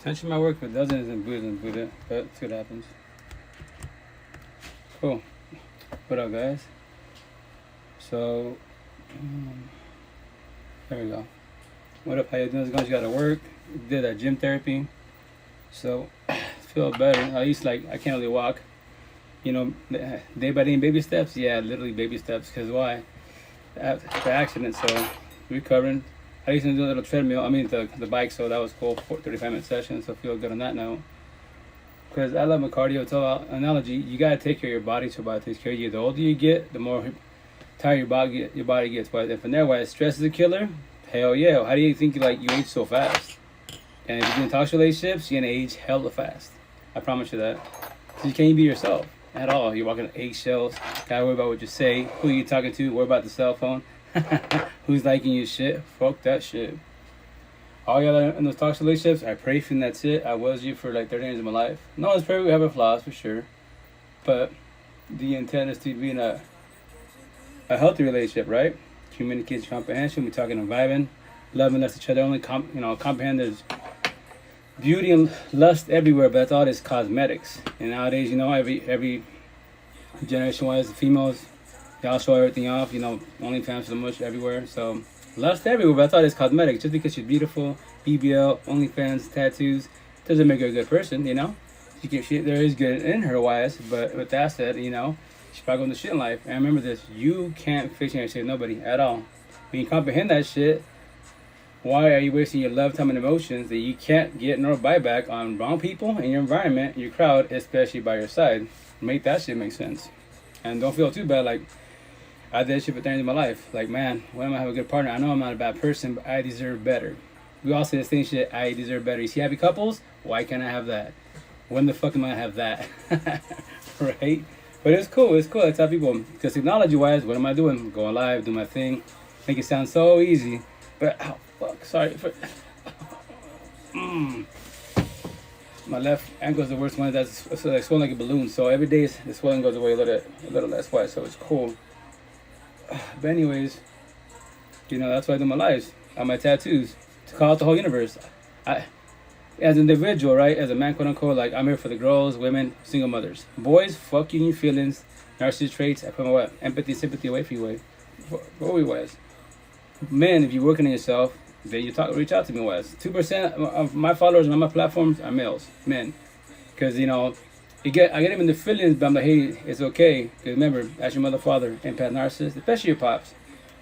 Attention might work, but doesn't isn't Buddha. But see what happens. Cool. What up, guys? So, there we go. What up? How you doing? Guys, you gotta work. Did that gym therapy. So, feel better. I used to, I can't really walk. You know, day by day, baby steps. Yeah, literally baby steps. Cause why? The accident. So, recovering. I used to do a little treadmill. I mean, the bike. So that was cool. 35-minute session. So feel good on that note. Because I love my cardio. It's all analogy. You gotta take care of your body, so your body takes care of you. The older you get, the more tired your body gets. But if from there, why stress is a killer? Hell yeah. How do you think you age so fast? And if you're in toxic relationships, you're gonna age hella fast. I promise you that. So you can't be yourself at all. You're walking on eggshells. Gotta worry about what you say. Who you talking to? Worry about the cell phone. Who's liking you shit? Fuck that shit. All y'all in those toxic relationships, I pray for you and that's it. I was you for 30 years of my life. No one's perfect. We have our flaws for sure. But the intent is to be in a healthy relationship, right? Communication, comprehension. We're talking and vibing, loving us each other. Only comprehend there's beauty and lust everywhere, but that's all this cosmetics. And nowadays, every generation-wise, the females, y'all show everything off. OnlyFans so much everywhere. So lust everywhere, but that's all this cosmetics. Just because she's beautiful, BBL, OnlyFans, tattoos, doesn't make her a good person. There is good in her wise, but with that said, she's probably going to shit in life. And remember this: you can't fix and save nobody at all. When you comprehend that shit, why are you wasting your love, time, and emotions that you can't get nor buy back on wrong people in your environment, your crowd, especially by your side? Make that shit make sense. And don't feel too bad. I did shit for 30 years of my life. Man, when am I have a good partner? I know I'm not a bad person, but I deserve better. We all say the same shit. I deserve better. You see happy couples? Why can't I have that? When the fuck am I gonna have that? Right? But it's cool. It's cool. I tell people, because technology-wise, what am I doing? Going live, do my thing. Make it sound so easy. But, oh, fuck. Sorry. My left ankle is the worst one. That's swollen like a balloon. So every day the swelling goes away a little less. Why? So it's cool. But anyways, that's why I do my lives. I have my tattoos to call out the whole universe. As an individual, right? As a man, quote unquote, I'm here for the girls, women, single mothers. Boys, fuck you and your feelings, narcissistic traits. I put my empathy, sympathy away for you, What we was. Men, if you're working on yourself, then reach out to me, 2% of my followers on my platforms are males, men. Because, I get them in the feelings, but I'm like, hey, it's okay. Because remember, ask your mother, father, empath, narcissist, especially your pops.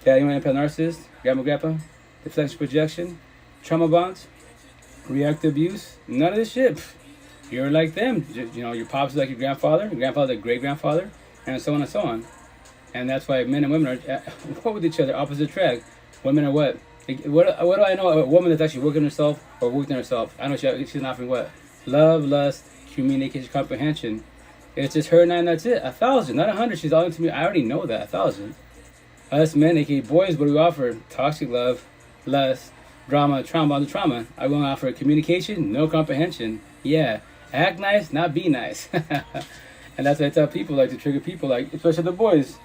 Dad, you want empath, narcissist? Grandpa, deflection, projection, trauma bonds, reactive abuse, none of this shit. You're like them. Your pops is like your grandfather like great-grandfather, and so on and so on. And that's why men and women are what with each other, opposite track. Women are what? What do I know? A woman that's actually working on herself or worked on herself. I know she's not offering what? Love, lust, communication, comprehension. It's just her and I, and that's it. 1,000, not 100. She's all into me. I already know that. 1,000. Us men, aka boys, what do we offer? Toxic love, lust, drama, trauma. I want to offer communication, no comprehension. Yeah, act nice, not be nice. And that's what I tell people, to trigger people, especially the boys.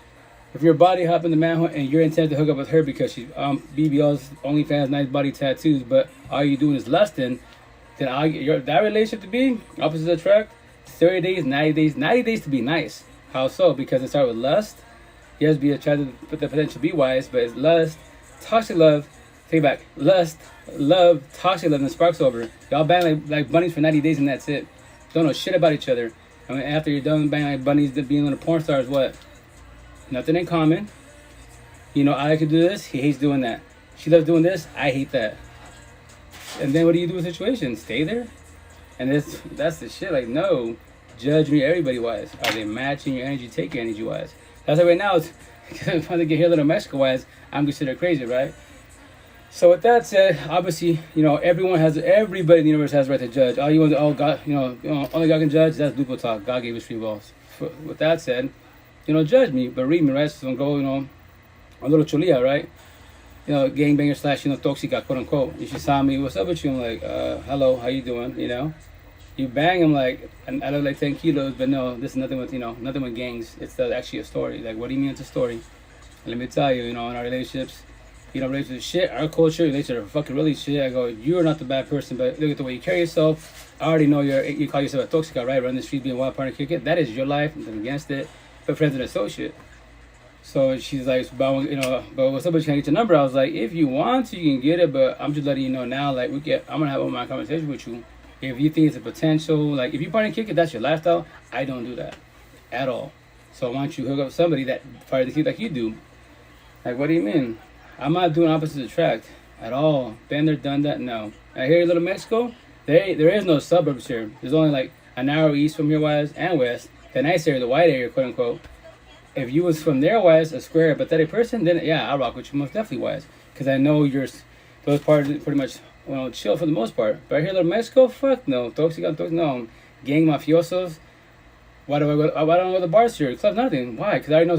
If your body hopping the manhood and you're intent to hook up with her because she's BBLs, OnlyFans, nice body tattoos, but all you doing is lusting, then that relationship to be opposites attract. 30 days, 90 days to be nice. How so? Because it started with lust. Yes, be attracted with the potential be wise, but it's lust, toxic love. Take it back. Lust, love, toxic love, and sparks over. Y'all bang like bunnies for 90 days and that's it. Don't know shit about each other. After you're done banging like bunnies, being on a porn star is what? Nothing in common. I like to do this. He hates doing that. She loves doing this. I hate that. And then what do you do in situations? Stay there? And that's the shit. No. Judge me everybody wise. Are they matching your energy? Take your energy wise. That's why right now, if I get here a little Mexico wise, I'm considered crazy, right? So with that said, obviously, everybody in the universe has the right to judge. All you want to, God, only God can judge. That's Lupo talk. God gave us free will. With that said, judge me, but read me, right? So don't go, a little chulia, right? Gangbanger slash, toxica, quote unquote. If she saw me, what's up with you? I'm like, hello, how you doing? You bang, I'm like, and I look like 10 kilos, but no, this is nothing with, nothing with gangs. It's actually a story. What do you mean it's a story? And let me tell you, in our relationships, You know, related to the shit, our culture, related to the fucking really shit. I go, you're not the bad person, but look at the way you carry yourself. I already know you call yourself a toxic guy, right? Run the street, being a wild partner, kick it. That is your life. Nothing against it. But friends and associate. So she's like, but when somebody can get your number, I was like, if you want to, you can get it, but I'm just letting you know now, like, I'm gonna have my conversation with you. If you think it's a potential, like, if you partner kick it, that's your lifestyle. I don't do that at all. So why don't you hook up with somebody that party the kick like you do? Like, what do you mean? I'm not doing opposites attract at all. Been there, done that. No. I hear Little Mexico. There is no suburbs here. There's only like an hour east from here west and west. The nice area, the white area, quote unquote. If you was from there west, a square, pathetic person, then yeah, I'll rock with you most definitely west. Because I know those parts pretty much chill for the most part. But I hear Little Mexico, fuck no. Toxic, no. Gang mafiosos. Why don't I go to the bars here? Clubs, nothing. Why? Because I already know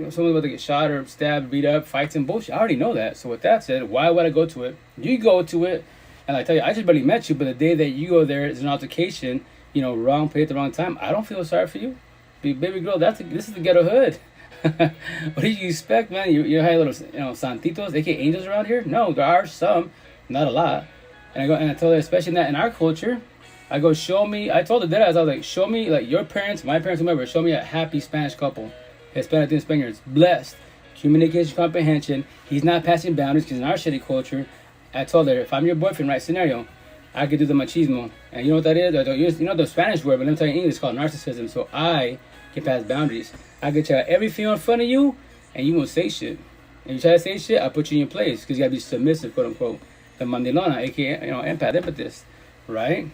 someone's about to get shot or stabbed, beat up, fights and bullshit. I already know that. So with that said, why would I go to it? You go to it, and I tell you, I just barely met you, but the day that you go there, it's an altercation, wrong place at the wrong time. I don't feel sorry for you. Baby girl, this is the ghetto hood. What do you expect, man? You have little, santitos, aka angels around here? No, there are some, not a lot. And I tell her, especially in our culture, I go, show me. I told her that I was like, show me, like, your parents, my parents, whomever, show me a happy Spanish couple. Hispanic and Spaniards, blessed, communication, comprehension. He's not passing boundaries because in our shitty culture, I told her, if I'm your boyfriend, right scenario, I could do the machismo. And you know what that is? You know the Spanish word, but let me tell you in English, it's called narcissism. So I can pass boundaries. I can tell every female in front of you, and you won't say shit. And you try to say shit, I'll put you in your place because you gotta be submissive, quote unquote. The mandilona, aka empath, empathist, right?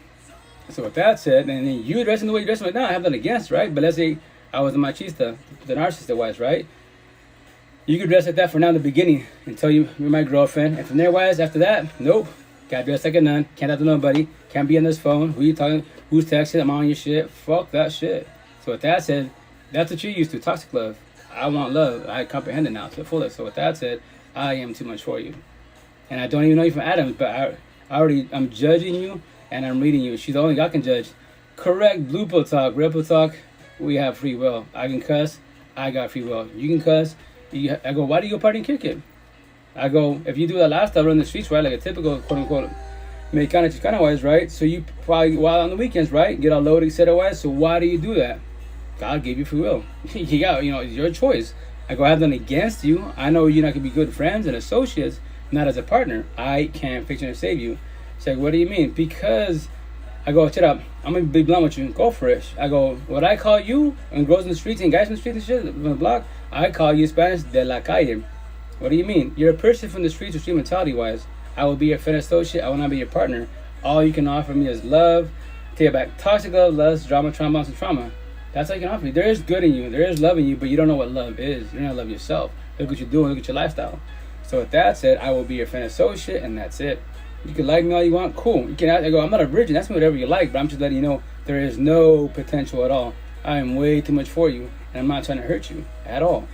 So with that said, and then you dressing the way you dress right now, I have nothing against, right? But let's say I was a machista, the narcissist wise, right? You could dress like that for now in the beginning until you're my girlfriend. And from there wise, after that, nope. Gotta dress like a nun. Can't talk to nobody. Can't be on this phone. Who you talking? Who's texting? I'm on your shit. Fuck that shit. So with that said, that's what you're used to, toxic love. I want love. I comprehend it now to the fullest. So with that said, I am too much for you. And I don't even know you from Adams, but I'm judging you. And I'm reading you. She's the only God can judge. Correct. Blue pill talk. Red pill talk. We have free will. I can cuss. I got free will. You can cuss. I go, why do you go party and kick it? I go, if you do that lifestyle, run the streets, right? Like a typical, quote unquote, Mexicana, Chicana wise, right? So you probably, while on the weekends, right? Get all loaded, etc. wise. So why do you do that? God gave you free will. You got, it's your choice. I go, I have nothing against you. I know you're not going to be good friends and associates, not as a partner. I can't fix you and save you. She's like, what do you mean? Because I go, shut up. I'm going to be blunt with you. Go for it. I go, what I call you and girls in the streets and guys in the streets and shit from the block, I call you Spanish de la calle. What do you mean? You're a person from the streets or street mentality wise. I will be your friend associate. I will not be your partner. All you can offer me is love. Take it back. Toxic love, lust, drama, trauma, and trauma. That's all you can offer me. There is good in you. There is love in you, but you don't know what love is. You don't love yourself. Look what you're doing. Look at your lifestyle. So with that said, I will be your friend associate, and that's it. You can like me all you want, cool. You can. I go, I'm not a virgin. That's whatever you like, but I'm just letting you know there is no potential at all. I am way too much for you, and I'm not trying to hurt you at all.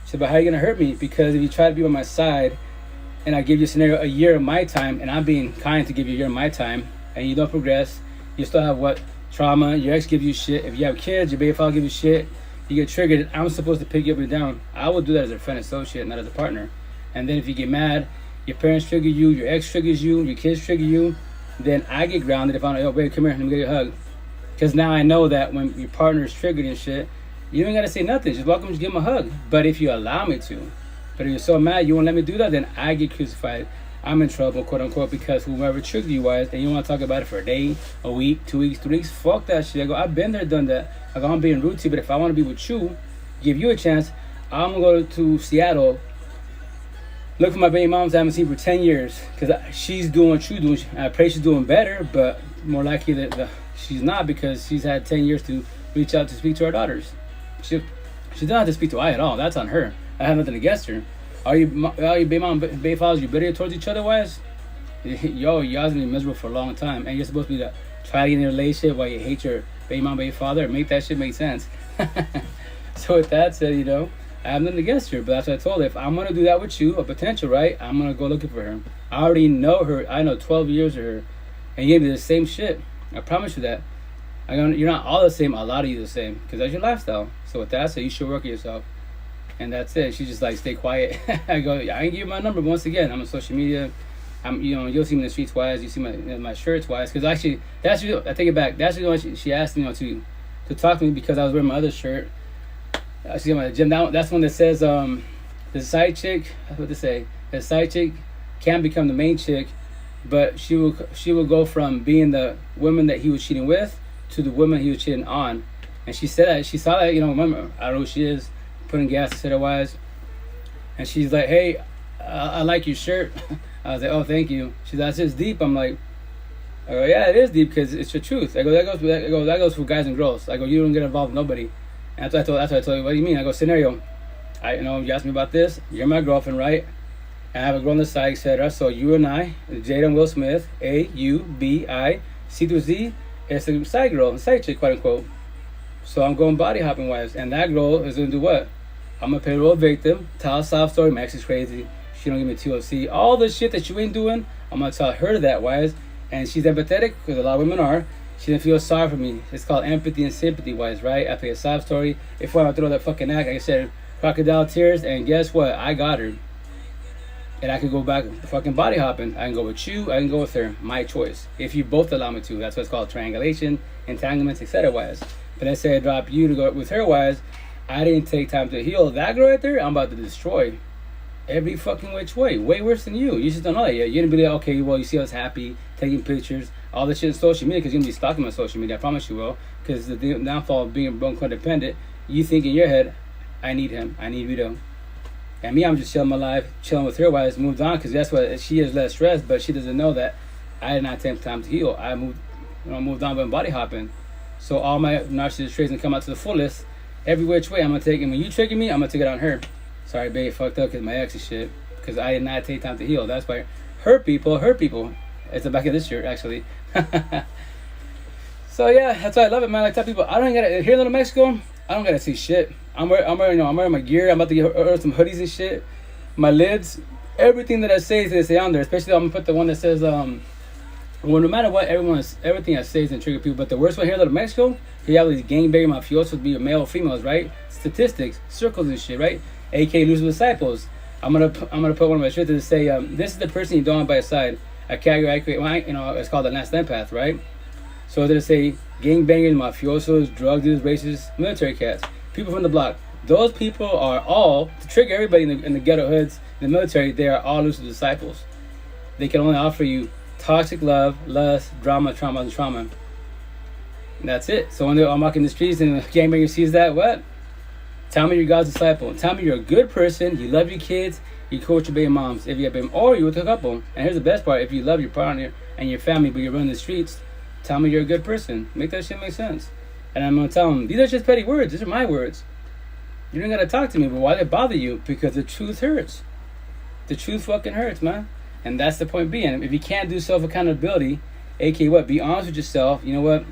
So, but how are you gonna hurt me? Because if you try to be by my side, and I give you a scenario, a year of my time, and I'm being kind to give you a year of my time, and you don't progress, you still have what? Trauma. Your ex gives you shit. If you have kids, your baby father gives you shit. You get triggered. I'm supposed to pick you up and down. I will do that as a friend associate, not as a partner. And then if you get mad, your parents trigger you, your ex triggers you, your kids trigger you, then I get grounded if I'm like, oh, baby, come here, let me get you a hug. Because now I know that when your partner is triggered and shit, you don't got to say nothing. Just welcome, just give them a hug. But if you allow me to, but if you're so mad, you won't let me do that, then I get crucified. I'm in trouble, quote unquote, because whoever triggered you was, and you want to talk about it for a day, a week, 2 weeks, 3 weeks, fuck that shit. I go, I've been there, done that. I go, I'm being rude to you, but if I want to be with you, give you a chance, I'm going to go to Seattle, look for my baby moms I haven't seen for 10 years, because she's doing what you're doing. I pray she's doing better, but more likely that she's not, because she's had 10 years to reach out to speak to her daughters. She doesn't have to speak to I at all. That's on her. I have nothing against her. Are you baby mom, baby fathers, you bitter towards each other, wise? Yo, y'all's been miserable for a long time, and you're supposed to be try to get in a relationship while you hate your baby mom, baby father. Make that shit make sense. So with that said, I have nothing against her, but that's what I told her. If I'm going to do that with you, a potential, right, I'm going to go looking for her. I already know her. I know 12 years of her. And you gave me the same shit. I promise you that. You're not all the same. A lot of you the same. Because that's your lifestyle. So with that said, you should work on yourself. and that's it. She just like stay quiet. I go, I ain't give you my number. But once again, I'm on social media. You'll see me in the streets wise. You see my shirts wise. Because actually, I take it back. That's the one she asked me, to talk to me because I was wearing my other shirt. She's in my gym. That's one that says the side chick. That's what they say. The side chick can become the main chick, but she will go from being the woman that he was cheating with to the woman he was cheating on. And she said that she saw that. Remember, I don't know who she is, putting gas etc. wise. And she's like, hey, I like your shirt. I was like, oh, thank you. She's like, that's just deep. I'm like, I go, yeah, it is deep because it's the truth. I go, that goes for guys and girls. I go, you don't get involved with nobody. And that's what I told you. What do you mean? I go, scenario. You asked me about this. You're my girlfriend, right? And I have a girl on the side, etc. So you and I, Jada and Will Smith, A, U, B, I, C through Z, it's a side girl, a side chick, quote unquote. So I'm going body hopping wise. And that girl is going to do what? I'm going to pay the role of victim, tell a sob story. Max is crazy. She don't give me TLC. All the shit that you ain't doing, I'm going to tell her that wise. And she's empathetic, because a lot of women are. She didn't feel sorry for me. It's called empathy and sympathy wise, right? I pay a sob story. If I throw that fucking act, like I said, crocodile tears, and guess what? I got her. And I could go back fucking body hopping. I can go with you, I can go with her. My choice. If you both allow me to. That's what's called triangulation, entanglements, etc. wise. But let's say I drop you to go with her wise. I didn't take time to heal that girl right there. I'm about to destroy every fucking which way. Way worse than you. You just don't know that yet. You're going to be like, okay, well, you see us happy, taking pictures, all this shit on social media, because you're going to be stalking my social media. I promise you will. Because the downfall of being broken codependent, you think in your head, I need him. I need Vito. And me, I'm just chilling my life, chilling with her while I moved on, because that's what she is, less stressed, but she doesn't know that I did not take time to heal. I moved on by body hopping. So all my narcissistic traits can come out to the fullest. Every which way I'm going to take it. When you trigger me, I'm going to take it on her. Sorry, babe, fucked up because my ex and shit. Because I did not take time to heal. That's why hurt people. It's the back of this shirt, actually. So yeah, that's why I love it, man. I tell people, I don't gotta, here in Little Mexico, I don't gotta see shit. I'm wearing my gear. I'm about to get some hoodies and shit. My lids, everything that I say is gonna say on there. Especially I'm gonna put the one that says, well, no matter what, everything I say is gonna trigger people. But the worst one here in Little Mexico, you have these gangbanging mafiosos, be male or females, right? Statistics, circles and shit, right? A.K. loser disciples. I'm gonna put one of my shirts to say, this is the person you don't want by your side. A category I create. It's called the last empath, right? So they're gonna say gangbangers, mafiosos, drug dealers, racists, military cats, people from the block. Those people are all, to trigger everybody in the ghetto hoods, in the military, they are all loser disciples. They can only offer you toxic love, lust, drama, trauma, and trauma. And that's it. So when I'm walking the streets and the gangbanger sees that, what? Tell me you're God's disciple. Tell me you're a good person. You love your kids. You cool with your baby moms. If you have baby, or you with a couple. And here's the best part: if you love your partner and your family, but you're running the streets, tell me you're a good person. Make that shit make sense. And I'm gonna tell them these are just petty words. These are my words. You don't gotta talk to me, but why they bother you? Because the truth hurts. The truth fucking hurts, man. And that's the point being. If you can't do self accountability, aka what? Be honest with yourself. You know what?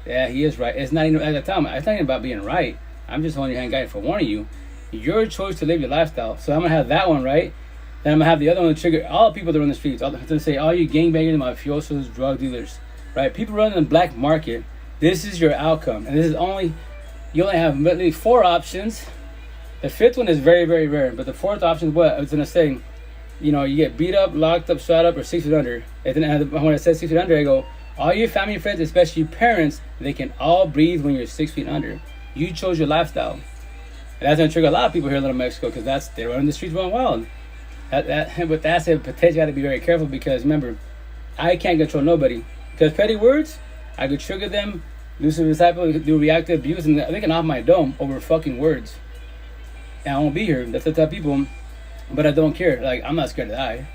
Yeah, he is right. It's not even at the time. It's not even about being right. I'm just on your hand guy for warning you. Your choice to live your lifestyle. So I'm gonna have that one right. Then I'm gonna have the other one to trigger all the people that are on the streets. I'm gonna say all you gangbangers, mafiosos, drug dealers, right? People running the black market. This is your outcome, and this is you only have maybe 4 options. The 5th one is very, very rare, but the 4th option is what I was gonna say. You get beat up, locked up, shot up, or 6 feet under. And then when I said 6 feet under, I go, all your family and friends, especially your parents, they can all breathe when you're 6 feet under. You chose your lifestyle. And that's going to trigger a lot of people here in Little Mexico because they're running the streets running wild. But that's a potential. Got to be very careful because remember, I can't control nobody. Because petty words, I could trigger them, do some disciple, do reactive abuse, and they can off my dome over fucking words. And I won't be here. That's the type of people. But I don't care. Like, I'm not scared to die.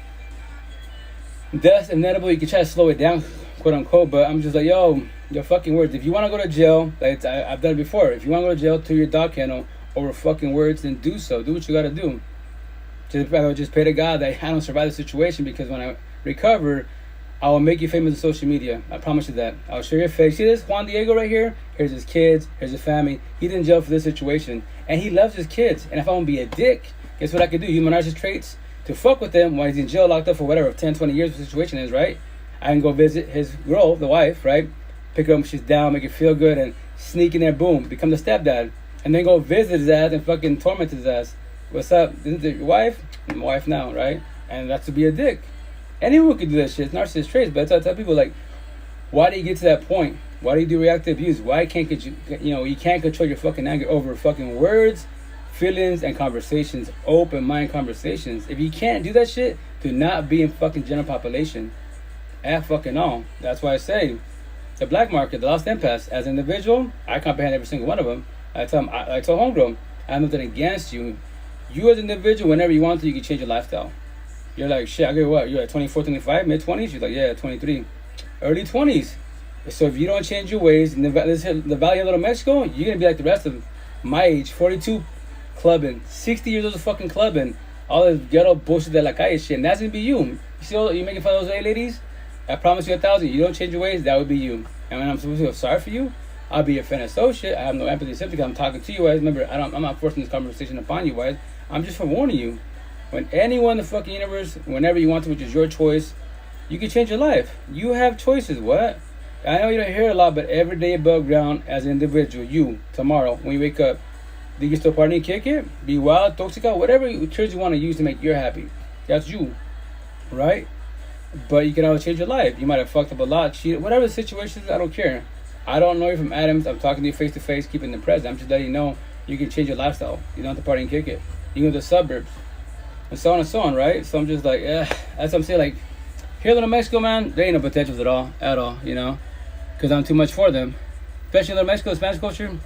Death's inevitable. You can try to slow it down, quote unquote, but I'm just like, your fucking words. If you want to go to jail, like I've done it before. If you want to go to jail to your dog kennel over fucking words, then do so. Do what you got to do. Just pray to God that I don't survive the situation, because when I recover, I will make you famous on social media. I promise you that. I'll show your face. See this Juan Diego right here? Here's his kids. Here's his family. He's in jail for this situation, and he loves his kids. And if I want to be a dick, guess what I could do? Use my narcissist traits to fuck with him while he's in jail, locked up for whatever 10, 20 years the situation is, right? I can go visit his girl, the wife, right? Pick her up when she's down, make her feel good, and sneak in there, boom, become the stepdad. And then go visit his ass and fucking torment his ass. What's up? This is your wife? My wife now, right? And that's to be a dick. Anyone could do that shit. It's narcissist traits. But I tell people, like, why do you get to that point? Why do you do reactive abuse? Why can't you can't control your fucking anger over fucking words, feelings, and conversations, open mind conversations. If you can't do that shit, do not be in fucking general population at fucking all. That's why I say the black market, the lost empaths, as an individual, I comprehend every single one of them. I tell them, I tell homegirl, I have nothing against you. You as an individual, whenever you want to, you can change your lifestyle. You're like, shit, I get what? You're at 24, 25, mid-20s? She's like, yeah, 23. Early 20s. So if you don't change your ways, in the Valley of Little Mexico, you're going to be like the rest of my age, 42, clubbing, 60 years old of fucking clubbing, all this ghetto bullshit de la calle shit, and that's going to be you. You see all you making fun of those ladies? I promise you 1,000, you don't change your ways, that would be you. And when I'm supposed to feel sorry for you, I'll be your friend associate. I have no empathy or sympathy. I'm talking to you guys. Remember, I'm not forcing this conversation upon you guys. I'm just forewarning you. When anyone in the fucking universe, whenever you want to, which is your choice, you can change your life. You have choices. What? I know you don't hear it a lot, but every day above ground as an individual, you, tomorrow, when you wake up, do you still party and kick it? Be wild, toxic, whatever terms you want to use to make you happy. That's you. Right? But you can always change your life. You might have fucked up a lot, cheated, whatever the situation is, I don't care. I don't know you from Adams. I'm talking to you face to face, keeping them present. I'm just letting you know you can change your lifestyle. You don't have to party and kick it. You can go to the suburbs. And so on, right? So I'm just like, that's what I'm saying. Like, here in Little Mexico, man, there ain't no potentials at all, you know? Because I'm too much for them. Especially in Little Mexico, Spanish culture,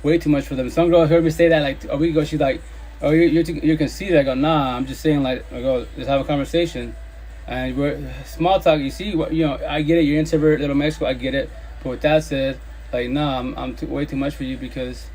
way too much for them. Some girl heard me say that like a week ago. She's like, oh, you're conceited. I go, nah, I'm just saying, like, I go, let's have a conversation. And we're small talk, you see, you know, I get it, you're introvert, Little Mexico, I get it. But with that said, like, nah, I'm way too much for you because,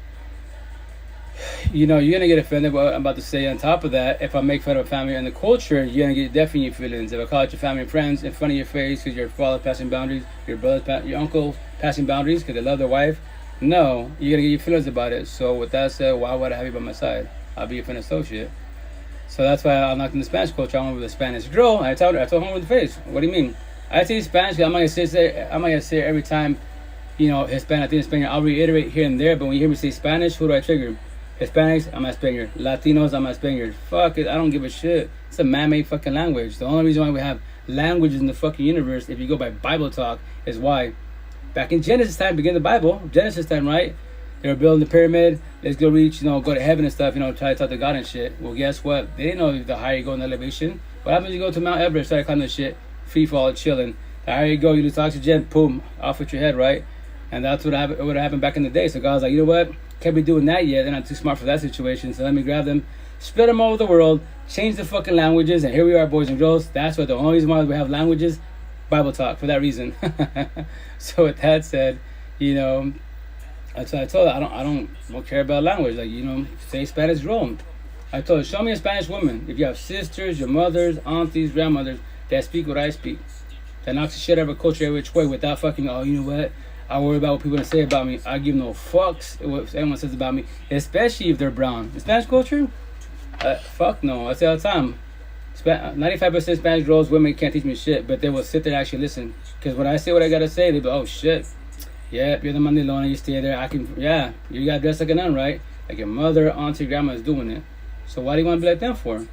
you know, you're gonna get offended by what I'm about to say. On top of that, if I make fun of family and the culture, you're gonna get deaf in your feelings. If I call out your family and friends in front of your face because your father's passing boundaries, your brother's, your uncle passing boundaries because they love their wife, no, you're gonna get your feelings about it. So with that said, why would I have you by my side? I'll be your friend associate. So that's why I'm not in the Spanish culture. I'm with a Spanish girl. I told her in the face. What do you mean? I say Spanish. I'm not gonna say it every time. You know, Hispanic, I think Spaniard. I'll reiterate here and there. But when you hear me say Spanish, who do I trigger? Hispanics, I'm a Spaniard. Latinos, I'm a Spaniard. Fuck it, I don't give a shit. It's a man-made fucking language. The only reason why we have languages in the fucking universe, if you go by Bible talk, is why back in Genesis time, begin the Bible, Genesis time, right? They were building the pyramid. Let's go reach, you know, go to heaven and stuff, you know, try to talk to God and shit. Well, guess what? They didn't know the higher you go in elevation. What happens if you go to Mount Everest, start climbing the shit, free fall, chilling? The higher you go, you lose oxygen, boom, off with your head, right? And that's what would have happened back in the day. So God was like, you know what? Can't be doing that yet. They're not too smart for that situation. So let me grab them, spread them all over the world, change the fucking languages, and here we are, boys and girls. That's what the only reason why we have languages, Bible talk, for that reason. So with that said, you know, that's what I told her. I don't care about language. Like, you know, say Spanish Rome. I told her, show me a Spanish woman. If you have sisters, your mothers, aunties, grandmothers that speak what I speak, that knocks the shit out of a culture every which way without fucking, oh, you know what? I worry about what people are going to say about me. I give no fucks what anyone says about me, especially if they're brown. The Spanish culture? Fuck no. I say all the time. 95% Spanish girls, women can't teach me shit, but they will sit there and actually listen. Because when I say what I got to say, they be, oh shit. Yeah, you're the mandilona, you stay there. Yeah, you got to dress like a nun, right? Like your mother, auntie, grandma is doing it. So why do you want to be like them for?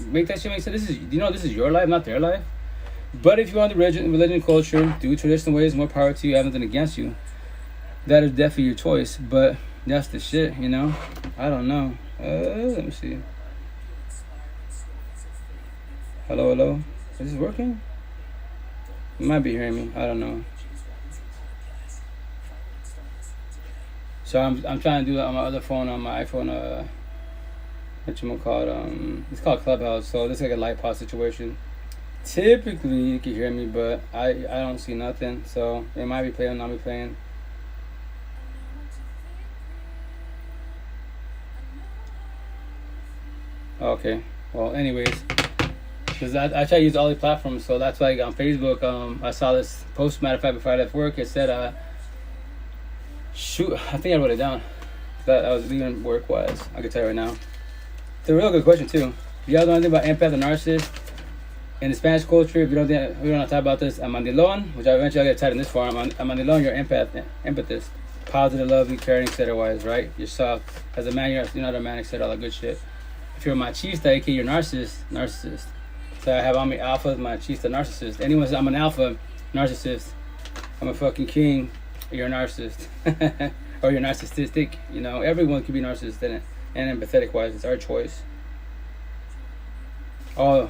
Make that shit make sense. This is your life, not their life. But if you want the religion culture, do traditional ways, more power to you. I have nothing against you. That is definitely your choice. But that's the shit, you know? I don't know. Let me see. Hello? Is this working? You might be hearing me. I don't know. So I'm trying to do that on my other phone, on my iPhone. It's called Clubhouse. So this is like a live pod situation. Typically you can hear me, but I don't see nothing. So it might be playing, not be playing. Okay. Well, anyways, because I try to use all the platforms, so that's why on Facebook, I saw this post. Matter of fact, before I left work, it said, shoot, I think I wrote it down. That I was leaving work-wise. I can tell you right now. It's a real good question too. If you guys know anything about empath and narcissist in the Spanish culture, if you don't think, we don't talk about this, a mandilon, which I eventually get tied in this form. A mandilon, you're empathist, positive, lovely, caring, etc. Wise, right? You're soft. As a man, you're not a man, etc. All that good shit. If you're a machista, aka you're narcissist. So I have I'm an alpha, machista, narcissist. Anyone I'm an alpha, narcissist. I'm a fucking king. You're a narcissist, or you're narcissistic. You know, everyone can be narcissistic and empathetic wise. It's our choice. Oh,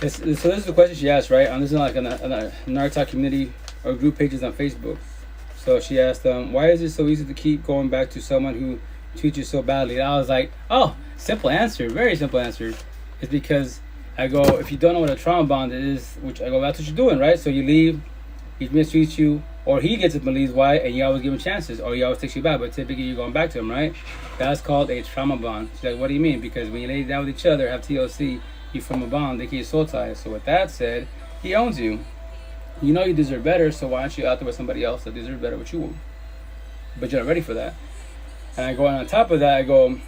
so this is the question she asked, right? This is like on a Nartalk community or group pages on Facebook. So she asked, why is it so easy to keep going back to someone who treats you so badly? And I was like, oh, simple answer, very simple answer. It's because I go, if you don't know what a trauma bond is, which I go, that's what you're doing, right? So you leave, he mistreats you, or he gets up and leaves, why? And you always give him chances, or he always takes you back, but typically you're going back to him, right? That's called a trauma bond. She's like, what do you mean? Because when you lay down with each other, have TLC, you form a bond, they get soul ties. So with that said, he owns you. You know you deserve better, so why aren't you out there with somebody else that deserves better what you want? But you're not ready for that. And I go, and on top of that, I go,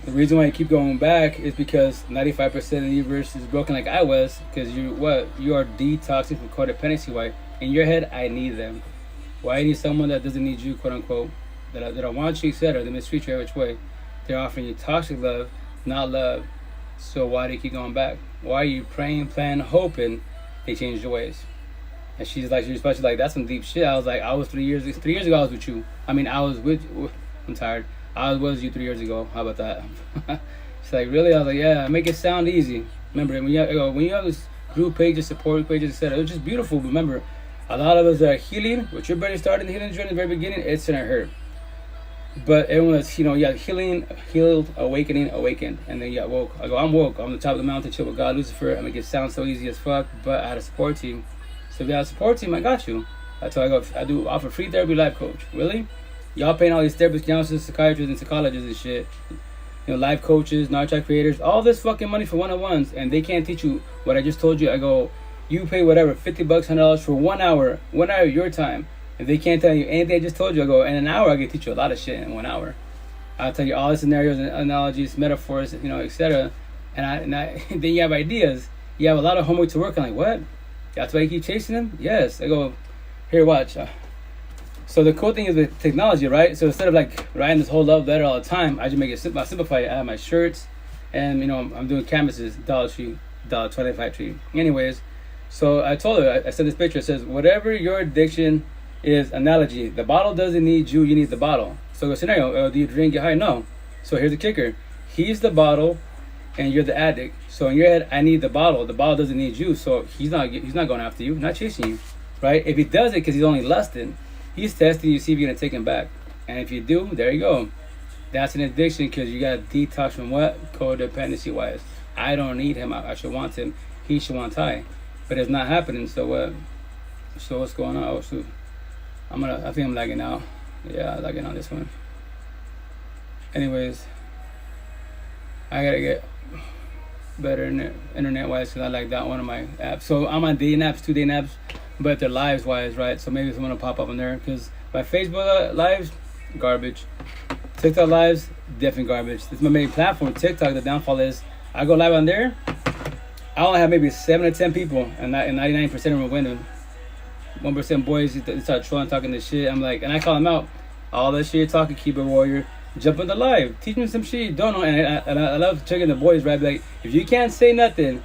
the reason why you keep going back is because 95% of the universe is broken like I was, because you are detoxing from codependency. Why? In your head, I need them. Why I need someone that doesn't need you, quote unquote, that don't want you, etc. They mistreat you every which way. They're offering you toxic love, not love. So why do you keep going back? Why are you praying, planning, hoping they change their ways? And she's especially like, that's some deep shit. I was like, I was 3 years ago, I was with you. I mean, I was with, I'm tired. I was you 3 years ago. How about that? She's like, really? I was like, yeah, make it sound easy. Remember, when you have this group pages, support pages, etc., it's just beautiful. But remember, a lot of us are healing. What you're barely starting the healing journey in the very beginning, it's gonna hurt. But everyone that's, healing, healed, awakening, awakened. And then you got woke. I go, I'm woke. I'm on the top of the mountain, chill with God, Lucifer. I make it sound so easy as fuck, but I had a support team. So if you have a support team, I got you. That's why I do offer free therapy life coach. Really? Y'all paying all these therapists, counselors, psychiatrists, and psychologists and shit. Life coaches, Narcissists creators, all this fucking money for one-on-ones, and they can't teach you what I just told you. I go, you pay whatever, $50, $100 for 1 hour of your time. If they can't tell you anything I just told you, I go, in an hour I can teach you a lot of shit in 1 hour. I'll tell you all the scenarios and analogies, metaphors, etc. And then you have ideas. You have a lot of homework to work on. Like, what? That's why you keep chasing them? Yes. I go, here, watch. So the cool thing is with technology, right? So instead of like writing this whole love letter all the time, I just make it simplify it. I have my shirts, and I'm doing canvases, $1.25 tree. Anyways, so I told her, I sent this picture. It says, whatever your addiction is, analogy. The bottle doesn't need you. You need the bottle. So the scenario, do you drink, get high? No. So here's the kicker. He's the bottle, and you're the addict. So in your head, I need the bottle. The bottle doesn't need you. So he's not going after you, not chasing you, right? If he does it because he's only lusting, he's testing you, see if you're gonna take him back. And if you do, there you go. That's an addiction because you got to detox from what? Codependency wise. I don't need him. I should want him. He should want I. But it's not happening. So what? So what's going on? Oh shoot. I think I'm lagging out. Yeah, lagging on this one. Anyways, I gotta get better internet wise because I like that one of my apps. So I'm on day naps, 2 day naps, but they're lives wise, right? So maybe someone will pop up on there because my Facebook lives, garbage. TikTok lives, definitely garbage. This is my main platform. TikTok, the downfall is I go live on there, I only have maybe 7 or 10 people, and 99% of them are women. 1% boys, they start trolling, talking this shit. I'm like, and I call them out. All that shit you're talking, keyboard warrior. Jump in the live. Teach me some shit you don't know. And I love checking the boys, right? Like, if you can't say nothing,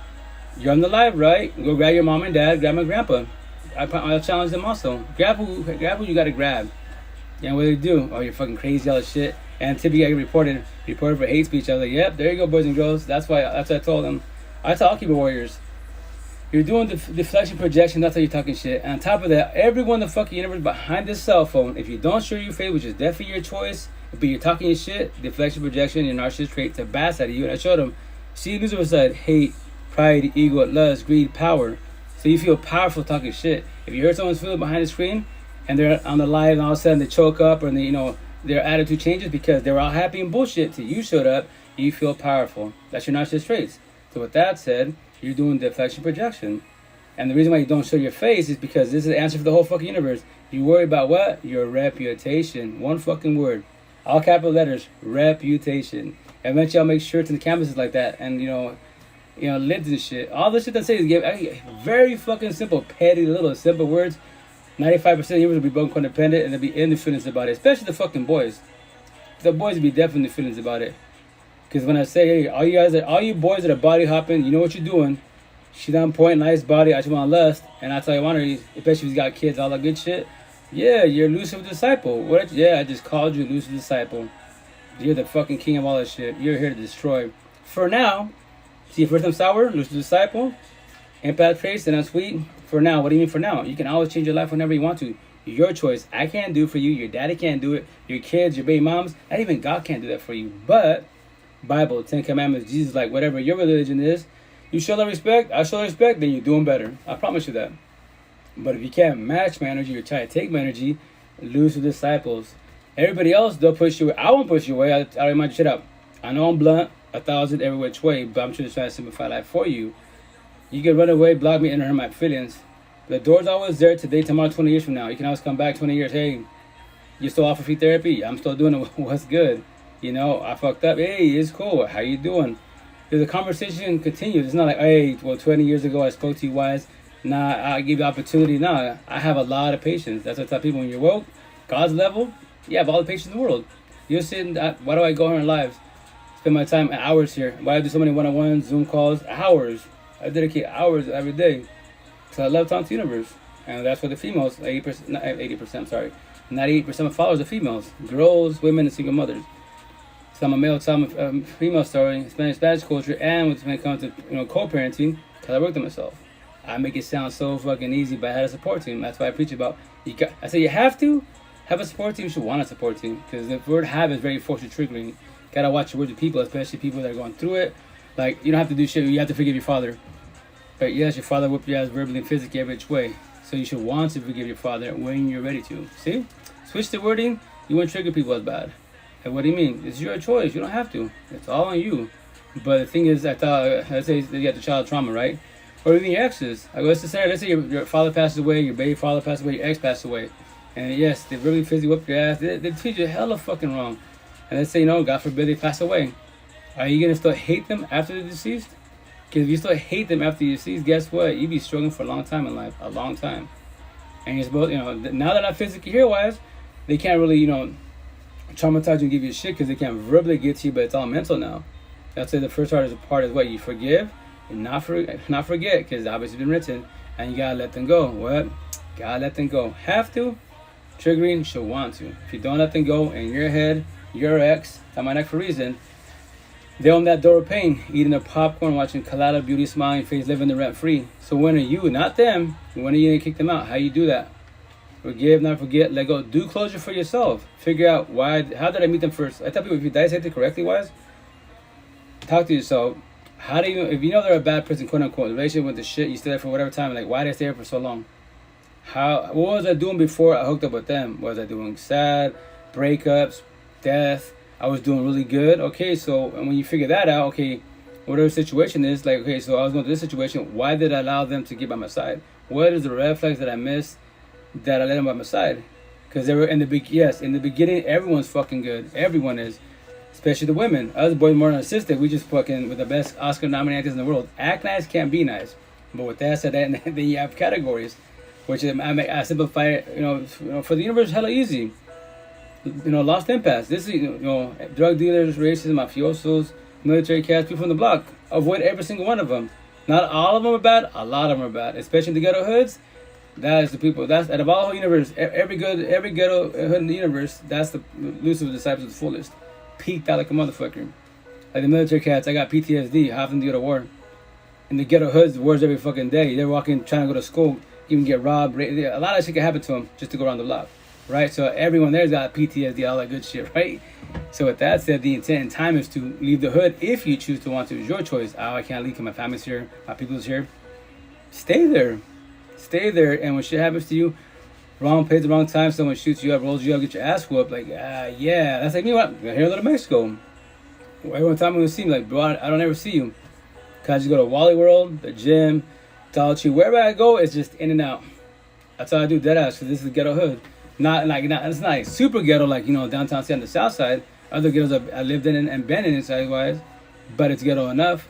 you're on the live, right? Go grab your mom and dad, grab my grandpa. I'll challenge them also. Grab who you gotta grab. And what do they do? Oh, you're fucking crazy, all this shit. And typically I get reported for hate speech. I was like, yep, there you go, boys and girls. That's what I told them. I tell all keyboard warriors. You're doing the deflection projection, that's how you're talking shit. And on top of that, everyone in the fucking universe behind this cell phone, if you don't show your face, which is definitely your choice, but you're talking your shit, deflection projection, your narcissist trait to bass out of you. And I showed them, see, Lucifer said hate, pride, ego, lust, greed, power. So you feel powerful talking shit. If you hurt someone's feeling behind the screen and they're on the live and all of a sudden they choke up or they, their attitude changes because they were all happy and bullshit till you showed up, you feel powerful. That's your narcissist traits. So with that said, you're doing deflection projection. And the reason why you don't show your face is because this is the answer for the whole fucking universe. You worry about what? Your reputation. One fucking word. All capital letters. Reputation. Eventually I'll make shirts and canvases like that. And, lids and shit. All the shit that says very fucking simple, petty, little, simple words. 95% of humans will be broken codependent and they'll be in the feelings about it. Especially the fucking boys. The boys will be definitely in the feelings about it. Because when I say, hey, all you boys that are body hopping, you know what you're doing. She's on point, nice body, I just want lust, and that's all you want her, especially if he's got kids, all that good shit. Yeah, you're a elusive disciple. What? Yeah, I just called you a elusive disciple. You're the fucking king of all that shit. You're here to destroy. For now, see, first time sour, elusive disciple, empath face, and I'm sweet. For now, what do you mean for now? You can always change your life whenever you want to. Your choice. I can't do it for you. Your daddy can't do it. Your kids, your baby moms, not even God can't do that for you. But Bible, 10 Commandments, Jesus, like whatever your religion is, you show them respect, I show respect, then you're doing better. I promise you that. But if you can't match my energy or try to take my energy, lose the disciples. Everybody else, they'll push you away. I won't push you away. I remind you, shut up. I know I'm blunt, 1,000 every which way, but I'm just trying to simplify life for you. You can run away, block me, and hurt my feelings. The door's always there today, tomorrow, 20 years from now. You can always come back 20 years. Hey, you still offer free therapy? I'm still doing it. What's good? You know, I fucked up. Hey, it's cool. How you doing? The conversation continues. It's not like, hey, well, 20 years ago I spoke to you wise. Nah, I give you opportunity. Nah, I have a lot of patience. That's what I tell people. When you're woke, God's level, you have all the patience in the world. You're sitting, why do I go here in lives? Spend my time hours here. Why do I do so many one-on-ones, Zoom calls? Hours. I dedicate hours every day. Because I love talking to the universe. And that's what the females, 80%, not 80%, I'm sorry. 98% of followers are females. Girls, women, and single mothers. Some are male, some are female story, Spanish culture, and when it comes to co-parenting, because I worked on myself. I make it sound so fucking easy, but I had a support team. That's why I preach about. I say you have to have a support team. You should want a support team, because the word "have" is very force triggering. Gotta watch your words with people, especially people that are going through it. Like, you don't have to do shit. You have to forgive your father. But yes, your father whooped your ass verbally and physically every which way. So you should want to forgive your father when you're ready to. See? Switch the wording. You won't trigger people as bad. And what do you mean? It's your choice. You don't have to. It's all on you. But the thing is, let's say you got the child trauma, right? Or even your exes. Let's say your father passed away, your baby father passed away, your ex passed away. And yes, they really physically whipped your ass. They treat you hella fucking wrong. And let's say, God forbid they pass away. Are you going to still hate them after they're deceased? Because if you still hate them after you're deceased, guess what? You'd be struggling for a long time in life. A long time. And you're supposed, now they're not physically here-wise, they can't really, traumatize you and give you shit because they can't verbally get to you, but it's all mental now. That's why the first part is what? You forgive and not forget, because obviously it's been written, and you gotta let them go. What? Gotta let them go. Have to. Triggering, should want to. If you don't let them go in your head, your ex, I'm my neck for a reason, they own that door of pain, eating their popcorn, watching Kalala Beauty, smiling face, living the rent free. So when are you, not them, when are you gonna kick them out? How you do that? Forgive, not forget, let go. Do closure for yourself. Figure out how did I meet them first? I tell people, if you dissect it correctly wise, talk to yourself. How do you, if you know they're a bad person, quote unquote, the relationship with the shit, you stay there for whatever time, like, why did I stay there for so long? What was I doing before I hooked up with them? Was I doing sad, breakups, death? I was doing really good. Okay, so and when you figure that out, okay, whatever the situation is, like, okay, so I was going through this situation, why did I allow them to get by my side? What is the red flags that I missed that I let them by my side? Because they were in the beginning, everyone's fucking good. Everyone is. Especially the women. Us boys more narcissistic. We just fucking with the best Oscar-nominated actors in the world. Act nice, can't be nice. But with that said, then you have categories, which I simplify it. For the universe, hella easy. Lost empaths. This is drug dealers, racists, mafiosos, military cats, people from the block. Avoid every single one of them. Not all of them are bad. A lot of them are bad. Especially in the ghetto hoods. That is the people. That's out of all the universe. Every ghetto hood in the universe. That's the elusive disciples of the fullest. Peaked out like a motherfucker. Like the military cats, I got PTSD. Half of them go to war. In the ghetto hoods, wars every fucking day. They're walking, trying to go to school, even get robbed. A lot of shit can happen to them just to go around the block, right? So everyone there's got PTSD, all that good shit, right? So with that said, the intent and time is to leave the hood if you choose to want to. It's your choice. I can't leave because my family's here, my people's here. Stay there. Stay there, and when shit happens to you, wrong place, the wrong time, someone shoots you up, rolls you up, get your ass whooped, like, yeah, that's like me, what? Here in Little Mexico. Everyone time we see me, like, bro, I don't ever see you. Cause I just go to Wally World, the gym, Dollar Tree, wherever I go, it's just in and out. That's how I do deadass, because this is the ghetto hood. It's not like super ghetto, like, downtown city on the south side. Other ghettos I lived in and been in inside wise, but it's ghetto enough.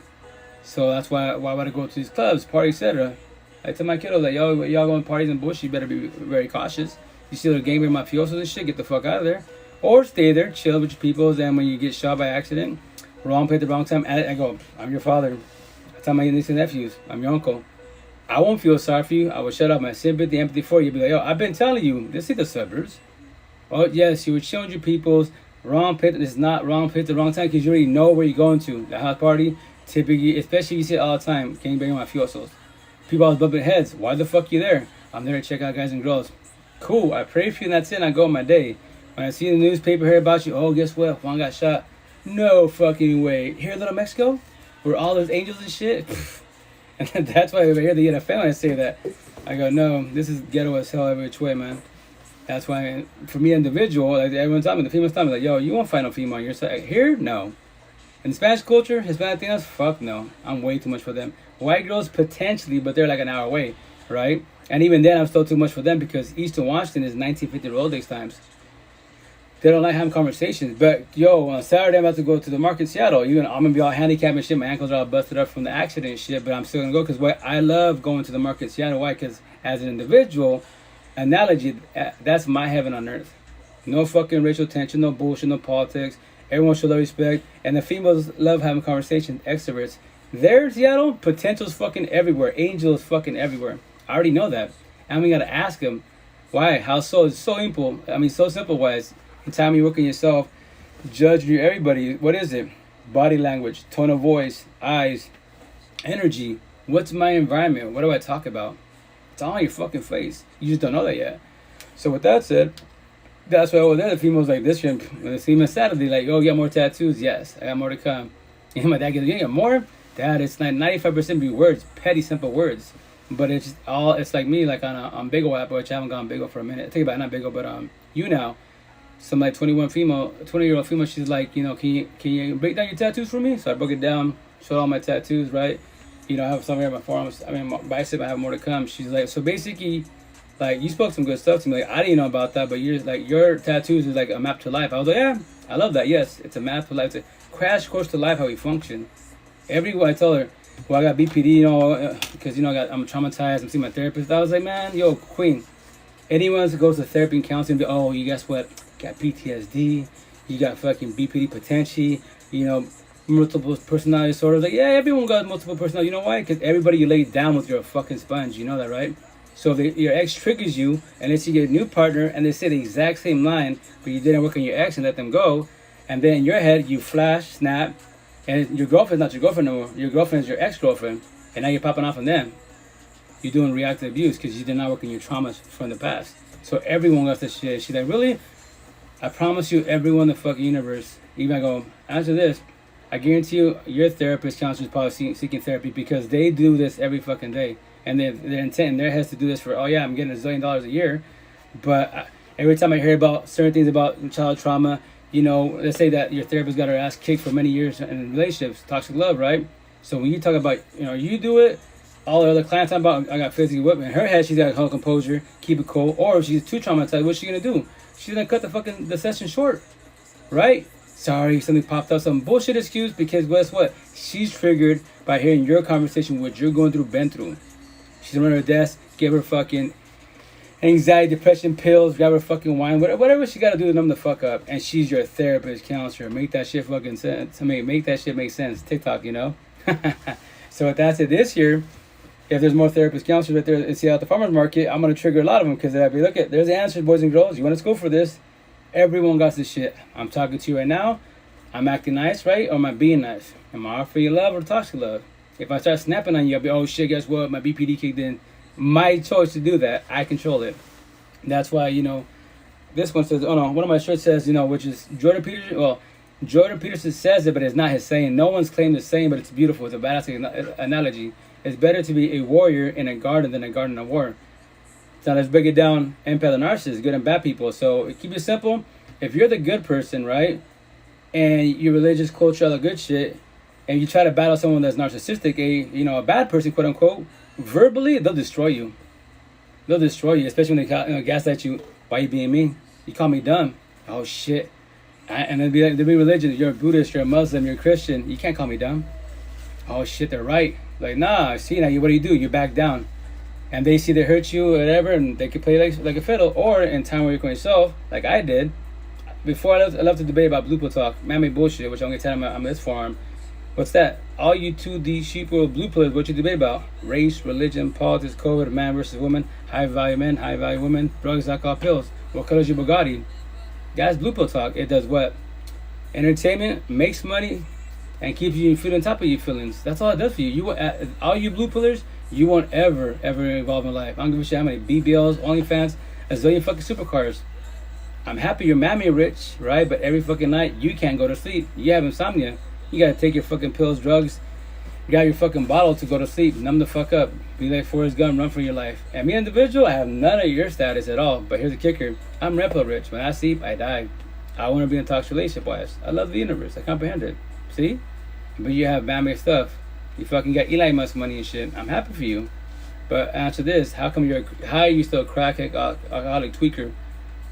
So that's why would I go to these clubs, parties, etc. I tell my kiddos, like, y'all going to parties and bullshit, you better be very cautious. You see the gangbang mafiosos and shit, get the fuck out of there. Or stay there, chill with your peoples, and when you get shot by accident, Wrong place at the wrong time. I go, I'm your father. I tell my nieces and nephews, I'm your uncle. I won't feel sorry for you. I will shut off my sympathy, empathy for you. Be like, yo, I've been telling you, this is the suburbs. Oh, yes, you were showing you people's wrong pit. It's not wrong pit at the wrong time because you already know where you're going to. The house party, typically, especially you see it all the time. Can you bring my fiosos? People always bumping heads. Why the fuck you there? I'm there to check out guys and girls. Cool, I pray for you and that's it. And I go on my day. When I see the newspaper here about you, oh, guess what? Juan got shot. No fucking way. Here in Little Mexico, where all those angels and shit. And that's why over here they get a family. I say that. I go, no, this is ghetto as hell every which way, man. That's why, for me, individual, like everyone's telling me, the females telling me, like, yo, you won't find no female on your side. Here, no. In Spanish culture, Hispanic things, fuck no. I'm way too much for them. White girls, potentially, but they're like an hour away, right? And even then, I'm still too much for them because Eastern Washington is 1950 Rolodex times. They don't like having conversations. But, yo, on Saturday, I'm about to go to the market in Seattle. Even I'm going to be all handicapped and shit. My ankles are all busted up from the accident and shit. But I'm still going to go because I love going to the market in Seattle. Why? Because as an individual, analogy, that's my heaven on earth. No fucking racial tension, no bullshit, no politics. Everyone should love respect. And the females love having conversations, extroverts. There in Seattle, potential's fucking everywhere. Angels fucking everywhere. I already know that. And we got to ask them, why? How so? It's so simple. I mean, so simple. Why? Time you work on yourself, judge everybody. What is it? Body language, tone of voice, eyes, energy. What's my environment? What do I talk about? It's all on your fucking face. You just don't know that yet. So with that said, that's why over there the females like this year, when they see me on Saturday, like, oh, you got more tattoos? Yes, I got more to come. And my dad goes, you got more? Dad, it's like 95% be words, petty, simple words. But it's all, it's like me, like on Big O app, which I haven't gone Big O for a minute. Think about it, not Big O, but you now. Some like 20-year-old female, she's like, you know, can you break down your tattoos for me? So I broke it down, showed all my tattoos, right? You know, I have some here on my forearms. I mean, my bicep, I have more to come. She's like, so basically, like, you spoke some good stuff to me. Like, I didn't know about that, but you're like, your tattoos is like a map to life. I was like, yeah, I love that. Yes, it's a map to life. It's a crash course to life, how we function. Everyone, I tell her, well, I got BPD, you know, because, you know, I'm traumatized. I'm seeing my therapist. I was like, man, yo, queen. Anyone who goes to therapy and counseling, oh, you guess what? Got PTSD, you got fucking BPD potentially, you know, multiple personality disorders. Like, yeah, everyone got multiple personality. You know why? Because everybody you lay down with, you're a fucking sponge. You know that, right? So if your ex triggers you, and then you get a new partner, and they say the exact same line, but you didn't work on your ex and let them go, and then in your head, you flash, snap, and your girlfriend's not your girlfriend no more. Your girlfriend's your ex-girlfriend, and now you're popping off on them. You're doing reactive abuse because you did not work on your traumas from the past. So everyone got this shit. She's like, really? I promise you, everyone in the fucking universe, even I go, answer this, I guarantee you, your therapist, counselor is probably seeking therapy because they do this every fucking day. And their intent in their heads to do this for, oh yeah, I'm getting $1 zillion a year. But every time I hear about certain things about child trauma, you know, let's say that your therapist got her ass kicked for many years in relationships, toxic love, right? So when you talk about, you know, you do it, all the other clients talking about, I got physically whipped. In her head, she's got her composure, keep it cool. Or if she's too traumatized, what's she gonna do? She's gonna cut the session short, right? Sorry, something popped up, some bullshit excuse, because guess what? She's triggered by hearing your conversation, what you're going through, been through. She's gonna run her desk, give her fucking anxiety, depression pills, grab her fucking wine, whatever she gotta do to numb the fuck up. And she's your therapist, counselor. Make that shit fucking sense. Make that shit make sense. TikTok, you know? So with that said, this year, if there's more therapist counselors right there in Seattle at the farmer's market, I'm going to trigger a lot of them because I'll be, look at, there's the answers, boys and girls. You want to go for this? Everyone got this shit. I'm talking to you right now. I'm acting nice, right? Or am I being nice? Am I offering you love or toxic love? If I start snapping on you, I'll be, oh shit, guess what? My BPD kicked in. My choice to do that. I control it. That's why, you know, this one says, oh no, one of my shirts says, you know, which is Jordan Peterson. Well, Jordan Peterson says it, but it's not his saying. No one's claimed the same, but it's beautiful. It's a badass analogy. It's better to be a warrior in a garden than a garden of war. So let's break it down. Empath and narcissists, good and bad people. So keep it simple. If you're the good person, right, and your religious culture, all the good shit, and you try to battle someone that's narcissistic, a bad person, quote unquote, verbally, they'll destroy you. They'll destroy you, especially when they gaslight you. Why you being mean? You call me dumb. Oh shit. And they'll be religion. You're a Buddhist, you're a Muslim, you're a Christian. You can't call me dumb. Oh shit, they're right. Like, nah, see, now what do? You back down. And they see they hurt you or whatever, and they can play like a fiddle. Or in time where you're going yourself, like I did, before I love to debate about blue pill talk, man-made bullshit, which I'm gonna tell them on this forum. What's that? All you 2D sheeple blue pillers, what you debate about? Race, religion, politics, COVID, man versus woman, high value men, high value women, drugs, alcohol, pills. What color is your Bugatti? That's blue pill talk. It does what? Entertainment, makes money, and keeps you feeling top of your feelings. That's all it does for you. All you blue pillars, you won't ever involve in life. I don't give a shit how many BBLs, OnlyFans, a zillion fucking supercars. I'm happy you're mammy rich, right? But every fucking night, you can't go to sleep. You have insomnia. You gotta take your fucking pills, drugs. You got your fucking bottle to go to sleep. Numb the fuck up. Be like Forrest Gump, run for your life. And me, individual, I have none of your status at all. But here's the kicker. I'm red pill rich. When I sleep, I die. I want to be in a toxic relationship-wise. I love the universe. I comprehend it. See? But you have mammy stuff. You fucking got Elon Musk money and shit. I'm happy for you. But answer this. How are you still a crackhead, alcoholic tweaker?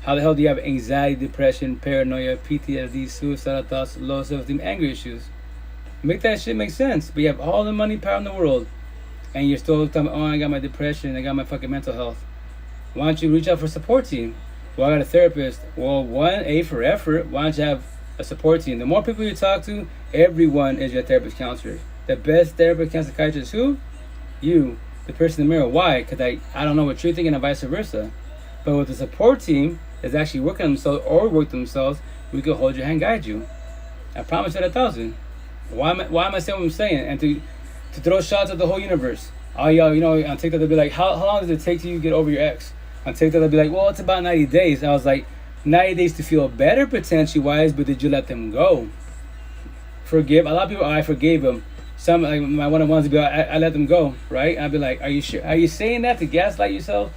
How the hell do you have anxiety, depression, paranoia, PTSD, suicidal thoughts, low self-esteem, anger issues? Make that shit make sense. But you have all the money, power in the world, and you're still telling me, oh, I got my depression, I got my fucking mental health. Why don't you reach out for a support team? Well, I got a therapist. Well, one, A for effort. Why don't you have a support team? The more people you talk to, everyone is your therapist, counselor. The best therapist, counselor, psychiatrist, who? You, the person in the mirror. Why? Because I don't know what you're thinking and vice versa. But with the support team that's actually working on themselves or work themselves, we can hold your hand, guide you. I promise you 1,000. Why am I saying what I'm saying? And to throw shots at the whole universe. Oh, y'all, on TikTok they'll be like, how long does it take till you get over your ex? On TikTok they'll be like, well, it's about 90 days. I was like, 90 days to feel better potentially wise, but did you let them go? Forgive. A lot of people, I forgave them. Some, like my one-on-ones, would be like, I let them go, right? I'd be like, are you sure? Are you saying that to gaslight yourself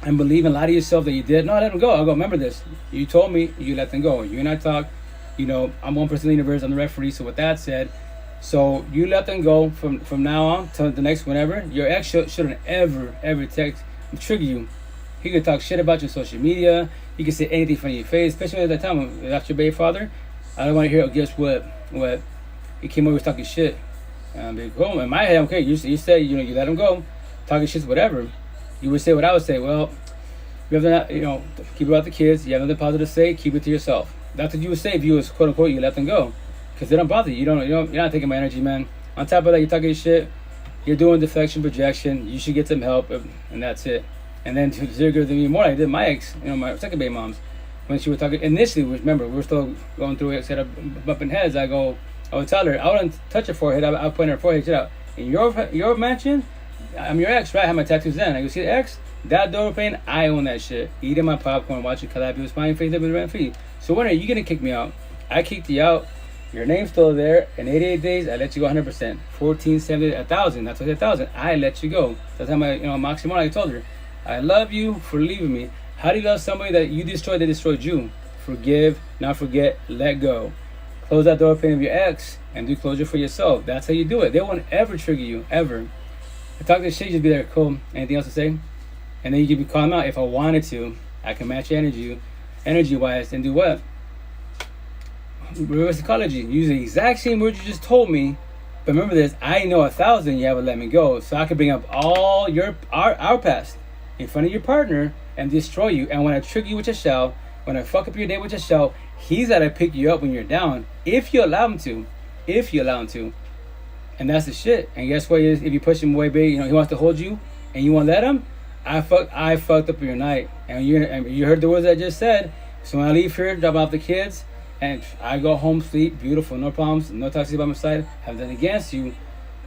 and believe and lie to yourself that you did? No, I let them go. I'll go, remember this. You told me you let them go. You and I talk. I'm 1% of the universe. I'm the referee. So with that said, so you let them go from now on to the next whenever. Your ex shouldn't ever text and trigger you. He could talk shit about you on social media. He could say anything from your face, especially at that time when that's your baby father. I don't want to hear, guess what? He came over talking shit. Cool. In my head, okay, you say, you let him go, talking shit, whatever. You would say what I would say. Well, you have to, keep it about the kids. You have nothing positive to say, keep it to yourself. That's what you would say if you was, quote unquote, you let them go. Because they don't bother you. You're not taking my energy, man. On top of that, you're talking shit. You're doing deflection, projection. You should get some help, and that's it. And then to zero than me more, I did my ex, my second baby moms. When she was talking, initially, remember, we were still going through it, set up, bumping heads. I would tell her, I wouldn't touch her forehead. I would point her forehead, shit out. In your mansion, I'm your ex, right? I have my tattoos then. I go, see the ex? That door pain, I own that shit. Eating my popcorn, watching collab, it was fine, face up with rent free. So when are you gonna kick me out? I kicked you out. Your name's still there. In 88 days, I let you go 100%. 14, 70, 1,000. That's what 1,000. I let you go. That's how my, Moxie I told her, I love you for leaving me. How do you love somebody that you destroyed, they destroyed you? Forgive, not forget, let go. Close that door pain of your ex and do closure for yourself. That's how you do it. They won't ever trigger you, ever. I talk this shit, just be there, cool. Anything else to say? And then you can be calm out. If I wanted to, I can match energy-wise, and do what? Reverse psychology. Use the exact same words you just told me. But remember this, I know 1,000 you haven't let me go. So I can bring up all our past in front of your partner and destroy you. And when I trigger you with a shout, when I fuck up your day with a shout, he's gotta pick you up when you're down. If you allow him to. And that's the shit. And guess what? If you push him away, baby, he wants to hold you and you won't let him. I fucked up your night. And you heard the words I just said. So when I leave here, drop off the kids, and I go home, sleep, beautiful, no problems, no toxic by my side, have nothing against you.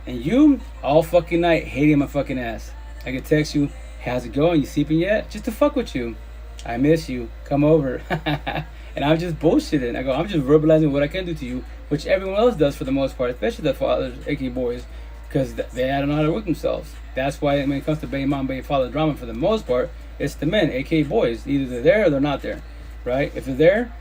And you, all fucking night, hating my fucking ass. I can text you, how's it going? You sleeping yet? Just to fuck with you. I miss you. Come over. And I'm just bullshitting. I go, I'm just verbalizing what I can do to you, which everyone else does for the most part, especially the fathers, aka boys, because they don't know how to work themselves. That's why when it comes to baby mom, baby father drama, for the most part, it's the men, aka boys. Either they're there or they're not there, right? If they're there,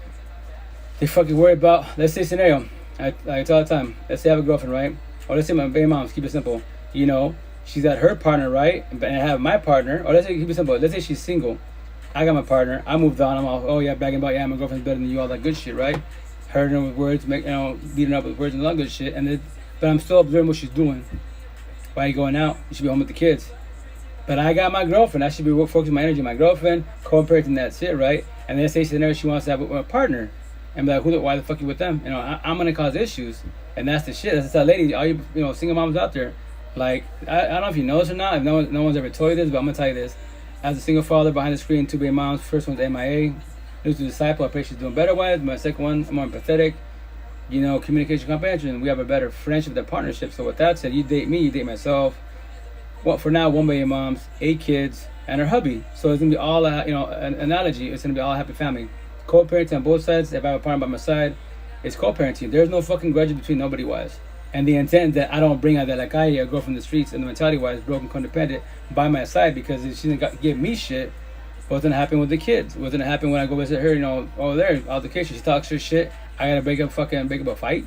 they fucking worry about, let's say scenario, I tell all the time, let's say I have a girlfriend, right? Or let's say my baby moms, keep it simple. She's at her partner, right? And I have my partner, or let's say, keep it simple, let's say she's single. I got my partner, I moved on, I'm all, oh yeah, bragging about, yeah, my girlfriend's better than you, all that good shit, right? Hurting her with words, beating her up with words and all that good shit, but I'm still observing what she's doing. Why are you going out? You should be home with the kids. But I got my girlfriend. I should be focusing my energy on my girlfriend, co-parenting, that's it, right? And then say scenario she wants to have a partner, and be like, why the fuck you with them? You know, I'm gonna cause issues, and that's the shit. That's that lady. All you single moms out there, like I don't know if you know this or not. If no one's ever told you this, but I'm gonna tell you this. As a single father behind the screen, 2 baby moms. First one's MIA, new to disciple. I pray she's doing better with. My second one, I'm more empathetic. You know, communication, comprehension. We have a better friendship than partnership. So with that said, you date me, you date myself. Well, for now, 1 baby moms, 8 kids, and her hubby. So it's gonna be all an analogy. It's gonna be all a happy family. Co-parenting on both sides. If I have a partner by my side, it's co-parenting. There's no fucking grudge between nobody wise. And the intent that I don't bring out that like a girl from the streets and the mentality wise broken codependent by my side, because if she didn't give me shit, what's gonna happen with the kids? What's gonna happen when I go visit her? Over there, altercation. She talks her shit. I gotta break up a fight.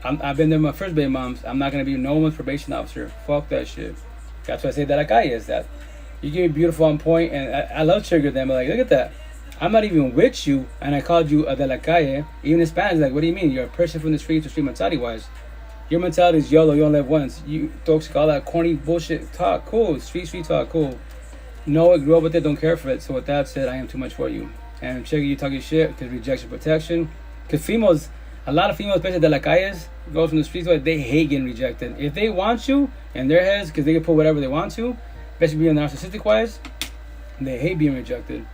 I've been there with my first baby moms. I'm not gonna be no one's probation officer. Fuck that shit. That's why I say that like is that. You give me beautiful on point, and I love trigger them. But like, look at that. I'm not even with you, and I called you de la calle. Even in Spanish, like, what do you mean? You're a person from the streets or street mentality wise. Your mentality is YOLO, you only live once. You toxic, all that corny bullshit talk, cool. Street talk, cool. Know it, grow up with it, don't care for it. So with that said, I am too much for you. And check you talking shit, because rejection, protection. Because females, a lot of females, especially de la calles, girls from the streets, they hate getting rejected. If they want you in their heads, because they can put whatever they want to, especially being narcissistic wise, they hate being rejected.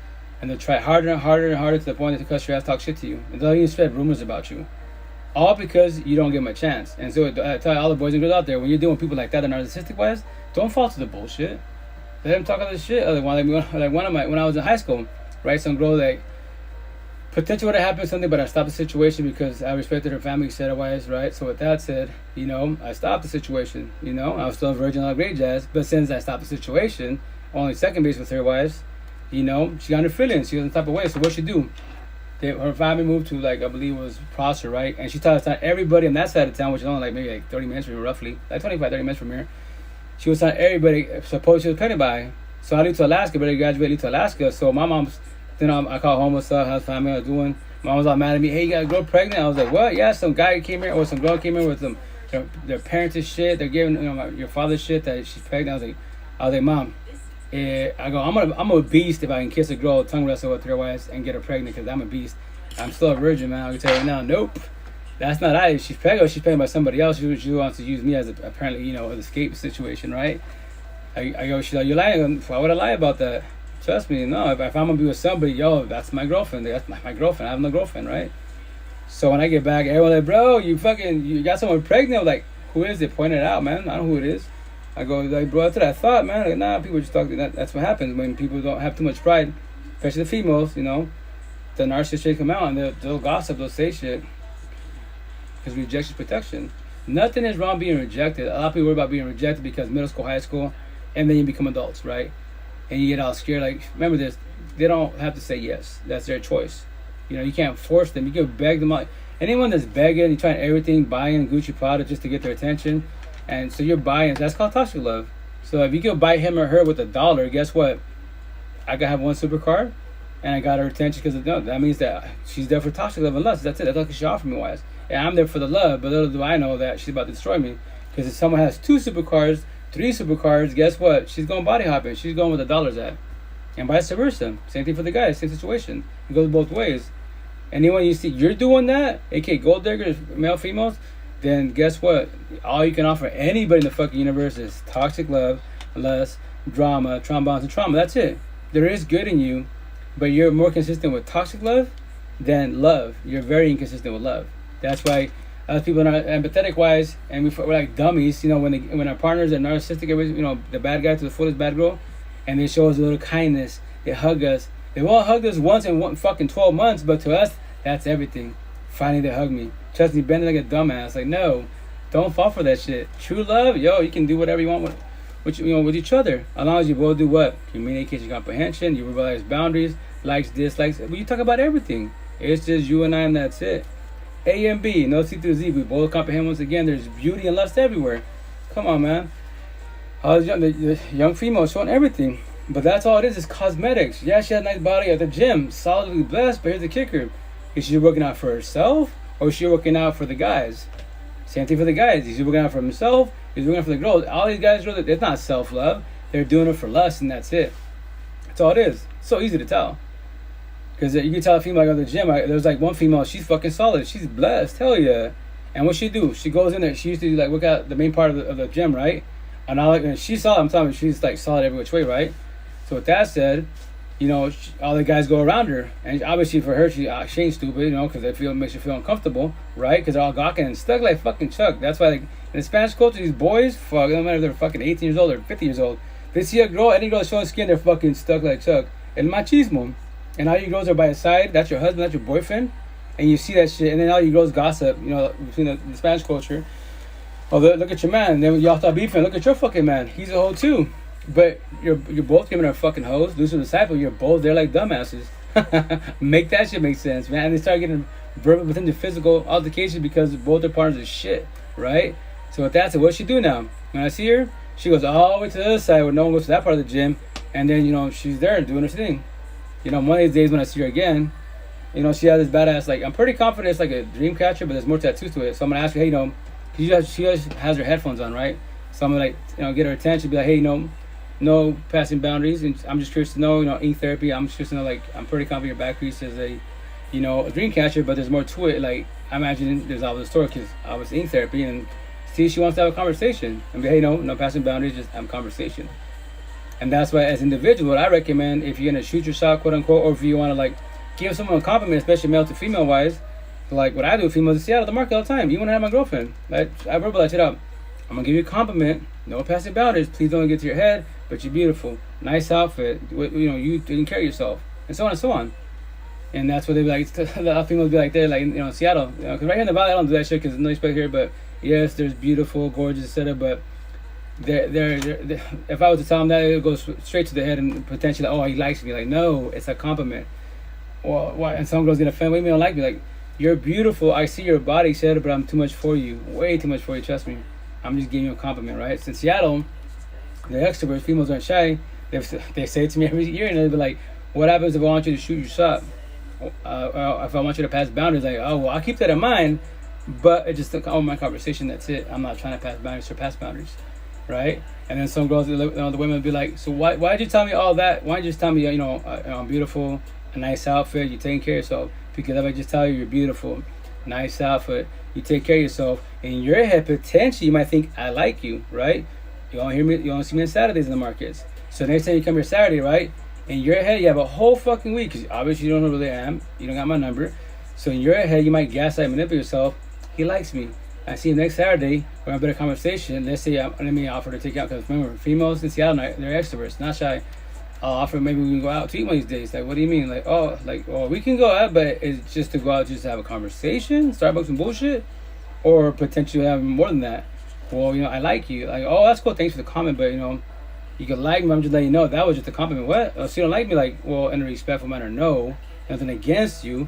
And they'll try harder and harder and harder to the point that they cuss your ass, talk shit to you. And they'll even spread rumors about you. All because you don't give them a chance. And so I tell all the boys and girls out there, when you're dealing with people like that, that are narcissistic wise, don't fall to the bullshit. Let them talk all this shit. Like when I was in high school, right? Some girl like potentially would have happened something, but I stopped the situation because I respected her family, said otherwise, right? So with that said, I stopped the situation. I was still a virgin, all great jazz, but since I stopped the situation, only second base with her wise, she got her feelings. She was in the type of way. So what she do? Her family moved to, like, I believe it was Prosser, right? And she started telling everybody on that side of town, which is only maybe 30 minutes from here, roughly, like 25, 30 minutes from here. She was telling everybody, supposed she was pregnant by. So I leave to Alaska, but I graduated to Alaska. So my mom's, I call home and stuff, how's family, I was doing. My mom was all mad at me, hey, you got a girl pregnant? I was like, what? Yeah, some guy came here, or some girl came here with them, their parents' shit. They're giving, your father's shit that she's pregnant. I was like, Mom, I go, I'm a beast if I can kiss a girl, tongue wrestle with her wife, and get her pregnant, because I'm a beast. I'm still a virgin, man. I can tell you now, nope. That's not I. She's pregnant. She's pregnant by somebody else. She wants to use me as apparently, an escape situation, right? I go, she's like, you're lying. Why would I lie about that? Trust me, no. If I'm gonna be with somebody, that's my girlfriend. That's my girlfriend. I have no girlfriend, right? So when I get back, everyone's like, bro, you got someone pregnant. I'm like, who is it? Point it out, man. I don't know who it is. I go, like, bro, that's what I thought, man. Like, nah, people just talking. That's what happens when people don't have too much pride, especially the females, The narcissists come out and they'll gossip, they'll say shit. Because rejection protection. Nothing is wrong being rejected. A lot of people worry about being rejected because middle school, high school, and then you become adults, right? And you get all scared. Like, remember this, they don't have to say yes. That's their choice. You can't force them. You can beg them out. Anyone that's begging, you're trying everything, buying Gucci product just to get their attention. And so you're buying, that's called toxic love. So if you go buy him or her with $1, guess what? I gotta have one supercar, and I got her attention because that means that she's there for toxic love and lust. That's it. That's all she offered me wise. And I'm there for the love, but little do I know that she's about to destroy me. Because if someone has 2 supercars, 3 supercars, guess what? She's going body hopping. She's going where the dollar's at. And vice versa. Same thing for the guys. Same situation. It goes both ways. Anyone you see you're doing that, aka gold diggers, male, females, then guess what? All you can offer anybody in the fucking universe is toxic love, lust, drama, trombones, and trauma. That's it. There is good in you, but you're more consistent with toxic love than love. You're very inconsistent with love. That's why other people are empathetic wise, and we're like dummies. When our partners are narcissistic, the bad guy to the fullest bad girl, and they show us a little kindness, they hug us. They won't hug us once in fucking 12 months, but to us, that's everything. Finally, they hug me. Trust me, bending like a dumbass. Like, no, don't fall for that shit. True love, you can do whatever you want with each other, as long as you both do what? Communication, comprehension. You realize boundaries, likes, dislikes. You talk about everything. It's just you and I, and that's it. A and B, no C through Z. We both comprehend once again. There's beauty and lust everywhere. Come on, man. The young female showing everything. But that's all it is cosmetics. Yeah, she has a nice body at the gym, solidly blessed, but here's the kicker. Is she working out for herself, or is she working out for the guys? Same thing for the guys. Is he working out for himself? He's working out for the girls. All these guys, it's not self-love. They're doing it for lust, and that's it. That's all it is. It's so easy to tell. Because you can tell a female, I go to the gym, there's like one female, she's fucking solid. She's blessed. Hell yeah. And what she do? She goes in there. She used to like work out the main part of the gym, right? And she's solid. I'm telling you, she's like solid every which way, right? So with that said, you know, all the guys go around her, and obviously for her, she ain't stupid, you know, because it makes her feel uncomfortable, right? Because they're all gawking and stuck like fucking Chuck. That's why, like, in the Spanish culture, these boys, fuck, no matter if they're fucking 18 years old or 50 years old, if they see a girl, any girl showing skin, they're fucking stuck like Chuck. El machismo. And all you girls are by his side. That's your husband. That's your boyfriend. And you see that shit, and then all you girls gossip, you know, between the Spanish culture. Oh, look at your man. And then y'all start beefing. Look at your fucking man. He's a hoe too. But you're both giving her fucking hoes. Loose with disciple. You're both there like dumbasses. Make that shit make sense, man. And they start getting verbal within the physical altercation because both their partners are shit, right? So with that, so what she do now? When I see her, she goes all the way to the other side where no one goes to that part of the gym, and then, you know, she's there doing her thing. You know, one of these days when I see her again, you know, she has this badass, like, I'm pretty confident it's like a dream catcher, but there's more tattoos to it. So I'm gonna ask her, hey, you know, she has her headphones on, right? So I'm gonna, like, you know, get her attention, be like, hey, you know, no passing boundaries, and I'm just curious to know, you know, ink therapy. I'm just curious to know, like, I'm pretty confident your back piece is a, you know, a dream catcher, but there's more to it. Like, I imagine there's always a story because I was ink therapy, and see, she wants to have a conversation, and be, hey, no passing boundaries, just have a conversation. And that's why, as an individual, what I recommend, if you're gonna shoot your shot, quote unquote, or if you want to, like, give someone a compliment, especially male to female wise, like what I do with females in Seattle, the market all the time. You want to have my girlfriend? Like, I verbalize it out. I'm gonna give you a compliment. No passing boundaries. Please don't get to your head. But you're beautiful. Nice outfit. You know, you taking care of yourself, and so on and so on. And that's what they be like. The females be like, they're like, you know, in Seattle. You know, because right here in the valley, I don't do that shit because there's no respect here. But yes, there's beautiful, gorgeous, etc. But they're, if I was to tell them that, it would go straight to the head and potentially, oh, he likes me. Like, no, it's a compliment. Well, why? And some girls get offended. What do you mean, don't like me? Like, you're beautiful. I see your body, etc. But I'm too much for you. Way too much for you. Trust me. I'm just giving you a compliment, right? So in Seattle, the extroverts, females aren't shy. They say it to me every year, and they'll be like, what happens if I want you to shoot your shot? If I want you to pass boundaries, like, oh, well, I'll keep that in mind, but it just took all my conversation, that's it. I'm not trying to pass boundaries or pass boundaries, right? And then some girls, you know, the women will be like, so why did you tell me all that? Why did you just tell me, you know, I'm beautiful, a nice outfit, you're taking care of yourself? Because if I just tell you you're beautiful, nice outfit, you take care of yourself, in your head, potentially, you might think, I like you, right? You don't hear me, you don't see me on Saturdays in the markets. So next time you come here Saturday, right? In your head, you have a whole fucking week, because obviously you don't know who I am, you don't got my number. So in your head, you might gaslight, manipulate yourself. He likes me. I see him next Saturday, we're having a better conversation. Let's say, let me offer to take out, because remember, females in Seattle, they're extroverts, not shy. I'll offer, maybe we can go out to eat one of these days. Like, what do you mean? Like, oh, we can go out, but it's just to go out just to have a conversation, Starbucks and bullshit, or potentially have more than that. Well, you know, I like you. Like, oh, that's cool, thanks for the comment, but, you know, you can like me, I'm just letting you know that was just a compliment. What? Oh, so you don't like me? Like, well, in a respectful manner, no. Nothing against you,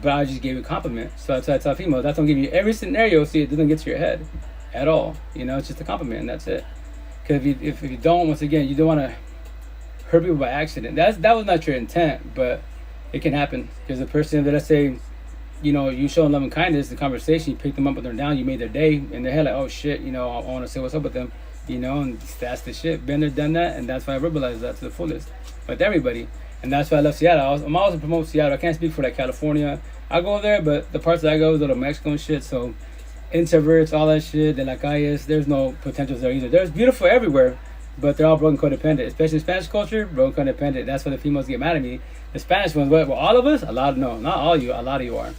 but I just gave you a compliment. So I tell females, that's don't give you every scenario, see, it doesn't get to your head at all. You know, it's just a compliment, and that's it. Because if you don't, once again, you don't want to hurt people by accident. That was not your intent, but it can happen. Because the person that, let's say, you know, you show them love and kindness, the conversation, you pick them up, put them down, you made their day, and they're like, oh shit, you know, I want to say what's up with them, you know, and that's the shit. Been there, done that, and that's why I verbalize that to the fullest with everybody. And that's why I love Seattle. I'm always promoting Seattle. I can't speak for like California. I go there, but the parts that I go is little Mexico and shit, so introverts, all that shit, de la calles, there's no potentials there either. There's beautiful everywhere, but they're all broken codependent, especially in Spanish culture, broken codependent. That's why the females get mad at me. The Spanish ones, well, all of us, no, not all of you, a lot of you are.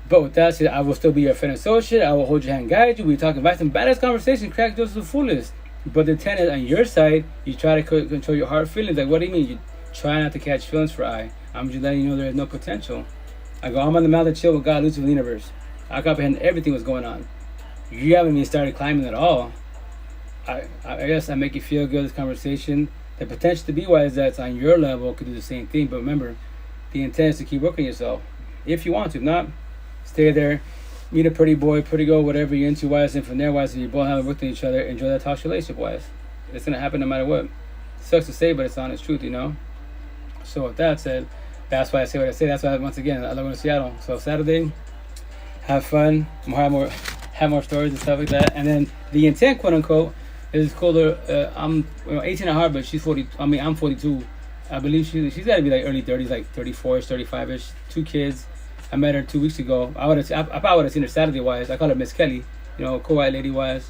But with that said, I will still be your friend associate. I will hold your hand, guide you. We talk about some badass conversation, crack those to the fullest. But the intent is on your side, you try to control your heart feelings. Like, what do you mean? You try not to catch feelings for I. I'm just letting you know there is no potential. I go, I'm on the mountain chill with God, Lucifer, the universe. I comprehend everything that's going on. You haven't even started climbing at all. I guess I make you feel good, this conversation. The potential to be wise, that's on your level, could do the same thing. But remember, the intent is to keep working yourself. If you want to, if not, stay there, meet a pretty boy, pretty girl, whatever you're into wise, and from there wise, if you both haven't worked with each other, enjoy that toxic relationship wise. It's going to happen no matter what. Sucks to say, but it's honest truth, you know? So with that said, that's why I say what I say. That's why, once again, I love going to Seattle. So Saturday, have fun, have more stories and stuff like that. And then the intent, quote unquote, is cooler. I'm 18 at heart, but she's 40. I mean, I'm 42. I believe she's got to be like early 30s, like 34ish, 35ish. 2 kids. I met her 2 weeks ago. I probably would have seen her Saturday wise. I call her Miss Kelly, cool white lady wise.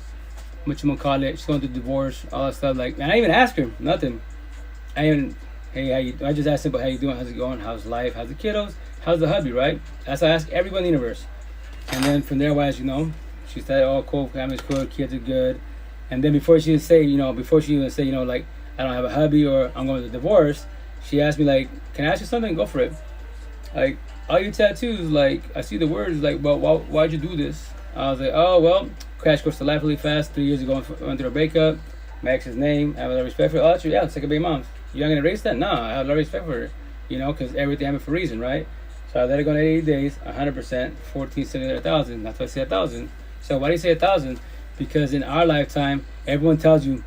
What you gonna call it? She's going through divorce, all that stuff. Like, and I didn't even ask her nothing. Hey, how you? I just asked her, but how you doing? How's it going? How's life? How's the kiddos? How's the hubby? Right? That's how I ask everyone in the universe. And then from there, wise, she said, "Oh, cool, family's cool, kids are good." And then before she even say, like, I don't have a hubby or I'm going to divorce, she asked me, like, "Can I ask you something?" Go for it. Like, all your tattoos, like, I see the words, like, well, why'd you do this? I was like, oh, well, crash course to life really fast. 3 years ago, I went through a breakup. My ex's name, I have a lot of respect for her. Oh, that's true, yeah, second baby mom. You're not going to erase that? No, I have a lot of respect for her, because everything happened for a reason, right? So I let it go in 80 days, 100%, 14, 1,000. That's why I say 1,000. So why do you say 1,000? Because in our lifetime, everyone tells you,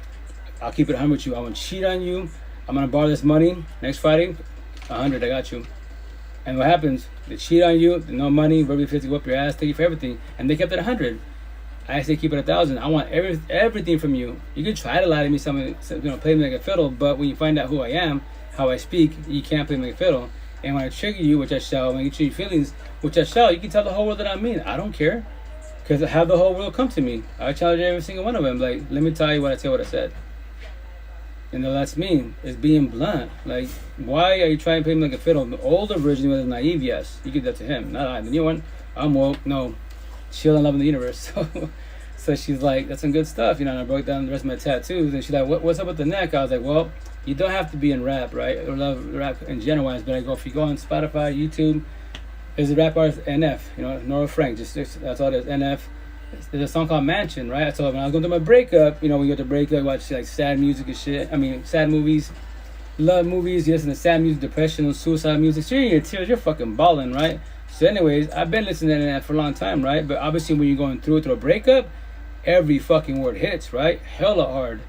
I'll keep it 100 with you. I won't cheat on you. I'm going to borrow this money. Next Friday, 100, I got you. And what happens? They cheat on you, no money, verbally, physically whip your ass, take you for everything. And they kept it 100. I say keep it 1,000. I want everything from you. You can try to lie to me, play me like a fiddle, but when you find out who I am, how I speak, you can't play me like a fiddle. And when I trigger you, which I shall, when you treat your feelings, which I shall, you can tell the whole world that I'm mean. I don't care. Because I have the whole world come to me. I challenge every single one of them. Like, let me tell you what I said. And that's mean. It's being blunt. Like, why are you trying to play me like a fiddle? The older version was naive, yes. You give that to him, not I. The new one, I'm woke. No. Chill and love in the universe. So she's like, that's some good stuff, and I broke down the rest of my tattoos. And she's like, what's up with the neck? I was like, well, you don't have to be in rap, right? Or love rap in general. But I go, if you go on Spotify, YouTube, there's a rap artist, NF, Nora Frank. Just that's all it is, NF. There's a song called Mansion, right? So when I was going through my breakup, we go to breakup, watch like sad music and shit. I mean, sad movies, love movies, you listen to sad music, depression, and suicide music. So you're in your tears, you're fucking balling, right? So anyways, I've been listening to that for a long time, right? But obviously when you're going through a breakup, every fucking word hits, right? Hella hard.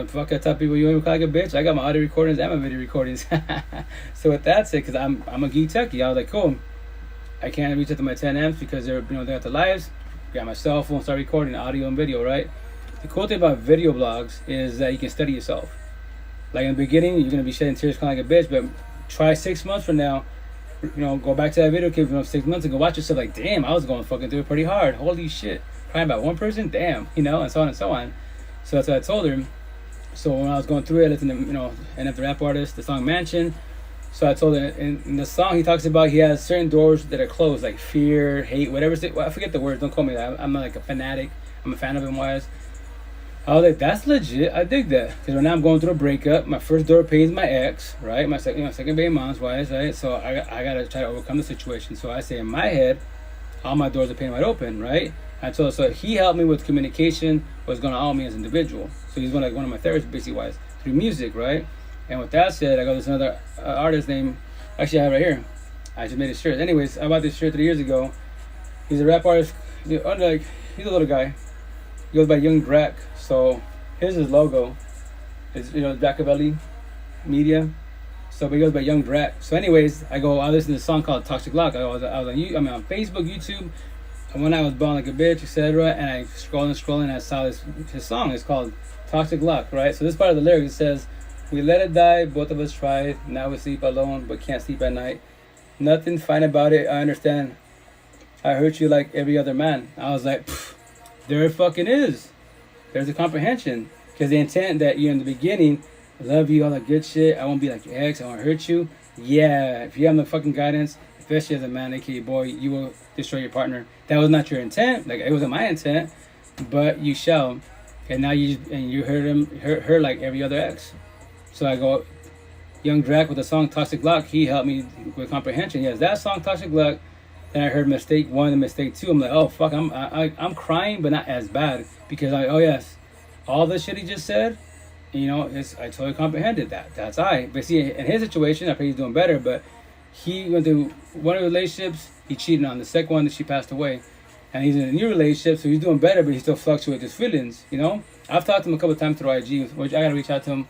Fuck, I tell people you ain't like a bitch. I got my audio recordings and my video recordings. So with that said, because I'm a geek techie, I was like, cool. I can't reach out to my 10 amps because they're got the lives. Got my cell phone, start recording audio and video, right? The cool thing about video blogs is that you can study yourself. Like in the beginning, you're gonna be shedding tears crying like a bitch, but try 6 months from now, go back to that video clip from 6 months ago, watch yourself like, damn, I was going fucking through it pretty hard. Holy shit. Crying about one person, damn, and so on and so on. So that's what I told her. So when I was going through it, I listened to, NF the rap artist, the song Mansion. So I told her, in the song he talks about he has certain doors that are closed, like fear, hate, whatever. I forget the words, don't call me that. I'm not like a fanatic. I'm a fan of him wise. I was like, that's legit. I dig that. Because right now I'm going through a breakup. My first door pays my ex, right? My second baby mom's wise, right? So I got to try to overcome the situation. So I say in my head, all my doors are paying wide open, right? I told her, so he helped me with communication, was going to help me as an individual. So he's one of my therapists, basically wise, through music, right? And with that said, I got this another artist named, actually I have it right here. I just made a shirt. Anyways, I bought this shirt 3 years ago. He's a rap artist. He's a little guy. He goes by Young Drac. So here's his logo. It's Dracavelli Media. So he goes by Young Drac. So anyways, I listened to this song called Toxic Lock. I was on Facebook, YouTube. And when I was born like a bitch, etc. And I scrolling, and I saw his song. It's called Toxic Lock, right? So this part of the lyrics, it says, we let it die, both of us tried. Now we sleep alone, but can't sleep at night. Nothing fine about it, I understand. I hurt you like every other man. I was like, there it fucking is. There's a comprehension. Because the intent that in the beginning, love you, all that good shit. I won't be like your ex, I won't hurt you. Yeah, if you have no fucking guidance, especially as a man, aka boy, you will destroy your partner. That was not your intent. Like, it wasn't my intent. But you shall. And now you hurt her like every other ex. So I go, Young Drac with the song Toxic Lock, he helped me with comprehension. Yes, that song Toxic Lock. Then I heard Mistake 1 and Mistake 2. I'm like, oh fuck, I'm crying, but not as bad. Because oh yes, all the shit he just said, I totally comprehended that. That's I. But see, in his situation, I think he's doing better, but he went through one of the relationships, he cheated on. The second one, she passed away. And he's in a new relationship, so he's doing better, but he still fluctuates his feelings, I've talked to him a couple of times through IG, which I gotta reach out to him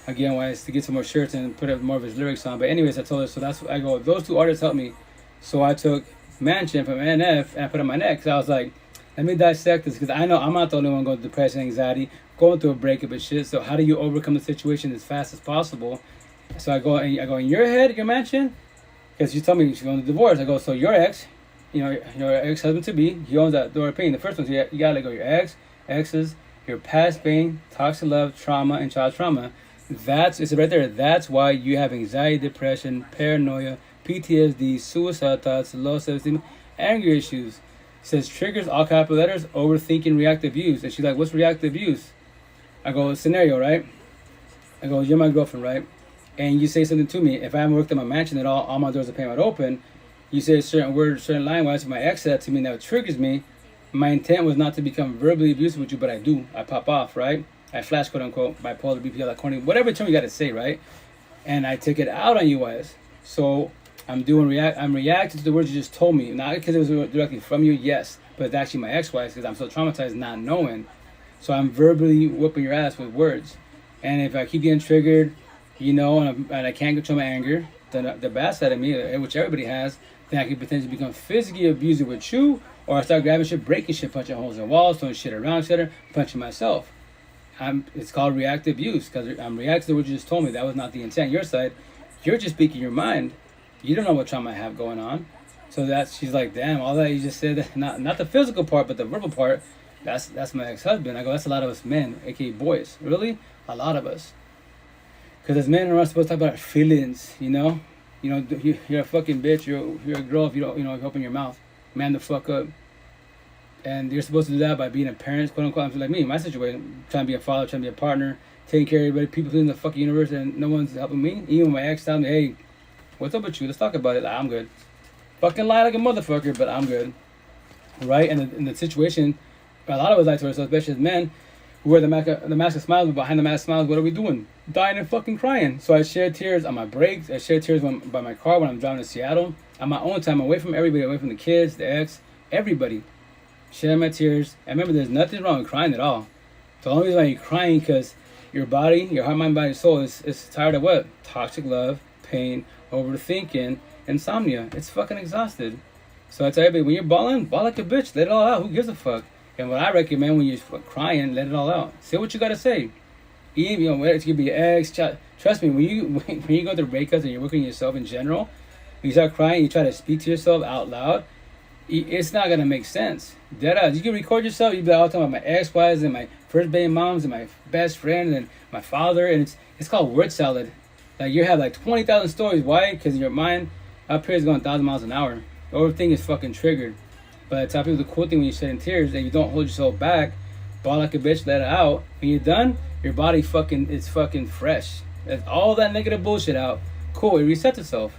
again, wise, to get some more shirts and put up more of his lyrics on. But anyways, I told her, so that's what I go, those two artists helped me. So I took Mansion from NF and I put it on my neck. Because I was like, let me dissect this, because I know I'm not the only one going through depression, anxiety, going through a breakup and shit. So how do you overcome the situation as fast as possible? So I go in your head, your mansion, because you told me she's going to divorce. I go, so your ex, your ex-husband to be, he owns that door of pain. The first one, so you gotta let go your exes, your past pain, toxic love, trauma, and child trauma. It's right there. That's why you have anxiety, depression, paranoia, PTSD, suicide thoughts, low self-esteem, anger issues. It says triggers, all capital letters, overthinking, reactive use. And she's like, what's reactive use? I go, scenario, right? I go, you're my girlfriend, right? And you say something to me. If I haven't worked at my mansion at all my doors are pain wide open, you say a certain word, certain line, wise, my ex said that to me, that triggers me. My intent was not to become verbally abusive with you, but I do. I pop off, right? I flash, quote unquote, bipolar, BPL, like corny, whatever term you got to say, right? And I take it out on you, wise. So I'm reacting to the words you just told me, not because it was directly from you, yes, but it's actually my ex-wife, because I'm so traumatized not knowing. So I'm verbally whooping your ass with words. And if I keep getting triggered, and I can't control my anger, then the bad side of me, which everybody has, then I could potentially become physically abusive with you, or I start grabbing shit, breaking shit, punching holes in walls, throwing shit around each other, punching myself. It's called reactive use, because I'm reacting to what you just told me. That was not the intent. Your side, you're just speaking your mind. You don't know what trauma I have going on. So she's like, damn, all that you just said, not the physical part, but the verbal part, that's my ex-husband. I go, that's a lot of us men, aka boys. Really? A lot of us. Because as men, we're not supposed to talk about our feelings, you're a fucking bitch, you're a girl if you don't, you open your mouth. Man the fuck up. And you're supposed to do that by being a parent, quote unquote. I'm like me, in my situation, trying to be a father, trying to be a partner, taking care of everybody, people in the fucking universe, and no one's helping me. Even my ex telling me, hey, what's up with you? Let's talk about it. Like, I'm good. Fucking lie like a motherfucker, but I'm good. Right? And in the situation, a lot of us like to ourselves, especially as men, who wear the mask of smiles, but behind the mask of smiles, what are we doing? Dying and fucking crying. So I shed tears on my breaks. I shed tears by my car when I'm driving to Seattle. On my own time, away from everybody, away from the kids, the ex, everybody. Shedding my tears. And remember, there's nothing wrong with crying at all. The only reason why you're crying because your body, your heart, mind, body, soul is tired of what? Toxic love, pain, overthinking, insomnia. It's fucking exhausted. So I tell everybody, when you're bawling, bawl like a bitch. Let it all out. Who gives a fuck? And what I recommend when you're crying, let it all out. Say what you gotta say. Even it could be your ex. Trust me, when you go through breakups and you're working on yourself in general, when you start crying, you try to speak to yourself out loud. It's not gonna make sense. Deadass. You can record yourself. You be like, all talking about my ex-wives and my first baby moms and my best friend and my father, and it's called word salad. Like you have like 20,000 stories. Why? Because your mind up here is going 1,000 miles an hour. Everything is fucking triggered. But I tell people the cool thing when you're shedding tears, that you don't hold yourself back, bawl like a bitch, let it out. When you're done, your body is fucking fresh. That's all that negative bullshit out. Cool, it resets itself.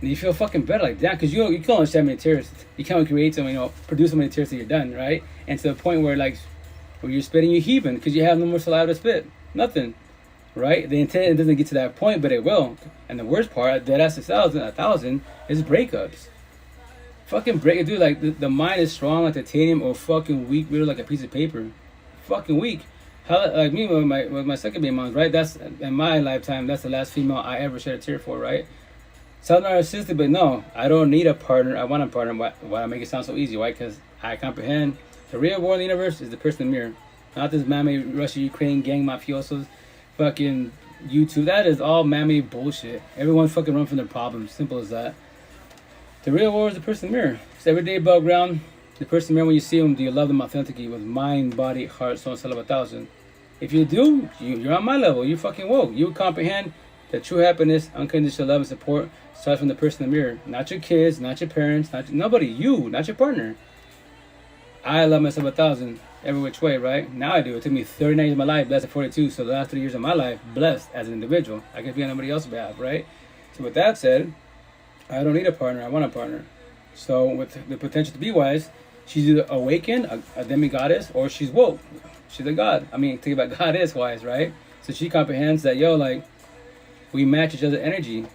And you feel fucking better, like damn, because you can only shed many tears. You can't create some, produce so many tears till you're done, right? And to the point where where you're spitting, you're heaving because you have no more saliva to spit. Nothing. Right? The intent doesn't get to that point, but it will. And the worst part, dead ass 1,000, is breakups. Fucking break, dude. Like the mind is strong like titanium, or fucking weak, really like a piece of paper. Fucking weak. How like me with my second baby mom, right? That's in my lifetime. That's the last female I ever shed a tear for, right? Sounds narcissistic, but no, I don't need a partner. I want a partner. Why I make it sound so easy? Why? Because I comprehend the real war in the universe is the person in the mirror, not this man-made Russia, Ukraine gang mafiosos, fucking YouTube. That is all man-made bullshit. Everyone fucking run from their problems. Simple as that. The real war is the person in the mirror. It's everyday above ground. The person in the mirror, when you see them, do you love them authentically with mind, body, heart, soul, and soul of 1,000? If you do, you're on my level. You fucking woke. You comprehend that true happiness, unconditional love and support starts from the person in the mirror. Not your kids, not your parents, nobody. You, not your partner. I love myself 1,000 every which way, right? Now I do. It took me 39 years of my life, blessed at 42. So the last 3 years of my life, blessed as an individual. I can be on somebody else's behalf, right? So with that said, I don't need a partner. I want a partner. So with the potential to be wise, she's either awakened, a demigoddess, or she's woke. She's a god. I mean, think about God is wise, right? So she comprehends that, we match each other's energy.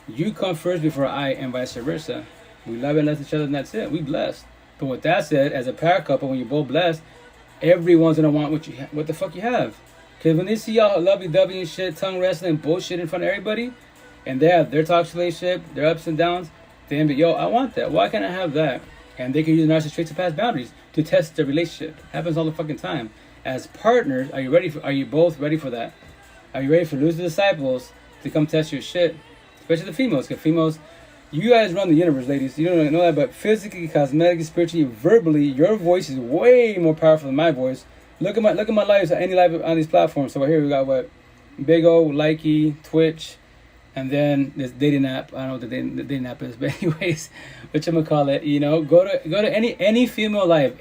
You come first before I, and vice versa. We love and bless each other, and that's it. We blessed. But with that said, as a power couple, when you're both blessed, everyone's gonna want what the fuck you have. Because when they see y'all lovey-dovey and shit, tongue wrestling, bullshit in front of everybody, and they have their toxic relationship, their ups and downs, then be, I want that. Why can't I have that? And they can use narcissist traits to pass boundaries to test their relationship. Happens all the fucking time. As partners, are you both ready for that? Are you ready for lose the disciples to come test your shit, especially the females. Because females, you guys run the universe, ladies. You don't know that, but physically, cosmetically, spiritually, verbally, your voice is way more powerful than my voice. Look at my lives, any live on these platforms. So here we got what? Big O, Likey, Twitch, and then this dating app. I don't know what the dating app is, but anyways, whatchamacallit, you know, go to any female live,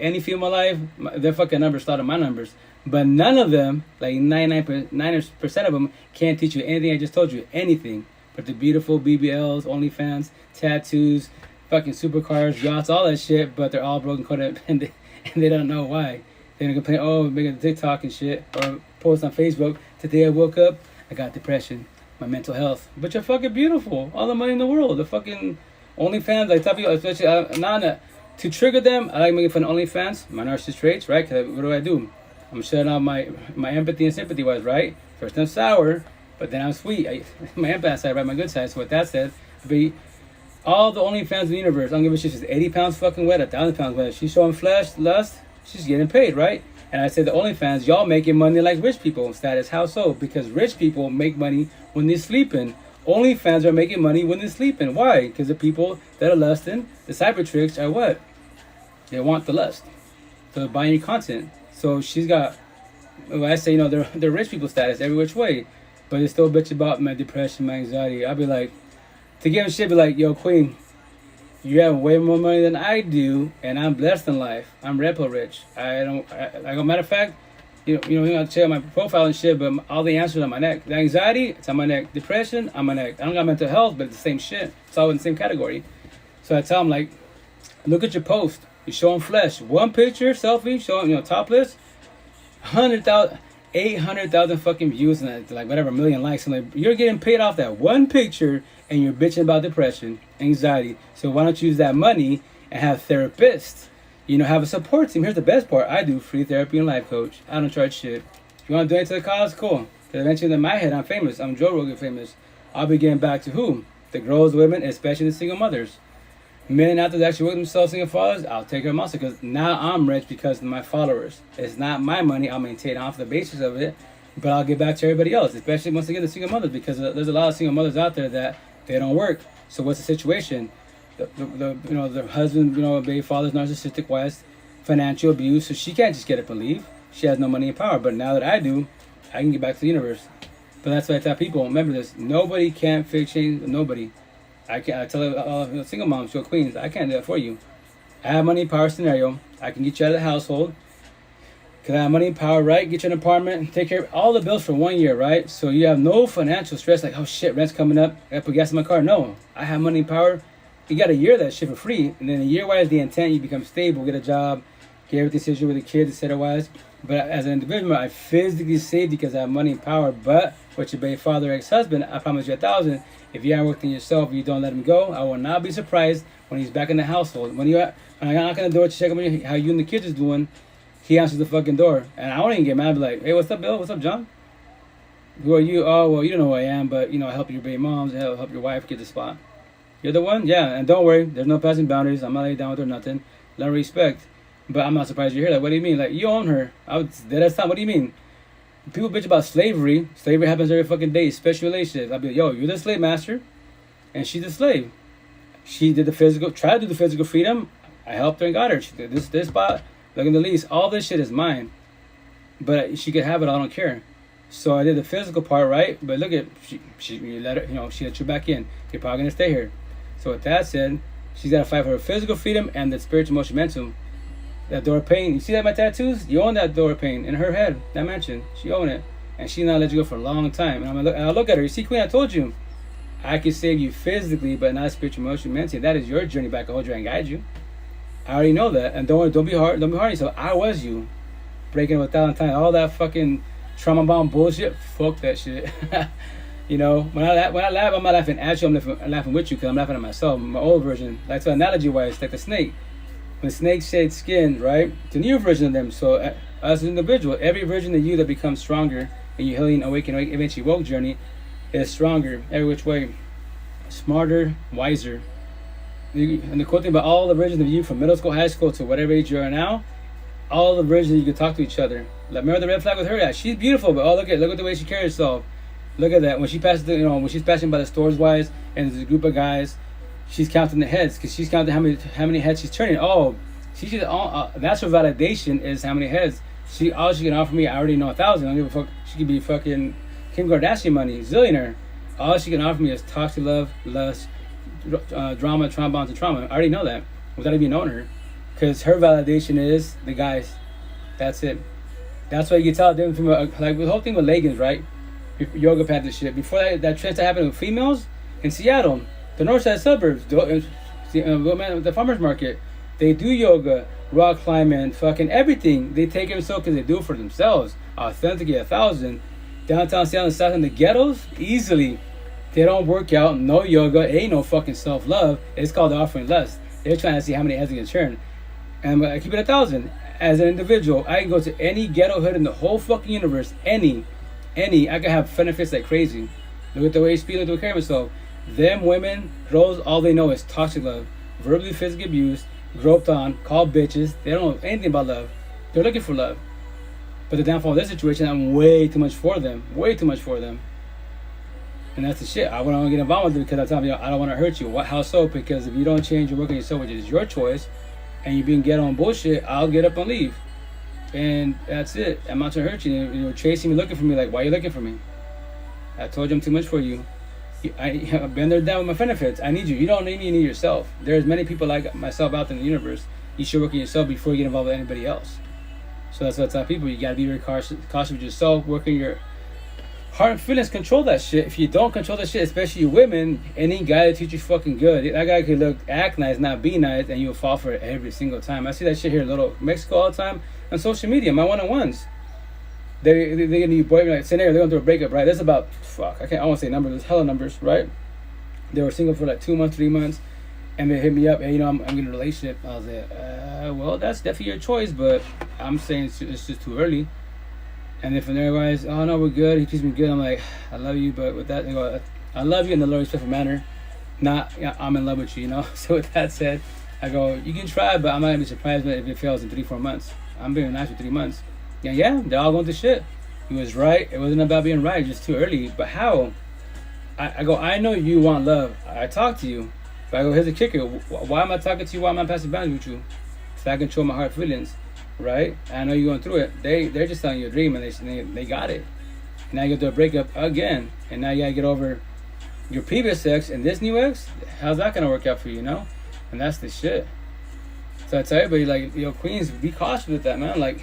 their fucking numbers start at my numbers. But none of them, like 99% of them, can't teach you anything I just told you, anything. But the beautiful BBLs, OnlyFans, tattoos, fucking supercars, yachts, all that shit, but they're all broken codependent, and they don't know why. They're gonna complain, oh, making TikTok and shit, or post on Facebook, today I woke up, I got depression, my mental health. But you're fucking beautiful, all the money in the world. The fucking OnlyFans, like, people, especially, to trigger them, I like making fun of OnlyFans, my narcissist traits, right? Cause what do? I'm shutting out my empathy and sympathy was, right? First I'm sour, but then I'm sweet. My empath side, right? My good side. So with that said, all the OnlyFans in the universe, I don't give a shit. She's 80 pounds fucking wet, 1,000 pounds wet. She's showing flesh, lust, she's getting paid, right? And I said the OnlyFans, y'all making money like rich people. Status, how so? Because rich people make money when they're sleeping. OnlyFans are making money when they're sleeping. Why? Because the people that are lusting, the cyber tricks are what? They want the lust. So they're buying your content. So she's got, well, I say, you know, they're rich people status every which way. But they still bitch about my depression, my anxiety. I'll be like, to give them shit, be like, yo, queen, you have way more money than I do, and I'm blessed in life. I'm repo rich. Like a matter of fact, you know, you have to check out my profile and shit, but all the answers on my neck. The anxiety, it's on my neck. Depression, on my neck. I don't got mental health, but it's the same shit. It's all in the same category. So I tell them, like, look at your post. You're showing flesh. One picture, selfie, showing, you know, topless, 800,000 fucking views and like whatever, million likes. And like, you're getting paid off that one picture, and you're bitching about depression, anxiety. So why don't you use that money and have therapists? You know, have a support team. Here's the best part. I do free therapy and life coach. I don't charge shit. If you want to donate to the cause, cool. Because eventually in my head, I'm famous. I'm Joe Rogan famous. I'll be getting back to who? The girls, women, especially the single mothers. Men out there that actually work themselves, single fathers, I'll take care of myself. Because now I'm rich because of my followers. It's not my money. I'll maintain off the basis of it. But I'll get back to everybody else. Especially, once again, the single mothers. Because there's a lot of single mothers out there that they don't work. So what's the situation? The husband, you know, baby father's narcissistic wise, financial abuse. So she can't just get up and leave. She has no money and power. But now that I do, I can get back to the universe. But that's why I tell people, remember this: nobody can fix change. Nobody. I tell single moms, your queens, I can't do that for you. I have money and power scenario. I can get you out of the household. Because I have money and power, right? Get you an apartment, take care of all the bills for 1 year, right? So you have no financial stress, like, oh shit, rent's coming up, I gotta put gas in my car. No, I have money and power. You got a year of that shit for free. And then a year wise, the intent, you become stable, get a job, get everything situated with the kids, etc. wise. But as an individual, I physically saved because I have money and power. But with your baby father, ex-husband, I promise you 1,000. If you haven't worked on yourself, you don't let him go, I will not be surprised when he's back in the household. When I knock on the door to check on how you and the kids is doing, he answers the fucking door. And I won't even get mad. I'll be like, hey, what's up, Bill? What's up, John? Who are you? Oh, well, you don't know who I am, but, you know, I help your baby moms, help your wife get the spot. You're the one? Yeah, and don't worry, there's no passing boundaries. I'm not laying down with her, nothing. Let her respect. But I'm not surprised you're here. Like, what do you mean? Like, you own her. That's not, what do you mean? People bitch about slavery. Slavery happens every fucking day, special relationships. I'll be like, yo, you're the slave master, and she's the slave. She did tried to do the physical freedom. I helped her and got her. She did this spot, look in the lease. All this shit is mine. But she could have it, I don't care. So I did the physical part, right? But look at, you let her, you know, she let you back in. You're probably going to stay here. So with that said, she's got to fight for her physical freedom and the spiritual, emotional, mental. That door pain, you see that my tattoos? You own that door pain in her head, that mansion. She own it. And she not let you go for a long time. And I look at her, you see, queen, I told you. I can save you physically, but not spiritual, emotional, mentally. That is your journey back. I'll hold you and guide you. I already know that. And don't be hard. Don't be hard on yourself. I was you. Breaking up 1,000 times. All that fucking trauma bomb bullshit. Fuck that shit. You know, when I laugh, I'm not laughing at you. I'm laughing with you because I'm laughing at myself. My old version. Like, so analogy-wise, like the snake. When snakes shed skin, right? It's a new version of them. So as an individual, every version of you that becomes stronger in your healing, awakening, eventually woke journey is stronger every which way. Smarter, wiser. And the cool thing about all the versions of you from middle school, high school to whatever age you are now, all the versions you can talk to each other. Like, remember the red flag with her? Yeah, she's beautiful, but oh, look at the way she carries herself. Look at that. When she passes, when she's passing by the stores wise, and there's a group of guys, she's counting the heads because she's counting how many heads she's turning. Oh, she should. That's her validation is how many heads. All she can offer me. I already know 1,000. I don't give a fuck. She could be fucking Kim Kardashian money, zillionaire. All she can offer me is toxic love, lust, drama, trauma, and trauma. I already know that without even knowing her, because her validation is the guys. That's it. That's why you can tell the difference from like the whole thing with leggings, right? Yoga pants and shit. Before that trend started happening with females in Seattle, the north side suburbs, the farmers market, they do yoga, rock climbing, fucking everything. They take it so because they do it for themselves. Authentically, 1,000. Downtown Seattle, south in the ghettos, easily. They don't work out, no yoga, ain't no fucking self-love. It's called offering lust. They're trying to see how many heads they can turn. And I keep it 1,000. As an individual, I can go to any ghetto hood in the whole fucking universe, any, I can have benefits like crazy. Look at the way I speak, look at the way I carry myself. Them women, girls, all they know is toxic love, verbally, physically abused, groped on, called bitches. They don't know anything about love. They're looking for love. But the downfall of this situation, I'm way too much for them. Way too much for them. And that's the shit. I want to get involved with it because I tell them, I don't want to hurt you. How so? Because if you don't change your work on yourself, which is your choice, and you're being ghetto on bullshit, I'll get up and leave. And that's it. I'm not trying to hurt you. You're chasing me, looking for me. Like, why are you looking for me? I told you I'm too much for you. I've been there down with my benefits. I need you. You don't need me, you need yourself. There's many people like myself out there in the universe. You should work on yourself before you get involved with anybody else. So that's what I tell people. You got to be very cautious with yourself. Work on your heart and feelings. Control that shit. If you don't control that shit, especially you women, any guy that treats you fucking good, that guy could act nice, not be nice, and you'll fall for it every single time. I see that shit here in Little Mexico all the time on social media. My one-on-ones. They're gonna need boyfriend, like scenario. They're going through a breakup, right? That's about I won't say numbers. There's hella numbers, right? They were single for like 2 months, 3 months, and they hit me up. Hey, I'm in a relationship. I was like, well, that's definitely your choice, but I'm saying it's just too early. And then from there, guys, oh no, we're good. He treats me good. I'm like, I love you, but with that, they go, I love you in the low respectful manner. Not, I'm in love with you, So with that said, I go, you can try, but I'm not gonna be surprised if it fails in 3-4 months. I'm being nice for 3 months. Yeah, they're all going through shit. He was right. It wasn't about being right, just too early. But how? I go, I know you want love. I talk to you. But I go, here's the kicker. Why am I talking to you? Why am I passing boundaries with you? So I control my heart feelings, right? I know you're going through it. They're just telling you a dream, and they got it. And now you go through a breakup again. And now you got to get over your previous ex and this new ex. How's that going to work out for you, And that's the shit. So I tell everybody, like, queens, be cautious with that, man. Like,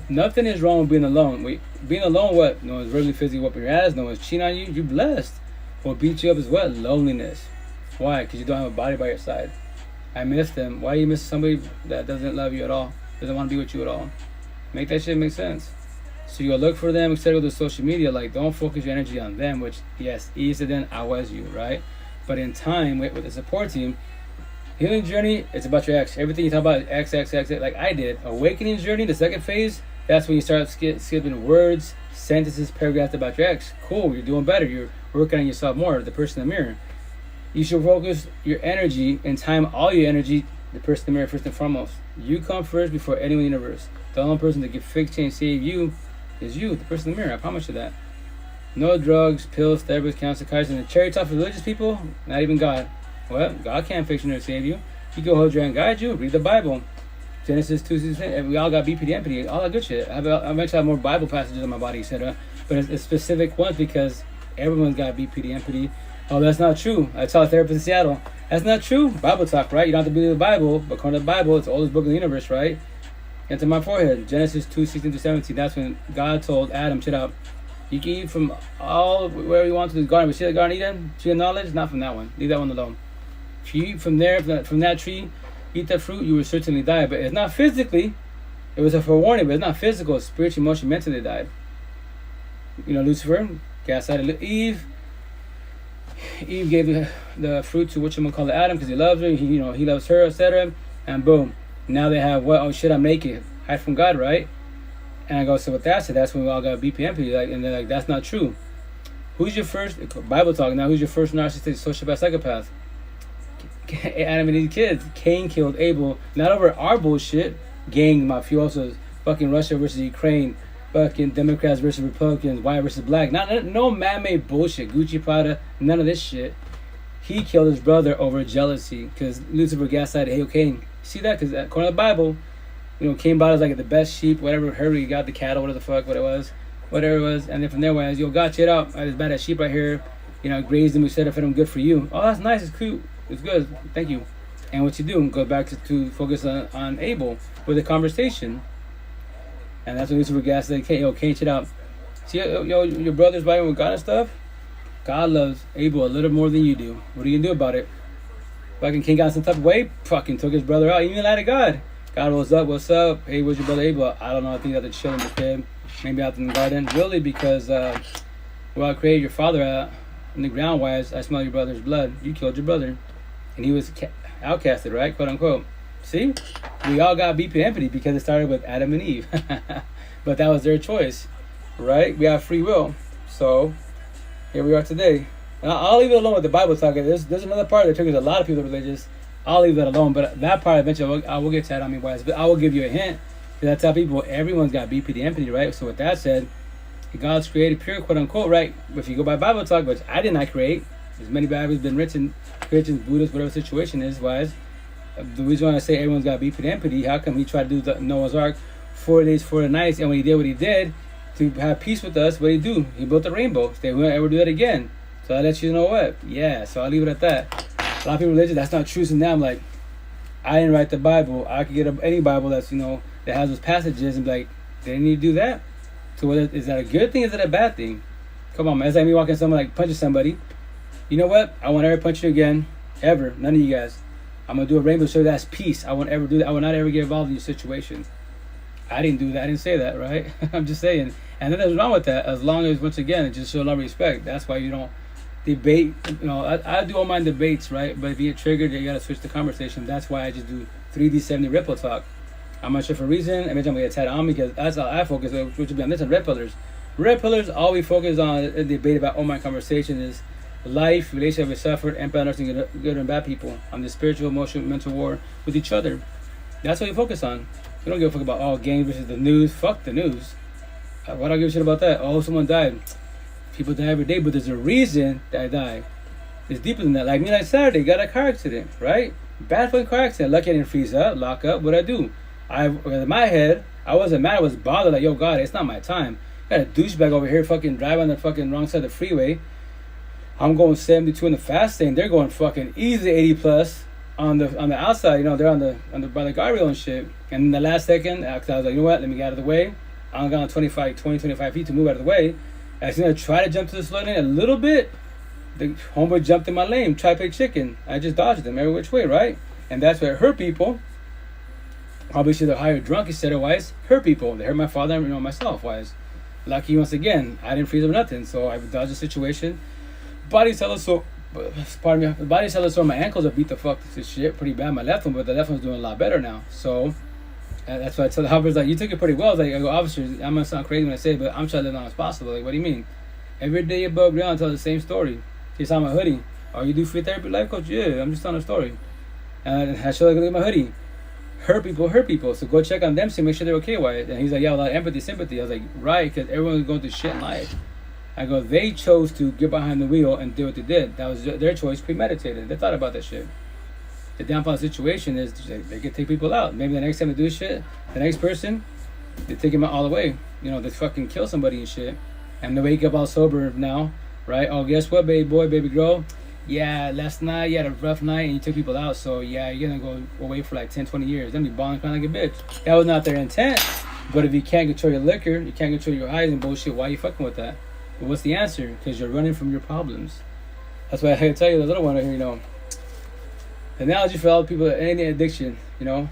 nothing is wrong with being alone. Being alone, what? No one's really physically whooping your ass. No one's cheating on you. You're blessed. What beats you up is what? Loneliness. Why? Because you don't have a body by your side. I miss them. Why do you miss somebody that doesn't love you at all? Doesn't want to be with you at all? Make that shit make sense. So you go look for them, instead of the social media. Like, don't focus your energy on them, which, yes, easier than I was you, right? But in time, with the support team, healing journey, it's about your ex. Everything you talk about, X, like I did. Awakening journey, the second phase, that's when you start skipping words, sentences, paragraphs about your ex. Cool, you're doing better. You're working on yourself more, the person in the mirror. You should focus your energy and time all your energy, the person in the mirror first and foremost. You come first before anyone in the universe. The only person that can fix, change, save you is you, the person in the mirror. I promise you that. No drugs, pills, therapists, counselors, psychiatrists, and the cherry top religious people, not even God. Well, God can't fix you or save you. He can hold you and guide you. Read the Bible. Genesis 2:16. We all got BPD, MPD, all that good shit. I eventually have more Bible passages in my body, etc. But it's specific ones because everyone's got BPD, MPD. Oh, that's not true. I tell a therapist in Seattle, that's not true. Bible talk, right? You don't have to believe the Bible, but according to the Bible, it's the oldest book in the universe, right? Into my forehead. Genesis 2:16-17. That's when God told Adam, check out. You can eat from all wherever you want to the garden, but see the Garden of Eden, tree of knowledge, not from that one. Leave that one alone. If you eat from there, from that tree, eat that fruit, you will certainly die. But it's not physically. It was a forewarning, but it's not physical. It's spiritually, emotionally, mentally died. Lucifer gaslighted Eve. Eve gave the fruit to whatchamacallit Adam because he loves her. He loves her, etc. And boom, now they have what? Oh shit, I'm naked. Hide from God, right? And I go, so with that said, that's when we all got BPMP. And they're like, that's not true. Who's your first Bible talk now? Who's your first narcissistic, sociopath, psychopath? Adam and Eve kids. Cain killed Abel, not over our bullshit. Gang mafiosos, fucking Russia versus Ukraine. fucking Democrats versus Republicans, white versus black. No man-made bullshit, Gucci, Prada, none of this shit. He killed his brother over jealousy because Lucifer gaslighted, hey, Cain. See that? Because according to the Bible, you know, Cain bought us like the best sheep, whatever, Hurry got the cattle, whatever the fuck, whatever it was. And then from there, was, yo, got it out. I just bought that sheep right here. You know, grazed him, we said, I fed him good for you. Oh, that's nice, it's cute, it's good, thank you. And what you do, go back to focus on Abel with the conversation. And that's what Lucifer gas like, hey, yo, Cain, shit out. See, yo, your brother's fighting with God and stuff? God loves Abel a little more than you do. What are you gonna do about it? Fucking Cain got some type of way, fucking took his brother out, even lied to God. God, what's up? Hey, where's your brother Abel? I don't know, I think you have to chill in the crib, maybe out in the garden. Really, because well, I created your father out in the ground, wise, I smell your brother's blood. You killed your brother. And he was outcasted, right? Quote unquote. See? We all got BP empathy because it started with Adam and Eve. But that was their choice, right? We have free will. So, here we are today. And I'll leave it alone with the Bible talk. There's another part that triggers a lot of people religious. I'll leave that alone. But that part eventually I will get to that on me, wise. But I will give you a hint. Because I tell people everyone's got BP empathy, right? So with that said, God's created pure, quote unquote, right? If you go by Bible talk, which I did not create, there's many Bibles been written, Christians, Buddhists, whatever the situation is, wise. The reason why I say everyone's got beef with empathy, how come he tried to do the Noah's Ark 4 days, 4 nights, and when he did what he did to have peace with us, what did he do? He built a rainbow. They won't ever do that again. So I let you know what? Yeah, so I'll leave it at that. A lot of people religious, that's not true. So now I'm like, I didn't write the Bible. I could get any Bible that's, you know, that has those passages and be like, they didn't need to do that. So whether, is that a good thing? Is that a bad thing? Come on, man. It's like me walking someone like punching somebody. You know what? I won't ever punch you again. Ever. None of you guys. I'm going to do a rainbow show. That's peace. I won't ever do that. I will not ever get involved in your situation. I didn't do that. I didn't say that, right? I'm just saying. And then there's wrong with that. As long as, once again, it just show love and respect. That's why you don't debate. You know, I do all my debates, right? But if you get triggered, you got to switch the conversation. That's why I just do 3D70 Ripple Talk. I'm not sure for a reason. Every time we get tatted on me, because that's all I focus on, which would be on this and Red Pillars. Red Pillars, all we focus on in the debate about all my conversation is life, relationship with suffered, empathy, understanding good and bad people. On the spiritual, emotional, mental war with each other. That's what we focus on. We don't give a fuck about all gangs versus the news. Fuck the news. Why do I give a shit about that? Oh, someone died. People die every day, but there's a reason that I died. It's deeper than that. Like me, like Saturday, got a car accident, right? Bad fucking car accident. Lucky I didn't freeze up, lock up. What'd I do? In my head, I wasn't mad. I was bothered. Like, yo, God, it's not my time. Got a douchebag over here fucking driving on the fucking wrong side of the freeway. I'm going 72 in the fast lane. They're going fucking easy 80 plus on the outside. You know, they're on the by the guardrail and shit. And in the last second, I was like, you know what? Let me get out of the way. I'm going 25 feet to move out of the way. As soon as I try to jump to the slow lane a little bit, the homeboy jumped in my lane, tried to play chicken. I just dodged them every which way, right? And that's where it hurt people. Probably should have hired drunk instead of wise. Hurt people. They hurt my father and, you know, myself, wise. Lucky once again, I didn't freeze up nothing, so I dodged the situation. Body cellular sore. Pardon me. Body cellular sore. My ankles have beat the fuck to shit pretty bad. My left one, but the left one's doing a lot better now. So that's why I tell the officers, like, you took it pretty well. I was like, I go, officers, I'm gonna sound crazy when I say it, but I'm trying to live as long as possible. Like, what do you mean? Every day above ground, tell the same story. You saw my hoodie. Oh, you do free therapy, life coach? Yeah, I'm just telling a story. And I show, like, look at my hoodie. Hurt people. So go check on them, see, make sure they're okay with it. And he's like, yeah, a lot of empathy, sympathy. I was like, right, because everyone's going through shit in life. I go, they chose to get behind the wheel and do what they did. That was their choice, premeditated. They thought about that shit. The downfall situation is they can take people out. Maybe the next time they do shit, the next person, they take him out all the way. You know, they fucking kill somebody and shit. And they wake up all sober now, right? Oh, guess what, baby boy, baby girl? Yeah, last night you had a rough night and you took people out, so yeah, you're gonna go away for like 10, 20 years. Then be balling crying like a bitch. That was not their intent. But if you can't control your liquor, you can't control your eyes and bullshit, why are you fucking with that? But what's the answer? Because you're running from your problems. That's why I can tell you, the little one right here, you know. The analogy for all the people, any addiction, you know,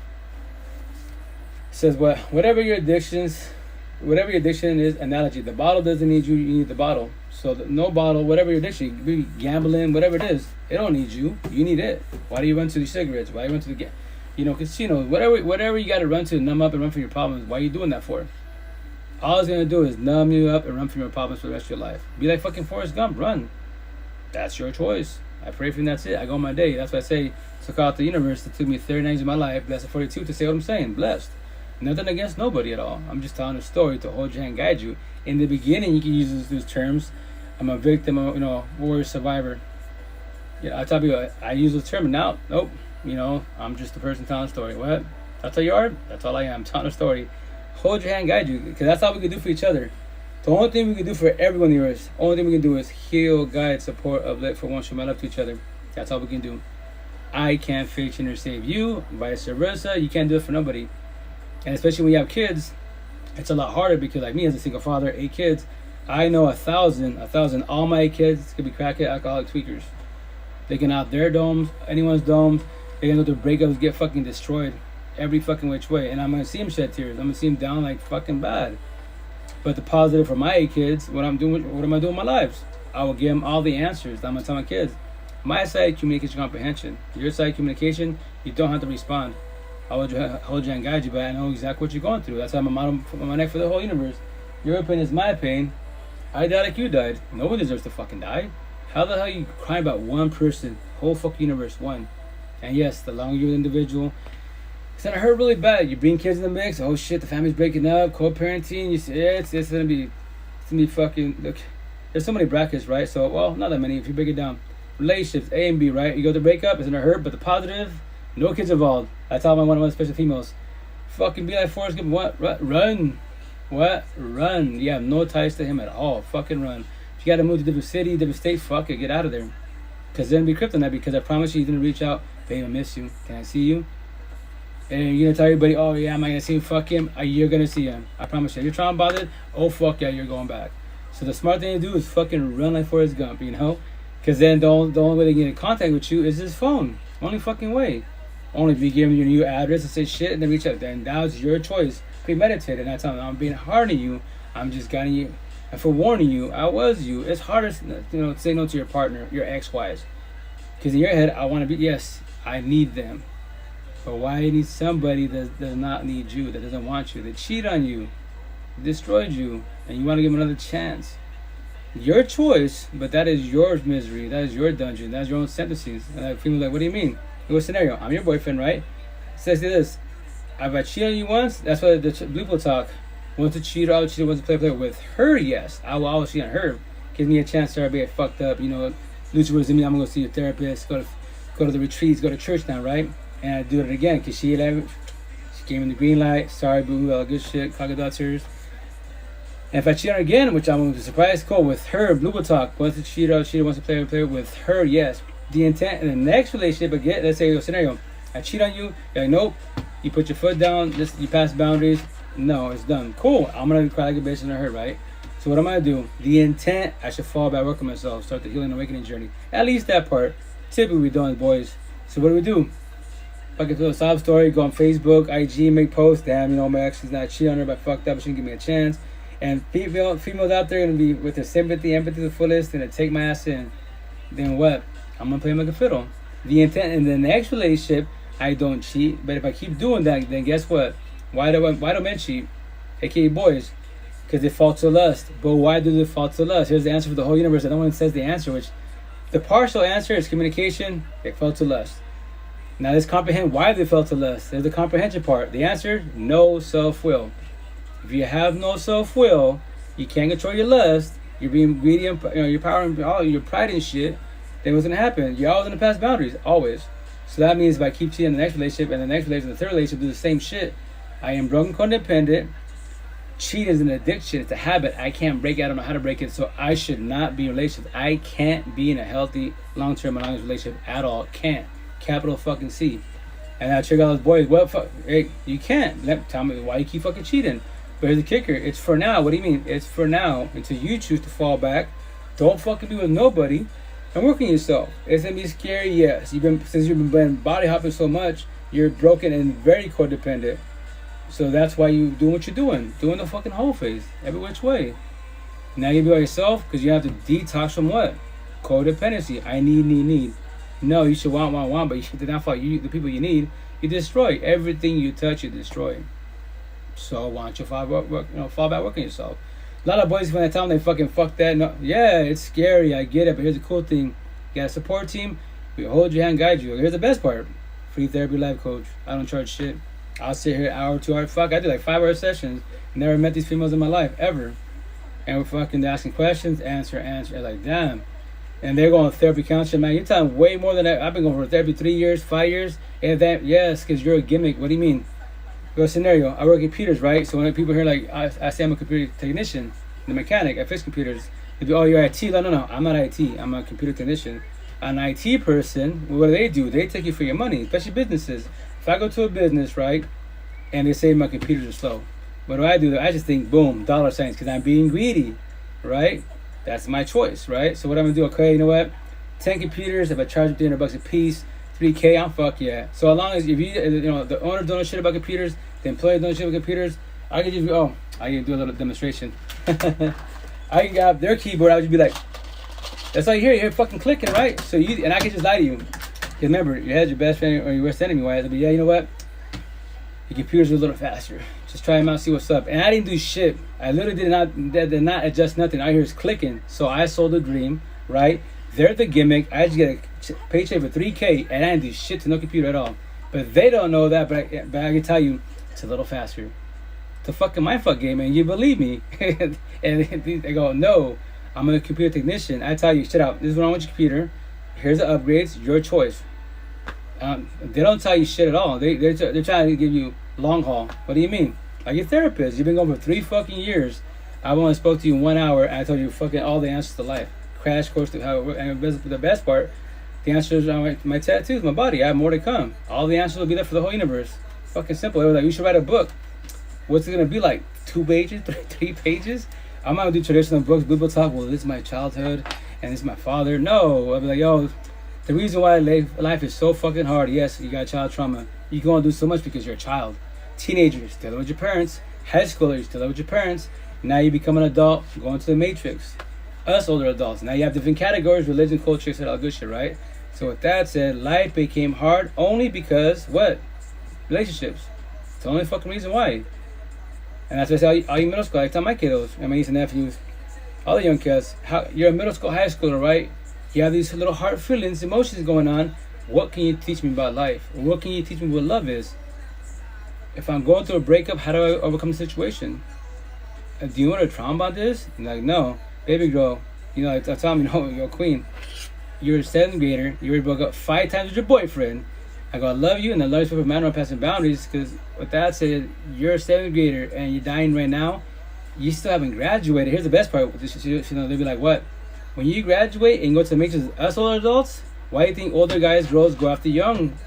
says whatever your addiction is, analogy. The bottle doesn't need you, you need the bottle. So no bottle, whatever your addiction, you could be gambling, whatever it is, it don't need you. You need it. Why do you run to the cigarettes? Why do you run to the casinos? Whatever you got to run to numb up and run from your problems. Why are you doing that for? All it's gonna do is numb you up and run from your problems for the rest of your life. Be like fucking Forrest Gump, run. That's your choice. I pray for you and that's it. I go on my day. That's why I say, took out the universe. It took me 39 years of my life, blessed 42, to say what I'm saying. Blessed. Nothing against nobody at all. I'm just telling a story to hold your hand, guide you. In the beginning, you can use those terms. I'm a victim, warrior, survivor. Yeah, I tell people, I use those terms. Now, nope. I'm just a person telling a story. What? That's all you are? That's all I am. Telling a story. Hold your hand, guide you. Because that's all we can do for each other. The only thing we can do for everyone in the earth, only thing we can do is heal, guide, support, uplift, for one, show my love to each other. That's all we can do. I can't fix or save you, vice versa. You can't do it for nobody. And especially when you have kids, it's a lot harder because, like me, as a single father, 8 kids, I know 1,000. All my 8 kids could be crackhead, alcoholic, tweakers. They can out their domes, anyone's domes. They can go through breakups, get fucking destroyed every fucking which way. And I'm gonna see them shed tears. I'm gonna see them down like fucking bad. But the positive for my 8 kids, what am I doing with my lives? I will give them all the answers. I'm gonna tell my kids. My side, communication comprehension. Your side, communication, you don't have to respond. I'll hold you and guide you, but I know exactly what you're going through. That's how I'm a model for my neck for the whole universe. Your pain is my pain. I died like you died. No one deserves to fucking die. How the hell are you crying about one person? Whole fucking universe, one. And yes, the longer you're an individual, it's gonna hurt really bad. You bring kids in the mix. Oh shit, the family's breaking up. Co-parenting. You see, it's gonna be fucking. Look, there's so many brackets, right? So, well, not that many. If you break it down, relationships A and B, right? You go to breakup, it's gonna hurt, but the positive, no kids involved. I tell my one special females, fucking be like Forrest Gump. What? Run. What? Run. You have no ties to him at all. Fucking run. If you gotta move to a different city, different state, fuck it, get out of there. Cause then be kryptonite. Because I promise you, he's gonna reach out. Babe, I miss you. Can I see you? And you're gonna tell everybody, oh yeah, am I gonna see him? Fuck him. You're gonna see him. I promise you. You're trying to bother. Oh fuck yeah, you're going back. So the smart thing to do is fucking run like Forrest Gump, Because then the only way they get in contact with you is his phone. Only fucking way. Only if you give them your new address and say shit and then reach out. Then that's your choice. Premeditated. That's how I'm being hard on you. I'm just guiding you. And for warning you, I was you. It's harder, to say no to your partner, your ex-wives. Because in your head, I want to be, yes, I need them. But why you need somebody that does not need you, that doesn't want you, that cheat on you, destroyed you, and you want to give them another chance? Your choice, but that is your misery. That is your dungeon. That's your own sentences. And I feel like, what do you mean? In what scenario? I'm your boyfriend, right? It says this. If I cheat on you once, that's why the blue people talk. Want to cheat or I'll cheat, want to play with her, yes. I will always cheat on her. Gives me a chance to be fucked up, lose words in me. I'm going to go see a therapist, go to the retreats, go to church now, right? And I do it again because she gave me the green light. Sorry, boo, all good shit, crocodile tears. And if I cheat on her again, which I'm going to be surprised, cool, with her, blue will talk. Wants to cheat or cheat, wants to play with her, yes. The intent in the next relationship, again, let's say a scenario. I cheat on you, you're like, nope. You put your foot down, you pass boundaries. No, it's done. Cool. I'm going to cry like a bitch in her, right? So what am I going to do? The intent, I should fall back, work on myself, start the healing and awakening journey. At least that part. Typically we do as boys. So what do? Fucking do a sob story, go on Facebook, IG, make posts. Damn, my ex is not cheating on her, but fucked up, she didn't give me a chance. And females out there going to be with their sympathy, empathy to the fullest, and to take my ass in. Then what? I'm going to play them like a fiddle. The intent in the next relationship, I don't cheat. But if I keep doing that, then guess what? Why do men cheat? AKA boys. Because they fall to lust. But why do they fall to lust? Here's the answer for the whole universe. No one says the answer, which the partial answer is communication. They fell to lust. Now let's comprehend why they fell to lust. There's the comprehension part. The answer, no self-will. If you have no self-will, you can't control your lust. You're being greedy and your power and all your pride and shit. Then what's gonna happen? You're always gonna pass boundaries, always. So that means if I keep cheating in the next relationship and the next relationship, the third relationship, do the same shit. I am broken codependent. Cheating is an addiction. It's a habit. I can't break it. I don't know how to break it. So I should not be in a relationship. I can't be in a healthy, long-term, monogamous relationship at all. Can't. Capital fucking C. And I check out those boys. What fuck? Hey, you can't. Tell me why you keep fucking cheating. But here's the kicker. It's for now. What do you mean? It's for now until you choose to fall back. Don't fucking be with nobody. And work on yourself. It's gonna be scary, yes. Since you've been body hopping so much, you're broken and very codependent. So that's why you doing what you're doing the fucking whole phase, every which way. Now you be by yourself because you have to detox from what? Codependency. I need. No, you should want, but you should not fight the people you need. You destroy everything you touch. You destroy. So why don't you fall back, work on yourself? A lot of boys, when I tell them they fucking fuck that, no, yeah, it's scary, I get it, but here's the cool thing. You got a support team, we hold your hand, guide you. Here's the best part. Free therapy life coach. I don't charge shit. I'll sit here an hour, 2 hours. Fuck, I do like 5-hour sessions. Never met these females in my life ever, and we're fucking asking questions, answer. Like damn. And they're going to therapy counseling, man. You're talking way more than that. I've been going for therapy 3 years, 5 years, and that yes, because you're a gimmick. What do you mean? Go scenario. I work at computers, right? So when people hear like I say I'm a computer technician, the mechanic, I fix computers. They be, oh, you're IT. No, I'm not IT. I'm a computer technician. An IT person, what do? They take you for your money, especially businesses. If I go to a business, right, and they say my computers are slow, what do? I just think, boom, dollar signs, because I'm being greedy, right? That's my choice, right? So what I'm going to do, okay, you know what? 10 computers, if I charge them $300 a piece, $3K, I'm fuck yeah. So as long as if the owner don't know shit about computers, the employee don't know shit about computers, I can just I can do a little demonstration. I can grab their keyboard, I would just be like, that's all you hear fucking clicking, right? So and I can just lie to you. Because remember, your head's your best friend or your worst enemy, right? I'll be, yeah, you know what? Your computers are a little faster. Just try them out, see what's up. And I didn't do shit. I literally did not adjust nothing. I hear it's clicking. So I sold a dream, right? They're the gimmick. I just get a paycheck for $3K and I didn't do shit to no computer at all. But they don't know that, but I can tell you, it's a little faster. It's a fucking mindfuck game, and you believe me. And they go, no, I'm a computer technician. I tell you, shit out. This is what's wrong with your computer. Here's the upgrades. Your choice. They don't tell you shit at all. They're trying to give you long haul. What do you mean? Like your therapist. You've been going for 3 fucking years. I've only spoke to you in 1 hour, and I told you fucking all the answers to life. Crash course to how it works. And the best part, the answers are my tattoos, my body. I have more to come. All the answers will be there for the whole universe. Fucking simple. It was like, you should write a book. What's it gonna be like? 2 pages? 3 pages? I'm not gonna do traditional books. People talk, well, this is my childhood and this is my father. No, I'll be like, yo, the reason why life is so fucking hard, yes, you got child trauma. You can only do so much because you're a child. Teenager, you're still with your parents. High schooler, you're still with your parents. Now you become an adult, going to the matrix. Us older adults, now you have different categories, religion, culture, etc., all good shit, right? So with that said, life became hard only because, what? Relationships. It's the only fucking reason why. And that's why I say all you middle school, I tell my kiddos, my nieces and nephews, all the young kids, you're a middle school, high schooler, right? You have these little heart feelings, emotions going on. What can you teach me about life? Or what can you teach me what love is? If I'm going through a breakup, how do I overcome the situation? Do you want to trauma about this? I'm like, no. Baby girl, I tell them, you're a queen. You're a 7th grader. You already broke up 5 times with your boyfriend. I go, I love you, and I love you for a matter of passing boundaries, because with that said, you're a 7th grader, and you're dying right now. You still haven't graduated. Here's the best part. They'll be like, what? When you graduate and go to the matrix, us older adults, why do you think older guys, girls go after young,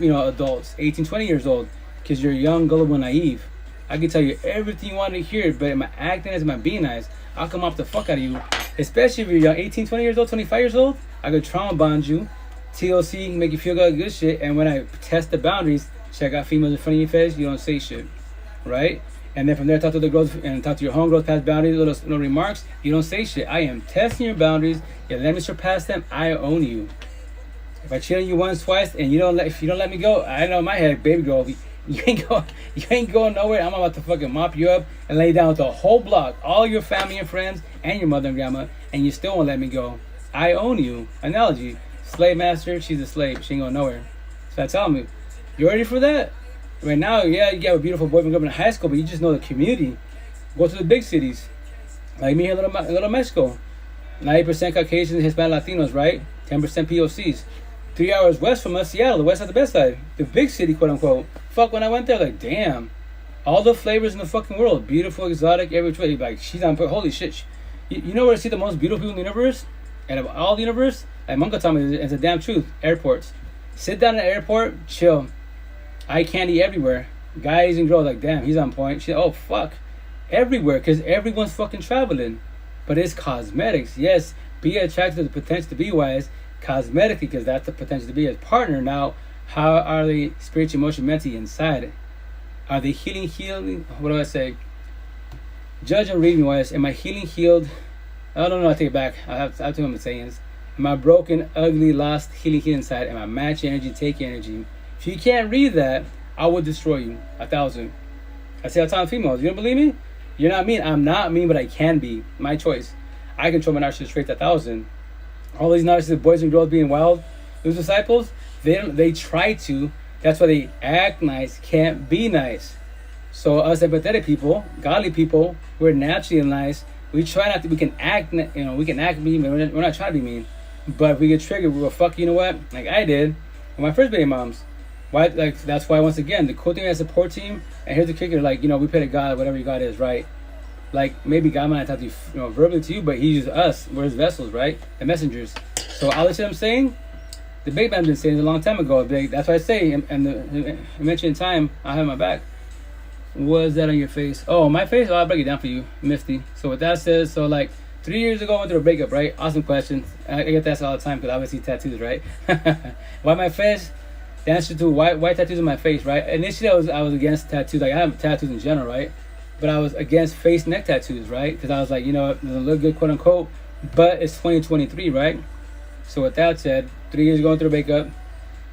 adults, 18, 20 years old? Because you're young, gullible, naive. I can tell you everything you want to hear, but am I acting as am I being nice? I'll come off the fuck out of you. Especially if you're young, 18, 20 years old, 25 years old. I could trauma bond you, TLC, make you feel good shit. And when I test the boundaries, check out females in front of your face, you don't say shit, right? And then from there, talk to the girls and talk to your homegirls past boundaries, little remarks. You don't say shit. I am testing your boundaries. You let me surpass them, I own you. If I cheat on you once, twice, and if you don't let me go, I know in my head, baby girl, you ain't going nowhere. I'm about to fucking mop you up and lay down with the whole block, all your family and friends, and your mother and grandma, and you still won't let me go. I own you. Analogy. Slave master, she's a slave. She ain't going nowhere. So I tell me, you ready for that? Right now, yeah, you have a beautiful boyfriend coming to high school, but you just know the community. Go to the big cities. Like me here in Little Mexico. 90% Caucasians, Hispanic, Latinos, right? 10% POCs. 3 hours west from us, Seattle, the west side, the best side. The big city, quote unquote. Fuck, when I went there, like, damn. All the flavors in the fucking world. Beautiful, exotic, every which way. Like, she's on, holy shit. You know where I see the most beautiful people in the universe? And of all the universe? Like, Monka told me, it's a damn truth. Airports. Sit down at the airport, chill. Eye candy everywhere. Guys and girls, like, damn, he's on point. Oh, fuck. Everywhere, because everyone's fucking traveling. But it's cosmetics. Yes, be attracted to the potential to be wise. Cosmetically, because that's the potential to be his partner. Now, how are they spiritually, emotionally, mentally inside? Are they healing? What do I say? Judge and read me wise. Am I healed? I don't know. I take it back. I have to him the sayings. Am I broken, ugly, lost, healing inside? Am I match energy, take energy? If you can't read that, I will destroy you 1,000. I say all the time, females. You don't believe me? You're not mean. I'm not mean, but I can be. My choice. I control my narcissist traits 1,000. All these narcissistic boys and girls being wild, those disciples, they That's why they act nice, can't be nice. So us empathetic people, godly people, we're naturally nice. We try not to. We can act, we can act mean, but we're not trying to be mean. But if we get triggered, we go, fuck, you know what? Like I did with my first baby moms. Why? Like that's why once again the cool thing as a support team. And here's the kicker: like we pray to God, whatever God is, right? Like maybe God might not talk to you, verbally to you, but He uses us. We're His vessels, right? The messengers. So all the shit I'm saying, the big man's been saying it a long time ago. That's why I say, and the mentioned time I have my back. Was that on your face? Oh, my face? Oh, I'll break it down for you, Misty. So what that says, so like 3 years ago I went through a breakup, right? Awesome question. I get asked all the time because obviously tattoos, right? Why my face? The answer to why tattoos on my face, right? Initially I was against tattoos. Like I have tattoos in general, right? But I was against face neck tattoos, right? Because I was like, it doesn't look good, quote unquote. But it's 2023, right? So with that said, 3 years going through a breakup.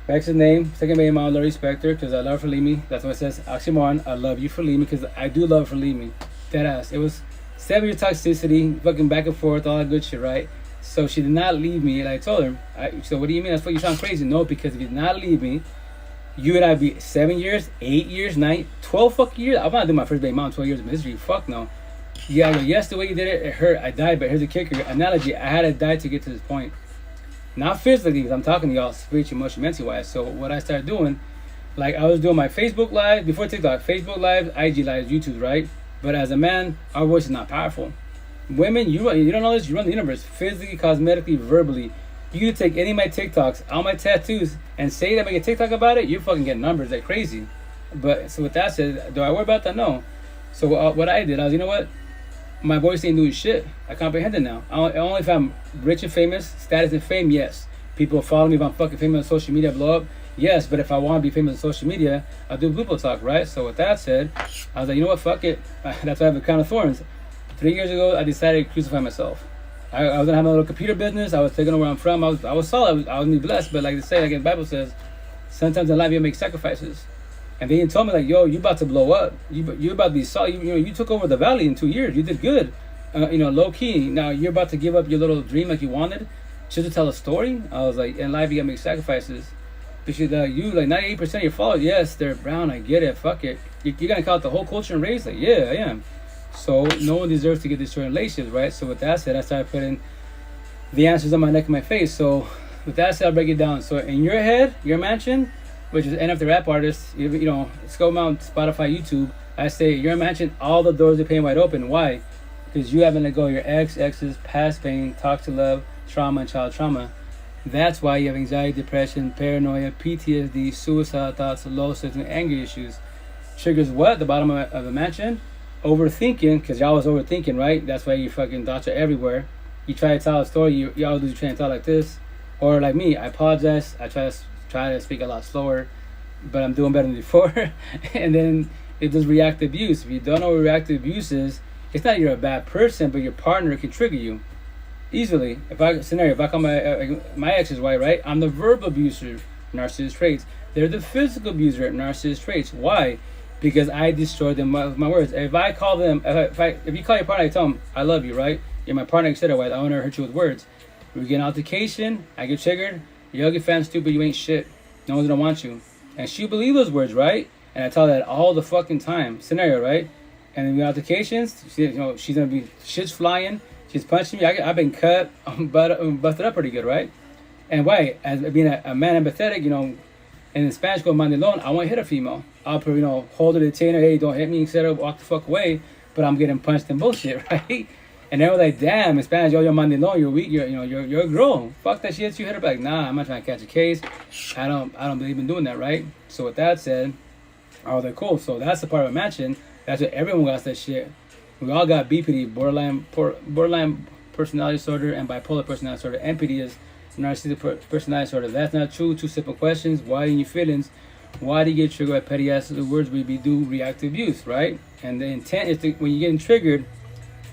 Back's his name, second baby mom, Lori Spector, because I love her for leaving me. That's what it says. Oxymoron, I love you for leaving me, because I do love her for leaving me. Deadass. It was 7 years toxicity, fucking back and forth, all that good shit, right? So she did not leave me, and I told her. So what do you mean? That's what you sound crazy. No, because if you did not leave me, you and I be 7 years, 8 years, 9, 12 fucking years. I'm not doing my first baby mom 12 years of misery. Fuck no. Yeah, I go, yes, the way you did it, it hurt. I died, but here's the kicker. Analogy, I had to die to get to this point. Not physically, because I'm talking to y'all spiritually, emotionally, mentally wise. So what I started doing, like I was doing my Facebook Live, before TikTok, Facebook Live, IG Live, YouTube, right? But as a man, our voice is not powerful. Women, you don't know this, you run the universe, physically, cosmetically, verbally. You can take any of my TikToks, all my tattoos, and say that, make a TikTok about it, you're fucking getting numbers like crazy. But, so with that said, do I worry about that? No. So what I did, I was, you know what? My voice ain't doing shit. I comprehend it now. Only if I'm rich and famous, status and fame, yes. People follow me if I'm fucking famous on social media, blow up, yes. But if I want to be famous on social media, I'll do Google Talk, right? So with that said, I was like, you know what, fuck it. That's why I have a crown of thorns. 3 years ago, I decided to crucify myself. I was gonna have a little computer business. I was taking over where I'm from. I was solid. I was gonna be blessed. But like they say, like the Bible says, sometimes in life you make sacrifices. And they told me like, yo, you about to blow up. You about to be solid. You took over the valley in 2 years. You did good. Low key. Now you're about to give up your little dream like you wanted, just to tell a story. I was like, in life you gotta make sacrifices. Because you like 98% of your followers, yes, they're brown. I get it. Fuck it. You're gonna call it the whole culture and race. Like, yeah, I am. So no one deserves to get destroyed in relationships, right? So with that said, I started putting the answers on my neck and my face. So with that said, I'll break it down. So in your head, your mansion, which is NF the rap artist, Skull Mount, Spotify, YouTube, I say your mansion, all the doors are paying wide open. Why? Because you haven't let go of your exes, past pain, toxic love, trauma, and child trauma. That's why you have anxiety, depression, paranoia, PTSD, suicidal thoughts, low self-esteem, anger issues. Triggers what? The bottom of the mansion? Overthinking, because y'all was overthinking, right? That's why your fucking thoughts are everywhere. You try to tell a story, y'all do train of thought like this. Or like me, I apologize. I try to speak a lot slower, but I'm doing better than before. And then it does reactive abuse. If you don't know what reactive abuse is, it's not you're a bad person, but your partner can trigger you easily. If I call my ex's wife, right? I'm the verbal abuser, narcissist traits. They're the physical abuser, narcissist traits. Why? Because I destroyed them with my words. If I call them, if you call your partner, I tell them, I love you, right? You're my partner, etc. I want to hurt you with words. We get an altercation, I get triggered. You're ugly, fat, stupid, you ain't shit. No one's gonna want you. And she believed those words, right? And I tell her that all the fucking time. Scenario, right? And in the altercations, she's gonna be shit's flying. She's punching me. I've been cut, busted up pretty good, right? And why? As being a man empathetic, and in Spanish called mandilon, I won't hit a female. I'll hold her, detain her, hey, don't hit me, etc. Walk the fuck away. But I'm getting punched and bullshit, right? And they were like, damn, in Spanish, you're mandilon, you're weak, you're a girl. Fuck that shit, you hit her back. Nah, I'm not trying to catch a case. I don't believe in doing that, right? So with that said, I was like, cool. So that's the part of a mansion. That's what everyone got that shit. We all got BPD, borderline personality disorder, and bipolar personality disorder. MPD is narcissistic personality disorder. That's not true. Two simple questions. Why in your feelings? Why do you get triggered by petty asses? The words we do reactive abuse, right? And the intent is to, when you're getting triggered,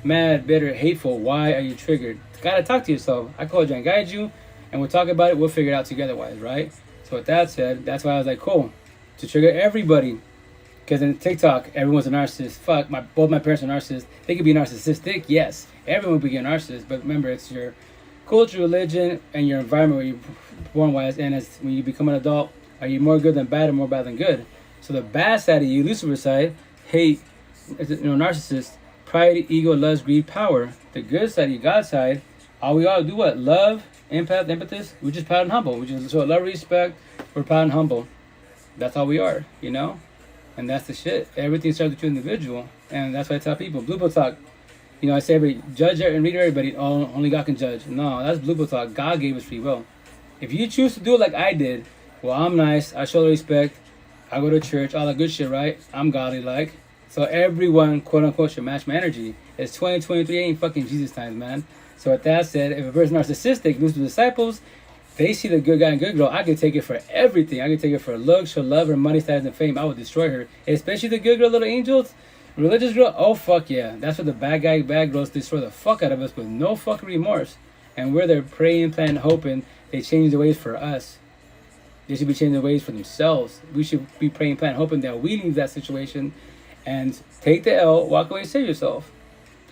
mad, bitter, hateful, why are you triggered? You gotta talk to yourself. I called you and guide you, and we'll talk about it. We'll figure it out together, right? So with that said, that's why I was like, cool, to trigger everybody. Because in TikTok, everyone's a narcissist. Fuck, both my parents are narcissists. They could be narcissistic, yes. Everyone would be a narcissist, but remember, it's your culture, religion, and your environment where you're born wise. And when you become an adult, Are you more good than bad or more bad than good? So the bad side of you, Lucifer side, hate, narcissist, pride, ego, lust, greed, power. The good side of you, God side, all we all do what? Love, empathist. We're just proud and humble. We just show love, respect. We're proud and humble. That's all we are, you know? And that's the shit. Everything starts with you individual. And that's why I tell people, Blue Book Talk. You know, I say, judge and read everybody. Oh, only God can judge. No, that's Blue Book Talk. God gave us free will. If you choose to do it like I did, well, I'm nice. I show respect. I go to church. All that good shit, right? I'm godly like. So everyone, quote unquote, should match my energy. It's 2023, ain't fucking Jesus times, man. So with that said, if a person narcissistic, lose the disciples, they see the good guy and good girl, I could take it for everything. I could take it for looks, for love, or money, status, and fame. I would destroy her. Especially the good girl, little angels. Religious girl, oh fuck yeah. That's what the bad guy, bad girls destroy the fuck out of us with no fucking remorse. And we're there praying, planning, hoping they change the ways for us. They should be changing the ways for themselves. We should be praying, planning, hoping that we leave that situation and take the L, walk away, and save yourself.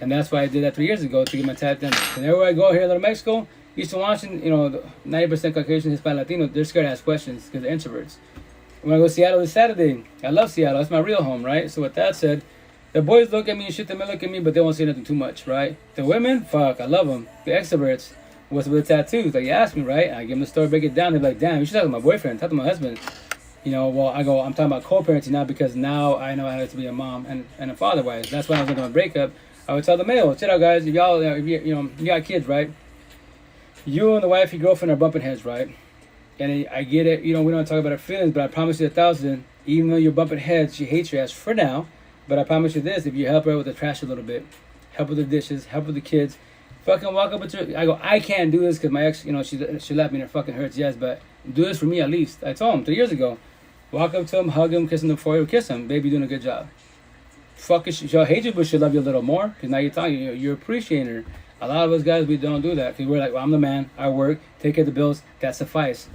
And that's why I did that 3 years ago to get my tap done. And everywhere I go here in Little Mexico, used to watching, you know, 90% Caucasian, Hispanic, Latino, they're scared to ask questions because they're introverts. When I go to Seattle this Saturday, I love Seattle. That's my real home, right? So with that said, the boys look at me and shit, they may look at me, but they won't say nothing too much, right? The women, fuck, I love them. The extroverts, what's with the tattoos? Like, you ask me, right? I give them the story, break it down. They're like, damn, you should talk to my boyfriend, talk to my husband. You know, well, I'm talking about co-parenting now because now I know how to be a mom and a father-wise. That's why I was going to breakup. I would tell the male, check out, guys, if y'all, if you got kids, right? You and the wife, your girlfriend are bumping heads, right? And I get it, you know, we don't talk about our feelings, but I promise you 1,000, even though you're bumping heads, she hates your ass for now. But I promise you this, if you help her with the trash a little bit, help with the dishes, help with the kids, fucking walk up with her. I go, I can't do this because my ex, you know, she left me and it fucking hurts, yes, but do this for me at least. I told him 3 years ago. Walk up to him, hug him, kiss him before you kiss him. Baby, doing a good job. Fuck it, she'll hate you, but she'll love you a little more because now you're talking, you're appreciating her. A lot of us guys, we don't do that because we're like, well, I'm the man, I work, take care of the bills, that suffice.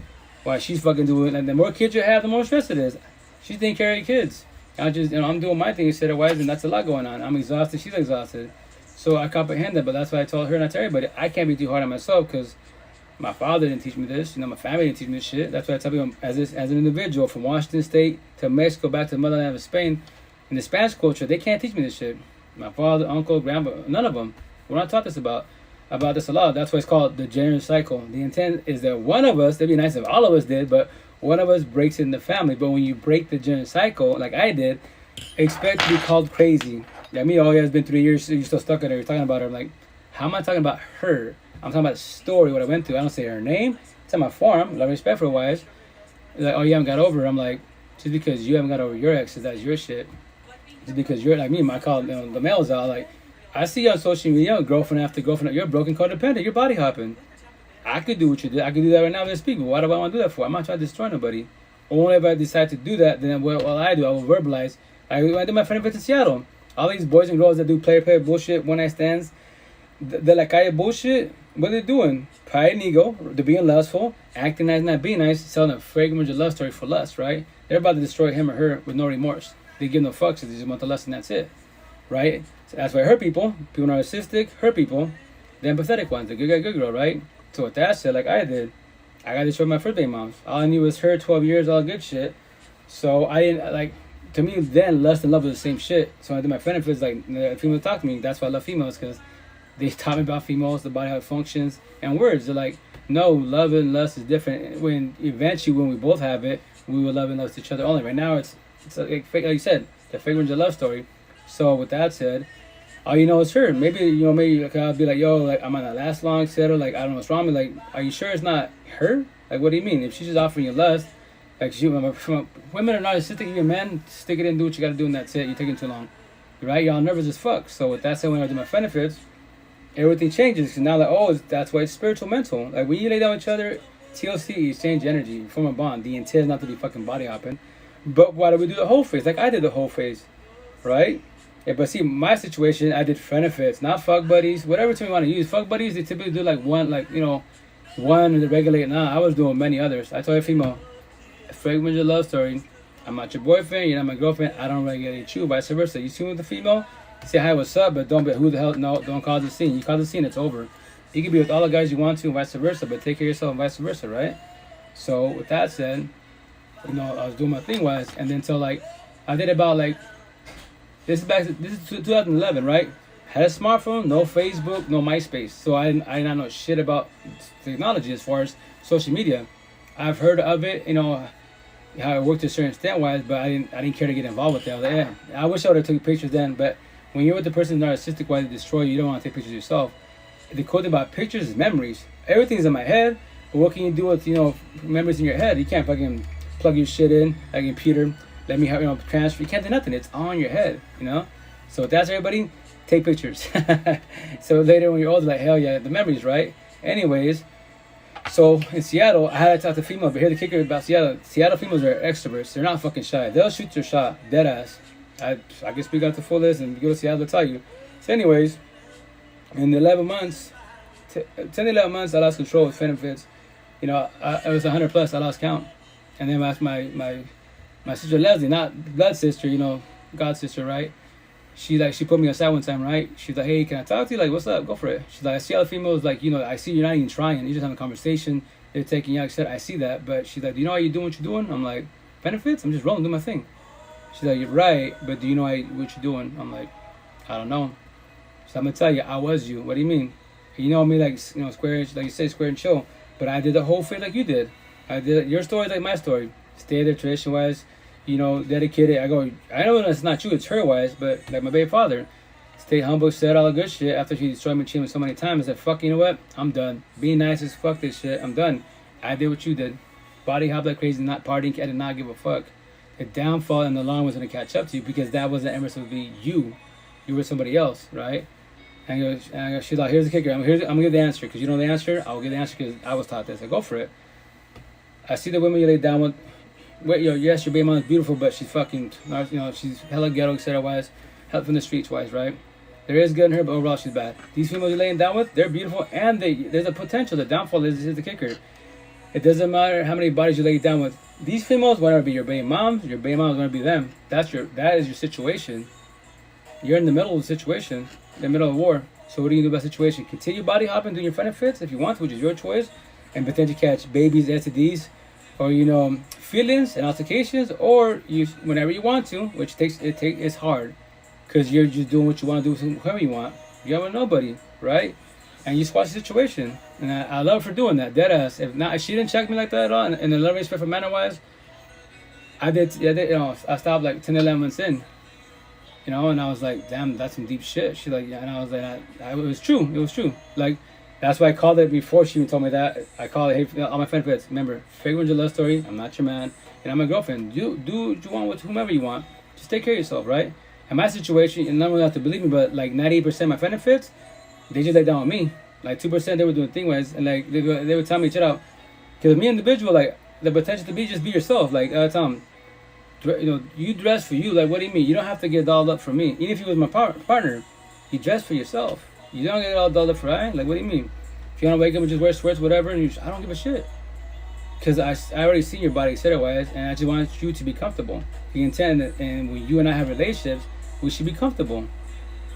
Why she's fucking doing it, and the more kids you have, the more stress it is. She's taking care of your kids. I just, you know, I'm doing my thing instead of wise, and that's a lot going on. I'm exhausted, she's exhausted. So I comprehend that, but that's why I told her and I tell everybody, I can't be too hard on myself because my father didn't teach me this. You know, my family didn't teach me this shit. That's why I tell people, as an individual, from Washington State to Mexico, back to the motherland of Spain, in the Spanish culture, they can't teach me this shit. My father, uncle, grandpa, none of them. We're not taught this about this a lot. That's why it's called the generation cycle. The intent is that one of us, it'd be nice if all of us did, but one of us breaks in the family. But when you break the generation cycle, like I did, expect to be called crazy. Yeah, me, oh yeah, it's been 3 years, so you're still stuck at her. You're talking about her. I'm like, how am I talking about her? I'm talking about the story, what I went through. I don't say her name. It's on my forum, love, respect for a wise. Like, oh, you haven't got over her. I'm like, just because you haven't got over your exes, that's your shit. Just because you're like me, I call, you know, the males out, like, I see you on social media, girlfriend after girlfriend, you're broken codependent, you're body hopping. I could do what you did. I could do that right now with this people. Why do I want to do that for? I'm not trying to destroy nobody. Only if I decide to do that, then what I do, I will verbalize. I did my friend in Seattle. All these boys and girls that do player bullshit, one night stands, the la calle bullshit, what are they doing? Pride and ego, they're being lustful, acting nice, not being nice, selling a fragrance of love story for lust, right? They're about to destroy him or her with no remorse. They give no fucks, they just want the lust and that's it, right? So that's why I hurt people narcissistic, hurt people, the empathetic ones, the good guy, good girl, right? So with that said, like I did, I got destroyed my first baby moms. All I knew was her, 12 years, all good shit. So I didn't, like, to me then, lust and love was the same shit. So I did my benefits, like, the females talk to me. That's why I love females, because they taught me about females, the body, how it functions, and words. They're like, no, love and lust is different. When eventually, when we both have it, we will love and lust each other only. Right now, it's like you said, the fragrance of love story. So with that said, all you know is her. Maybe like, I'll be like, yo, like, I'm on that last long settle. Like, I don't know what's wrong with me. Like, are you sure it's not her? Like, what do you mean? If she's just offering you lust, like, women are narcissistic, even men, stick it in, do what you gotta do, and that's it. You're taking too long. Right? Y'all nervous as fuck. So with that said, when I do my benefits, everything changes. Because now, like, oh, that's why it's spiritual, mental. Like, when you lay down with each other, TLC, you exchange energy, you form a bond. The intent is not to be fucking body hopping. But why do we do the whole phase? Like, I did the whole phase. Right? Yeah, but see, my situation, I did benefits, not fuck buddies, whatever term you want to use. Fuck buddies, they typically do like one, like, you know, one to regulate. Nah, I was doing many others. I told a female, fragment your love story. I'm not your boyfriend, you're not my girlfriend, I don't regulate you, vice versa. You see with the female, say hi, what's up, but don't be, who the hell, no, don't cause a scene. You cause a scene, it's over. You can be with all the guys you want to, and vice versa, but take care of yourself and vice versa, right? So, with that said, I was doing my thing wise, and then so like I did about like this is 2011, right? Had a smartphone, no Facebook, no MySpace, so I did not know shit about technology as far as social media. I've heard of it, how it worked to a certain extent wise, but I didn't care to get involved with that. I was like, I wish I would have taken pictures then, but when you're with the person narcissistic wise to destroy you, you don't want to take pictures yourself. The cool thing about pictures is memories. Everything's in my head, but what can you do with memories in your head? You can't fucking plug your shit in like in Peter. Let me have transfer. You can't do nothing. It's on your head, So that's everybody. Take pictures. So later when you're older, like hell yeah, the memories, right? Anyways. So in Seattle, I had to talk to females, but here's the kicker about Seattle. Seattle females are extroverts. They're not fucking shy. They'll shoot your shot, dead ass. I can speak out the fullest, and go to Seattle to tell you. So anyways, in the 11 months, 10 to 11 months, I lost control with benefits. It was 100 plus. I lost count. And then my sister Leslie, not blood sister, God sister, right? She put me aside one time, right? She's like, hey, can I talk to you? Like, what's up? Go for it. She's like, I see other females, like, I see you're not even trying. You're just having a conversation. They're taking you out. She said, I see that. But she's like, do you know how you're doing what you're doing? I'm like, benefits? I'm just rolling, doing my thing. She's like, you're right, but do you know what you're doing? I'm like, I don't know. So I'm going to tell you, I was you. What do you mean? You know me, like, square, like you say, square and chill. But I did the whole thing like you did. I did your story like my story. Stay there tradition-wise. Dedicated. I know it's not you, it's her wise, but like my baby father, stay humble, said all the good shit after she destroyed me, cheated me so many times. I said, fuck, you know what? I'm done. Being nice as fuck this shit. I'm done. I did what you did. Body hop like crazy, not partying. I did not give a fuck. The downfall and the alarm was going to catch up to you because that wasn't ever supposed to be you. You were somebody else, right? And she's like, here's the kicker. I'm going to give the answer because you know the answer. I'll give the answer because I was taught this. I go for it. I see the women you lay down with. Yes, your baby mom is beautiful, but she's fucking, she's hella ghetto, etc. wise, help from the streets wise, right? There is good in her, but overall she's bad. These females you're laying down with, they're beautiful, and there's a potential. The downfall is the kicker. It doesn't matter how many bodies you lay down with. These females want to be your baby moms. Your baby moms want to be them. That is your situation. You're in the middle of the situation, in the middle of the war. So what do you do about the situation? Continue body hopping, doing your benefits if you want to, which is your choice, and potentially catch babies, STDs, or feelings and altercations, or you whenever you want to, which it's hard because you're just doing what you want to do with whoever you want. You have nobody, right? And you squash the situation, and I love her for doing that, dead ass. If she didn't check me like that at all, and the love respect for manner wise, I stopped like 10 11 months in, and I was like, damn, that's some deep shit. She's like, yeah, and I was like, it was true, like. That's why I called it before she even told me that. I called it, hey, all my friends, remember, fake one's your love story. I'm not your man, and I'm my girlfriend. Do what you want with whomever you want. Just take care of yourself, right? And my situation, and none of them have to believe me, but like 98% of my benefits, they just lay down with me. Like 2% they were doing thing wise, and like they would tell me, shut up. Because me individual, like the potential to just be yourself. Like tell them, you dress for you. Like what do you mean? You don't have to get dolled up for me. Even if you was my partner, you dress for yourself. You don't get all dolled up for right? Like, what do you mean? If you want to wake up and just wear sweats, whatever, and I don't give a shit. Because I already seen your body, etc. And I just want you to be comfortable. The intent, and when you and I have relationships, we should be comfortable.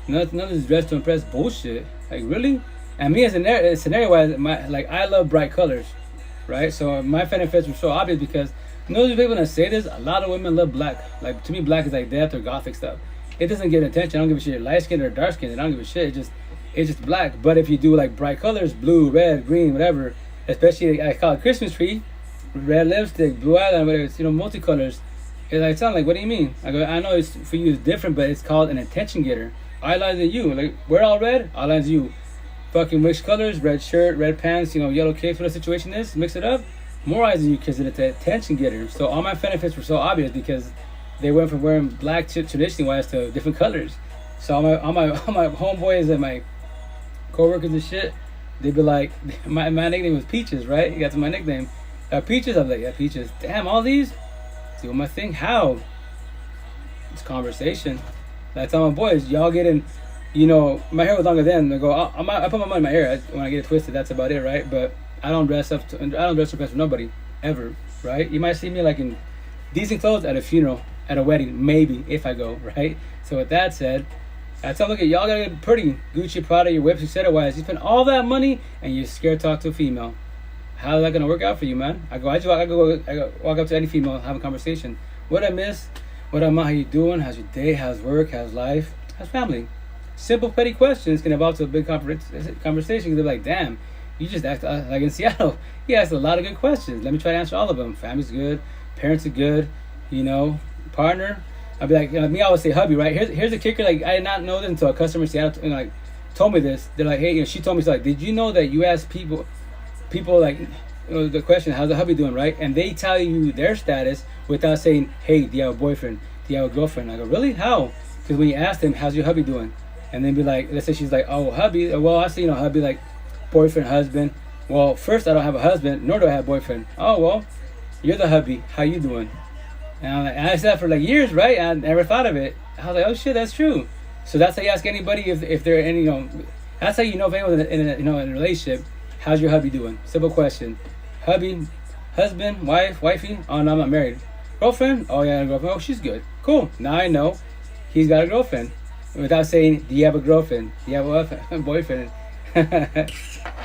None of this dress to impress bullshit. Like, really? And me as a scenario-wise, I love bright colors, right? So my benefits were so obvious because, those people that say this, a lot of women love black. Like, to me, black is like death or gothic stuff. It doesn't get attention. I don't give a shit. Light skin or dark skin, I don't give a shit. It's just black. But if you do like bright colors, blue, red, green, whatever, especially I call it Christmas tree, red lipstick, blue eyeliner, whatever, it's multicolors. It's like sound like, what do you mean? I go, I know it's for you it's different, but it's called an attention getter. Eyelines in you, like we're all red, eyelines you. Fucking mixed colors, red shirt, red pants, yellow cape, what the situation is, mix it up, more eyes in you because it's an attention getter. So all my benefits were so obvious because they went from wearing black traditionally wise to different colors. So all my homeboys and my co-workers and shit, they'd be like, my nickname was Peaches, right? You got to my nickname. Peaches, I'm like, yeah, Peaches. Damn, all these? Doing my thing? How? It's conversation. I tell my boys, y'all get in, my hair was longer then. I go, I put my money in my hair when I get it twisted. That's about it, right? But I don't dress up for nobody, ever, right? You might see me like in decent clothes at a funeral, at a wedding, maybe, if I go, right? So with that said, I tell them, look, y'all gotta get pretty. Gucci, Prada, your whips, etc. Wise. You spend all that money and you're scared to talk to a female. How's that gonna work out for you, man? I go walk up to any female, have a conversation. What I miss? What I'm how you doing? How's your day? How's work? How's life? How's family? Simple petty questions can evolve to a big conversation. They're like, damn, you just asked, like in Seattle, he asked a lot of good questions. Let me try to answer all of them. Family's good, parents are good, partner. I'd be like, me, I would say hubby, right? Here's the kicker. Like, I did not know this until a customer in Seattle, like, told me this. They're like, hey, she told me, so like, did you know that you ask people like, the question, how's the hubby doing, right? And they tell you their status without saying, hey, do you have a boyfriend? Do you have a girlfriend? I go, really? How? Because when you ask them, how's your hubby doing? And then be like, let's say she's like, oh, hubby. Well, I say, hubby, like, boyfriend, husband. Well, first, I don't have a husband, nor do I have a boyfriend. Oh, well, you're the hubby. How you doing? And I said that for like years, right? I never thought of it. I was like, oh shit, that's true. So that's how you ask anybody if they're in, that's how you know if anyone's in a relationship. How's your hubby doing? Simple question. Hubby, husband, wife, wifey. Oh no, I'm not married. Girlfriend? Oh yeah, girlfriend. Oh, she's good. Cool. Now I know he's got a girlfriend. Without saying, do you have a girlfriend? Do you have a boyfriend?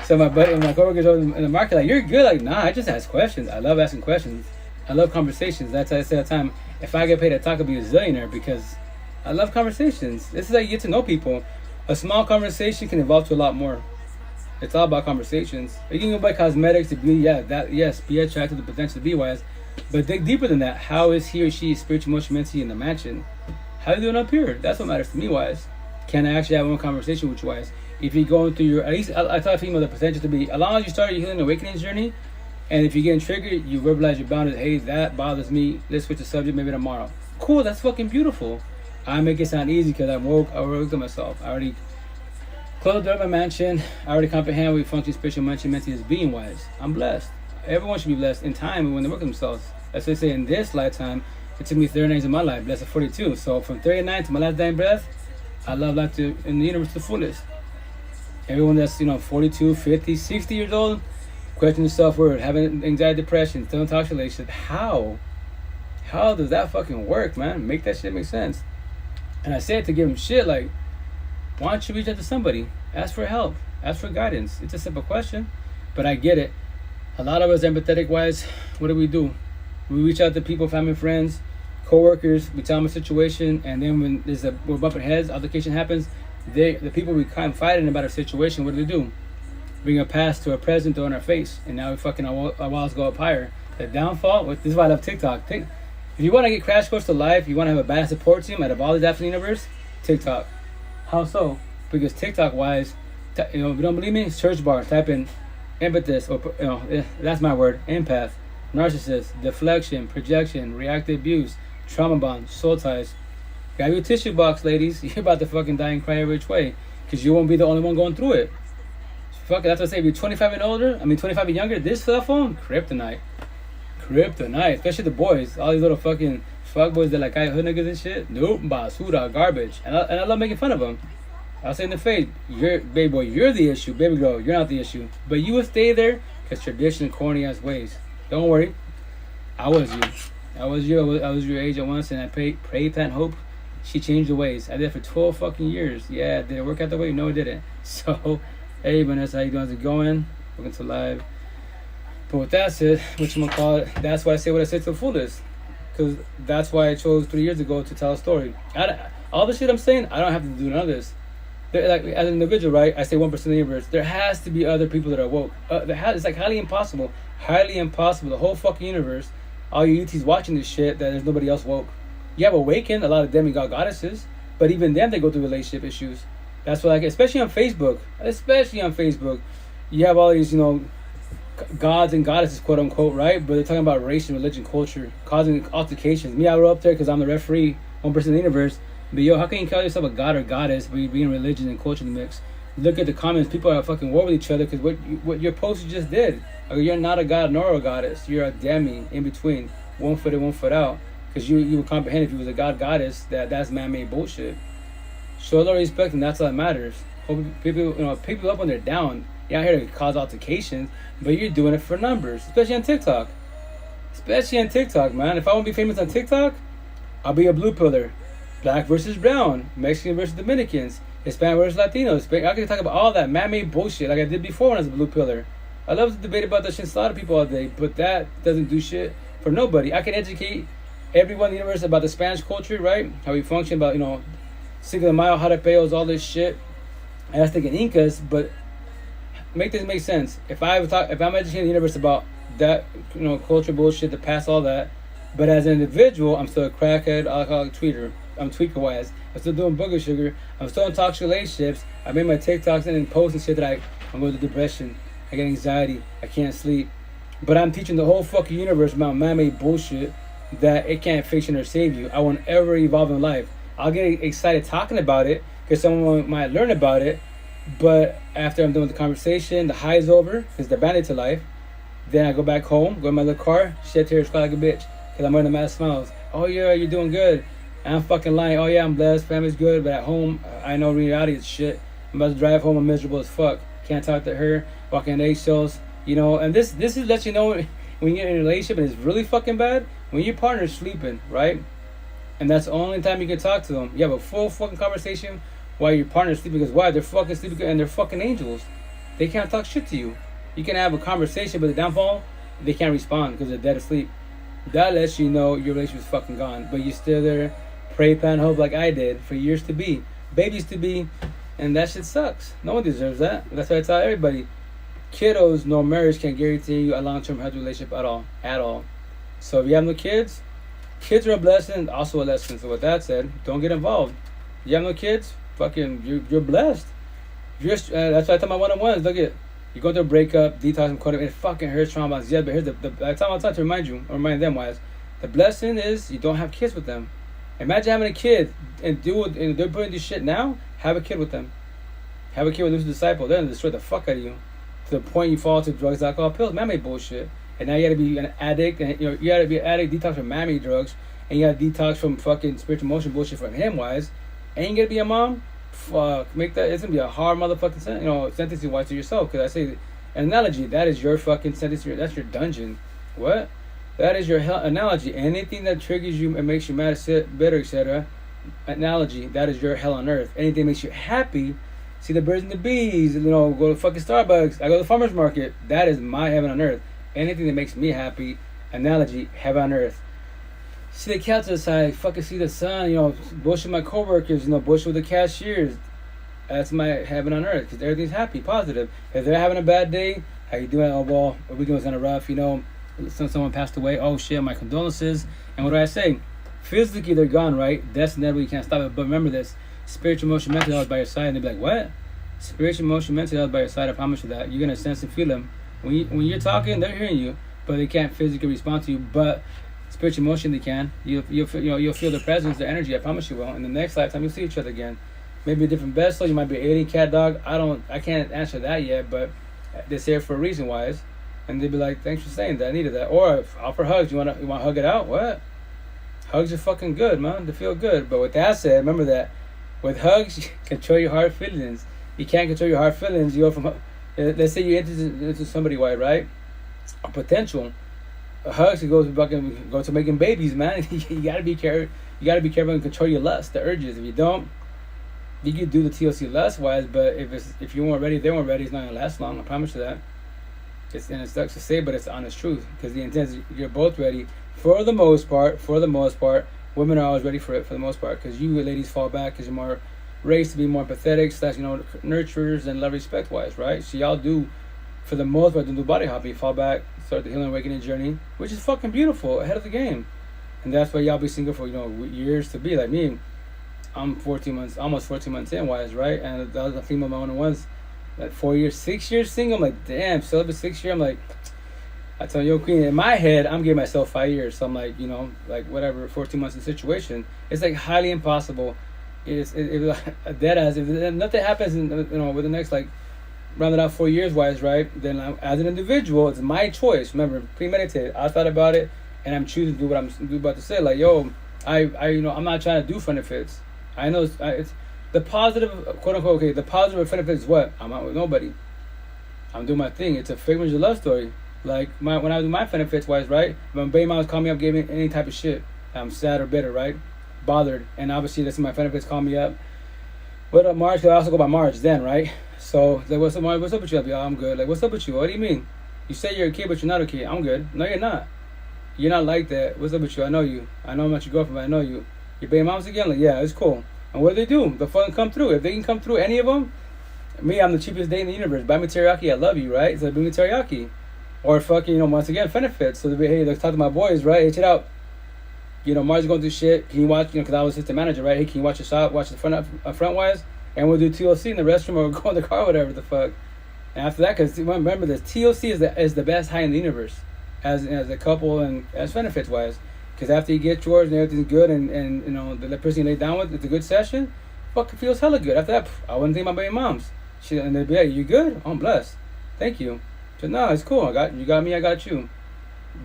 So my coworkers over in the market, like, you're good. Like, nah, I just ask questions. I love asking questions. I love conversations. That's how I say all the time. If I get paid to talk, I'll be a zillionaire because I love conversations. This is how you get to know people. A small conversation can evolve to a lot more. It's all about conversations. You can go by cosmetics to be, be attracted to the potential to be wise. But dig deeper than that. How is he or she spiritually, emotionally, mentally in the mansion? How are you doing up here? That's what matters to me, wise. Can I actually have one conversation with you, wise? If you're going through at least, I tell female the potential to be, as long as you start your healing awakening journey, and if you're getting triggered, you verbalize your boundaries. Hey, that bothers me. Let's switch the subject maybe tomorrow. Cool, that's fucking beautiful. I make it sound easy because I worked on myself. I already closed up my mansion. I already comprehend how we function spiritually, mentally as being wise. I'm blessed. Everyone should be blessed in time when they work on themselves. As they say, in this lifetime, it took me 39 years of my life, blessed at 42. So from 39 to my last dying breath, I love life in the universe to the fullest. Everyone that's 42, 50, 60 years old, questioning self-worth, having anxiety, depression, still in toxic relationship. How does that fucking work, man? Make that shit make sense. And I say it to give them shit, like, why don't you reach out to somebody? Ask for help. Ask for guidance. It's a simple question, but I get it. A lot of us empathetic wise, what do? We reach out to people, family, friends, co-workers. We tell them a situation, and then when we're bumping heads, altercation happens. The people we confide in about our situation, what do? Bring a past to a present or in our face, and now we fucking our walls go up higher. The downfall. This is why I love TikTok. If you want to get crash course to life, you want to have a bad support team out of all these apps in the universe, TikTok. How so? Because TikTok wise, if you don't believe me, search bar, type in Empathists, or that's my word, empath, narcissist, deflection, projection, reactive abuse, trauma bond, soul ties. Grab your tissue box, ladies. You're about to fucking die and cry every which way, because you won't be the only one going through it. Fuck it, that's what I say. If you're 25 and older, 25 and younger, this cell phone, kryptonite, especially the boys, all these little fucking fuck boys that like hood niggas and shit. Nope, basura, garbage, and I love making fun of them. I'll say in the face, baby boy, you're the issue. Baby girl, you're not the issue. But you will stay there because tradition, corny ass ways. Don't worry. I was you. I was your age at once, and I prayed and hope she changed the ways. I did it for 12 fucking years. Yeah, did it work out that way? No, it didn't. So, hey, Vanessa, how you doing? How's it going? Welcome to live. But with that said, that's why I say what I said to the fullest. Because that's why I chose 3 years ago to tell a story. All the shit I'm saying, I don't have to do none of this. Like, as an individual, right, I say 1% of the universe. There has to be other people that are woke. It's like highly impossible. The whole fucking universe, all you UTs watching this shit, that there's nobody else woke. You have awakened a lot of demigod goddesses, but even them, they go through relationship issues. That's what especially on Facebook, you have all these, gods and goddesses, quote unquote, right? But they're talking about race and religion, culture, causing altercations. Me, I wrote up there because I'm the referee, 1% of the universe. But how can you call yourself a god or goddess but you're being religion and culture in the mix? Look at the comments. People are fucking war with each other because what your post just did. You're not a god nor a goddess. You're a demi in between, 1 foot in, 1 foot out. Because you would comprehend if you was a god goddess that's man-made bullshit. Show a little respect, and that's all that matters. People people up when they're down. You're out here to cause altercations, but you're doing it for numbers, especially on TikTok. Man. If I want to be famous on TikTok, I'll be a blue pillar. Black versus brown, Mexican versus Dominicans, Hispanic versus Latinos. I can talk about all that man-made bullshit like I did before when I was a blue pillar. I love to debate about that shit, slaughter people all day, but that doesn't do shit for nobody. I can educate everyone in the universe about the Spanish culture, right? How we function, about, Cinco de Mayo, jalapenos, all this shit. I was thinking Incas, but make this make sense. If I'm educating the universe about that, culture bullshit, the past, all that, but as an individual, I'm still a crackhead, alcoholic, tweeter. I'm tweaker wise. I'm still doing booger sugar. I'm still in toxic relationships. I made my TikToks and posts and shit that I'm going to depression. I get anxiety. I can't sleep. But I'm teaching the whole fucking universe about man-made bullshit that it can't fix you or save you. I won't ever evolve in life. I'll get excited talking about it because someone might learn about it. But after I'm done with the conversation, the high's over because the band-aid to life. Then I go back home, go in my little car, shed tears, cry like a bitch because I'm wearing the mask smiles. Oh yeah, you're doing good. And I'm fucking lying. Oh yeah, I'm blessed, family's good, but at home, I know reality is shit. I'm about to drive home, I'm miserable as fuck. Can't talk to her, walking on eggshells, And this is lets you know when you're in a relationship and it's really fucking bad, when your partner's sleeping, right? And that's the only time you can talk to them. You have a full fucking conversation while your partner's sleeping, because why? They're fucking sleeping and they're fucking angels. They can't talk shit to you. You can have a conversation, but the downfall, they can't respond because they're dead asleep. That lets you know your relationship's fucking gone, but you're still there, pray, plan, hope like I did for years to be, babies to be, and that shit sucks. No one deserves that. That's why I tell everybody, kiddos, no marriage can guarantee you a long-term healthy relationship at all. So if you have no kids are a blessing, also a lesson. So with that said, don't get involved. You have no kids, fucking, you're blessed. That's why I tell my one-on-ones, look at, you go through a breakup, detox, and codependent, it fucking hurts, trauma. Yeah, but here's I tell them to remind them wise, the blessing is you don't have kids with them. Imagine having a kid and they're putting this shit now. Have a kid with them. Have a kid with this disciple. They're gonna destroy the fuck out of you to the point you fall to drugs, alcohol, pills, man-made bullshit. And now you gotta be an addict, and you gotta be an addict, detox from man-made drugs, and you gotta detox from fucking spiritual motion bullshit from him wise. And you gotta be a mom. Fuck, it's gonna be a hard motherfucking sentencing wise to yourself. Because I say, an analogy, that is your fucking sentence. That's your dungeon. What? That is your analogy. Anything that triggers you and makes you mad, bitter, etc. Analogy, that is your hell on earth. Anything that makes you happy, see the birds and the bees, go to fucking Starbucks, I go to the farmer's market, that is my heaven on earth. Anything that makes me happy, analogy, heaven on earth. See the cats outside, fucking see the sun, bullshit with my coworkers, bullshit with the cashiers. That's my heaven on earth, because everything's happy, positive. If they're having a bad day, how you doing? Oh, well, the weekend was kind of rough, someone passed away, oh shit, my condolences. And what do I say? Physically, they're gone, right? That's never, you can't stop it. But remember this, spiritual, emotional, mental health by your side. And they'll be like, what? Spiritual, emotional, mental health by your side, I promise you that. You're going to sense and feel them. When you're talking, they're hearing you, but they can't physically respond to you. But spiritual emotion, they can. You'll feel their presence, their energy, I promise you will. In the next lifetime, you'll see each other again. Maybe a different vessel, you might be alien, cat, dog. I can't answer that yet, but they say it for a reason wise. And they'd be like, thanks for saying that, I needed that. Or offer hugs, you want to hug it out? What? Hugs are fucking good, man. They feel good. But with that said, remember that with hugs, you control your hard feelings. You can't control your hard feelings. You go from, let's say you're into somebody, right? A potential. Hugs go to making babies, man. You gotta be careful. You gotta be careful and control your lust, the urges. If you don't, you can do the TLC lust wise. But if you weren't ready, they weren't ready. It's not gonna last long. I promise you that. And it sucks to say, but it's the honest truth. Because the intent is you're both ready. For the most part, women are always ready for it for the most part, because you ladies fall back because you're more raised to be more empathetic, / nurturers and love respect wise, right? So y'all do, for the most part, do body hopping, fall back, start the healing awakening journey, which is fucking beautiful, ahead of the game. And that's why y'all be single for years to be. Like me, I'm 14 months, almost 14 months in wise, right? And the other female, my own ones, like 4 years, 6 years single. I'm like, damn, celibate 6 years. I'm like, I tell you, queen, in my head, I'm giving myself 5 years. So I'm like, whatever, 14 months in situation. It's like highly impossible. It's dead as if nothing happens in, with the next, round it out 4 years wise, right? Then as an individual, it's my choice. Remember, premeditated. I thought about it, and I'm choosing to do what I'm about to say. Like, I'm not trying to do benefits. I know it's the positive, quote unquote. Okay, the positive benefits is what? I'm out with nobody. I'm doing my thing. It's a figment of love story. Like when I do my benefits wise, right? When baby moms call me up, gave me any type of shit, I'm sad or bitter, right? Bothered, and obviously that's when my benefits call me up. What up, Marge? 'Cause I also go by Marge then, right? So, like, what's up, Marge? What's up with you? I'll be, oh, I'm good. Like, what's up with you? What do you mean? You say you're a kid, but you're not a kid. I'm good. No, you're not. You're not like that. What's up with you? I know you. I know I'm not your girlfriend, but I know you. Your baby moms again? Like, yeah, it's cool. And what do they do? They'll fucking come through. If they can come through, any of them, me, I'm the cheapest date in the universe. Buy me teriyaki, I love you, right? So bring me teriyaki. Or fucking, once again, benefits. So, hey, let's talk to my boys, right? H it out. Marge's going through shit. Can you watch, because I was assistant manager, right? Hey, can you watch the shop, watch the front wise? And we'll do TLC in the restroom or go in the car, whatever the fuck. And after that, because remember this, TLC is the best high in the universe as a couple and as benefits wise. Because after you get yours and everything's good and the person you lay down with, it's a good session, fucking feels hella good. After that, I wouldn't think about baby moms. And they'd be like, you good? Oh, I'm blessed. Thank you. So no, it's cool. You got me, I got you.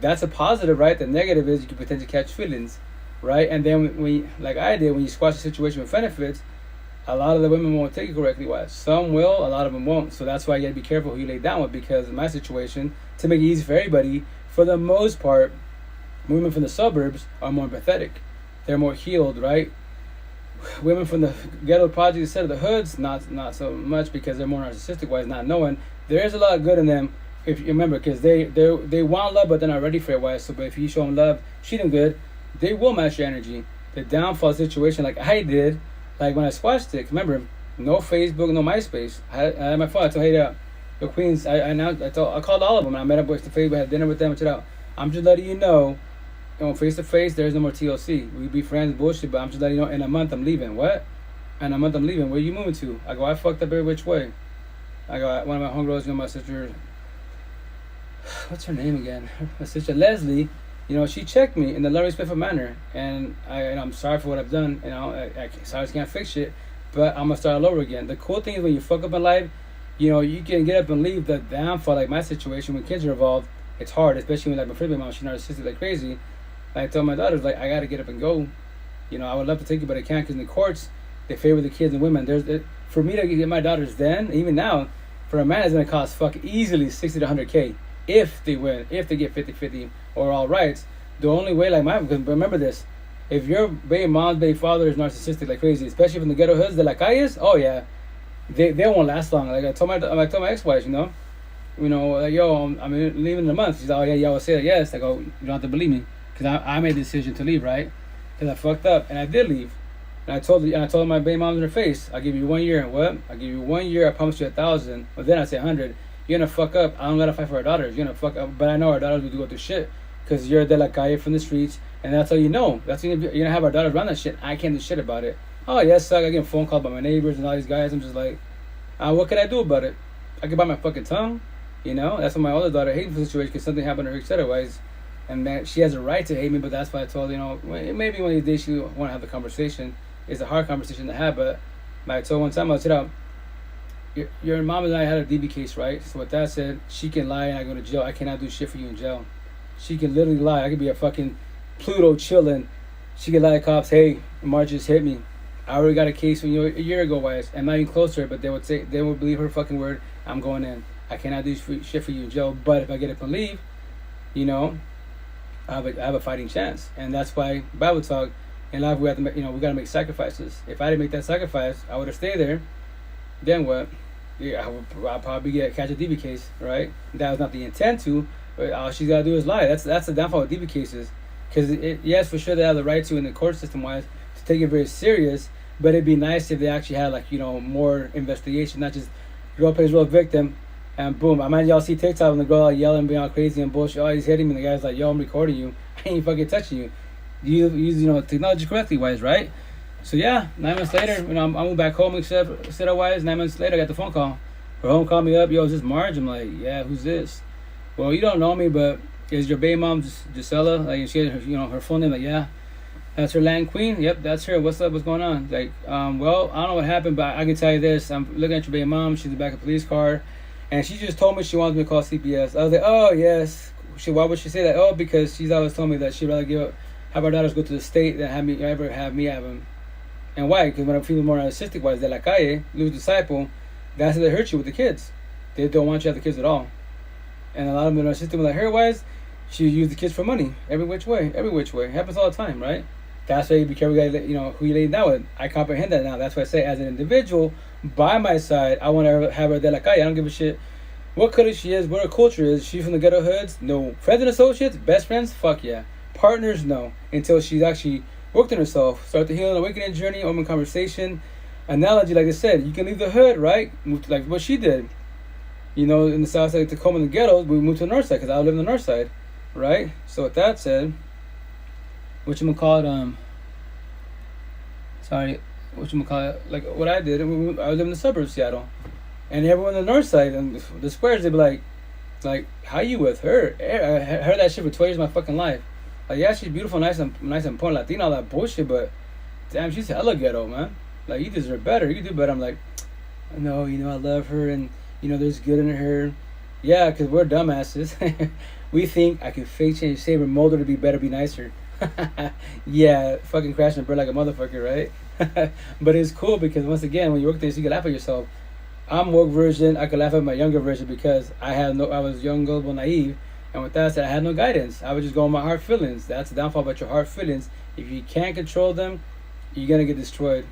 That's a positive, right? The negative is you could potentially catch feelings, right? And then when like I did, when you squash the situation with benefits, a lot of the women won't take it correctly. Wise. Some will, a lot of them won't. So that's why you gotta be careful who you lay down with, because in my situation, to make it easy for everybody, for the most part, women from the suburbs are more empathetic. They're more healed, right? Women from the ghetto projects instead of the hoods, not so much, because they're more narcissistic wise, not knowing. There is a lot of good in them, if you remember, because they want love, but they're not ready for it wise. So but if you show them love, treat them good, they will match your energy. The downfall situation, like I did, like when I squashed it, remember, no Facebook, no MySpace. I had my phone. I told, hey, the Queens, I called all of them, and I met up with the face, we had dinner with them, and shit out. I'm just letting you know, face to face, there's no more TLC. We be friends, bullshit, but I'm just letting you know, in a month I'm leaving. What? In a month I'm leaving. Where you moving to? I go, I fucked up every which way. I go, one of my homegirls, my sister, what's her name again? My sister Leslie, she checked me in the loving, respectful manner, and I'm sorry for what I've done. I sorry, I can't fix shit, but I'm gonna start all over again. The cool thing is when you fuck up in life, you can get up and leave. The downfall, like my situation, when kids are involved, it's hard, especially when like my friend, mom, she's narcissistic like crazy. I told my daughters, like, I gotta get up and go. I would love to take you, but I can't, because in the courts they favor the kids and women. For me to get my daughters then, even now, for a man, it's gonna cost easily 60 to 100K if they win, if they get 50-50 or all rights. The only way, like because remember this, if your baby mom's baby father is narcissistic like crazy, especially from the ghetto hoods, the la calles, oh yeah, they won't last long. Like I told my ex-wife, like, yo, I'm leaving in a month. She's like, oh yeah, y'all will say that, yes. I go, you don't have to believe me, because I made the decision to leave, right? Because I fucked up, and I did leave. And I told my baby moms in her face, I'll give you 1 year. What? I'll give you 1 year, I promise you 1,000. But then I say 100. You're gonna fuck up. I don't gotta fight for our daughters. You're gonna fuck up. But I know our daughters will go through shit, because you're de la calle from the streets, and that's all you know. You're gonna have our daughters run that shit. I can't do shit about it. Oh yes, I get a phone call by my neighbors and all these guys. I'm just like, what can I do about it? I can bite my fucking tongue. That's why my older daughter hates the situation, because something happened to her, otherwise. And man, she has a right to hate me, but that's why I told her, maybe one of these days she want to have the conversation. It's a hard conversation to have, but like I told one time, I said, your mom and I had a DB case, right? So with that said, she can lie and I go to jail. I cannot do shit for you in jail. She can literally lie. I could be a fucking Pluto chilling. She can lie to cops, hey, Marge just hit me. I already got a case from you a year ago, wise. I'm not even close to her, but they would believe her fucking word. I'm going in. I cannot do shit for you in jail. But if I get up and leave, I have a fighting chance. And that's why Bible talk, in life we have to make, we got to make sacrifices. If I didn't make that sacrifice, I would have stayed there. Then what? Yeah, I'll probably catch a DB case, right? That was not the intent to, but all she's got to do is lie. That's the downfall of DB cases. Because, yes, for sure they have the right to, in the court system-wise, to take it very serious, but it'd be nice if they actually had, more investigation, not just girl plays real victim, and boom. I imagine y'all see TikTok when the girl yelling, being all crazy and bullshit, oh, he's hitting me, and the guy's like, yo, I'm recording you. I ain't fucking touching you. You use, technology correctly-wise, right? So yeah, 9 months later, I moved back home, etc. wise. 9 months later, I got the phone call. Her home called me up, yo, is this Marge? I'm like, yeah, who's this? Well, you don't know me, but is your baby mom Gisela? Like, she had her full name. Like, yeah, that's her land queen. Yep, that's her. What's up? What's going on? Like, well, I don't know what happened, but I can tell you this. I'm looking at your baby mom. She's in the back of a police car, and she just told me she wants me to call CPS. I was like, oh yes. Why would she say that? Oh, because she's always told me that she'd rather have our daughters go to the state than have me have them. And why? Because when I'm feeling more narcissistic wise, de la calle, lose disciple, that's how they hurt you with the kids. They don't want you to have the kids at all. And a lot of them are narcissistic, like her wise, she use the kids for money. Every which way. It happens all the time, right? That's why you be careful, who you lay down with. I comprehend that now. That's why I say, as an individual, by my side, I want to have her there like, I don't give a shit what color she is, what her culture is. She's from the ghetto hoods? No. Friends and associates? Best friends? Fuck yeah. Partners? No. Until she's actually worked on herself. Start the healing, awakening journey, open conversation. Analogy, like I said, you can leave the hood, right? Move to, like what she did. In the south side, Tacoma, in the ghettos, we moved to the north side because I live in the north side, right? So with that said, like what I did, I was in the suburbs of Seattle, and everyone in the north side and the squares, they'd be like, how you with her? I heard that shit for 12 years of my fucking life. Like, yeah, she's beautiful, nice and point Latina, all that bullshit, but damn, she's hella ghetto, man. Like, you deserve better, you can do better. I'm like, no, I love her, and there's good in her. Yeah, because we're dumbasses. We think I can fake change, save her, mold her to be better, be nicer. Yeah, fucking crashing and burn like a motherfucker, right? But it's cool because once again, when you work things, you can laugh at yourself. I'm woke version. I could laugh at my younger version because I was young, gullible, naive, and with that said, I had no guidance. I would just go on my heart feelings. That's the downfall about your heart feelings. If you can't control them, you're gonna get destroyed.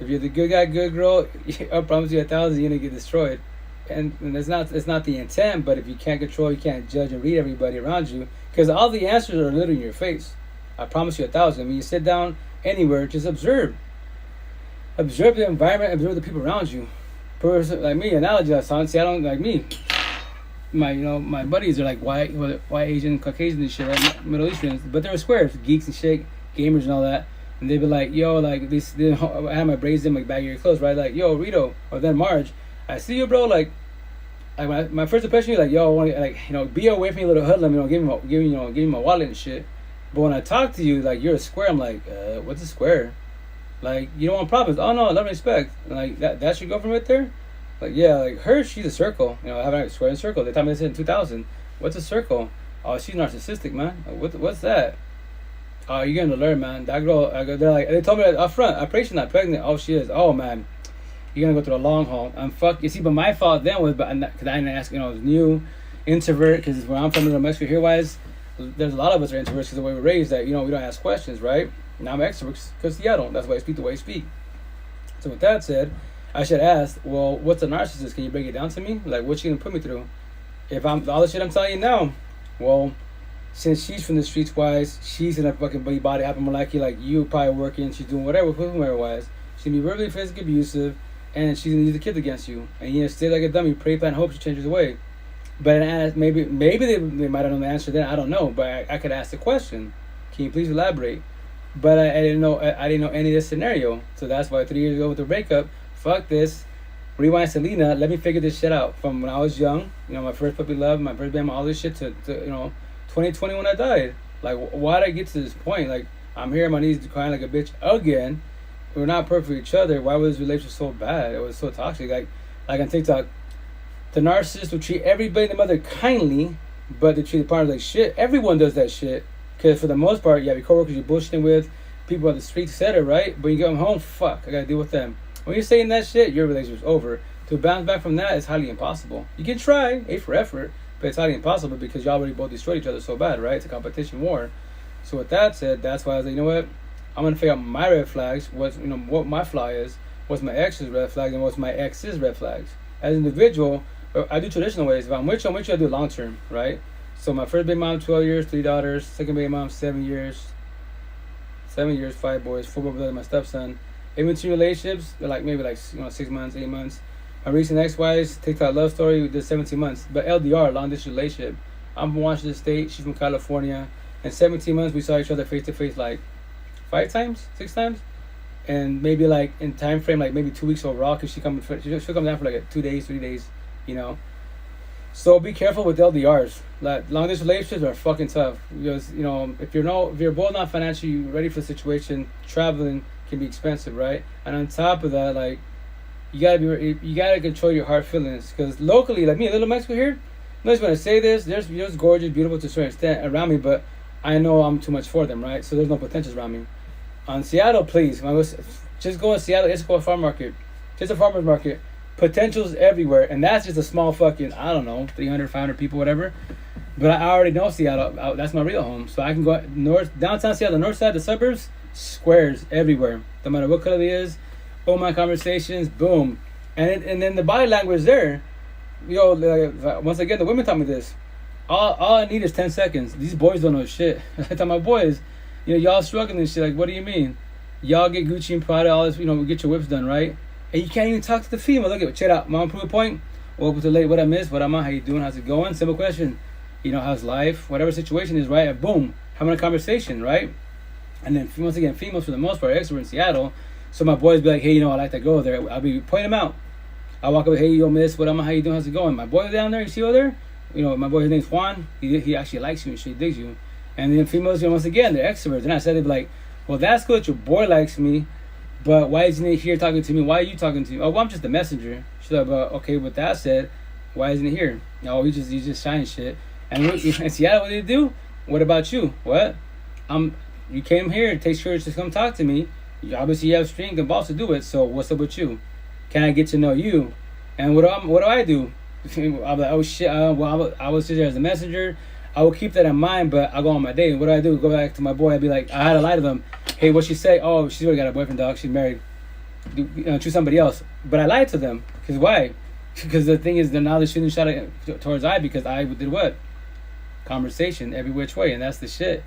If you're the good guy, good girl, I promise you 1,000, you're gonna get destroyed. And it's not the intent, but if you can't control, you can't judge and read everybody around you, because all the answers are literally in your face. I promise you 1,000. When you sit down anywhere, just observe the environment, observe the people around you. Person like me, analogy, Seattle, like me. My buddies are like white, Asian, Caucasian and shit, right? Middle Easterns, but they were squares, geeks and shit, gamers and all that. And they'd be like, yo, like this. I had my braids in, like bag of your clothes, right? Like, yo, Rito, or then Marge, I see you, bro. Like my first impression, you're like, yo, I want to, be away from you, little hoodlum. Give me my wallet and shit. But when I talk to you, like you're a square, I'm like, what's a square? Like, you don't want problems. Oh no, love and respect. And like that's your girlfriend right there. Like, yeah, like her, she's a circle. I have a square and circle. They told me this in 2000. What's a circle? Oh, she's narcissistic, man. Like, what's that? Oh, you're gonna learn, man. That girl, they told me that up front. I pray she's not pregnant. Oh, she is. Oh, man, you're gonna go through the long haul. I'm fuck. You see, but my fault then was, because I didn't ask. I was new, introvert. Because where I'm from, New Mexico, here wise, there's a lot of us are introverts because the way we're raised. That we don't ask questions, right? Now I'm extroverts because Seattle. That's why I speak the way I speak. So with that said, I should ask, well, what's a narcissist? Can you break it down to me? Like, what's she gonna put me through? If all the shit I'm telling you now, well, since she's from the streets wise, she's gonna fucking be body happy more like you probably working, she's doing whatever wise. She's gonna be verbally, physically abusive, and she's gonna use the kids against you. And you stay like a dummy, pray, plan, hope she changes away. But maybe they might have known the answer then, I don't know. But I could ask the question, can you please elaborate? But I didn't know any of this scenario. So that's why 3 years ago with the breakup, fuck this. Rewind Selena, let me figure this shit out. From when I was young, my first puppy love, my first band, all this shit to 2020 when I died. Like, why did I get to this point? Like, I'm here on my knees crying like a bitch again. We're not perfect for each other. Why was this relationship so bad? It was so toxic. Like on TikTok, the narcissist will treat everybody in the mother kindly, but they treat the partner like shit. Everyone does that shit. Because for the most part, you have your coworkers you're bullshitting with, people on the streets, etc., right? But you get them home, fuck, I gotta deal with them. When you're saying that shit, your relationship's over. To bounce back from that is highly impossible. You can try, A for effort, but it's highly impossible because y'all already both destroyed each other so bad, right? It's a competition war. So with that said, that's why I was like, you know what? I'm gonna figure out my red flags, what my flaw is, what's my ex's red flags, and what's my ex's red flags. As an individual, I do traditional ways. If I'm with you, I do it long term, right? So my first baby mom, 12 years, 3 daughters. Second baby mom, 7 years. 7 years, 5 boys, 4 brothers, my stepson. In between relationships, maybe 6 months, 8 months. My recent ex-wives, TikTok love story, we did 17 months. But LDR, long distance relationship. I'm from Washington State, she's from California. In 17 months, we saw each other face to face 5 times, 6 times. And maybe in time frame, maybe 2 weeks overall, because she'll come down for 2 days, 3 days, So be careful with LDRs. Long distance relationships are fucking tough because if you're both not financially ready for the situation, traveling can be expensive, right? And on top of that, you gotta control your heart feelings because locally, like me, Little Mexico here, I'm not just gonna say this. There's gorgeous, beautiful to a certain extent around me, but I know I'm too much for them, right? So there's no potentials around me. On Seattle, please, just go to Seattle. It's called farm market, just a farmer's market. Potentials everywhere, and that's just a small fucking 300, 500 people, whatever. But I already know Seattle. That's my real home, so I can go downtown Seattle, the north side, the suburbs. squares everywhere. No matter what color it is, all my conversations, boom. And then the body language there, like, once again, the women taught me this. All I need is 10 seconds. These boys don't know shit. I tell my boys, y'all struggling and shit. Like, what do you mean? Y'all get Gucci and Prada, all this, we get your whips done, right? And you can't even talk to the female. Look at it. Check it out. Mom, prove a point. Welcome to late. What I missed? What I'm on? How you doing? How's it going? Simple question. How's life? Whatever situation is, right? Boom. Having a conversation, right? And then, once again, females for the most part, extrovert in Seattle. So my boys be like, hey, I like that girl there. I'll be pointing them out. I walk up, hey, yo, miss, what am I? How you doing? How's it going? My boy down there, you see over there? My boy, his name's Juan. He actually likes you and shit, digs you. And then females, once again, they're extroverts. They're not said, they'd be like, well, that's good. Your boy likes me, but why isn't he here talking to me? Why are you talking to me? Oh, well, I'm just the messenger. She's like, well, okay, with that said, why isn't he here? No, he's just shining shit. And in Seattle, what do they do? What about you? What? You came here. It takes courage to come talk to me. Obviously, you have strength and balls to do it. So what's up with you? Can I get to know you? And what do I do? I'll be like, oh shit. I will sit there as a messenger. I will keep that in mind, but I'll go on my day. What do? Go back to my boy. I'd be like, I had to lie to them. Hey, what'd she say? Oh, she's already got a boyfriend, dog. She's married. Choose somebody else. But I lied to them. Because why? Because the thing is, they're now shooting shot towards I, because I did what? Conversation every which way, and that's the shit.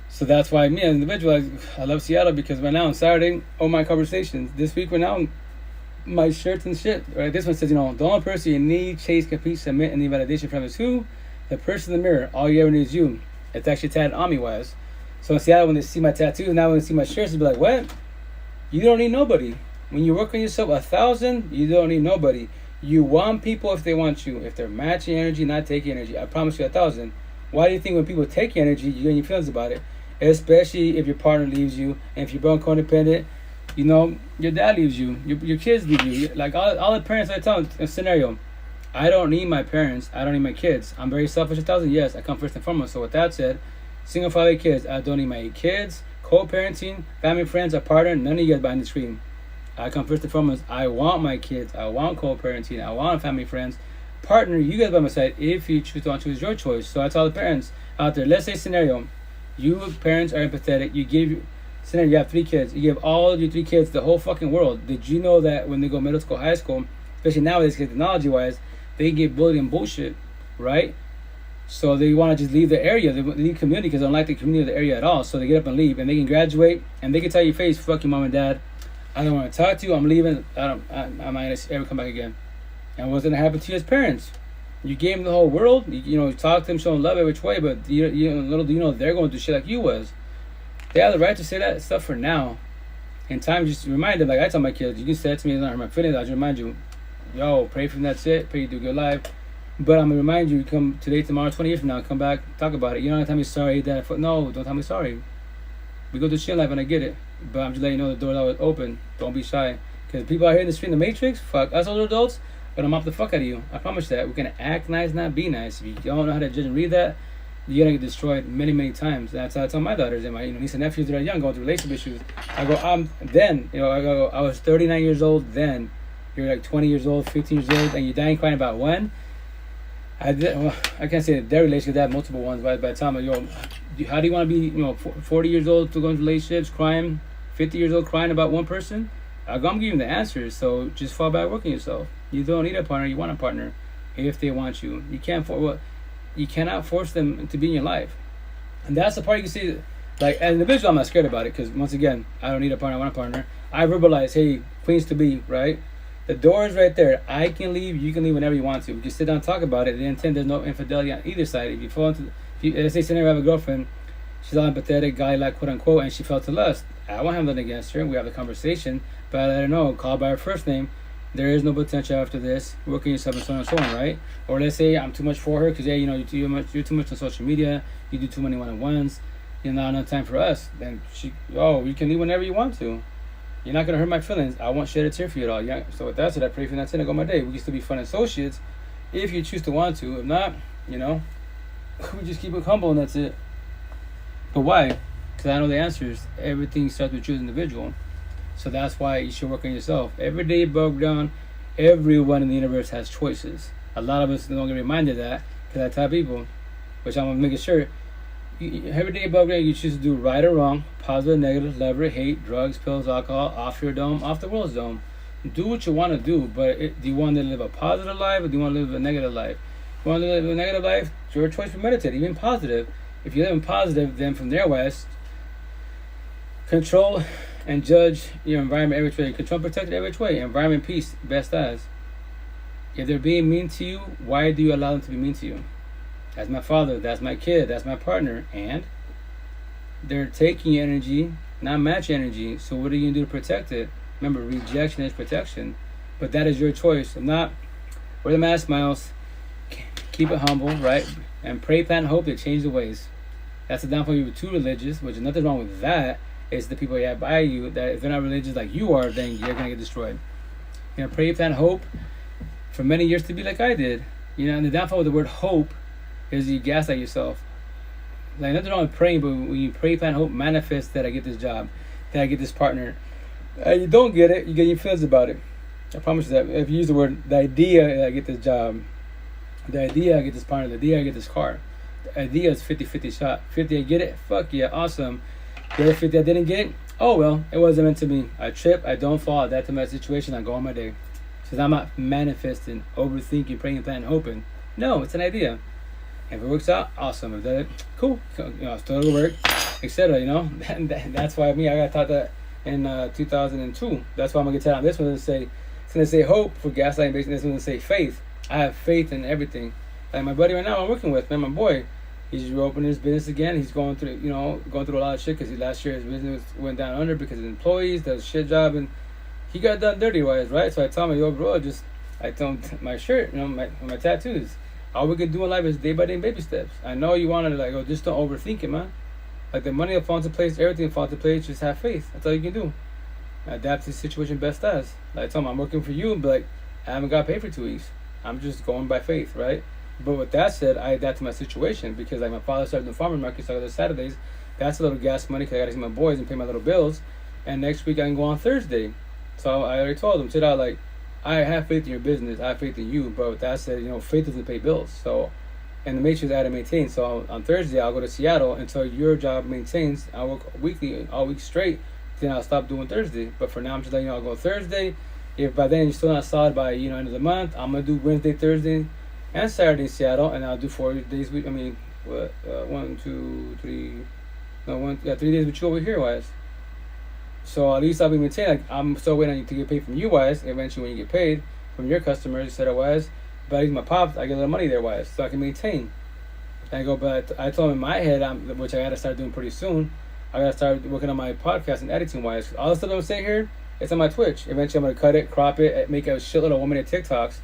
So that's why me as an individual, I love Seattle, because right now on Saturday, all my conversations. This week right now, my shirts and shit. Right, this one says, the only person you need, chase, compete, submit, and need validation from is who? The person in the mirror. All you ever need is you. It's actually tatted on me wise. So in Seattle, when they see my tattoos, now when they see my shirts, they'll be like, what? You don't need nobody. When you work on yourself 1,000, you don't need nobody. You want people if they want you. If they're matching energy, not taking energy. I promise you 1,000. Why do you think when people take your energy, you get your feelings about it? Especially if your partner leaves you, and if you're both codependent, your dad leaves you, your kids leave you. Like all the parents, I tell them, a scenario, I don't need my parents, I don't need my kids. I'm very selfish 1,000, yes, I come first and foremost. So with that said, single father kids, I don't need my kids, co-parenting, family, friends, a partner, none of you guys behind the screen. I come first and foremost. I want my kids, I want co-parenting, I want family, friends, partner, you guys by my side. If you choose your choice. So I tell the parents out there, let's say scenario, you parents are empathetic, you have 3 kids, you give all your 3 kids the whole fucking world. Did you know that when they go middle school, high school, especially nowadays technology wise, they get bullied and bullshit, right? So they want to just leave the area, they leave community, because they don't like the community of the area at all. So they get up and leave, and they can graduate, and they can tell your face, fuck you mom and dad, I don't want to talk to you, I'm leaving, I'm not going to ever come back again. And what's going to happen to you as parents? You gave them the whole world, you talk to them, show them love every which way, but little do you know they're going through shit like you was. They have the right to say that stuff for now. In time, just remind them, like I tell my kids, you can say it to me, it's not hurt my feelings, I'll just remind you, pray for them, that's it, pray you do good life. But I'm going to remind you, come today, tomorrow, 20 years from now, come back, talk about it. You don't have to tell me sorry, that no, don't tell me sorry. We go through shit in life and I get it. But I'm just letting you know the door's always open. Don't be shy. Because people out here in the street in the Matrix, fuck us older adults, gonna mop the fuck out of you. I promise that. We're gonna act nice, not be nice. If you don't know how to judge and read that, you're gonna get destroyed many, many times. That's how I tell my daughters and my niece and nephews that are young, going through relationship issues. I go, I was 39 years old then. You're like 20 years old, 15 years old, and you're dying crying about when? I can't say their relationship, they have multiple ones, but by the time, how do you want to be, 40 years old to go into relationships, crying, 50 years old crying about one person? I'm giving you the answers, so just fall back working yourself. You don't need a partner, you want a partner if they want you. You cannot force them to be in your life. And that's the part you can see, like, as an individual, I'm not scared about it, because once again, I don't need a partner, I want a partner. I verbalize, hey, queens to be, right? The door is right there. I can leave, you can leave whenever you want to. We can sit down and talk about it. The intent, there's no infidelity on either side. If you fall into, let's say scenario, I have a girlfriend, she's all empathetic, guy like quote unquote, and she felt to lust. I won't have nothing against her. We have the conversation, but I let her know, call by her first name. There is no potential after this. Working yourself and so on and so on, right? Or let's say I'm too much for her because you're too much on social media. You do too many one-on-ones. You're not enough time for us. Then you can leave whenever you want to. You're not gonna hurt my feelings. I won't shed a tear for you at all. Yeah. So with that said, I pray for that sin. I go my day. We can still be fun associates if you choose to want to. If not, we just keep it humble and that's it. But why? Because I know the answers. Everything starts with you as an individual. So that's why you should work on yourself. Every day broke down. Everyone in the universe has choices. A lot of us don't get reminded of that because I tell people, which I'm gonna make it sure. every day above ground, you choose to do right or wrong, positive, negative, love or hate, drugs, pills, alcohol, off your dome, off the world's dome. Do what you want to do, but do you want to live a positive life or do you want to live a negative life? If you want to live a negative life, it's your choice for meditate, even positive. If you live in positive, then from there, west, control and judge your environment every which way. Control and protect it every which way. Environment, peace, best as. If they're being mean to you, why do you allow them to be mean to you? That's my father, that's my kid, that's my partner, and they're taking your energy, not match energy. So what are you going to do to protect it? Remember, rejection is protection, but that is your choice. If not, wear the mask, Miles. Keep it humble, right? And pray, plan, and hope they change the ways. That's the downfall. You're too religious, which is nothing wrong with that. It's the people you have by you that if they're not religious like you are, then you're going to get destroyed. Pray, plan, hope for many years to be like I did. And the downfall with the word hope is you gaslight yourself. Like, nothing wrong with praying, but when you pray, plan, hope, manifest that I get this job, that I get this partner. You don't get it, you get your feelings about it. I promise you that. If you use the word, the idea that I get this job, the idea I get this partner, the idea I get this car, the idea is 50-50 shot. 50 I get it, fuck yeah, awesome. The other 50 I didn't get, oh well, it wasn't meant to be. I trip, I don't fall, I adapt to my situation, I go on my day. Because I'm not manifesting, overthinking, praying, planning, hoping. No, it's an idea. If it works out, awesome. If that, cool. Still it'll work, etc. That's why I got taught that in 2002. That's why I'm gonna get taught on this one and say, it's gonna say hope for gaslighting. Basically, this one's gonna say faith. I have faith in everything. Like my buddy right now, I'm working with, man, my boy. He's reopening his business again. He's going through a lot of shit because last year his business went down under because of employees, does a shit job, and he got done dirty wise, right? So I tell him, yo, bro, I told him my shirt, my tattoos. All we can do in life is day by day baby steps. I know you want to just don't overthink it, man. Like the money will fall into place, everything will fall into place. Just have faith. That's all you can do. Adapt to the situation best as. Like I told him, I'm working for you, but I haven't got paid for 2 weeks. I'm just going by faith, right? But with that said, I adapt to my situation because my father started the farmer market, so I go to Saturdays. That's a little gas money because I got to see my boys and pay my little bills. And next week I can go on Thursday. So I already told him, I have faith in your business. I have faith in you. But with that said, faith doesn't pay bills. So, and the matrix I had to maintain. So on Thursday, I'll go to Seattle until your job maintains. I'll work weekly, all week straight. Then I'll stop doing Thursday. But for now, I'm just letting you know I'll go Thursday. If by then you're still not solid by, end of the month, I'm going to do Wednesday, Thursday, and Saturday in Seattle. And I'll do 4 days a week. 3 days with you over here, wise. So at least I'll be maintaining. I'm still waiting on you to get paid from you, wise. Eventually, when you get paid from your customers, etc. wise. But I use my pops, I get a little money there, wise, so I can maintain. And I go, but I told him in my head, which I got to start doing pretty soon. I got to start working on my podcast and editing, wise. All the stuff I'm saying here, it's on my Twitch. Eventually, I'm gonna cut it, crop it, make a shitload of 1-minute TikToks,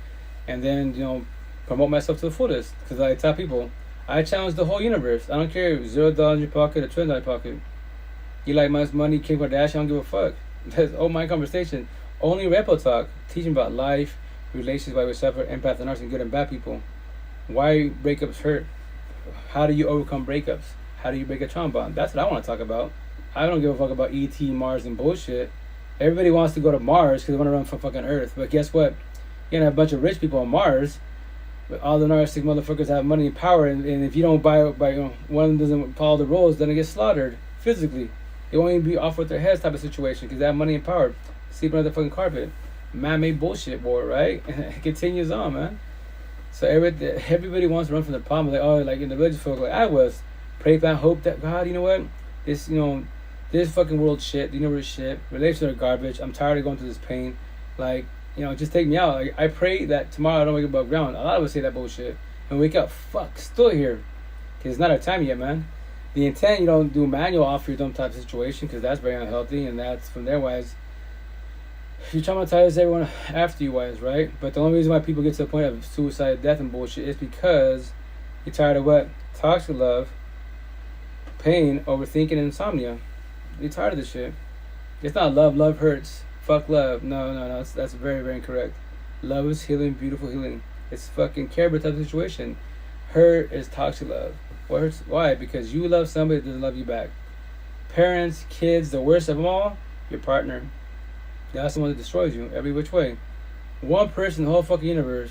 and then promote myself to the fullest. Because I tell people, I challenge the whole universe. I don't care if $0 in your pocket or $20 in your pocket. You like my money, Kim Kardashian, I don't give a fuck. That's all my conversation. Only Repo Talk, teaching about life, relationships, why we suffer, empath and narcissist, good and bad people. Why breakups hurt. How do you overcome breakups? How do you break a trauma bond? That's what I want to talk about. I don't give a fuck about ET, Mars, and bullshit. Everybody wants to go to Mars because they want to run from fucking Earth. But guess what? You're going to have a bunch of rich people on Mars. But all the narcissistic motherfuckers have money and power. And if you don't buy one of them doesn't follow the rules, then it gets slaughtered physically. They won't even be off with their heads type of situation because they have money and power. Sleeping on the fucking carpet. Man-made bullshit, boy, right? It continues on, man. So everybody wants to run from the problem. Like in the religious folk, like I was. Pray, plan, hope that God, you know what? This fucking world shit, the universe shit, relationships are garbage. I'm tired of going through this pain. Just take me out. Like I pray that tomorrow I don't wake up above ground. A lot of us say that bullshit. And wake up, fuck, still here. Because it's not our time yet, man. The intent, you don't do manual off your dumb type of situation because that's very unhealthy, and that's from their wise. You traumatize everyone after you, wise, right? But the only reason why people get to the point of suicide, death, and bullshit is because you're tired of what? Toxic love, pain, overthinking, and insomnia. You're tired of this shit. It's not love. Love hurts. Fuck love. No. That's very, very incorrect. Love is healing, beautiful healing. It's fucking care bear type of situation. Hurt is toxic love. Why? Because you love somebody that doesn't love you back. Parents, kids, the worst of them all, your partner. That's the one that destroys you every which way. One person in the whole fucking universe,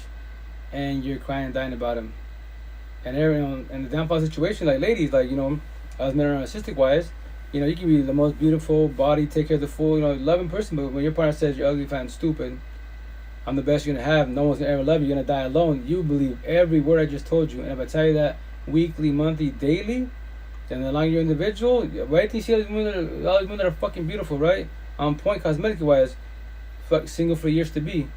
and you're crying and dying about him. And everyone, and the downfall situation, like ladies, As men are narcissistic wise, you can be the most beautiful body, take care of the full, loving person, but when your partner says you're ugly, fat, and stupid, I'm the best you're gonna have, no one's gonna ever love you, you're gonna die alone, you believe every word I just told you. And if I tell you that weekly, monthly, daily, then the longer you're individual, right? You see all these women that are fucking beautiful, right? On point cosmetically wise, fuck, single for years to be,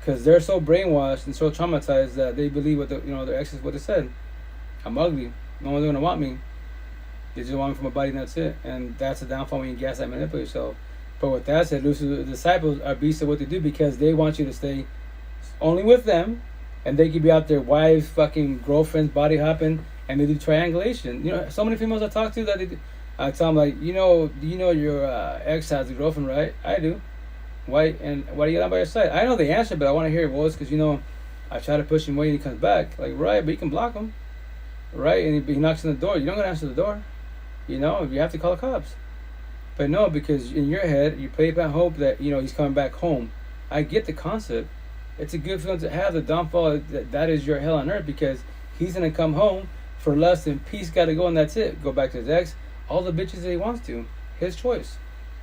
because they're so brainwashed and so traumatized that they believe what their exes what they said. I'm ugly. No one's gonna want me. They just want me for my body, and that's it. And that's the downfall when you gaslight and manipulate yourself. But with that said, the disciples are beasts of what they do because they want you to stay only with them, and they could be out there, wives, fucking girlfriends, body hopping, and they do triangulation. So many females I talk to that I tell them like, do you know your ex has a girlfriend, right? I do. Why do you get on by your side? I know the answer, but I want to hear your voice because I try to push him away and he comes back. Like, right, but you can block him, right? And he knocks on the door. You don't gotta answer the door. You have to call the cops. But no, because in your head, you play back hope that, he's coming back home. I get the concept. It's a good feeling to have. The downfall, that is your hell on earth because he's going to come home for lust and peace, got to go, and that's it. Go back to his ex, all the bitches that he wants to. His choice.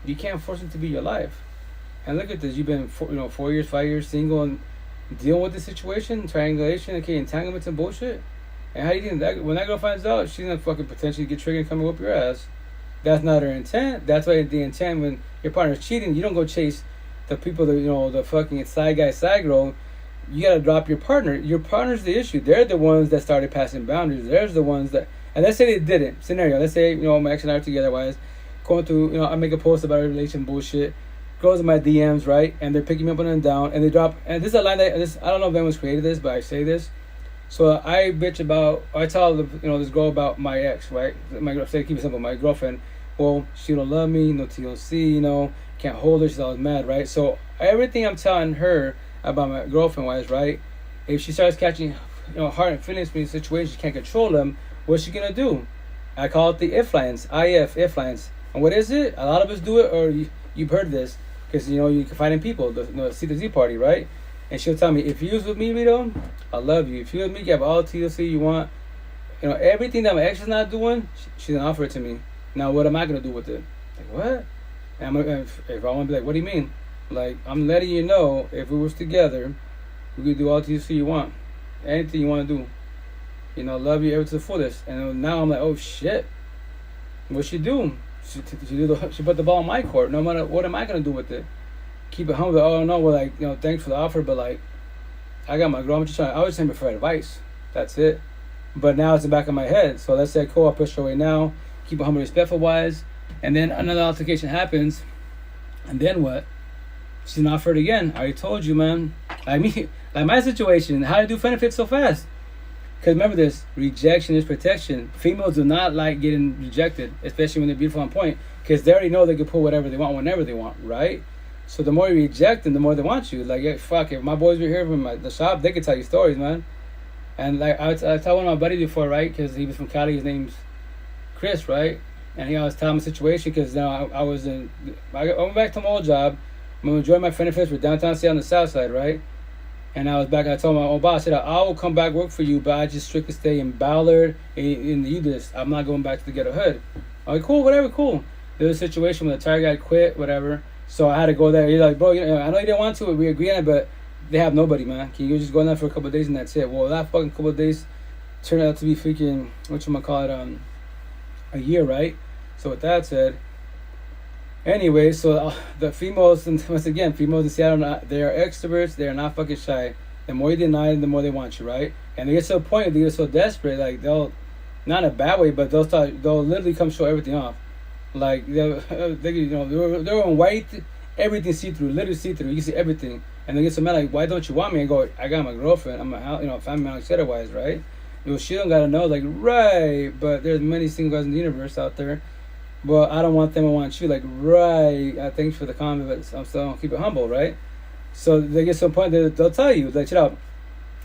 You can't force him to be your life. And look at this. You've been, 4 years, 5 years single and dealing with the situation, triangulation, entanglements and bullshit. And how do you think that when that girl finds out, she's going to fucking potentially get triggered and come and whoop your ass? That's not her intent. That's why the intent when your partner's cheating, you don't go chase the people that, the fucking side guy, side girl. You got to drop your partner. Your partner's the issue. They're the ones that started passing boundaries. They're the ones that, and let's say they didn't. Scenario, let's say, my ex and I are together, wise, going through, I make a post about a relation bullshit, girls in my DMs, right? And they're picking me up and down, and they drop, and this is a line that, I don't know if anyone's created this, but I say this. So I tell this girl about my ex, right? Say, keep it simple, my girlfriend. Well, she don't love me, no TLC, can't hold her, she's always mad, right? So everything I'm telling her about my girlfriend wise, right? If she starts catching, heart and feelings for these situations, she can't control them, what's she gonna do? I call it the if lines, if lines. And what is it? A lot of us do it, or you've heard this, because you can find in people, the C to Z party, right? And she'll tell me, if you was with me, Vito, I love you. If you're with me, you have all the TLC you want. Everything that my ex is not doing, she's gonna offer it to me. Now, what am I going to do with it? Like, what? And if I want to be like, what do you mean? Like, I'm letting you know, if we was together, we could do all the TLC you want. Anything you want to do. Love you ever to the fullest. And now I'm like, oh, shit. What's she doing? She put the ball in my court. No matter, what am I going to do with it? Keep it humble. Oh, no, well, like, thanks for the offer, but, like, I got my girl. I was saying for advice. That's it. But now it's in the back of my head. So let's say, cool, I'll push her away now. Keep it humble, respectful wise. And then another altercation happens. And then what? She's not offered again. I already told you, man. Like my situation, how to do benefits so fast? Because remember this, rejection is protection. Females do not like getting rejected, especially when they're beautiful on point, because they already know they can pull whatever they want, whenever they want, right? So the more you reject them, the more they want you. Like, yeah, fuck, if my boys were here from the shop, they could tell you stories, man. And like I tell one of my buddies before, right? Because he was from Cali, his name's Chris, right? And he always telling me the situation because now I went back to my old job. I'm enjoying my benefits. We're downtown Seattle on the south side, right? And I was back. I told my old boss, I said, I will come back work for you, but I just strictly stay in Ballard in the U-List. I'm not going back to the ghetto hood. I'm like, cool, whatever, cool. There was a situation where the tire guy quit, whatever. So I had to go there. He's like, bro, I know you didn't want to. We agree on it, but they have nobody, man. Can you just go in there for a couple of days and that's it? Well, that fucking couple of days turned out to be freaking, a year, right? So with that said, anyway, so the females, and once again, females in Seattle, they are extroverts. They are not fucking shy. The more you deny them, the more they want you, right? And they get to a point, they get so desperate, like they'll, not in a bad way, but they'll literally come show everything off. Like they're in white, everything see through, literally see through. You can see everything, and they get so mad, like, why don't you want me? I go, I got my girlfriend. I'm a family man, like otherwise, right? She don't gotta know, like, right? But there's many single guys in the universe out there. Well, I don't want them, I want you, like, right? Thanks for the comment, but I'm still gonna keep it humble, right? So they get to a point that they'll tell you, like, shut up.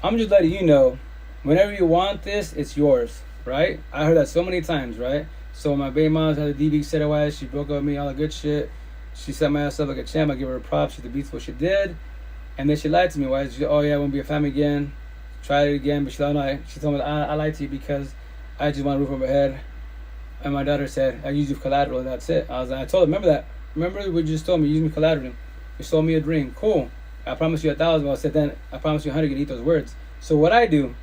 I'm just letting you know, whenever you want this, it's yours, right? I heard that so many times, right? So my baby mom had a DB set away, she broke up with me, all the good shit. She set my ass up like a champ. I give her a prop. She beats what she did, and then she lied to me. Why? She, oh yeah, I won't be a family again. Tried it again, but she told me I lied to you because I just want a roof over my head. And my daughter said, I use you for collateral, and that's it. I told her, remember what you just told me, use me collateral. You sold me a dream. Cool. I promise you 1,000. Well, I said then, I promise you 100, you can eat those words. So what I do,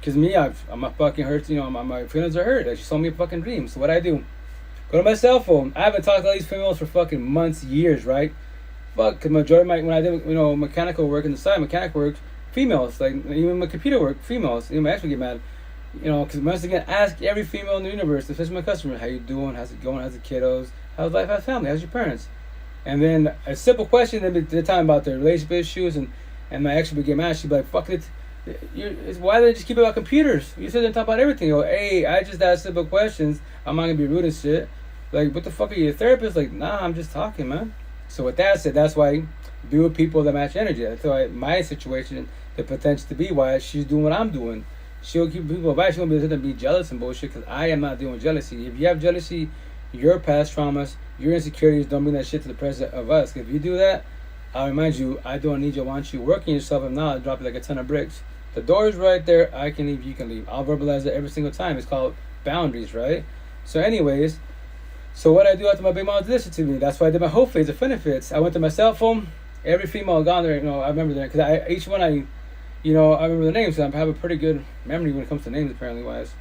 because me, I'm a fucking hurt, my feelings are hurt. Like, she sold me a fucking dream. So what I do, go to my cell phone. I haven't talked to all these females for fucking months, years, right? Fuck, because majority of when I did, mechanical work in the side, mechanical work, females, like, even my computer work, females. My ex would get mad. Because once again, ask every female in the universe, especially my customer, how you doing, how's it going, how's the kiddos, how's life, how's family, how's your parents? And then a simple question, they're talking about their relationship issues, and my ex would get mad. She'd be like, fuck it, why do they just keep it about computers? You said they talk about everything. Hey, I just ask simple questions, I'm not going to be rude and shit. Like, what the fuck are you, a therapist? Like, nah, I'm just talking, man. So with that said, that's why be with people that match energy. That's why my situation, the potential to be why she's doing what I'm doing. She'll keep people advice. She won't be able to be jealous and bullshit because I am not doing jealousy. If you have jealousy, your past traumas, your insecurities don't bring that shit to the present of us. If you do that, I'll remind you, I don't need you, I want you working yourself. If not, I'll drop you like a ton of bricks. The door is right there. I can leave, you can leave. I'll verbalize it every single time. It's called boundaries, right? So anyways, so what I do after my big mom listen to me, that's why I did my whole phase of benefits. I went to my cell phone. Every female gone there, I remember that because each one I remember the names. So I have a pretty good memory when it comes to names, apparently wise.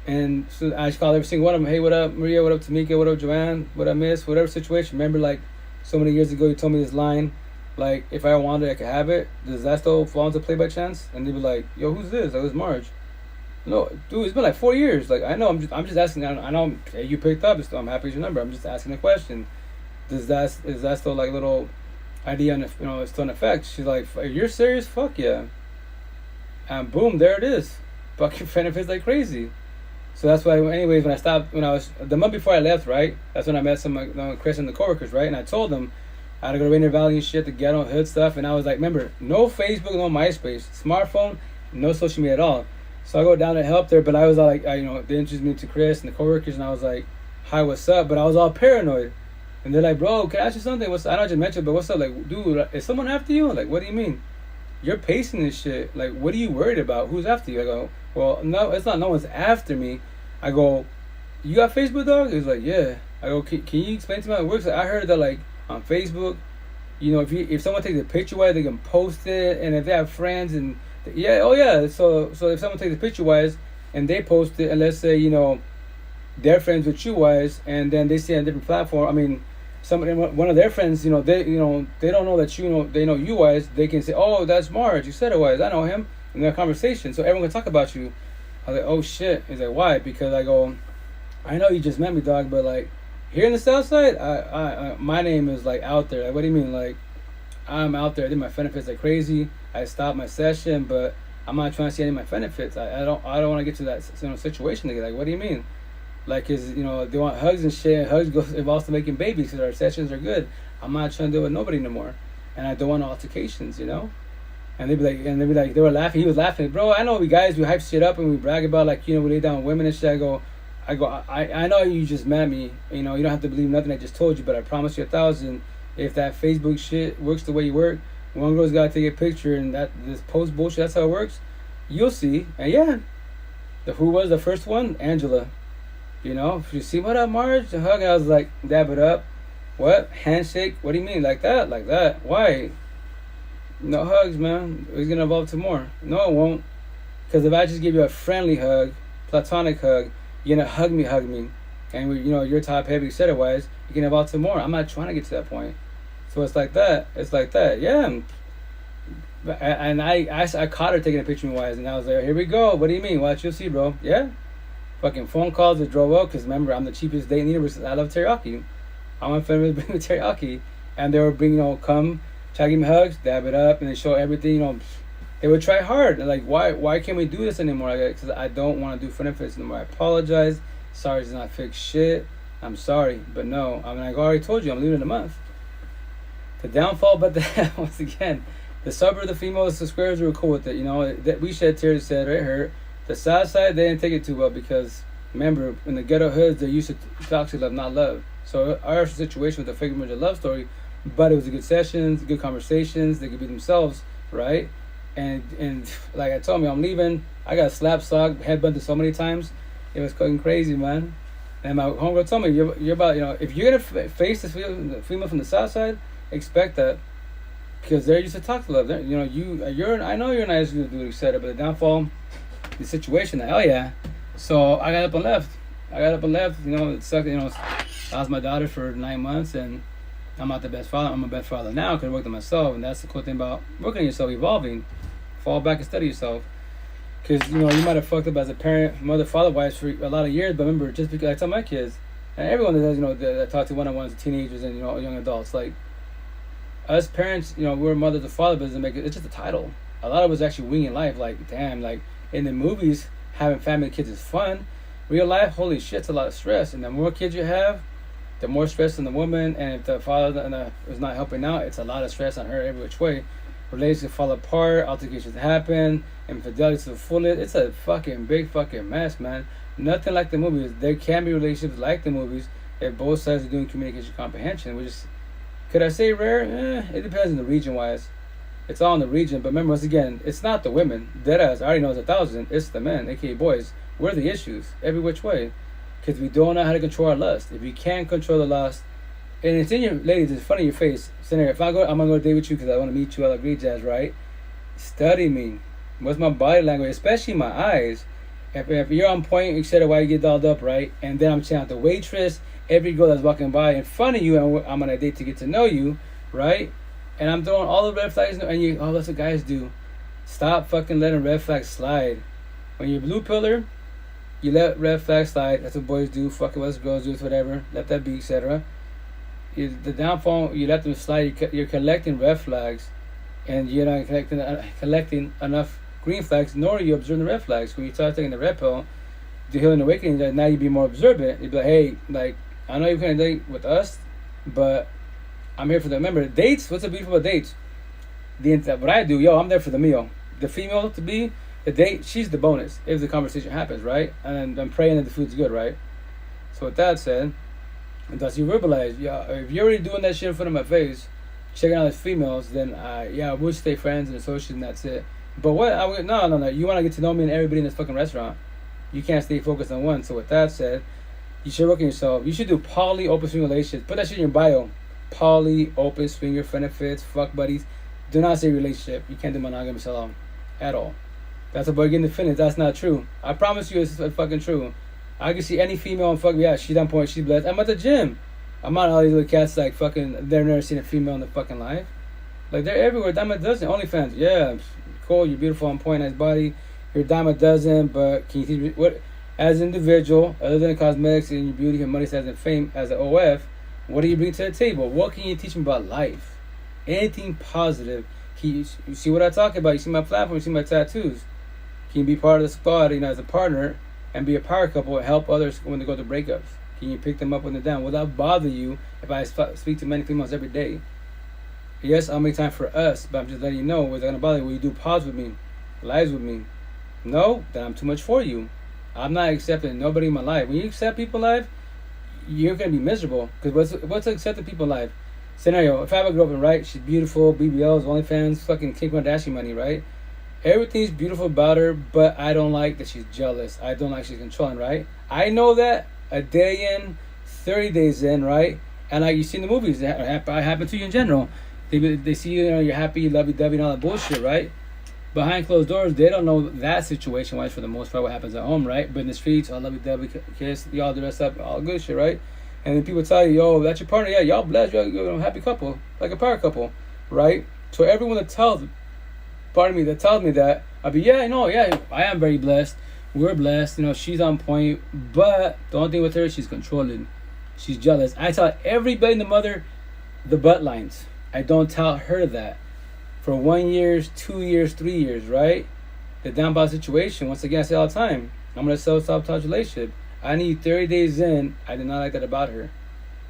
And so I just called every single one of them. Hey, what up, Maria? What up, Tamika? What up, Joanne? What up, Miss? Whatever situation. Remember, like so many years ago, you told me this line, like if I wanted, I could have it. Does that still fall into play by chance? And they'd be like, Yo, who's this? Like, it's Marge. No, dude, it's been like 4 years. Like I know, I'm just asking. I know hey, you picked up. I'm happy with your number. I'm just asking a question. Is that still like little idea? It's still in effect. She's like, you're serious? Fuck yeah. And boom, there it is. Fucking benefits like crazy. So that's why, anyways, when I was the month before I left, right? That's when I met some Chris and the coworkers, right? And I told them I had to go to Rainier Valley and shit to get on hood stuff. And I was like, remember, no Facebook, no MySpace, smartphone, no social media at all. So I go down to help there, but I was all like, they introduced me to Chris and the coworkers, and I was like, hi, what's up? But I was all paranoid. And they're like, bro, can I ask you something? I don't just mention, but what's up? Like, dude, is someone after you? Like, what do you mean? You're pacing this shit. Like, what are you worried about? Who's after you? I go, well, no, it's not no one's after me. I go, you got Facebook, dog? He's like, yeah. I go, can you explain to me how it works? Like, I heard that, like, on Facebook, if someone takes a picture wise, they can post it. And if they have friends and, So if someone takes a picture wise and they post it, and let's say, they're friends with you wise, and then they see it on a different platform. I mean, one of their friends, they don't know that they know you wise. They can say, oh, that's Marge. You said it wise. I know him. In their conversation, so everyone can talk about you. I was like, oh shit. He's like, why? Because I go, I know you just met me, dog, but like here in the South Side, I my name is like out there. Like, what do you mean? Like, I'm out there. I did my benefits like crazy. I stopped my session, but I'm not trying to see any of my benefits. I don't want to get to that situation again. Like, what do you mean? Like, cause they want hugs and shit. And hugs involves to making babies, because our sessions are good. I'm not trying to deal with nobody no more, and I don't want altercations, And they'd be like, they were laughing. He was laughing, bro. I know we hype shit up and we brag about we lay down with women and shit. I know you just met me. You don't have to believe nothing I just told you, but I promise you 1,000. If that Facebook shit works the way you work, one girl's gotta take a picture and this post bullshit, that's how it works. You'll see. And yeah, who was the first one? Angela. She see what up, Marge? The hug. I was like, dab it up. What? Handshake? What do you mean? Like that? Like that? Why? No hugs, man. It's gonna evolve to more. No, it won't. Because if I just give you a friendly hug, platonic hug, you're gonna hug me, and you're top heavy, set it wise, you can evolve to more. I'm not trying to get to that point. So it's like that. Yeah. And I caught her taking a picture of me wise, and I was like, here we go. What do you mean? Watch, you'll see, bro. Yeah. Fucking phone calls that drove up, because remember, I'm the cheapest date in the universe. I love teriyaki. I want family to bring me teriyaki, and they were bringing, come. Try to give me hugs, dab it up, and they show everything. They would try hard. They're like, why can't we do this anymore? Because I don't want to do benefits anymore. I apologize. Sorry, it's not fixed shit. I'm sorry, but no. I mean, I already told you, I'm leaving in a month. The downfall, but once again, the suburb, the females, the squares were cool with it. That we shed tears, said it hurt. The south side, they didn't take it too well, because remember, in the ghetto hoods, they're used to toxic love, not love. So our situation with the figment of love story. But it was a good sessions, good conversations. They could be themselves, right? And like I told me, I'm leaving. I got slap socked, headbutted so many times. It was fucking crazy, man. And my homegirl told me, you're about, if you're gonna face this female from the south side, expect that, because they're used to talk to love. I know you're nice to do, etc. But the downfall, the situation, hell yeah. So I got up and left. It sucked. I lost my daughter for 9 months, and I'm not the best father. I'm a best father now because I worked on myself, and that's the cool thing about working on yourself, evolving. Fall back and study yourself. Because, you might have fucked up as a parent, mother, father, wives for a lot of years, but remember, just because I tell my kids, and everyone that does, that talk to one-on-ones, teenagers and, young adults, like, us parents, we're mothers or fathers, but it doesn't make it, it's just a title. A lot of us actually winging life, like, damn, like, in the movies, having family and kids is fun. Real life, holy shit, it's a lot of stress. And the more kids you have, the more stress on the woman, and if the father is not helping out, it's a lot of stress on her every which way. Relationships fall apart, altercations happen, infidelity to the fullest. It's a fucking big fucking mess, man. Nothing like the movies. There can be relationships like the movies if both sides are doing communication comprehension, which is, could I say rare? It depends on the region wise. It's all in the region, but remember, once again, it's not the women. Deadass, I already know it's 1,000. It's the men, aka boys. We're the issues every which way, because we don't know how to control our lust. If you can't control the lust, and it's in your, ladies, it's front of your face. Scenario, if I'm gonna go date with you because I want to meet you, I'll agree, Jazz, right? Study me. What's my body language, especially my eyes. If you're on point, etc., why you get dolled up, right? And then I'm checking out the waitress, every girl that's walking by in front of you, and I'm on a date to get to know you, right? And I'm throwing all the red flags, and that's what guys do. Stop fucking letting red flags slide. When you're blue pillar, you let red flags slide. That's what boys do. Fucking what girls do, whatever. Let that be, etc. The downfall, you let them slide. You're collecting red flags, and you're not collecting enough green flags, nor are you observing the red flags. When you start taking the red pill, the healing awakening, now you be more observant. You be like, hey, like, I know you can't date with us, but I'm here for the, remember, dates, what's the beautiful about dates? What I do, I'm there for the meal. The female to be, the date, she's the bonus if the conversation happens, right? And I'm praying that the food's good, right? So with that said, thus you verbalize, if you're already doing that shit in front of my face, checking out as females, then we'll stay friends and associates, and that's it. But no. You want to get to know me and everybody in this fucking restaurant. You can't stay focused on one. So with that said, you should work on yourself. You should do poly open swing relationships. Put that shit in your bio. Poly open swinger benefits, fuck buddies. Do not say relationship. You can't do monogamy salon at all. That's a boy getting to finish. That's not true. I promise you, it's fucking true. I can see any female and fuck, she's on point, she's blessed. I'm at the gym. I'm on all these little cats like fucking, they've never seen a female in their fucking life. Like, they're everywhere. Dime a dozen. OnlyFans. Yeah, cool. You're beautiful, on point, nice body. You're a dime a dozen, but can you teach me what, as an individual, other than cosmetics and your beauty and money, status, and fame, as an OF, what do you bring to the table? What can you teach me about life? Anything positive. You see what I talk about? You see my platform, you see my tattoos. Can you be part of the squad, as a partner, and be a power couple and help others when they go through breakups? Can you pick them up when they're down? Will that bother you if I speak to many females every day? Yes, I'll make time for us, but I'm just letting you know, what's going to bother you? Will you do pause with me? Lies with me? No? Then I'm too much for you. I'm not accepting nobody in my life. When you accept people in life, you're going to be miserable. Because what's accepting people in life? Scenario, if I have a girlfriend, right? She's beautiful, BBLs, OnlyFans, fucking Kim Kardashian money, right? Everything's beautiful about her, but I don't like that she's jealous. I don't like she's controlling, right? I know that a day in, 30 days in, right? And like you see in the movies, that happen to you in general. They see you, you're happy, lovey-dovey, and all that bullshit, right? Behind closed doors, they don't know that situation-wise for the most part what happens at home, right? But in the streets, all lovey-dovey, kiss, y'all dress up, all good shit, right? And then people tell you, that's your partner, yeah, y'all blessed, you're a happy couple, like a power couple, right? So everyone that tells me that, I'll be, I am very blessed, we're blessed, she's on point, but the only thing with her, she's controlling, she's jealous. I tell everybody in the mother the butt lines. I don't tell her that. For 1 year, 2 years, 3 years, right? The down bad situation, once again, I say all the time, I'm going to self-sabotage relationship. I need 30 days in. I did not like that about her.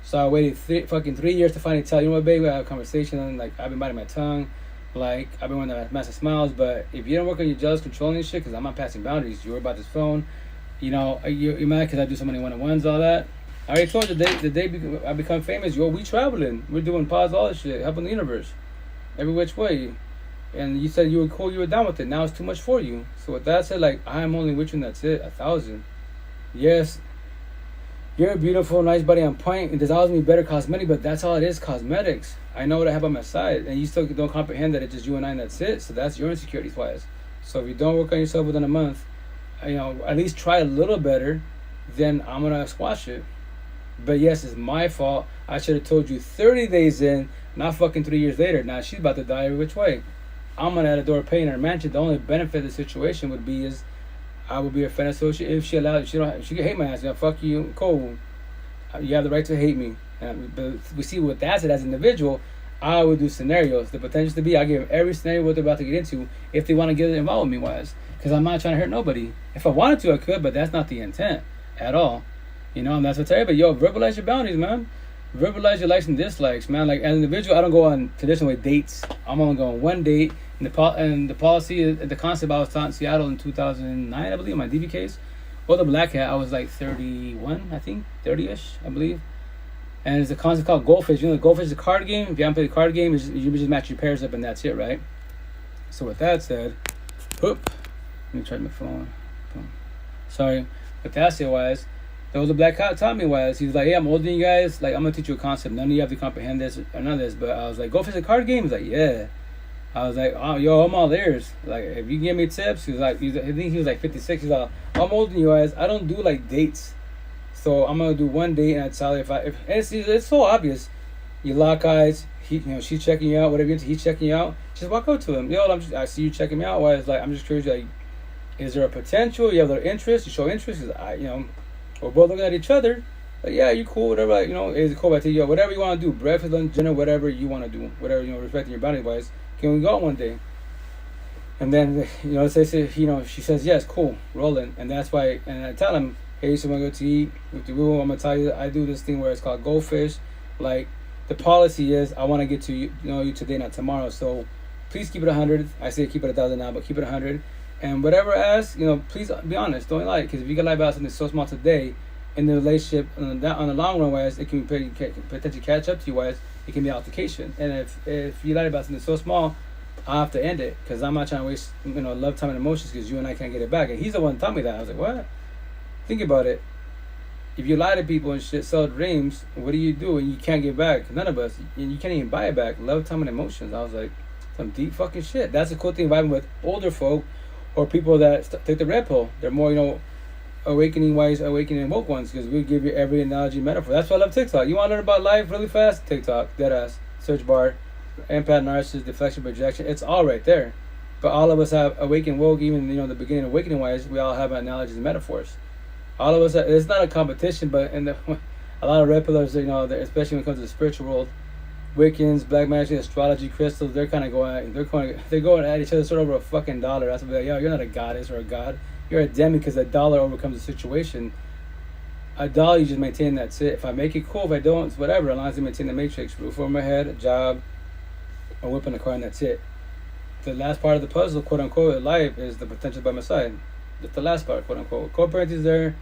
So I waited 3 years to finally tell you, what, baby, I have a conversation. And, like, I've been biting my tongue. Like, I've been wearing the massive smiles. But if you don't work on your jealous, controlling shit, because I'm not passing boundaries. You worry about this phone. You're mad because I do so many one-on-ones, all that. I already told you the day I become famous, we traveling. We're doing pause, all this shit, helping the universe. Every which way. And you said you were cool, you were down with it. Now it's too much for you. So with that said, like, I'm only with you and that's it. 1,000. Yes, you're a beautiful, nice body on point, and there's always gonna be better cosmetic, but that's all it is, cosmetics. I know what I have on my side, and you still don't comprehend that it's just you and I, and that's it. So that's your insecurities wise. So if you don't work on yourself within a month, at least try a little better, then I'm gonna squash it. But yes, it's my fault. I should have told you 30 days in, not fucking 3 years later. Now she's about to die every which way. I'm gonna at a door paying her mansion. The only benefit of the situation would be is I would be her friend associate if she allowed. She could hate my ass. Fuck you, cool. You have the right to hate me. But we see what that's it as an individual. I would do scenarios. The potential to be, I give them every scenario what they're about to get into if they want to get involved with me, wise. Because I'm not trying to hurt nobody. If I wanted to, I could, but that's not the intent at all. And that's what I tell you. But verbalize your boundaries, man. Verbalize your likes and dislikes, man. Like as an individual, I don't go on traditional dates. I'm only going on one date. And the policy, the concept I was taught in Seattle in 2009, I believe, my DV case. Well, the black hat, I was like 31, I think, 30-ish, I believe. And it's a concept called goldfish. The goldfish is a card game. If you haven't played a card game, you just match your pairs up and that's it, right? So with that said, let me try my phone. Sorry. With that said, wise, there was a black hat taught me wise. He was like, yeah, I'm older than you guys. Like, I'm going to teach you a concept. None of you have to comprehend this or none of this. But I was like, goldfish is a card game? He's like, yeah. I was like, oh, I'm all ears. Like, if you give me tips, he was like, I think he was like 56. He's like, I'm older than you guys. I don't do like dates. So I'm gonna do one date and I'd tell you if it's so obvious. You lock eyes, she's checking you out, whatever he's checking you out, just walk up to him. I see you checking me out. Why it's like I'm just curious, like, is there a potential? You have their interest, you show interest, we're both looking at each other. Like, yeah, you cool, whatever, like, is it cool if I tell you whatever you wanna do, breakfast, lunch, dinner, whatever you wanna do, whatever, respecting your boundary wise. Can we go out one day? And then, she says yes, cool, rolling. And that's why, and I tell him, hey, so when I go to eat with the rule, I'm gonna tell you I do this thing where it's called goldfish. Like, the policy is I want to get to you today, not tomorrow. So please keep it 100. I say keep it 1,000 now, but keep it 100. And whatever I ask, please be honest. Don't lie, because if you can lie about something so small today, in the relationship on the long run, wise, it can potentially catch up to you, wise. It can be altercation. And if you lie about something so small, I have to end it, because I'm not trying to waste love, time, and emotions, because you and I can't get it back. And he's the one who taught me that. I was like, what? Think about it. If you lie to people and shit, sell dreams, what do you do? And you can't get back. None of us. And you can't even buy it back. Love, time, and emotions. I was like, some deep fucking shit. That's the cool thing vibing with older folk or people that take the red pill. They're more, awakening woke ones, because we give you every analogy, metaphor. That's why I love TikTok. You want to learn about life really fast? TikTok, deadass, search bar, empath, narcissist, deflection, projection. It's all right there. But all of us have awakened woke. Even the beginning awakening wise, we all have analogies and metaphors. All of us, it's not a competition, but a lot of red pillars, especially when it comes to the spiritual world, Wiccans, black magic, astrology, crystals, they're going at each other sort of over a fucking dollar. That's what they're like, you're not a goddess or a god. You're a demi, because a dollar overcomes the situation. A dollar, you just maintain, that's it. If I make it, cool. If I don't, it's whatever. As long as I maintain the matrix, roof over my head, a job, a whip in the car, and that's it. The last part of the puzzle, quote unquote, life is the potential by my side. That's the last part, quote unquote. Co-parenting is there,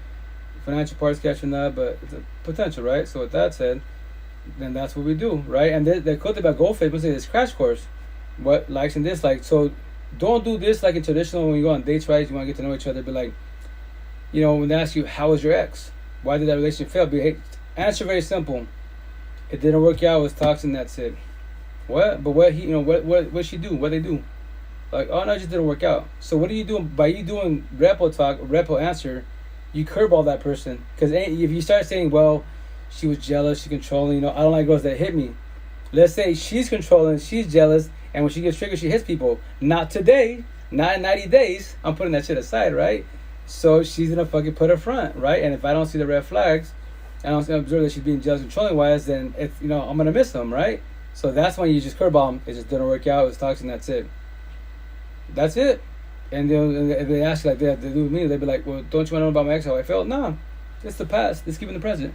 financial part's catching up, but it's a potential, right? So with that said, then that's what we do, right? And the cool thing about goldfish, let's say this crash course, what likes and dislikes. So don't do this like in traditional when you go on dates, right? You want to get to know each other, but like, when they ask you, how was your ex? Why did that relationship fail? Answer very simple. It didn't work out, it was toxic, and that's it. What? But what she do? What they do? Like, oh no, it just didn't work out. So what are you doing? By you doing repo answer, you curveball that person. Because if you start saying, well, she was jealous, she's controlling, I don't like girls that hit me. Let's say she's controlling, she's jealous, and when she gets triggered, she hits people. Not today, not in 90 days. I'm putting that shit aside, right? So she's gonna fucking put her front, right? And if I don't see the red flags, I don't observe that she's being jealous, controlling wise, then it's I'm gonna miss them, right? So that's when you just curveball them. It just didn't work out. It was toxic, and that's it. That's it. And if they ask you like that, they do with me, they'd be like, well, don't you want to know about my ex, how I felt? No, it's the past. Let's keep it in the present,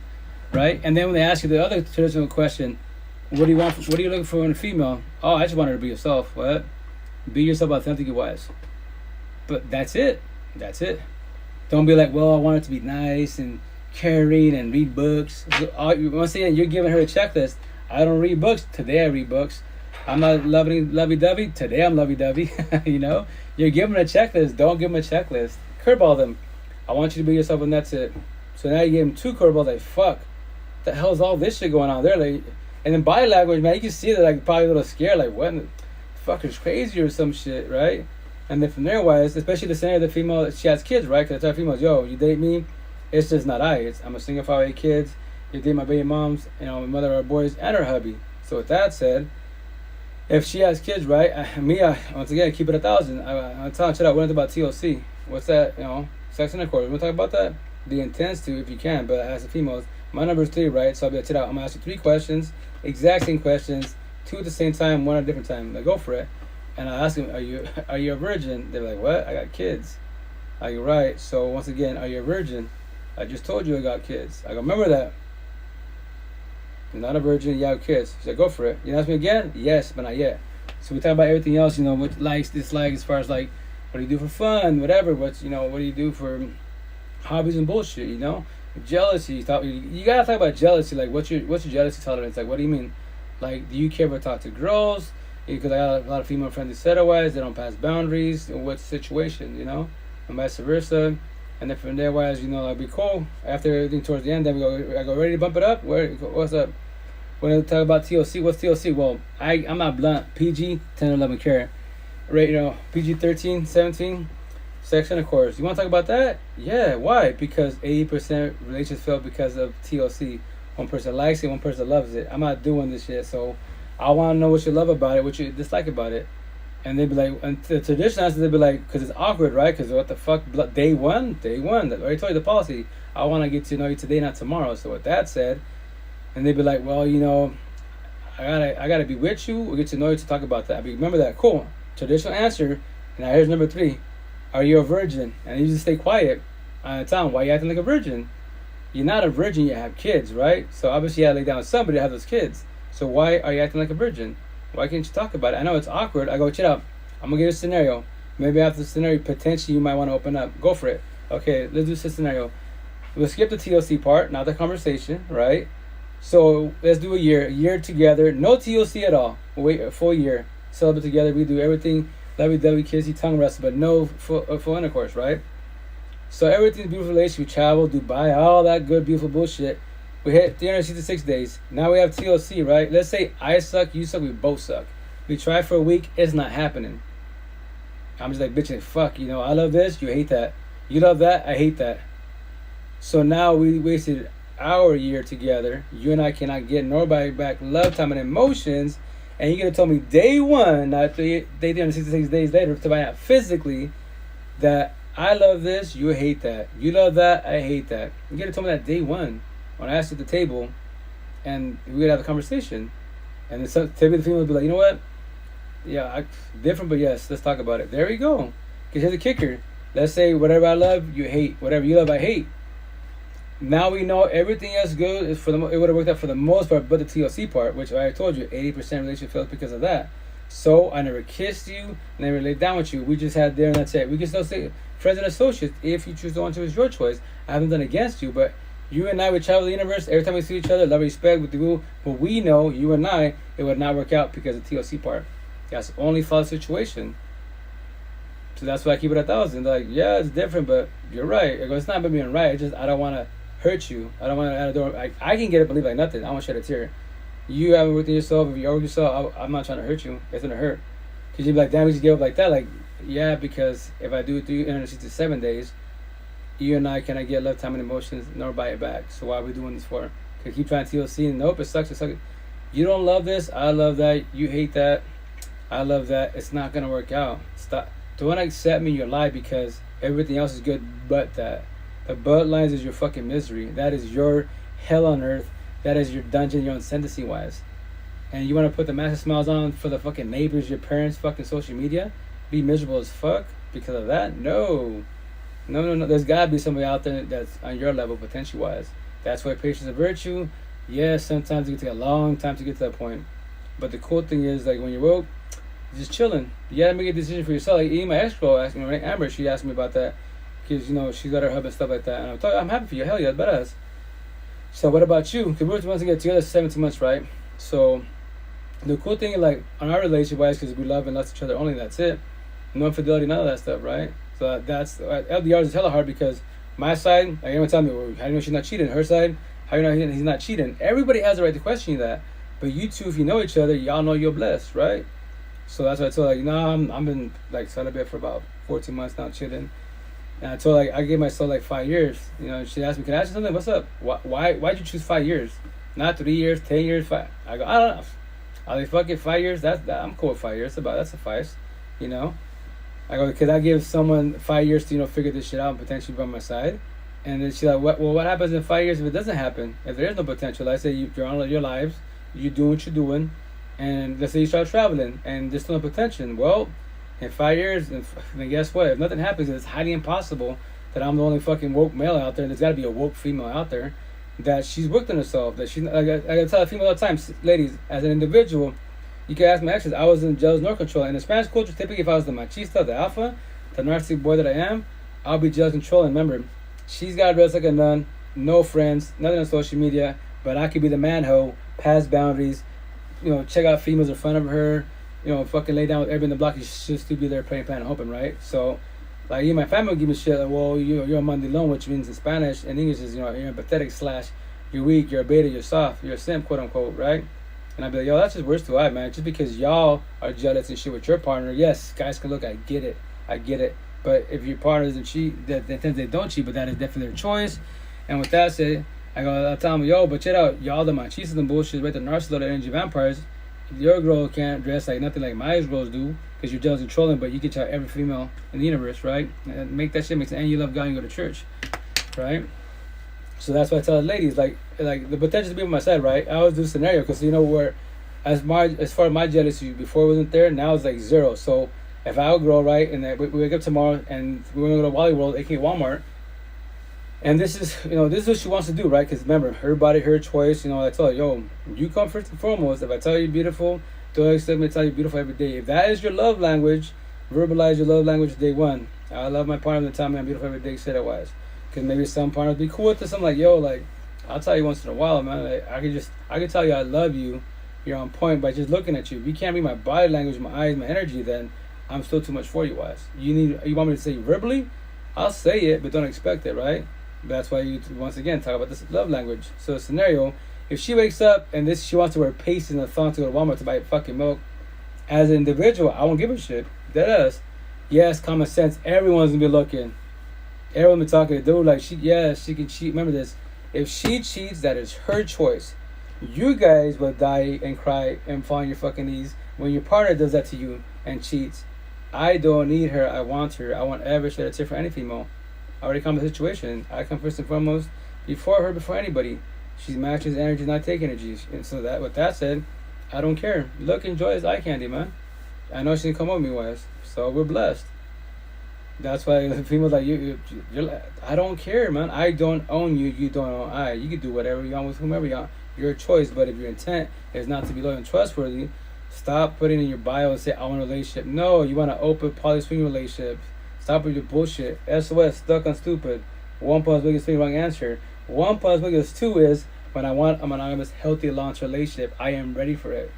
right? And then when they ask you the other traditional question, what do you want? What are you looking for in a female? Oh, I just want her to be yourself. What? Be yourself authentically wise. But that's it. That's it. Don't be like, well, I want her to be nice and caring and read books. Once again, you're giving her a checklist. I don't read books. Today I read books. I'm not lovey-dovey. Today I'm lovey-dovey. You're giving them a checklist. Don't give them a checklist. Curveball them. I want you to be yourself, and that's it. So now you gave him 2 curveballs. Like, fuck, the hell's all this shit going on there? Like, and then body language, man, you can see that, like, probably a little scared. Like, what? The fucker's crazy or some shit, right? And then from there, wise, especially the scenario, the female, she has kids, right? Because I tell females, yo, you date me, it's just not I'm a single father, 8 kids. You date my baby moms, you know, my mother, our boys, and her hubby. So with that said, if she has kids, right? Once again, keep it 1,000. I'm telling you, what about TLC? What's that? You know, sex intercourse. We want to talk about that? Be intense to if you can, but as a females, my number is 3, right? So I'll be like, I'm gonna ask you 3 questions, exact same questions, 2 at the same time, 1 at a different time. Like, go for it. And I ask them, are you a virgin? They're like, what? I got kids. I go, right. So once again, are you a virgin? I just told you I got kids. I go, remember that. You're not a virgin, you have kids. She said, go for it. You ask me again? Yes, but not yet. So we talk about everything else, you know, what likes, dislikes, as far as like, what do you do for fun, whatever. What's, you know, what do you do for hobbies and bullshit, you know? Jealousy. You gotta talk about jealousy. Like, what's your jealousy tolerance? Like, what do you mean? Like, do you care about talk to girls? Because I got a lot of female friends that said otherwise, they don't pass boundaries. What's the situation, you know? And vice versa. And then from there, wise, you know, that'd be cool. After everything towards the end, then I go, ready to bump it up? What's up? When I talk about TLC, what's TLC? Well, I'm not blunt. PG, 10 or 11 carat. Right, you know, PG 13, 17, sex intercourse. You want to talk about that? Yeah, why? Because 80% relationships fail because of TLC. One person likes it, one person loves it. I'm not doing this shit, so I want to know what you love about it, what you dislike about it. And they'd be like, and the traditional answer, they'd be like, because it's awkward, right? Because what the fuck, day one. I already told you the policy. I want to get to know you today, not tomorrow. So with that said, and they'd be like, well, you know, I gotta be with you. We'll get to know you to talk about that. Remember that, cool. Traditional answer. And now here's number 3. Are you a virgin? And you just stay quiet. I tell them, why are you acting like a virgin? You're not a virgin, you have kids, right? So obviously you had to lay down with somebody to have those kids. So why are you acting like a virgin? Why can't you talk about it? I know it's awkward. I go, check out. I'm going to give you a scenario. Maybe after the scenario, potentially you might want to open up. Go for it. Okay, let's do this scenario. We'll skip the TLC part, not the conversation, right? So let's do a year together. No TLC at all. We'll wait a full year. Celebrate together. We do everything. Lovey-dovey, kissy, tongue wrestle, but no full intercourse, right? So everything's beautiful relationship. We travel, Dubai, all that good, beautiful bullshit. We hit 366 days. Now we have TLC, right? Let's say I suck, you suck, we both suck. We try for a week, it's not happening. I'm just like, bitching, fuck, you know, I love this, you hate that. You love that, I hate that. So now we wasted our year together. You and I cannot get nobody back love, time, and emotions. And you're going to tell me day 1, not 366 days later, to find out physically that I love this, you hate that. You love that, I hate that. You're going to tell me that day 1. When I asked you at the table, and we would have a conversation, and then typically the female would be like, you know what? Yeah, different, but yes, let's talk about it. There you go. Because here's the kicker. Let's say whatever I love, you hate. Whatever you love, I hate. Now we know everything else good is it would have worked out for the most part, but the TLC part, which I told you, 80% relationship fails because of that. So I never kissed you, never laid down with you. We just had there and that's it. We can still say friends and associates if you choose to want to. It's your choice. I haven't done against you, but you and I would travel the universe. Every time we see each other, love, respect, with the rule. But we know, you and I, it would not work out because of the TLC part. That's only false situation. So that's why I keep it 1,000. They're like, yeah, it's different, but you're right. I go, it's not about being right. It's just I don't want to hurt you. I don't want to add a door. I can get it, believe like nothing. I won't shed a tear. You haven't worked on yourself. If you are with yourself, I'm not trying to hurt you. It's going to hurt. Because you'd be like, damn, we just give up like that. Like, yeah, because if I do 367 days, you and I cannot get love, time, and emotions, nor buy it back. So why are we doing this for? Because keep trying to TLC, and nope, it sucks. You don't love this, I love that. You hate that, I love that. It's not going to work out. Stop. Don't accept me in your life because everything else is good but that. The but lines is your fucking misery. That is your hell on earth. That is your dungeon, your own sentencing-wise. And you want to put the massive smiles on for the fucking neighbors, your parents, fucking social media? Be miserable as fuck because of that? No. There's got to be somebody out there that's on your level, potential-wise. That's why patience is a virtue. Yes, sometimes it can take a long time to get to that point. But the cool thing is, like, when you're woke, you're just chilling. You got to make a decision for yourself. Like, even my ex-girl asked me, right? Amber, she asked me about that. Because, you know, she's got her hub and stuff like that. And I'm happy for you. Hell yeah, badass. So what about you? Because we're supposed to get together 17 months, right? So the cool thing, like, on our relationship-wise, because we love and lust each other only, that's it. No infidelity, none of that stuff, right? So that's LDR is hella hard because My side, like everyone tell me, well, how do you know she's not cheating? Her side, how do you know he's not cheating? Everybody has the right to question you that. But you two, if you know each other, y'all know you're blessed, right? So that's why I told her, like, no, I'm been like celibate for about 14 months now, chilling. And I told her, like, I gave myself like 5 years. You know, she asked me, can I ask you something? What's up? Why'd you choose 5 years? Not 3 years, 10 years, 5. I go, I don't know. I was like, fuck it, 5 years. I'm cool with 5 years. That's suffice. You know. I go, because I give someone 5 years to, you know, figure this shit out and potentially be on my side. And then she's like, what happens in 5 years if it doesn't happen? If there is no potential, let's say you're on your lives, you're doing what you're doing, and let's say you start traveling and there's still no potential. Well, in 5 years, then guess what? If nothing happens, it's highly impossible that I'm the only fucking woke male out there, and there's got to be a woke female out there, that she's worked on herself, that she's, like I tell females all the time, ladies, as an individual, you can ask my exes, I wasn't jealous nor control. In the Spanish culture, typically if I was the machista, the alpha, the narcissistic boy that I am, I'll be jealous controlling. Remember, she's got dressed like a nun, no friends, nothing on social media, but I could be the man-ho, pass boundaries, you know, check out females in front of her, you know, fucking lay down with everybody in the block, you should still be there praying, planning, hoping, right? So, like, my family would give me shit, like, well, you're a mandilon, which means in Spanish, in English is, you know, you're empathetic / you're weak, you're a beta, you're soft, you're a simp, quote unquote, right? And I'd be like, yo, that's just words to I, man. Just because y'all are jealous and shit with your partner, yes, guys can look, I get it. But if your partner doesn't cheat, that intends they don't cheat, but that is definitely their choice. And with that said, I tell them, yo, but check out, y'all the machistas and bullshit, right? The narcissists, the energy vampires. Your girl can't dress like nothing like my girls do because you're jealous and trolling, but you can tell every female in the universe, right? And make that shit make sense. And you love God and you go to church, right? So that's why I tell the ladies, like the potential to be on my side, right? I always do a scenario because, you know, where as far as my jealousy before it wasn't there, now it's like 0. So if I would grow, right, and we wake up tomorrow and we're going to go to Wally World, aka Walmart, and this is what she wants to do, right? Because remember, her body, her choice, you know, I tell her, yo, you come first and foremost. If I tell you you're beautiful, don't expect me to tell you beautiful every day. If that is your love language, verbalize your love language day one. I love my partner to tell me I'm beautiful every day, say that wise. Because maybe some partners be cool with this. I'm like, yo, like, I'll tell you once in a while, man. Like, I can tell you I love you. You're on point by just looking at you. If you can't read my body language, my eyes, my energy, then I'm still too much for you, wise. You want me to say verbally? I'll say it, but don't expect it, right? That's why you, once again, talk about this love language. So a scenario, if she wakes up and she wants to wear pasties and a thong to go to Walmart to buy fucking milk, as an individual, I won't give a shit. Deadass. Yes, common sense. Everyone's gonna be looking. Everyone be talking to dude like she can cheat. Remember this. If she cheats, that is her choice. You guys will die and cry and fall on your fucking knees when your partner does that to you and cheats. I don't need her. I want her. I want every shit that's here for any female. I already come to the situation. I come first and foremost before her, before anybody. She matches energies, not take energies. And so that, with that said, I don't care. Look, enjoy his eye candy, man. I know she didn't come with me, wise. So we're blessed. That's why the females like you're like, I don't care, man. I don't own you. You don't own I. You can do whatever you want with whomever you want. Your choice. But if your intent is not to be loyal and trustworthy, stop putting in your bio and say I want a relationship. No, you want an open polyswing relationship. Stop with your bullshit. SOS, stuck on stupid. 1 plus biggest thing, wrong answer. 1 plus biggest 2 is when I want a monogamous, healthy, launch relationship. I am ready for it.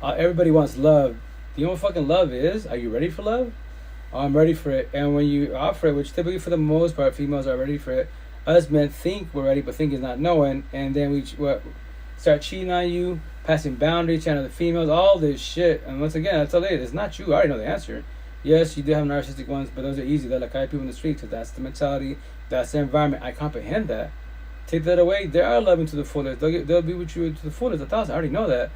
Everybody wants love. Do you know what fucking love is? Are you ready for love? I'm ready for it. And when you offer it, which typically for the most part females are ready for it, us men think we're ready but think is not knowing, and then we start cheating on you, passing boundaries, chatting to the females, all this shit. And once again, I tell you, it's not you. I already know the answer. Yes, you do have narcissistic ones, but those are easy. They're like people in the street, because that's the mentality, that's the environment. I comprehend that. Take that away, they are loving to the fullest. They'll be with you to the fullest. 1,000. I already know that.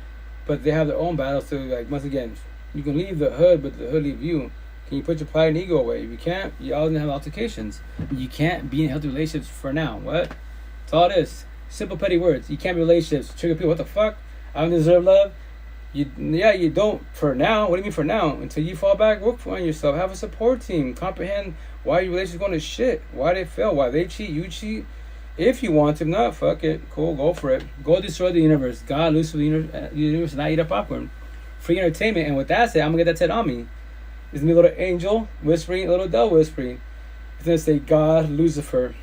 But they have their own battles too. Like, once again, you can leave the hood, but the hood leave you. Can you put your pride and ego away? If you can't, you always have altercations. You can't be in healthy relationships for now. What? That's all it is. Simple, petty words. You can't be in relationships. Trigger people. What the fuck? I don't deserve love. You don't for now. What do you mean for now? Until you fall back, work on yourself. Have a support team. Comprehend why your relationship's going to shit. Why they fail. Why they cheat. You cheat. If you want to, not fuck it. Cool, go for it. Go destroy the universe. God, Lucifer, the universe, and not eat up popcorn. Free entertainment. And with that said, I'm going to get that said on me. It's me, a little angel whispering, a little devil whispering. It's going to say God, Lucifer,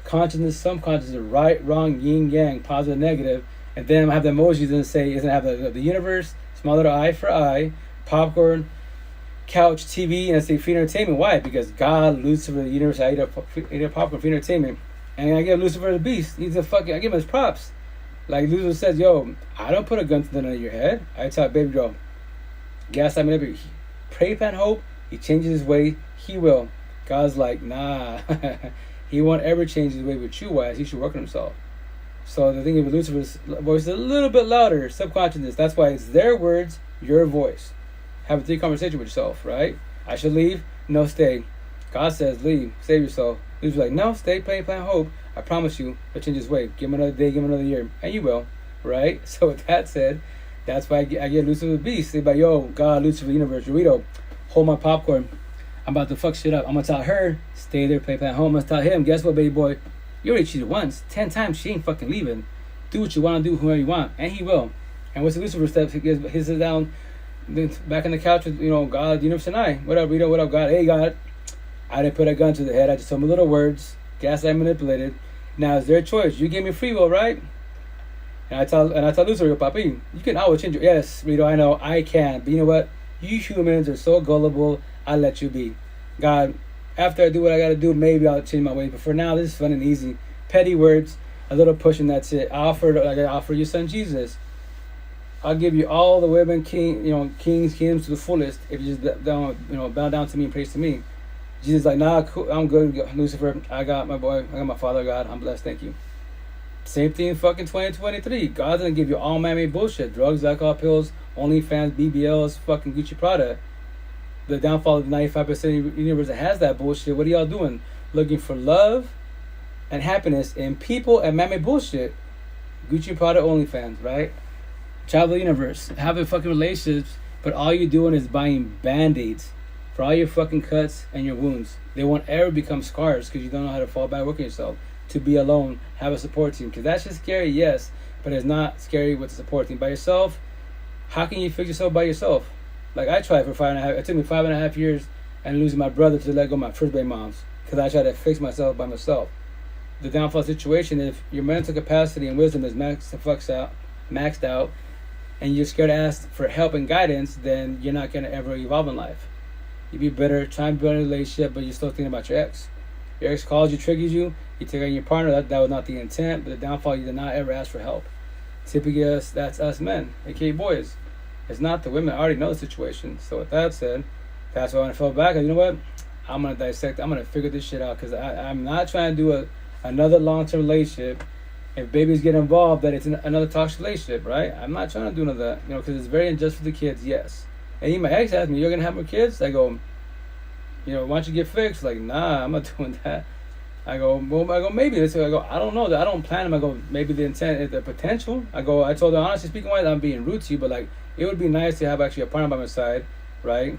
consciousness, subconsciousness, right, wrong, yin, yang, positive, negative. And then I have the emojis and say, it's going to have the universe, small little I for I, popcorn, couch, TV, and I say free entertainment. Why? Because God, Lucifer, the universe, I ate up popcorn, free entertainment. And I give Lucifer the beast. I give him his props. Like Lucifer says, yo, I don't put a gun to the end of your head. I tell baby girl, gaslight manipulate. Pray, plan, hope. He changes his way. He will. God's like, nah. He won't ever change his way with you. Why? He should work on himself. So the thing is with Lucifer's voice is a little bit louder, subconsciousness. That's why it's their words, your voice. Have a 3 conversation with yourself, right? I should leave. No, stay. God says, leave. Save yourself. Lucifer's like, no, stay, pray, plan, hope. I promise you, he'll change his way. Give him another day, give him another year. And you will, right? So with that said, that's why I get Lucifer the beast. Say, like, yo, God, Lucifer, universe, Dorito, hold my popcorn. I'm about to fuck shit up. I'm going to tell her, stay there, play, plan, home. I'm going to tell him, guess what, baby boy? You already cheated once. 10 times, she ain't fucking leaving. Do what you want to do, whoever you want. And he will. And what's the Lucifer steps? He sits down back on the couch with, God, universe, and I. What up, Rito? What up, God? Hey, God. I didn't put a gun to the head. I just told him little words. Gaslight manipulated. Now, it's their choice. You gave me free will, right? And I tell Lucifer, Papi, you can always change it. Yes, Rito, I know. I can. But you know what? You humans are so gullible. I'll let you be. God, after I do what I got to do, maybe I'll change my ways. But for now, this is fun and easy. Petty words, a little push, and that's it. I offer your son Jesus. I'll give you all the women, kings to the fullest if you just bow down to me and praise to me. Jesus is like, nah, cool, I'm good, Lucifer. I got my boy. I got my Father God. I'm blessed. Thank you. Same thing in fucking 2023. God doesn't give you all man-made bullshit. Drugs, alcohol, pills, OnlyFans, BBLs, fucking Gucci Prada. The downfall of the 95% of the universe that has that bullshit. What are y'all doing? Looking for love and happiness in people and man-made bullshit. Gucci Prada, OnlyFans, right? Travel the universe. Having fucking relationships, but all you're doing is buying Band-Aids for all your fucking cuts and your wounds. They won't ever become scars because you don't know how to fall back, work on yourself. To be alone, have a support team. Because that's just scary, yes, but it's not scary with a support team. By yourself, how can you fix yourself by yourself? Like I tried for 5.5. It took me 5.5 years and losing my brother to let go of my first baby moms because I tried to fix myself by myself. The downfall situation, if your mental capacity and wisdom is maxed out, and you're scared to ask for help and guidance, then you're not going to ever evolve in life. You'd be better trying to build a relationship, but you're still thinking about your ex. Your ex calls you, triggers you, you take on your partner. That was not the intent, but the downfall, you did not ever ask for help. Typically, that's us men, aka boys. It's not the women. I already know the situation. So with that said, that's why when I fell back, you know what? I'm going to dissect. I'm going to figure this shit out because I'm not trying to do another long-term relationship. If babies get involved, that it's another toxic relationship, right? I'm not trying to do none of that, because it's very unjust for the kids, yes. And even my ex asked me, you're going to have more kids? I go, why don't you get fixed? Like, nah, I'm not doing that. I go, maybe. I go, I don't know. I don't plan them. I go, maybe the intent, the potential. I told her, honestly speaking, I'm being rude to you, but it would be nice to have actually a partner by my side, right?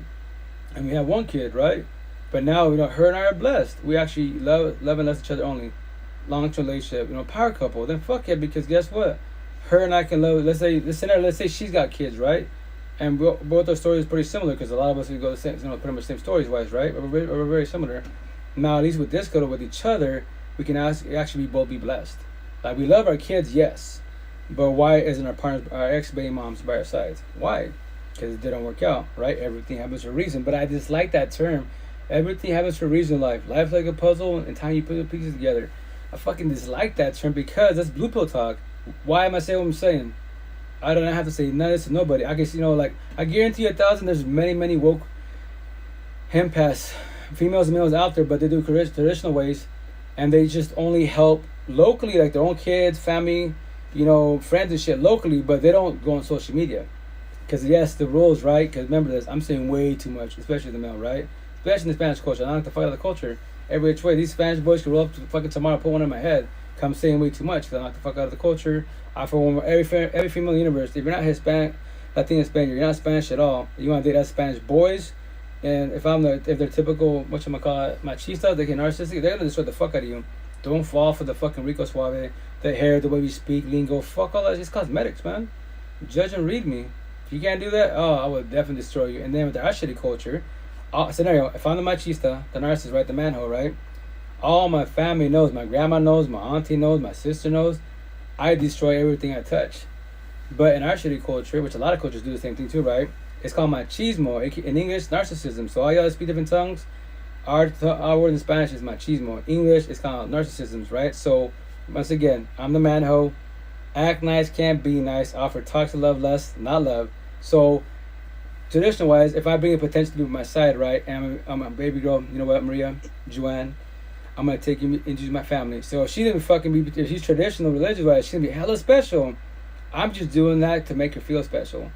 And we have one kid, right? But now, her and I are blessed. We actually love and love each other only. Long-term relationship, power couple. Then fuck it, because guess what? Her and I can love. Let's say she's got kids, right? And both our stories are pretty similar because a lot of us we go the same, pretty much same stories wise, right? We're very similar. Now at least with this couple, with each other, we can actually both be blessed. Like we love our kids, yes, but why isn't our ex baby moms by our sides? Why? Because it didn't work out, right? Everything happens for a reason. But I dislike that term. Everything happens for a reason in life. Life's like a puzzle, and time you put the pieces together. I fucking dislike that term because that's blue pill talk. Why am I saying what I'm saying? I don't have to say none of this to nobody. I guess, I guarantee you 1,000 there's many woke empaths, females and males out there, but they do traditional ways, and they just only help locally, like their own kids, family, friends and shit locally, but they don't go on social media. Because, yes, the rules, right? Because remember this, I'm saying way too much, especially the male, right? Especially in the Spanish culture. I don't like to fight out the culture. Every which way, these Spanish boys can roll up to fucking tomorrow, put one in my head. I'm saying way too much because I knock the fuck out of the culture. I for one, every female in the universe. If you're not Hispanic, Latino Spanish, you're not Spanish at all. You want to date that Spanish boys, and if they're typical machista, they get narcissistic, they're gonna destroy the fuck out of you. Don't fall for the fucking Rico Suave, the hair, the way we speak, lingo, fuck all that. It's cosmetics, man. Judge and read me. If you can't do that, I would definitely destroy you. And then with the shitty culture, scenario, if I'm the machista, the narcissist, right, the manhole, right? All my family knows, my grandma knows, my auntie knows, my sister knows. I destroy everything I touch. But in our shitty culture, which a lot of cultures do the same thing too, right? It's called machismo. In English, narcissism. So all y'all that speak different tongues, our word in Spanish is machismo. In English, it's called narcissisms, right? So once again, I'm the man hoe. Act nice, can't be nice. Offer toxic love, less, not love. So traditional wise, if I bring a potential to my side, right, and I'm a baby girl, you know what, Maria, Joanne, I'm gonna take you into my family. So if she didn't fucking be, if she's traditional, religious wise, she's gonna be hella special. I'm just doing that to make her feel special.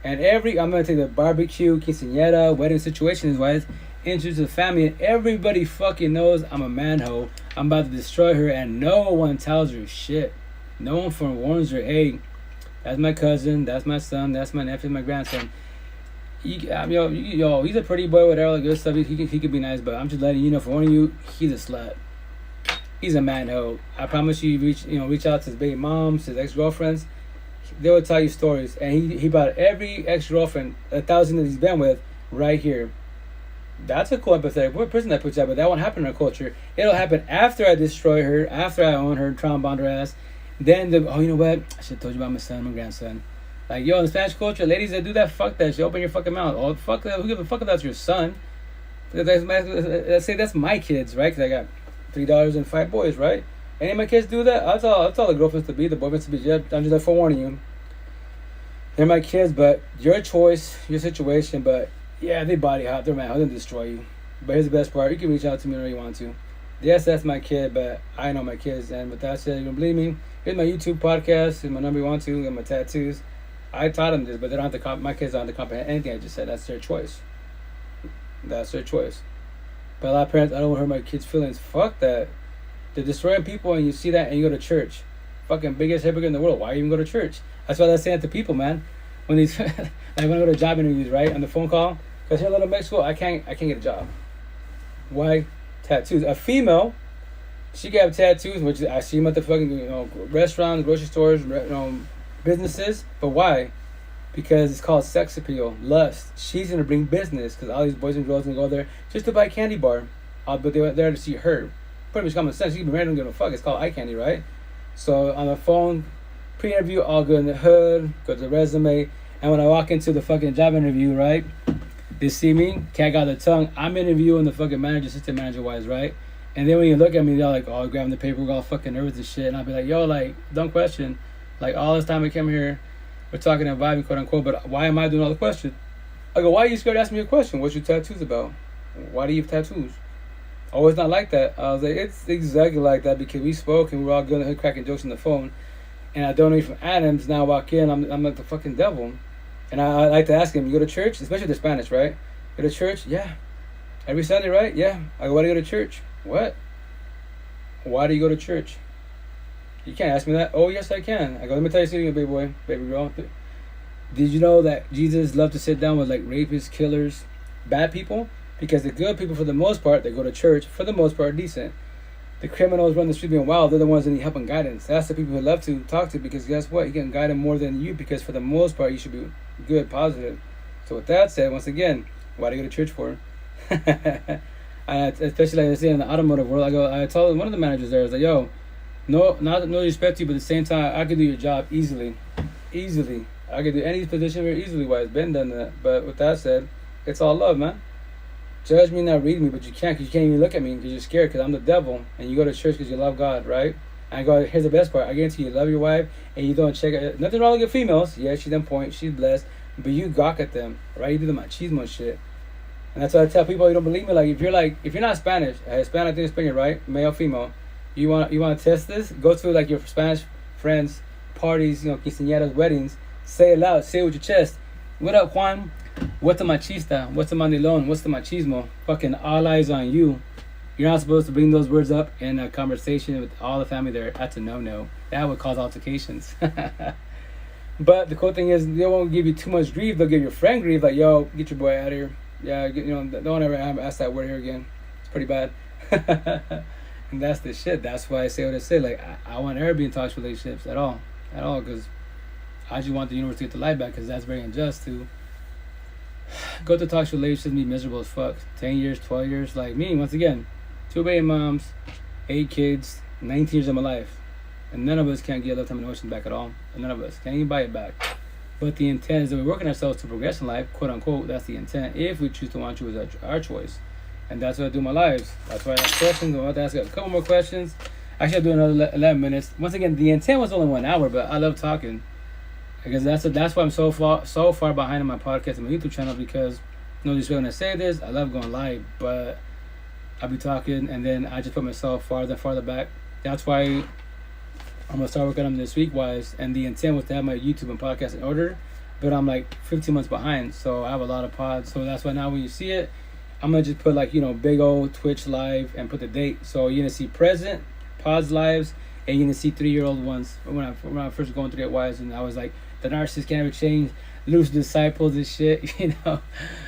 And I'm gonna take the barbecue, quinceañera, wedding situations wise, introduce the family, and everybody fucking knows I'm a man hoe. I'm about to destroy her, and no one tells her shit. No one forewarns her. Hey, that's my cousin, that's my son, that's my nephew, my grandson. He's a pretty boy with all the good stuff. He could be nice, but I'm just letting you know, for one of you, he's a slut. He's a man hoe. I promise you, reach out to his baby moms, his ex-girlfriends. They will tell you stories. And he brought every ex-girlfriend, 1,000 that he's been with, right here. That's a cool empathetic person that puts that, but that won't happen in our culture. It'll happen after I destroy her, after I own her, trauma bond her ass. Then you know what? I should have told you about my son, my grandson. Like, in the Spanish culture, ladies that do that, fuck that shit. Open your fucking mouth. Oh, fuck that. Who gives a fuck if that's your son? Let's say that's my kids, right? Because I got $3 and 5 boys, right? Any of my kids do that? I'll tell the girlfriends to be, the boyfriends to be. I'm just forewarning you. They're my kids, but your choice, your situation. But yeah, they body hot. They're mad. I'll destroy you. But here's the best part. You can reach out to me whenever you want to. Yes, that's my kid, but I know my kids. And with that said, you don't believe me? Here's my YouTube podcast. Here's my number you want to. And my tattoos. I taught them this, but they don't have to. My kids don't have to comprehend anything I just said. That's their choice. That's their choice. But a lot of parents, I don't want to hurt my kids' feelings. Fuck that. They're destroying people, and you see that, and you go to church. Fucking biggest hypocrite in the world. Why even go to church? That's why I say that to people, man. When these, like when I go to job interviews, right, on the phone call, because here in Little Mexico, I can't get a job. Why? Tattoos. A female, she can have tattoos, which I see them at the fucking restaurants, grocery stores, businesses. But why? Because it's called sex appeal, lust. She's gonna bring business because all these boys and girls gonna go there just to buy a candy bar, but they went there to see her. Pretty much common sense. She can be married and don't give a fuck. It's called eye candy, right? So on the phone, pre-interview, all good in the hood, go to the resume, and when I walk into the fucking job interview, right, they see me, cat got the tongue. I'm interviewing the fucking manager, assistant manager wise, right? And then when you look at me, they're like, oh, grabbing the paperwork, all fucking nervous and shit. And I'll be like, yo, like, dumb question. Like, all this time I came here, we're talking and vibing, quote unquote, but why am I doing all the questions? I go, why are you scared to ask me a question? What's your tattoos about? Why do you have tattoos? Oh, it's not like that. I was like, it's exactly like that because we spoke and we were all good in the hood cracking jokes on the phone. And I donate from Adams. Now I walk in, I'm like the fucking devil. And I like to ask him, you go to church? Especially if they're Spanish, right? Go to church? Yeah. Every Sunday, right? Yeah. I go, why do you go to church? What? Why do you go to church? You can't ask me that. Oh, yes, I can. I go, let me tell you something, baby boy, baby girl. Did you know that Jesus loved to sit down with like rapists, killers, bad people? Because the good people, for the most part, they go to church, for the most part, decent. The criminals run the street being wild, they're the ones that need help and guidance. That's the people who love to talk to, because guess what? You can guide them more than you, because for the most part, you should be good, positive. So with that said, once again, why do you go to church for? Especially like I say in the automotive world, I told one of the managers there, I was like, yo, no respect to you, but at the same time, I could do your job easily. I could do any position very easily. Why it's been done that. But with that said, it's all love, man. Judge me, not read me, but you can't, because you can't even look at me because you're scared, because I'm the devil, and you go to church because you love God, right? And I go, here's the best part. I guarantee you love your wife, and you don't check it. Nothing wrong with your females. Yeah, she's on point, she's blessed, but you gawk at them, right? You do the machismo shit. And that's why I tell people, you don't believe me. Like, if you're not Spanish, Hispanic, Spanish, right? Male, female. You want to test this? Go to like your Spanish friends' parties, quinceañeras, weddings. Say it loud. Say it with your chest. What up, Juan? What's the machista? What's the mandilon? What's the machismo? Fucking all eyes on you. You're not supposed to bring those words up in a conversation with all the family there. That's a no-no. That would cause altercations. But the cool thing is, they won't give you too much grief. They'll give your friend grief. Like, yo, get your boy out of here. Yeah, don't ever ask that word here again. It's pretty bad. And that's the shit. That's why I say what I say. Like, I want never be in toxic relationships at all. Because I just want the universe to get the light back, because that's very unjust to go to toxic relationships and be miserable as fuck. 10 years, 12 years. Like me, once again, 2 baby moms, 8 kids, 19 years of my life. And none of us can't get lifetime emotions back at all. And none of us can't even buy it back. But the intent is that we're working ourselves to progress in life, quote unquote. That's the intent. If we choose to want to, is our choice. And that's what I do in my lives. That's why I ask questions. I'm about to ask a couple more questions. Actually, I'll do another 11 minutes. Once again, the intent was only 1 hour, but I love talking. Because that's why I'm so far behind on my podcast and my YouTube channel, because nobody's really going to say this. I love going live, but I'll be talking, and then I just put myself farther and farther back. That's why I'm going to start working on them this week-wise. And the intent was to have my YouTube and podcast in order, but I'm like 15 months behind, so I have a lot of pods. So that's why now when you see it, I'm going to just put like, big old Twitch live and put the date. So you're going to see present, pods lives, and you're going to see 3-year-old ones. When I first going through it wise, and I was like, the narcissist can't ever change, loose disciples and shit,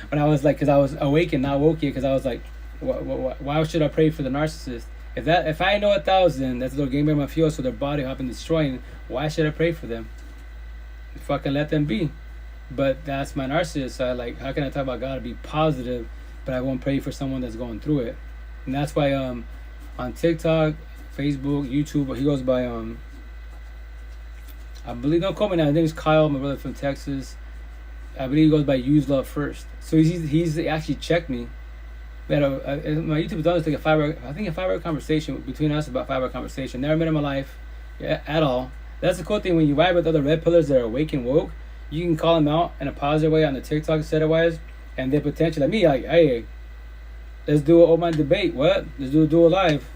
When I was like, because I was awakened, not woke yet, because I was like, why should I pray for the narcissist? If I know 1,000, that's a little game of my fuel, so their body have been destroying, why should I pray for them? Fucking let them be. But that's my narcissist side. Like, how can I talk about God and be positive, but I won't pray for someone that's going through it? And that's why on TikTok, Facebook, YouTube, he goes by I believe, don't call me now, his name is Kyle, my brother from Texas. I believe he goes by Use Love First. So he's actually checked me. We had my YouTube done is like a 5-hour conversation between us, about 5-hour conversation. Never met in my life, at all. That's the cool thing, when you ride with other red pillars that are awake and woke, you can call them out in a positive way on the TikTok set wise, and they potentially, like me, like, hey, let's do an open-minded debate. What? Let's do a dual live.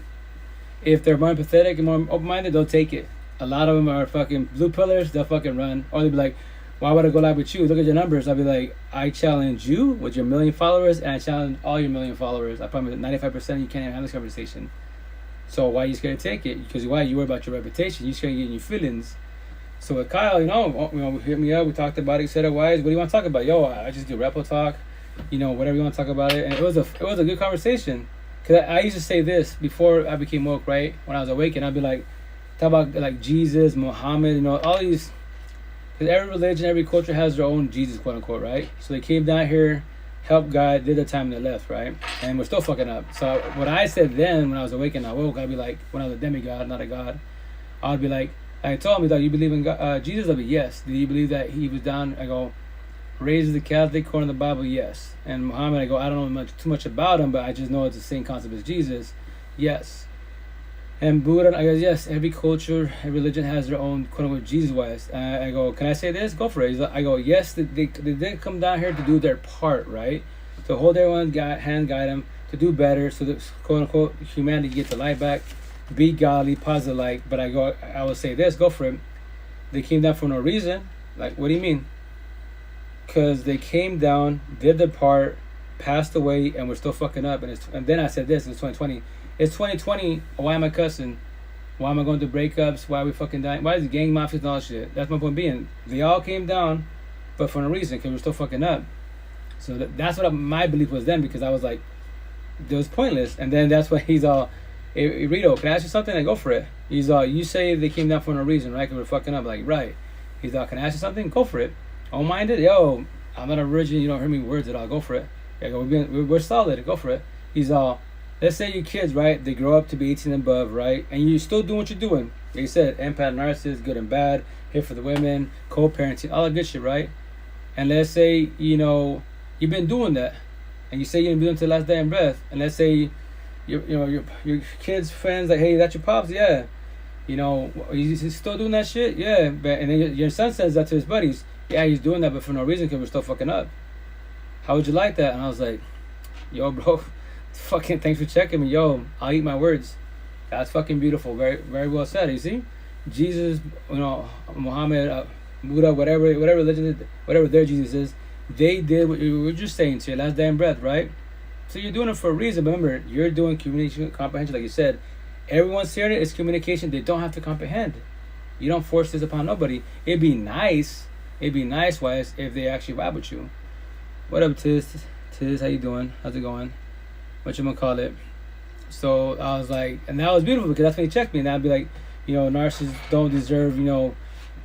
If they're more empathetic and more open-minded, they'll take it. A lot of them are fucking blue pillars, they'll fucking run. Or they'll be like, why would I go live with you? Look at your numbers. I'll be like, I challenge you with your 1 million followers, and I challenge all your 1 million followers. I promise 95% you can't even have this conversation. So why are you scared to take it? Because why? You worry about your reputation. You're scared of getting your feelings. So with Kyle, hit me up. We talked about it, said it wise. What do you want to talk about? Yo, I just do repo talk. Whatever you want to talk about it. And it was a good conversation. Because I used to say this before I became woke, right? When I was awakened, I'd be like, talk about like Jesus, Muhammad, all these. Because every religion, every culture has their own Jesus, quote unquote, right? So they came down here, helped God, did their time, and they left, right? And we're still fucking up. So what I said then, when I was awakened, I woke, I'd be like, when I was a demigod, not a god, I'd be like, I told me that you believe in God, Jesus. I'd be, yes. Do you believe that he was down? I go, raised the Catholic, according to the Bible, yes. And Muhammad, I go, I don't know too much about him, but I just know it's the same concept as Jesus, yes. And Buddha, I go, yes, every culture, every religion has their own, quote-unquote, Jesus-wise. I go, can I say this? Go for it. I go, yes, they did come down here to do their part, right? To hold everyone's hand, guide them, to do better, so that, quote-unquote, humanity gets the light back, be godly, positive light. But I will say this, go for it. They came down for no reason. Like, what do you mean? Because they came down, did their part, passed away, and we're still fucking up. And then I said this, it's 2020. It's 2020. Why am I cussing? Why am I going through breakups? Why are we fucking dying? Why is it gang mafia and all that shit? That's my point being. They all came down, but for no reason, because we're still fucking up. So that's what my belief was then, because I was like, it was pointless. And then that's why he's all, hey, Rito, can I ask you something? I go for it. He's all, you say they came down for no reason, right? Because we're fucking up. Like, right. He's all, can I ask you something? Go for it. Don't mind it. Yo, I'm not a virgin. You don't hear me words at all. Go for it. I go, we're solid. Go for it. He's all, let's say your kids, right? They grow up to be 18 and above, right? And you still doing what you're doing. Like you said, empath, narcissist, good and bad, here for the women, co-parenting, all that good shit, right? And let's say, you've been doing that. And you say you're going to be doing it to the last day in breath. And let's say, your kids' friends, like, hey, that's your pops? Yeah. He's still doing that shit? Yeah. And then your son says that to his buddies. Yeah, he's doing that, but for no reason, because we're still fucking up. How would you like that? And I was like, yo, bro, fucking thanks for checking me. Yo, I'll eat my words. That's fucking beautiful. Very, very well said. You see? Jesus, Muhammad, Buddha, whatever religion, whatever their Jesus is, they did what you were just saying to your last day in breath, right? So you're doing it for a reason. But remember, you're doing communication, comprehension, like you said. Everyone's hearing it. It's communication. They don't have to comprehend. You don't force this upon nobody. It'd be nice, wise, if they actually vibe with you. What up, Tiz? How you doing? How's it going? Whatchamacallit? So I was like, and that was beautiful, because that's when he checked me. And I'd be like, narcissists don't deserve,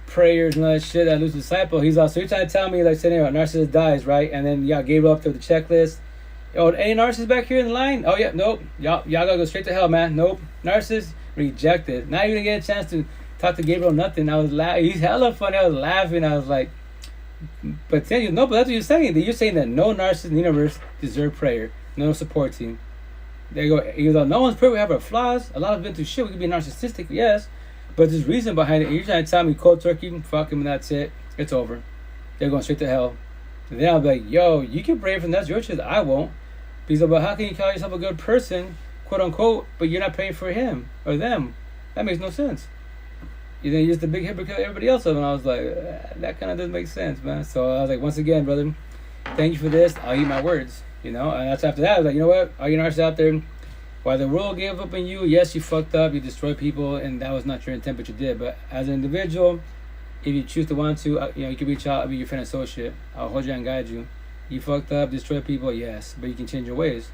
prayers and all that shit. That lose disciple. He's also, you're trying to tell me, like, saying, narcissist dies, right? And then y'all gave up to the checklist. Oh, any narcissists back here in the line? Oh, yeah, nope. Y'all gotta go straight to hell, man. Nope. Narcissist rejected. Not even get a chance to talk to Gabriel, nothing. I was laughing. He's hella funny. I was laughing. I was like, But then no, but that's what you're saying. You're saying that no narcissist in the universe deserve prayer, no support team. They go, even though no one's perfect, we have our flaws. A lot of been through shit. We can be narcissistic, yes, but there's reason behind it. You're trying to tell me cold turkey, fuck him, and that's it. It's over. They're going straight to hell. And then I'll be like, yo, you can pray for them. That's your choice. I won't. Because, but how can you call yourself a good person, quote unquote, but you're not praying for him or them? That makes no sense. You're just the big hypocrite everybody else of, and I was like, that kind of doesn't make sense, man. So I was like, once again, brother, thank you for this. I'll eat my words, you know. And that's after that. I was like, you know what? All you narcissists out there, while the world gave up on you, yes, you fucked up, you destroyed people, and that was not your intent, but you did. But as an individual, if you choose to want to, you know, you can reach out. I'll be your friend associate. I'll hold you and guide you. You fucked up, destroyed people, yes, but you can change your ways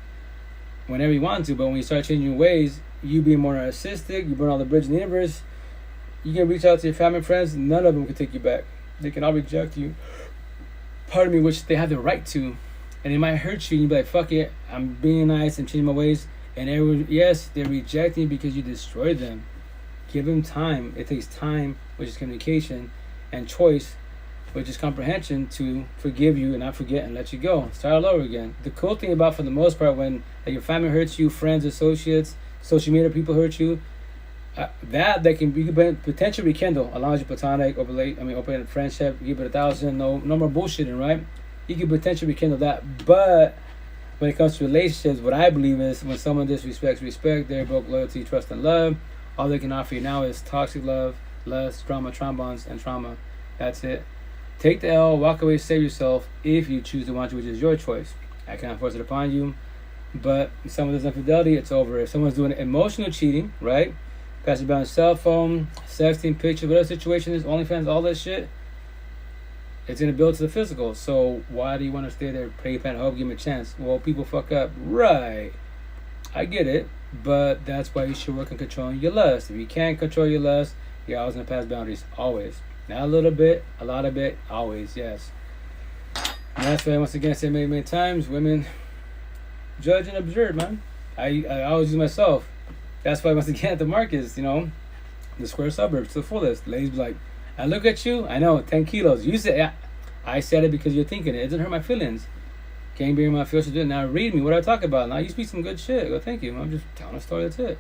whenever you want to. But when you start changing your ways, you being more narcissistic, you burn all the bridges in the universe. You can reach out to your family and friends. None of them can take you back. They can all reject you. Pardon me, which they have the right to. And it might hurt you. And you be like, fuck it. I'm being nice and changing my ways. And everyone, yes, they're rejecting because you destroyed them. Give them time. It takes time, which is communication, and choice, which is comprehension, to forgive you and not forget and let you go. Start all over again. The cool thing about, for the most part, when like, your family hurts you, friends, associates, social media people hurt you, that can be potentially rekindle, as long as you platonic, open friendship, give it 1,000, no more bullshitting, right? You can potentially rekindle that. But when it comes to relationships, what I believe is when someone disrespects respect, they're broke loyalty, trust, and love. All they can offer you now is toxic love, lust, drama, traumas, and trauma. That's it. Take the L, walk away, save yourself if you choose to want to, which is your choice. I cannot force it upon you. But if someone does infidelity, it's over. If someone's doing emotional cheating, right? Passing by on cell phone, sexting, pictures, whatever situation is, OnlyFans, all that shit, it's going to build to the physical. So why do you want to stay there, pray, pan, hope, give them a chance? Well, people fuck up. Right. I get it. But that's why you should work on controlling your lust. If you can't control your lust, you're always going to pass boundaries. Always. Not a little bit, a lot of it, always, yes. And that's why, once again, I say many times, women judge and observe, man. I always use myself. That's why, once again, the markets, you know, the square suburbs to the fullest. Ladies be like, I look at you, I know, 10 kilos. You said, I said it because you're thinking it. It doesn't hurt my feelings. Can't bring my feelings to do it. Now read me. What do I talk about? Now you speak some good shit. Go, thank you. I'm just telling a story. That's it.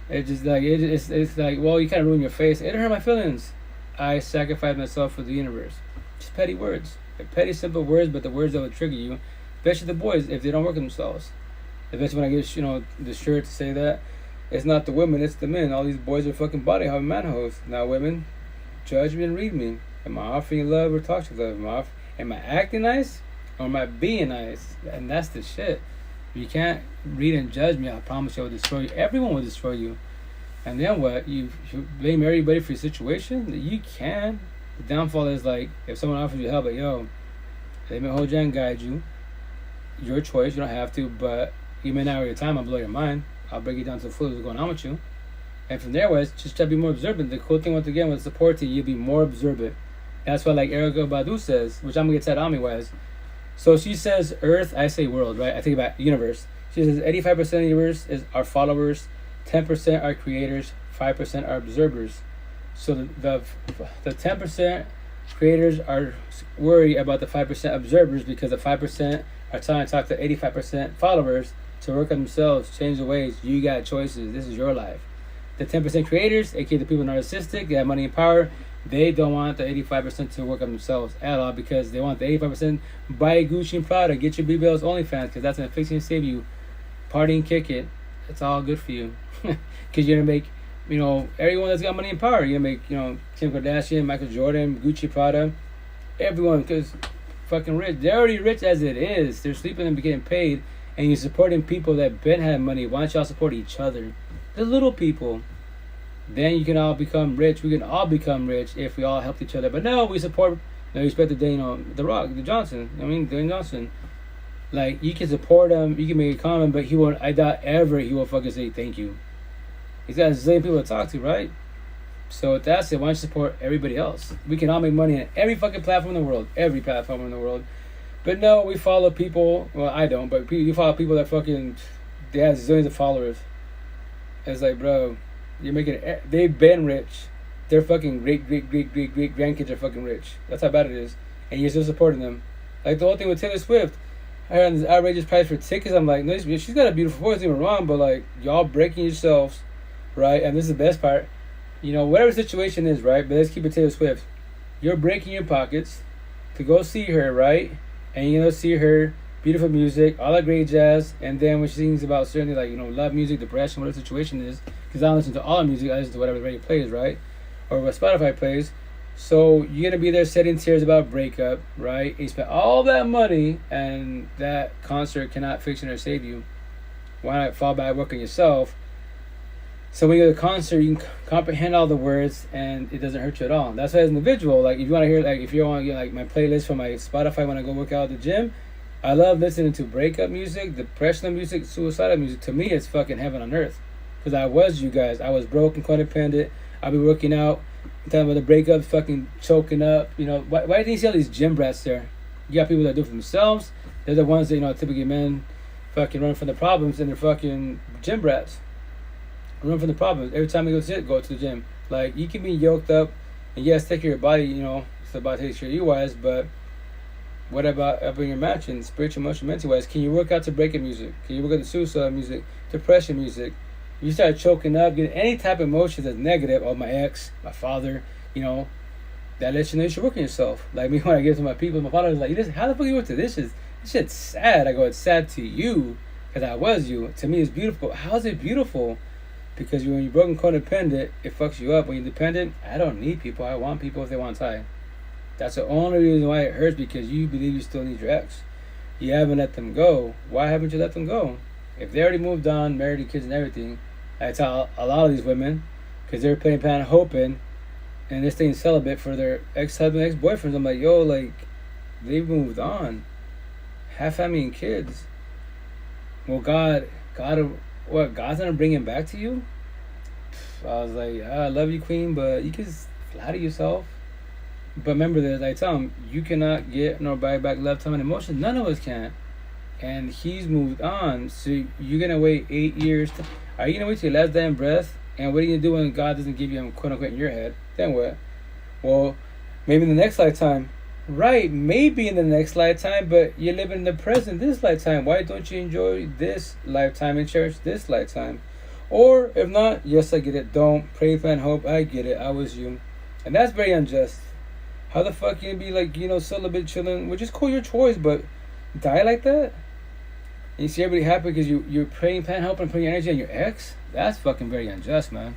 It's just like, it's like, well, you kind of ruin your face. It didn't hurt my feelings. I sacrificed myself for the universe. Just petty words. Petty, simple words, but the words that would trigger you. Especially the boys, if they don't work on themselves. Especially when I get, you know, the shirt to say that. It's not the women, it's the men. All these boys are fucking body having manholes. Now women, judge me and read me. Am I offering you love or toxic love? Am I acting nice or am I being nice? And that's the shit. If you can't read and judge me, I promise you I will destroy you. Everyone will destroy you. And then what? You blame everybody for your situation? You can. The downfall is like, if someone offers you help, like, yo, they may hold you and guide you. Your choice, you don't have to, but you may not have your time, I'll blow your mind. I'll break it down to the full what's going on with you. And from there, just try to be more observant. The cool thing, once again, with supporting, you'll be more observant. That's what, like Erica Badu says, which I'm going to get on me wise. So she says Earth, I say world, right? I think about universe. She says 85% of the universe is our followers, 10% are creators, 5% are observers. So the 10% creators are worried about the 5% observers because the 5% are trying to talk to 85% followers to work on themselves, change the ways. You got choices. This is your life. The 10% creators, aka the people narcissistic, they have money and power, they don't want the 85% to work on themselves at all because they want the 85% buy Gucci and Prada, get your BBLs OnlyFans because that's going to fix you and save you. Party and kick it. It's all good for you. Because you're going to make, you know, everyone that's got money and power. You're going to make, you know, Kim Kardashian, Michael Jordan, Gucci, Prada. Everyone, because fucking rich. They're already rich as it is. They're sleeping and getting paid. And you're supporting people that been have money. Why don't y'all support each other? The little people. Then you can all become rich. We can all become rich if we all help each other. But no, we support, no respect to, you know, The Rock, the Johnson. I mean, Dwayne Johnson. Like, you can support him, you can make a comment, but he won't, I doubt ever he will fucking say thank you. He's got a zillion people to talk to, right? So that's it. Why don't you support everybody else? We can all make money on every fucking platform in the world. Every platform in the world. But no, we follow people, well, I don't, but you follow people that fucking, they have zillions of followers. It's like, bro, you're making, they've been rich. Their fucking great grandkids are fucking rich. That's how bad it is. and you're still supporting them. Like the whole thing with Taylor Swift. I heard this outrageous price for tickets. I'm like, no, she's got a beautiful voice, don't get me wrong, but like, y'all breaking yourselves, right? And this is the best part. You know, whatever the situation is, right? But let's keep it Taylor Swift. You're breaking your pockets to go see her, right? And you know, see her beautiful music, all that great jazz, and then when she sings about certainly like, you know, love music, depression, whatever the situation is, because I don't listen to all the music, I listen to whatever the radio plays, right? Or what Spotify plays. So you're gonna be there shedding tears about breakup, right? And you spent all that money, and that concert cannot fix you or save you. Why not fall back, work on yourself? So when you go to the concert, you can comprehend all the words, and it doesn't hurt you at all. That's why as an individual, like if you want to hear, like if you want to get like my playlist from my Spotify when I go work out at the gym, I love listening to breakup music, depressional music, suicidal music. To me, it's fucking heaven on earth. Because I was you guys. I was broken, codependent. I'll be working out. I'm talking about the breakups, fucking choking up. You know, why do you see all these gym brats there? You got people that do it for themselves. They're the ones that, you know, typically men fucking run from the problems, and they're fucking gym brats. Run from the problems. Every time you go to the gym. Like, you can be yoked up, and yes, take care of your body, you know, it's about taking care of you wise, but what about up in your matching, spiritual, emotional, mental wise? Can you work out to breakup music? Can you work out to suicide music, depression music? You start choking up, getting any type of emotion that's negative, oh, my ex, my father, you know, that lets you know you should work on yourself. Like me, when I give to my people, my father was like, how the fuck you work to this? This shit's sad. I go, it's sad to you, because I was you. To me, it's beautiful. How is it beautiful? Because when you're broken codependent, it fucks you up. When you're dependent, I don't need people. I want people if they want to. That's the only reason why it hurts, because you believe you still need your ex. You haven't let them go. Why haven't you let them go? If they already moved on, married and kids and everything, I tell a lot of these women, because they're playing pan hoping, and they're staying celibate for their ex-husband, ex-boyfriends. I'm like, yo, like, they've moved on. Have family and kids. Well, God's gonna bring him back to you? I was like, I love you, queen, but you can flatter yourself. But remember this, I tell him, you cannot get nor buy back love, time, and emotion. None of us can. And he's moved on. So you're gonna wait 8 years. Are you gonna wait till your last damn breath? And what are you gonna do when God doesn't give you him, quote unquote, in your head? Then what? Well, maybe in the next lifetime. Right, maybe in the next lifetime, but you're living in the present, this lifetime. Why don't you enjoy this lifetime and cherish this lifetime? Or if not, yes, I get it. Don't pray, plan, hope. I get it. I was you, and that's very unjust. How the fuck you be like, you know, celibate, chilling, which is cool, your choice, but die like that? And you see everybody happy because you're praying, plan, hope, and putting your energy on your ex? That's fucking very unjust, man.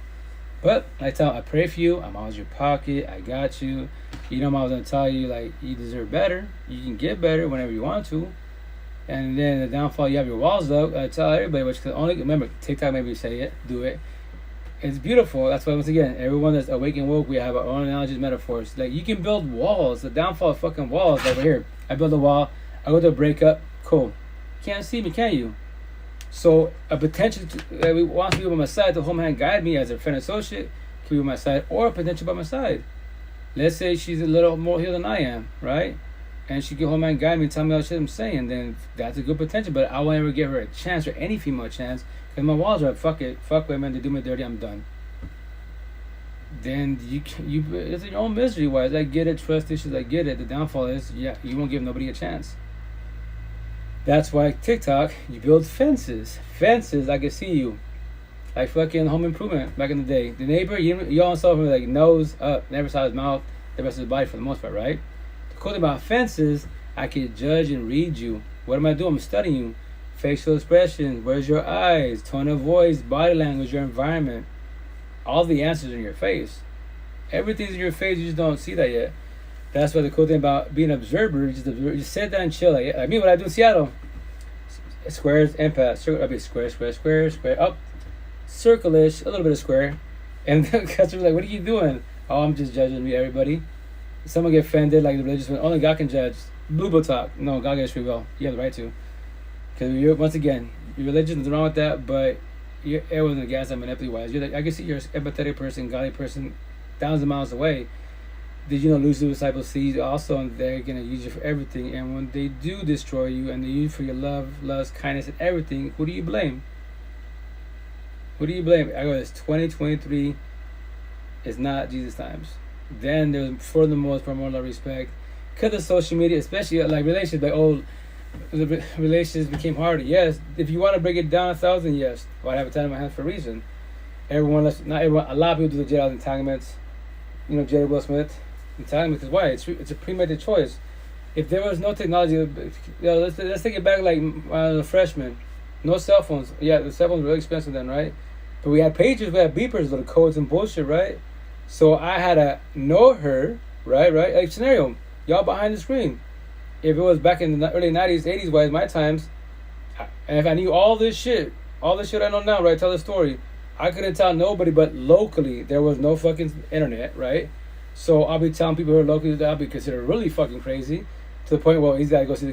But I pray for you. I'm always in your pocket. I got you. You know, I'm always gonna tell you, like, you deserve better. You can get better whenever you want to. And then the downfall, you have your walls up. I tell everybody, which can only remember TikTok. Maybe say it, do it. It's beautiful. That's why, once again, everyone that's awake and woke, we have our own analogies, metaphors. Like, you can build walls. The downfall of fucking walls. Like right here, I build a wall. I go to a breakup. Cool. Can't see me, can you? So a potential wants to be by my side to hold my hand, guide me as a friend associate, can be by my side, or a potential by my side. Let's say she's a little more healed than I am, right? And she can hold my hand, guide me, tell me all the shit I'm saying. Then that's a good potential. But I won't ever give her a chance, or any female a chance, because my walls are up. Fuck it, fuck women. They do me dirty. I'm done. Then you it's your own misery. Wise, I get it. Trust issues. I get it. The downfall is, yeah, you won't give nobody a chance. That's why TikTok, you build fences. Fences, I can see you. Like fucking Home Improvement back in the day. The neighbor, you all saw him like nose up, never saw his mouth, the rest of his body for the most part, right? The cool thing about fences, I can judge and read you. What am I doing? I'm studying you. Facial expressions, where's your eyes, tone of voice, body language, your environment. All the answers are in your face. Everything's in your face, you just don't see that yet. That's why the cool thing about being an observer, you just sit down and chill. Like me, what I do in Seattle, squares, empath, circle, I'll be square, up, circle-ish, a little bit of square. And the customer's like, what are you doing? Oh, I'm just judging everybody. Someone get offended, like the religious one, only God can judge. Blue Bill talk. No, God gets free will. You have the right to. Because once again, your religion is wrong with that, but it wasn't a gas up and empathy-wise. I can see you're an empathetic person, godly person, thousands of miles away. Did you know losing disciples see also they're going to use you for everything, and when they do destroy you and they use you for your love, kindness, and everything, who do you blame? Who do you blame? I go, it's 2023. It's not Jesus times. Then there's for the most part more love, respect, because of social media, especially like relationships, like the relationships became harder. Yes, if you want to break it down 1,000, yes. Well, I have a time in my hands for a reason. Not everyone, a lot of people do the J. entanglements. J. Will Smith entanglement. Because why? It's a premeditated choice. If there was no technology, let's take it back like a freshman. No cell phones. Yeah, the cell phones were really expensive then, right? But we had pagers, we had beepers, little codes and bullshit, right? So I had to know her, right? Like scenario, y'all behind the screen. If it was back in the early 90s, 80s, wise my times, and if I knew all this shit I know now, right? Tell the story. I couldn't tell nobody, but locally, there was no fucking internet, right? So I'll be telling people who are locally that I'll be considered really fucking crazy, to the point where he's got to go see the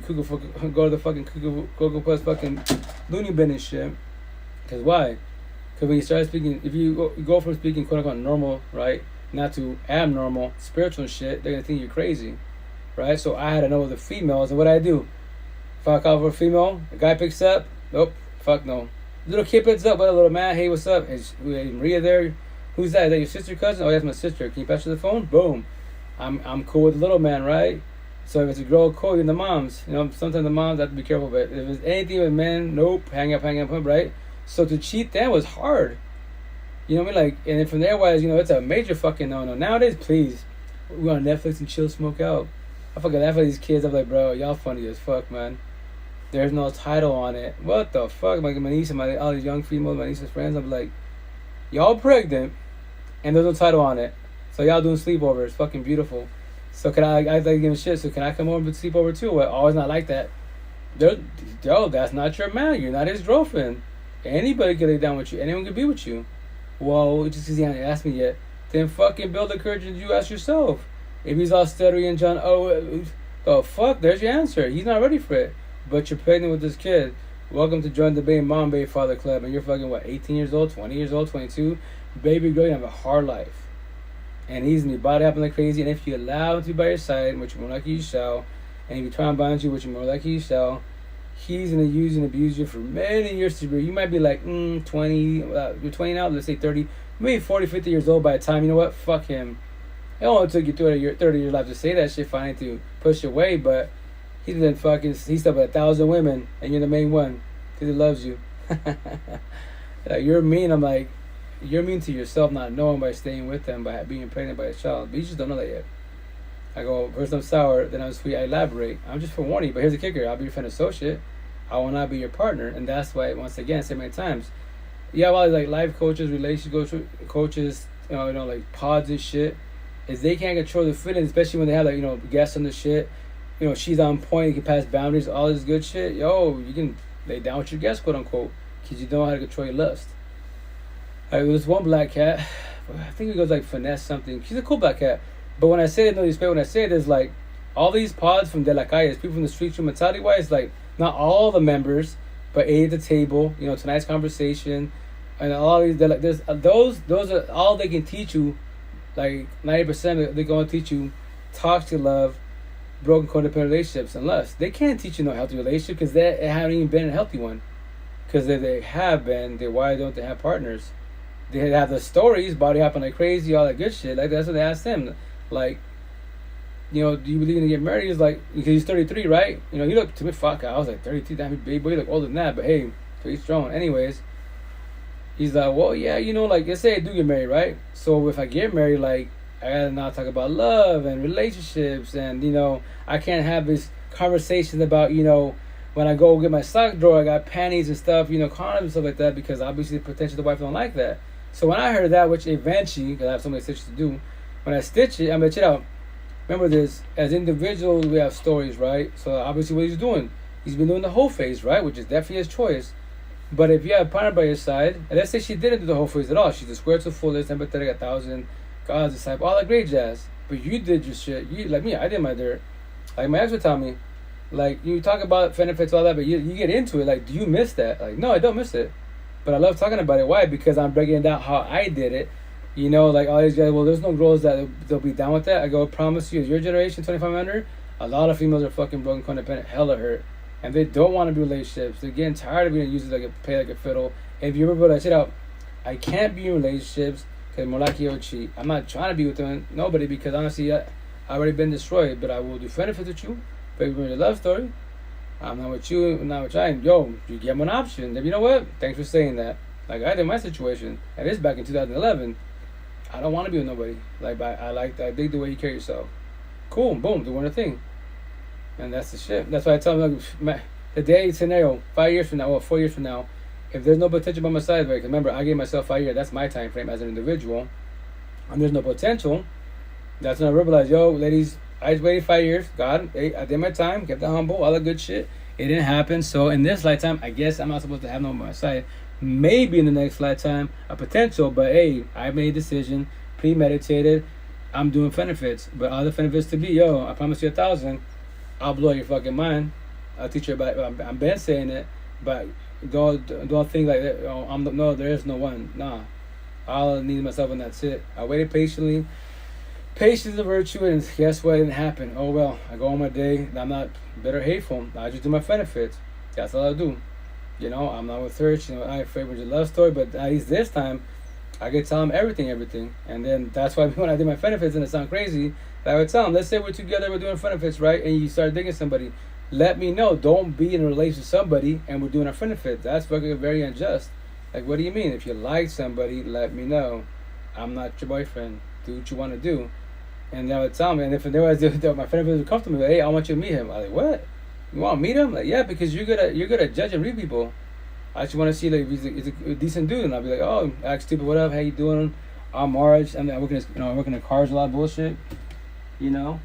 go to the fucking Cocoa Puffs fucking loony bin and shit. Because why? Because when you start speaking, if you go from speaking quote unquote normal, right, not to abnormal, spiritual shit, they're going to think you're crazy, right? So I had to know the females, and what I do. If I call for a female, a guy picks up, nope, fuck no. Little kid picks up, but a little man, hey, what's up? Is Maria there? Who's that? Is that your sister, cousin? Oh, that's my sister. Can you pass her the phone? Boom. I'm cool with the little man, right? So if it's a girl, cool, you're the moms. Sometimes the moms have to be careful, but if it's anything with men, nope, hang up, right? So to cheat then was hard. You know what I mean? Like, and then from there wise, it's a major fucking no-no. Nowadays, please, we on Netflix and chill, smoke out. I fucking laugh at these kids. I'm like, bro, y'all funny as fuck, man. There's no title on it. What the fuck? Like my niece and all these young females, my niece's friends, I'm like, y'all pregnant, and there's no title on it. So y'all doing sleepovers. Fucking beautiful. So can I like giving shit? So can I come over and sleep over too? Well, always not like that. Yo, that's not your man. You're not his girlfriend. Anybody can lay down with you. Anyone can be with you. Well, just because he hasn't asked me yet, then fucking build the courage and you ask yourself. If he's all stuttery and John, oh fuck, there's your answer. He's not ready for it. But you're pregnant with this kid. Welcome to join the Bay Mom Bay Father Club. And you're fucking, 18 years old, 20 years old, 22. Baby girl, you have a hard life. And he's going to be body hopping like crazy. And if you allow him to be by your side, which more likely you shall, and if you try and bind you, which more likely you shall, he's going to use and abuse you for many years to be. You might be like, 20, you're 20 now, let's say 30, maybe 40, 50 years old by the time, you know what, fuck him. It only took you 30 years life to say that shit, finally to push away, but he's slept with 1,000 women, and you're the main one, because he loves you. Like, you're mean, I'm like, you're mean to yourself not knowing by staying with them, by being pregnant by a child, but you just don't know that yet. I go, first I'm sour, then I'm sweet, I elaborate. I'm just forewarning you, but here's the kicker, I'll be your friend associate, I will not be your partner, and that's why, once again, I say many times, you have all these like life coaches, relationship coaches, like pods and shit, is they can't control the feelings, especially when they have like, guests on the shit, she's on point, you can pass boundaries, all this good shit, you can lay down with your guests, quote unquote, because you don't know how to control your lust. There's one black cat, I think it goes like finesse something, she's a cool black cat, but when I say it, no respect, when I say it, there's like, all these pods from De La Calle, people from the streets, from mentality wise, like, not all the members, but 8 at the table, tonight's conversation, and all these, like, those are all they can teach you, like 90% they're going to teach you toxic love, broken codependent relationships, and lust. They can't teach you no healthy relationship because they haven't even been in a healthy one. Because if they have been, then why don't they have partners? They have the stories, body hopping like crazy, all that good shit. Like, that's what they asked him. Like, do you believe in get married? He's like, because he's 33, right? He looked to me, fuck, I was like 32, damn, baby boy, you look older than that, but hey, so he's strong. Anyways, he's like, well, yeah, like, let's say I do get married, right? So if I get married, like, I gotta now talk about love and relationships, and, I can't have this conversation about, when I go get my sock drawer, I got panties and stuff, condoms and stuff like that, because obviously potentially the wife don't like that. So when I heard that, which eventually, because I have so many stitches to do, when I stitch it, I'm gonna check it out. Remember this, as individuals, we have stories, right? So obviously what he's doing, he's been doing the whole phase, right? Which is definitely his choice. But if you have a partner by your side, and let's say she didn't do the whole phase at all, she's a square to fullest, empathetic, 1,000, God's disciple, all that great jazz. But you did your shit. You, like me, I did my dirt. Like my ex would tell me, like, you talk about benefits, all that, but you get into it. Like, do you miss that? Like, no, I don't miss it. But I love talking about it. Why? Because I'm breaking down how I did it. Like all these guys, well, there's no girls that they'll be down with that. I go, I promise you, as your generation, 25 under, a lot of females are fucking broken, codependent, hella hurt. And they don't want to be in relationships. They're getting tired of being used like a pay like a fiddle. And if you ever put that shit out, I can't be in relationships because more likely you'll cheat. I'm not trying to be with nobody because honestly, I've already been destroyed, but I will do benefits with you. But if you're a love story, I'm not with you, I'm not with you. Yo, you give them an option. You know what? Thanks for saying that. Like I did my situation, and this back in 2011. I don't want to be with nobody. Like I dig the way you carry yourself. Cool, boom, doing a thing. And that's the shit. That's why I tell them, like, the day scenario, 5 years from now, or 4 years from now, if there's no potential by my side, like, remember, I gave myself 5 years, that's my time frame as an individual, and there's no potential, that's when I realize, yo, ladies, I just waited 5 years, God, hey, I did my time, kept it humble, all that good shit. It didn't happen, so in this lifetime, I guess I'm not supposed to have no one by my side. Maybe in the next lifetime, a potential, but hey, I made a decision, premeditated, I'm doing benefits, but all the benefits to be, yo, I promise you 1,000, I'll blow your fucking mind. I'll teach you about it. I'm been saying it, but don't think like that. Oh, no, there is no one. Nah, I'll need myself, and that's it. I waited patiently. Patience is a virtue, and guess what? It didn't happen. Oh well, I go on my day. I'm not bitter, hateful. I just do my benefits. That's all I do. You know, I'm not with her. You know, I favorite your love story, but at least this time, I could tell him everything, and then that's why when I did my benefits, and it sounds crazy, I would tell him, let's say we're together, we're doing benefits, right? And you start digging somebody, let me know. Don't be in a relationship with somebody and we're doing our benefits. That's fucking very unjust. Like, what do you mean? If you like somebody, let me know. I'm not your boyfriend. Do what you want to do. And they would tell me, and if there was my benefits would come to me, like, hey, I want you to meet him. I'm like, what? You want to meet him? Like, yeah, because you're good at judge and read people. I just want to see, like, if he's a decent dude, and I'll be like, oh, act stupid, what up? How you doing? I'm Marge. I'm working in cars, a lot of bullshit, you know.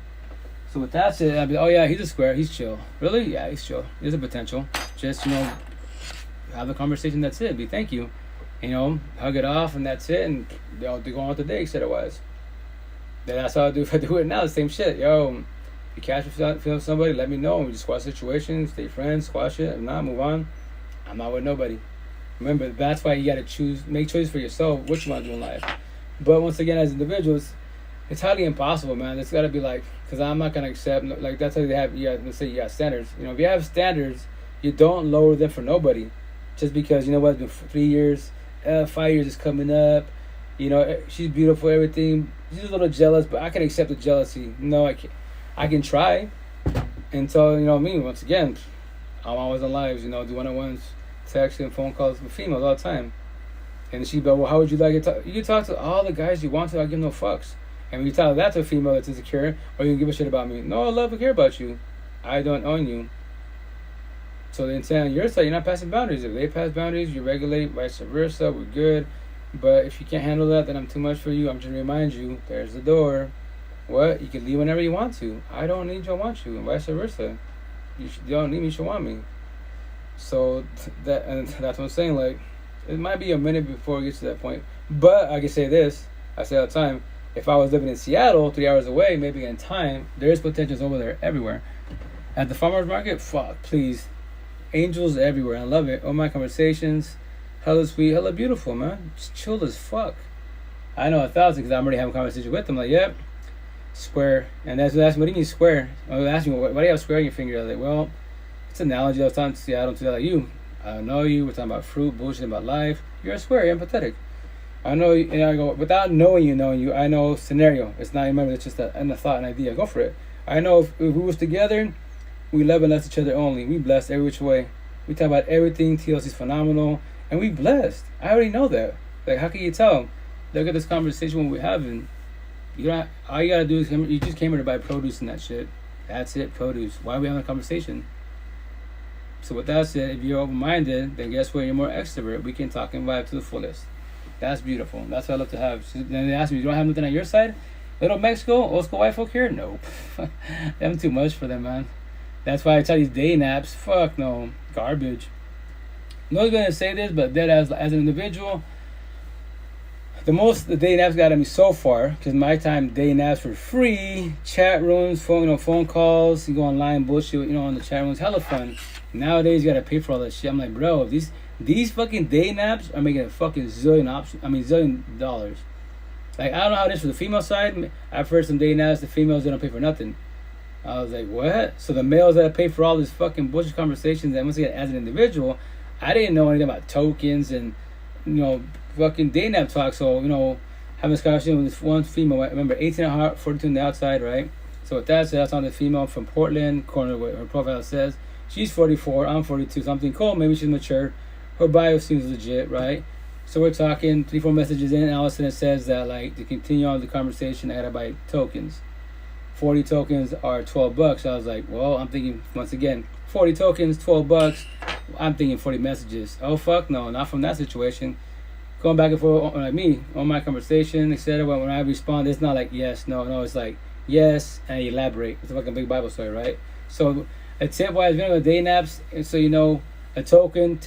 So with that said, I'll be like, oh yeah, he's a square, he's chill. Really? Yeah, he's chill. There's a potential. Just, you know, have a conversation. That's it. Be thank you, you know, hug it off, and that's it. And they go on with the day. Said it was. Then that's how I do. If I do it now, the same shit. Yo, if you catch me feeling somebody, let me know. We just squash situations, stay friends, squash it. If not, move on. I'm not with nobody. Remember, that's why you gotta make choices for yourself what you want to do in life. But once again, as individuals, it's highly impossible, man. It's gotta be like, because I'm not gonna accept, like, that's how they have. Let's say you got standards. You know, if you have standards, you don't lower them for nobody, just because, you know what, it's been 3 years, 5 years is coming up. You know, she's beautiful, everything. She's a little jealous, but I can accept the jealousy. No, I can't. I can try. And so, you know, me, once again, I'm always on lives, you know, do one-on-ones, text and phone calls with females all the time. And she'd be like, well, how would you like it? You can talk to all the guys you want to. I give no fucks. And when you tell that to a female that's insecure, or you can give a shit about me. No, I love and care about you. I don't own you. So the intent on your side, you're not passing boundaries. If they pass boundaries, you regulate, vice versa, we're good. But if you can't handle that, then I'm too much for you. I'm just going to remind you, there's the door. What? You can leave whenever you want to. I don't need you, I want you, and vice versa. You don't need me, you should want me. So that's what I'm saying. Like, it might be a minute before it gets to that point. But I can say this, I say all the time, if I was living in Seattle, 3 hours away, maybe in time, there's potentials over there everywhere. At the farmer's market, fuck, please. Angels everywhere. I love it. All my conversations, hella sweet, hella beautiful, man. Just chill as fuck. I know 1,000 because I'm already having a conversation with them. Like, yep, square. And that's what do you mean square? I was asking, why do you have square on your finger? I was like, well, it's an analogy. I was talking to Seattle to like you. I don't know you. We're talking about fruit, bullshit about life. You're a square. You're empathetic. I know you, and I go, without knowing you, I know scenario. It's not, remember, it's just a thought, an idea. Go for it. I know if we was together, we love and bless each other only. We blessed every which way. We talk about everything. TLC's phenomenal. And we blessed. I already know that. Like, how can you tell? Look at this conversation when we're having. All you gotta do is, you just came here to buy produce and that shit. That's it, produce. Why are we having a conversation? So with that said, if you're open-minded, then guess what? You're more extrovert. We can talk and vibe to the fullest. That's beautiful. That's what I love to have. So then they ask me, you don't have nothing on your side? Little Mexico, old school white folk here? Nope. I'm too much for them, man. That's why I tell these day naps, fuck no, garbage. Nobody's gonna say this, but that as an individual, the day naps got at me so far, because my time day naps were free, chat rooms, phone calls, you go online bullshit, on the chat rooms, hella fun. Nowadays you gotta pay for all that shit. I'm like, bro, these fucking day naps are making a fucking zillion dollars. Like, I don't know how it is for the female side. I've heard some day naps, the females, they don't pay for nothing. I was like, what? So the males that pay for all this fucking bullshit conversations, and once again, as an individual, I didn't know anything about tokens and, fucking day nap talk. So, having this conversation with this one female, I remember 18 at heart, 42 on the outside, right? So with that said, that's on the female from Portland, according to what her profile says. She's 44, I'm 42, something cool. Maybe she's mature. Her bio seems legit, right? So we're talking 3-4 messages in, and all of a sudden it says that, like, to continue on the conversation, I gotta buy tokens. 40 tokens are $12. I was like, well, I'm thinking, once again, 40 tokens, $12. I'm thinking 40 messages. Oh, fuck no, not from that situation. Going back and forth, like me, on my conversation, etc. When I respond, it's not like yes, no, it's like yes, and elaborate. It's a fucking big Bible story, right? So a tip wise, video of day naps, and so you know, a token,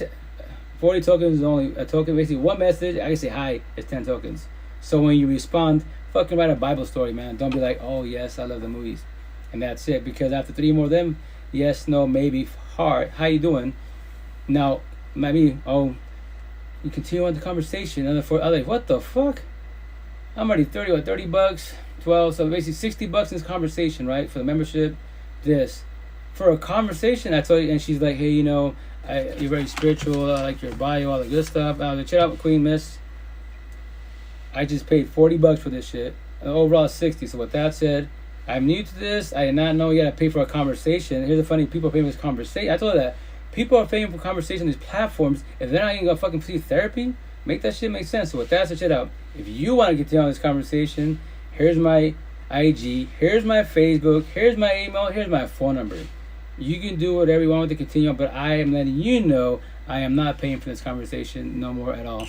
40 tokens is only a token. Basically, one message, I can say hi, is 10 tokens. So when you respond, fucking write a Bible story, man. Don't be like, oh yes, I love the movies, and that's it. Because after 3 more of them, yes, no, maybe, hard, how you doing? Now, maybe, oh, you continue on the conversation, and I'm like, what the fuck? I'm already $30, 12, so basically $60 in this conversation, right? For the membership, this. For a conversation, I told you, and she's like, hey, you know, you're very spiritual, I like your bio, all the good stuff. I was like, check out Queen Miss. I just paid $40 for this shit. And overall, 60. So with that said, I'm new to this. I did not know you had to pay for a conversation. Here's the funny, people pay for this conversation. I told her that. People are paying for conversation on these platforms. If they're not even gonna fucking see therapy, make that shit make sense. So with that, shit out. If you want to continue on this conversation, here's my IG, here's my Facebook, here's my email, here's my phone number. You can do whatever you want to continue on, but I am letting you know I am not paying for this conversation no more at all.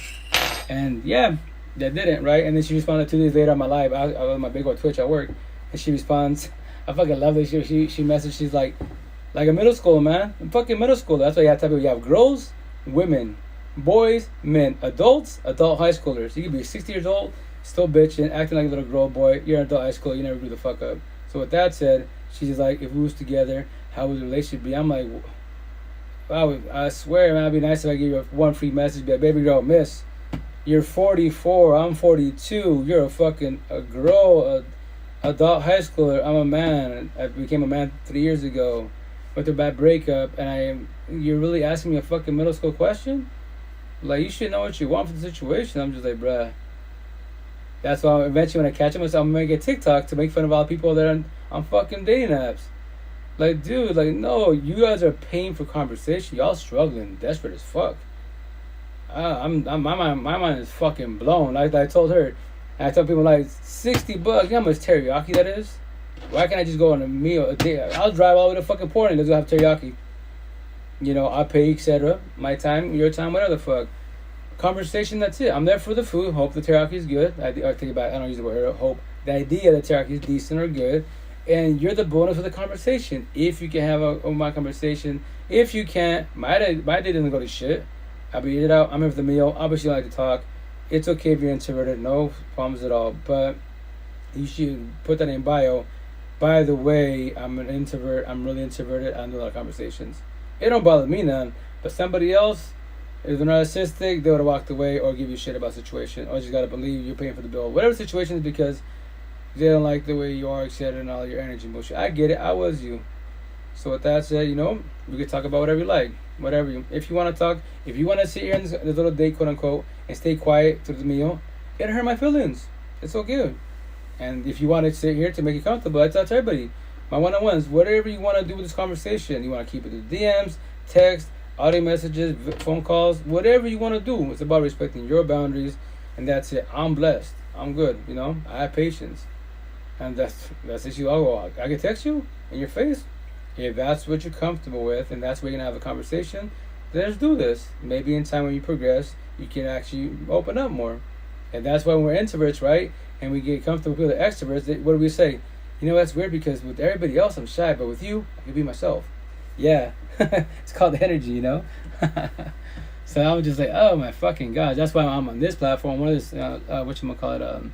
And yeah, that didn't, right? And then she responded 2 days later on my live. I was on my big old Twitch at work, and she responds. I fucking love this. She messaged. She's like a middle schooler, man. I'm fucking middle schooler. That's why you have to tell people you have girls, women, boys, men, adults, adult high schoolers. You could be 60 years old, still bitching, acting like a little girl, boy. You're an adult high schooler. You never grew the fuck up. So with that said, she's like, if we was together, how would the relationship be? I'm like, wow, I swear, man, it'd be nice if I give you one free message. Be like, baby girl, miss, you're 44, I'm 42. You're a girl, adult high schooler. I'm a man. I became a man 3 years ago. With a bad breakup, and you're really asking me a fucking middle school question? Like, you should know what you want for the situation. I'm just like, bruh. That's why eventually when I catch him, I'm gonna make a TikTok to make fun of all the people that are on fucking dating apps. Like, dude, like, no, you guys are paying for conversation. Y'all struggling, desperate as fuck. My mind is fucking blown. Like I told her, and I told people like $60. You know how much teriyaki that is? Why can't I just go on a meal a day? I'll drive all the way to fucking Portland. Let's go have teriyaki. You know, I pay, etc. My time, your time, whatever the fuck. Conversation, that's it. I'm there for the food. Hope the teriyaki is good. I take it back. I don't use the word hope. The idea that teriyaki is decent or good. And you're the bonus of the conversation. If you can have my conversation. If you can't, my day doesn't go to shit. I'll be eating out. I'm here for the meal. Obviously, I like to talk. It's okay if you're introverted. No problems at all. But you should put that in bio. By the way, I'm an introvert. I'm really introverted. I do a lot of conversations. It don't bother me none. But somebody else, if they're narcissistic, they would have walked away or give you shit about the situation. Or just got to believe you're paying for the bill. Whatever the situation is, because they don't like the way you are, etc. and all your energy and bullshit. I get it. I was you. So with that said, you know, we can talk about whatever you like. If you want to talk, if you want to sit here in this little date, quote unquote, and stay quiet through the meal, it hurt my feelings. It's all good. And if you want to sit here to make it comfortable, I tell everybody, my one-on-ones, whatever you want to do with this conversation, you want to keep it to DMs, text, audio messages, phone calls, whatever you want to do. It's about respecting your boundaries, and that's it. I'm blessed. I'm good. You know, I have patience, and that's the issue. I can text you in your face. If that's what you're comfortable with, and that's where you're gonna have a conversation, then let's do this. Maybe in time when you progress, you can actually open up more. And that's why when we're introverts, right? And we get comfortable with the extroverts, what do we say? You know, that's weird because with everybody else I'm shy, but with you, I can be myself. Yeah. It's called energy, you know? So I'm just like, oh my fucking gosh. That's why I'm on this platform. One of this, whatchamacallit,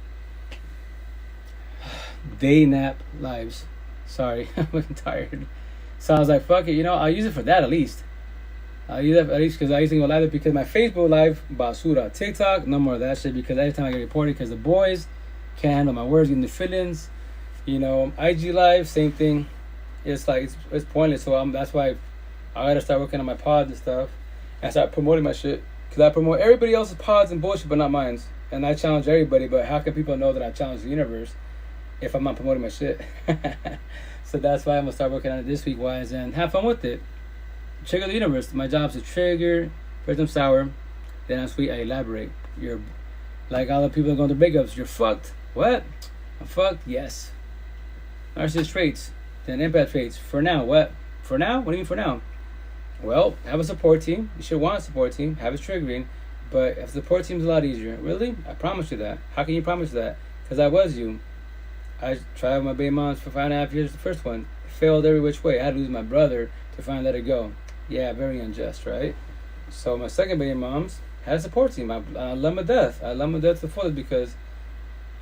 day nap lives. Sorry, I'm fucking tired. So I was like, fuck it, you know, I'll use it for that at least. I'll use it at least because I used to go live because my Facebook live, basura. TikTok, no more of that shit because every time I get reported because the boys can't handle my words, getting the feelings. You know, IG live, same thing. It's like, it's pointless. So that's why I gotta start working on my pods and stuff and start promoting my shit. Because I promote everybody else's pods and bullshit, but not mine. And I challenge everybody, but how can people know that I challenge the universe? if I'm not promoting my shit. So that's why I'm gonna start working on it this week, wise, and have fun with it. Trigger the universe. My job's to trigger, first I'm sour, then I'm sweet, I elaborate. You're like all the people that go into breakups, you're fucked. What? I'm fucked? Yes. Narcissist traits, then empath traits. For now, what? For now? What do you mean for now? Well, have a support team. You should want a support team. Have it triggering. But a support team is a lot easier. Really? I promise you that. How can you promise that? Because I was you. I tried with my baby moms for 5.5 years. The first one failed every which way. I had to lose my brother to finally let it go. Yeah, very unjust, right? So my second baby moms had a support team. I love them to death. I love them to death to the fullest because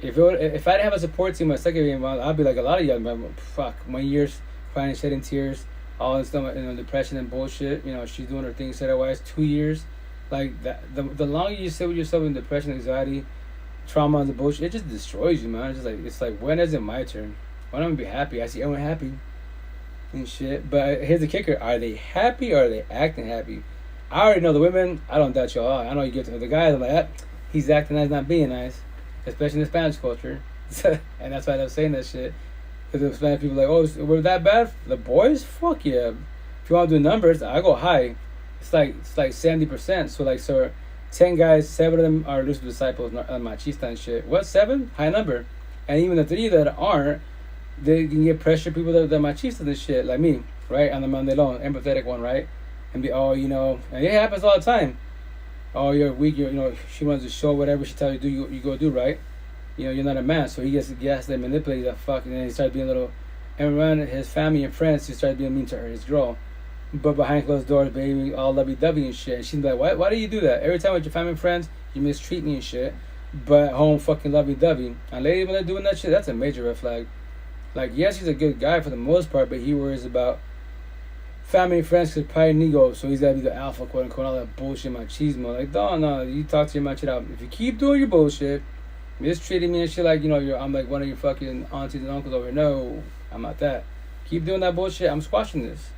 if I didn't have a support team, my second baby mom, I'd be like a lot of young men. Fuck, 1 year crying and shedding tears, all this stuff, depression and bullshit. She's doing her thing, said otherwise. 2 years, like that. The longer you sit with yourself in depression, anxiety, trauma, and the bullshit, it just destroys you, man. It's like when is it my turn? When I'm gonna be happy? I see everyone happy and shit. But here's the kicker: are they happy or are they acting happy? I already know the women. I don't doubt y'all. I know you get to the guys. I'm like, he's acting nice, not being nice, especially in the Spanish culture. And that's why I love saying that shit. Because the Spanish people are like, oh, we're that bad? The boys? Fuck yeah. If you want to do numbers, I go high. It's like 70%. So 10 guys, 7 of them are elusive disciples, machista and shit. What, 7? High number. And even the 3 that aren't, they can get pressure people that are machistas and shit, like me, right? On the Mandelon, empathetic one, right? And be, and it happens all the time. Oh, you're weak, she runs the show, whatever she tells you to do, you go do, right? You're not a man, so he gets to manipulate that fuck, and then he starts being a little, and around his family and friends, he starts being mean to her, his girl. But behind closed doors, baby, all lovey-dovey and shit. And she's like, why do you do that? Every time with your family and friends, you mistreat me and shit. But at home, fucking lovey-dovey. And ladies, when they're doing that shit, that's a major red flag. Like, yes, he's a good guy for the most part, but he worries about family and friends because pride and ego. So he's got to be the alpha, quote-unquote, all that bullshit machismo. Like, no, you talk to your man shit out. If you keep doing your bullshit, mistreating me and shit like, I'm like one of your fucking aunties and uncles over here. No, I'm not that. Keep doing that bullshit. I'm squashing this.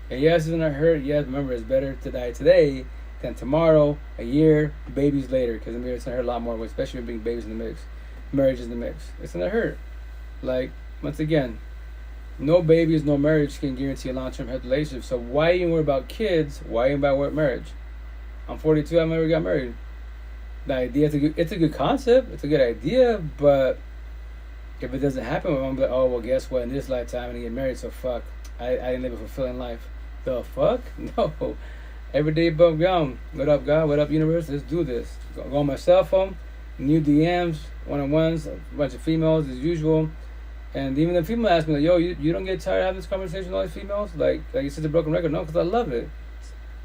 And yes, it's gonna hurt. Yes, remember, it's better to die today than tomorrow, a year, babies later. Because it's gonna hurt a lot more, especially with being babies in the mix, marriage in the mix. It's gonna hurt. Like, once again, no babies, no marriage can guarantee a long-term healthy relationship. So why even worry about kids? Why even about marriage? I'm 42. I never got married. The idea, it's a good concept. It's a good idea, but if it doesn't happen, I'm gonna be like, oh well, guess what? In this lifetime, I'm gonna get married. So fuck, I didn't live a fulfilling life. The fuck? No. Every day above ground. What up, God? What up, universe? Let's do this. Go on my cell phone. New DMs, one-on-ones, a bunch of females as usual. And even the female ask me like, yo, you don't get tired of having this conversation with all these females? Like you said, the broken record. No, because I love it.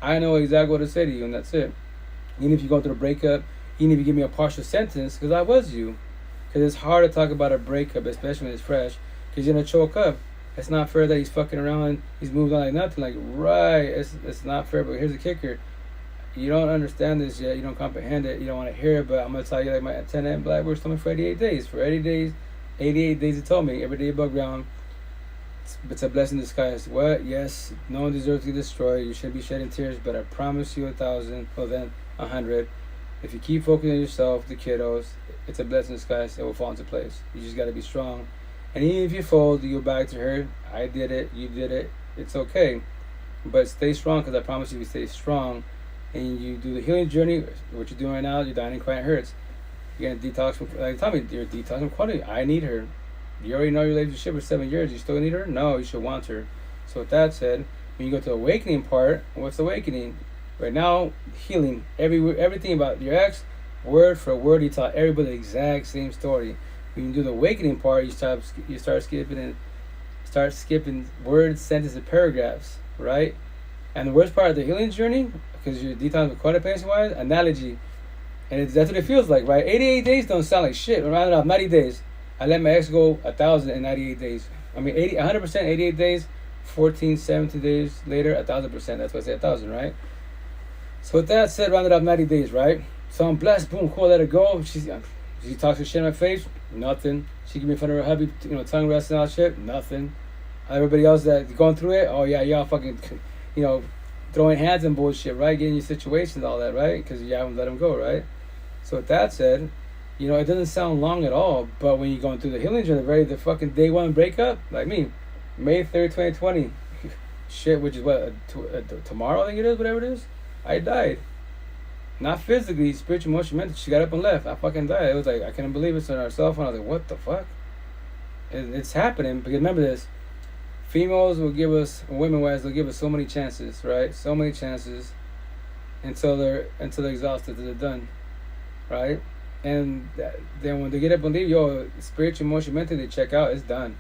I know exactly what to say to you, and that's it. Even if you go through a breakup, even if you give me a partial sentence, because I was you. Because it's hard to talk about a breakup, especially when it's fresh, because you're going to choke up. It's not fair that he's fucking around, he's moved on like nothing. Like, right, it's not fair, but here's the kicker. You don't understand this yet, you don't comprehend it, you don't want to hear it, but I'm going to tell you like my attendant Blackbird told me for 88 days. For 88 days he told me, every day above ground, it's a blessing in disguise. What? Yes, no one deserves to be destroyed. You should be shedding tears, but I promise you 1,000, well then 100. If you keep focusing on yourself, the kiddos, it's a blessing in disguise. It will fall into place. You just got to be strong. And even if you fold, you go back to her. I did it. You did it. It's okay. But stay strong, because I promise you, if you stay strong and you do the healing journey, what you're doing right now, you're dying and crying hurts. You're going to detox from, like, tell me, you're detoxing from quality. I need her. You already know your relationship for 7 years. You still need her? No, you should want her. So with that said, when you go to the awakening part, what's awakening? Right now, healing. Everything about your ex, word for word, you tell everybody the exact same story. When you do the awakening part, you start skipping words, sentences, and paragraphs, right? And the worst part of the healing journey, because you're detoxing with codependency wise, analogy. And that's what it feels like, right? 88 days don't sound like shit. Round it off, 90 days. I let my ex go 1,000 in 98 days. I mean, 100%, 88 days, 14, 17 days later, 1,000%. That's why I say 1,000, right? So with that said, round it up 90 days, right? So I'm blessed, boom, cool, let her go. She talks her shit in my face, nothing. She give me in front of her hubby, tongue wrestling and all shit, nothing. Everybody else that's going through it, oh yeah, y'all fucking, throwing hands and bullshit, right? Getting your situations, all that, right? Because you haven't let them go, right? So with that said, You know, it doesn't sound long at all, but when you're going through the healing journey, the fucking day one breakup, like me, May 3rd, 2020, shit, which is what, tomorrow I think it is, whatever it is, I died. Not physically, spiritually, emotionally, mentally. She got up and left. I fucking died. It was like, I couldn't believe it. So on our cell phone, I was like, what the fuck? It's happening. Because remember this, females will give us, women-wise, they'll give us so many chances, right? So many chances until they're exhausted, until they're done, right? And then when they get up and leave, yo, spiritual, emotional, mentally, they check out, it's done.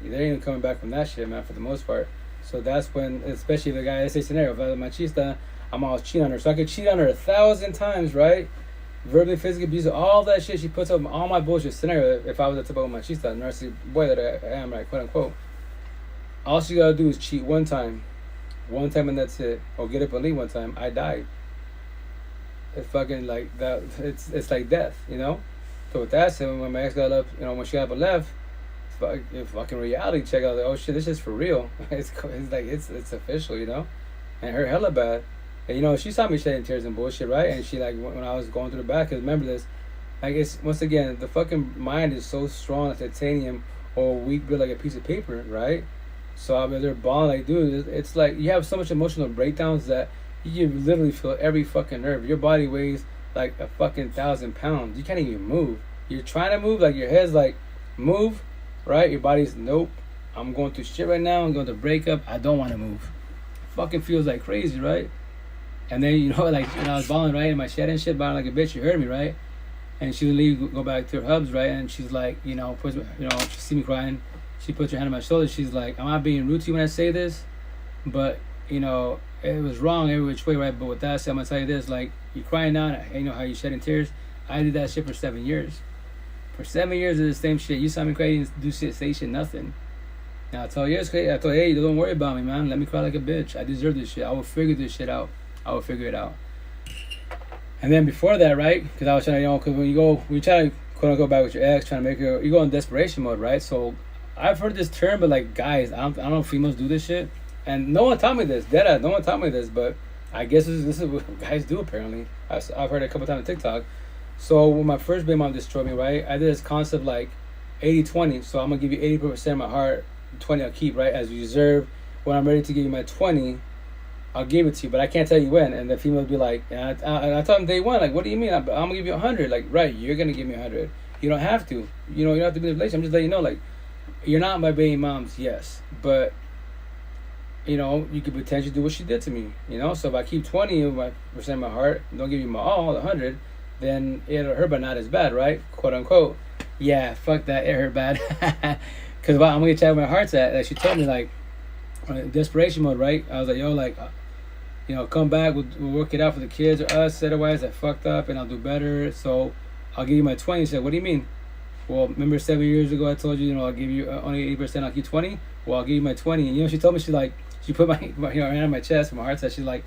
They ain't even coming back from that shit, man, for the most part. So that's when, especially the guy, let's say scenario, if I was machista, I'm always cheating on her. So I could cheat on her 1,000 times, right? Verbally, physically abuse, all that shit she puts up, all my bullshit scenario. If I was a typical machista, narcissistic boy that I am, right, quote unquote. All she gotta do is cheat one time and that's it. Or get up and leave one time. I died. It's fucking like that. It's like death, you know. So with that said, when my ex got up, you know, when she got up and left, it's fucking reality check. I was like, oh shit, this is for real. It's like it's official, you know. And her hella bad. And, you know, she saw me shedding tears and bullshit, right? And she, like, when I was going through the back, because remember this, like, it's, once again, the fucking mind is so strong like titanium or weak built like a piece of paper, right? So I mean, they're bawling, like, dude, it's like you have so much emotional breakdowns that you can literally feel every fucking nerve. Your body weighs like a fucking 1,000 pounds. You can't even move. You're trying to move, like, your head's like, move, right? Your body's, nope, I'm going through shit right now. I'm going to breakup. I don't want to move. Fucking feels like crazy, right? And then, you know, like, when I was bawling, right, in my shed and shit, bawling like a bitch, you heard me, right? And she would leave, go back to her hubs, right? And she's like, you know, she see me crying. She puts her hand on my shoulder. She's like, I'm not being rude to you when I say this, but, you know, it was wrong every which way, right? But with that said, I'm going to tell you this, like, you're crying now, and you know how you're shedding tears. I did that shit for 7 years. For 7 years of the same shit. You saw me cry, you didn't do shit, say shit, nothing. Now, I told you, I told, hey, don't worry about me, man. Let me cry like a bitch. I deserve this shit. I will figure this shit out. I will figure it out. And then before that, right? Because I was trying to, you know, because when you try to quote unquote back with your ex, trying to make her, you go in desperation mode, right? So I've heard this term, but like, guys, I don't know if females do this shit, and no one taught me this. Deadass, no one taught me this, but I guess this is what guys do apparently. I've heard it a couple times on TikTok. So when my first baby mom destroyed me, right? I did this concept like 80-20. So I'm gonna give you 80% of my heart, 20 I'll keep, right? As reserve. When I'm ready to give you my 20. I'll give it to you, but I can't tell you when. And the female would be like, and I told them day one, like, what do you mean? I'm gonna give you 100. Like, right, you're gonna give me 100. You don't have to. You know, you don't have to be in a relationship. I'm just letting you know, like, you're not my baby mom's, yes, but you know, you could potentially do what she did to me. You know, so if I keep 20 of my percent of my heart, don't give you my all, 100, then it'll hurt, but not as bad, right? Quote unquote. Yeah, fuck that, it hurt bad. Cause I'm gonna check where my heart's at. Like, she told me, like, desperation mode, right? I was like, yo, like, you know, come back, we'll work it out for the kids or us. Otherwise, I fucked up and I'll do better. So I'll give you my 20. She said, what do you mean? Well, remember 7 years ago I told you, you know, I'll give you only 80%, I'll keep 20? Well, I'll give you my 20. And, you know, she told me, she put my you know, her hand on my chest, my heart said, she's like,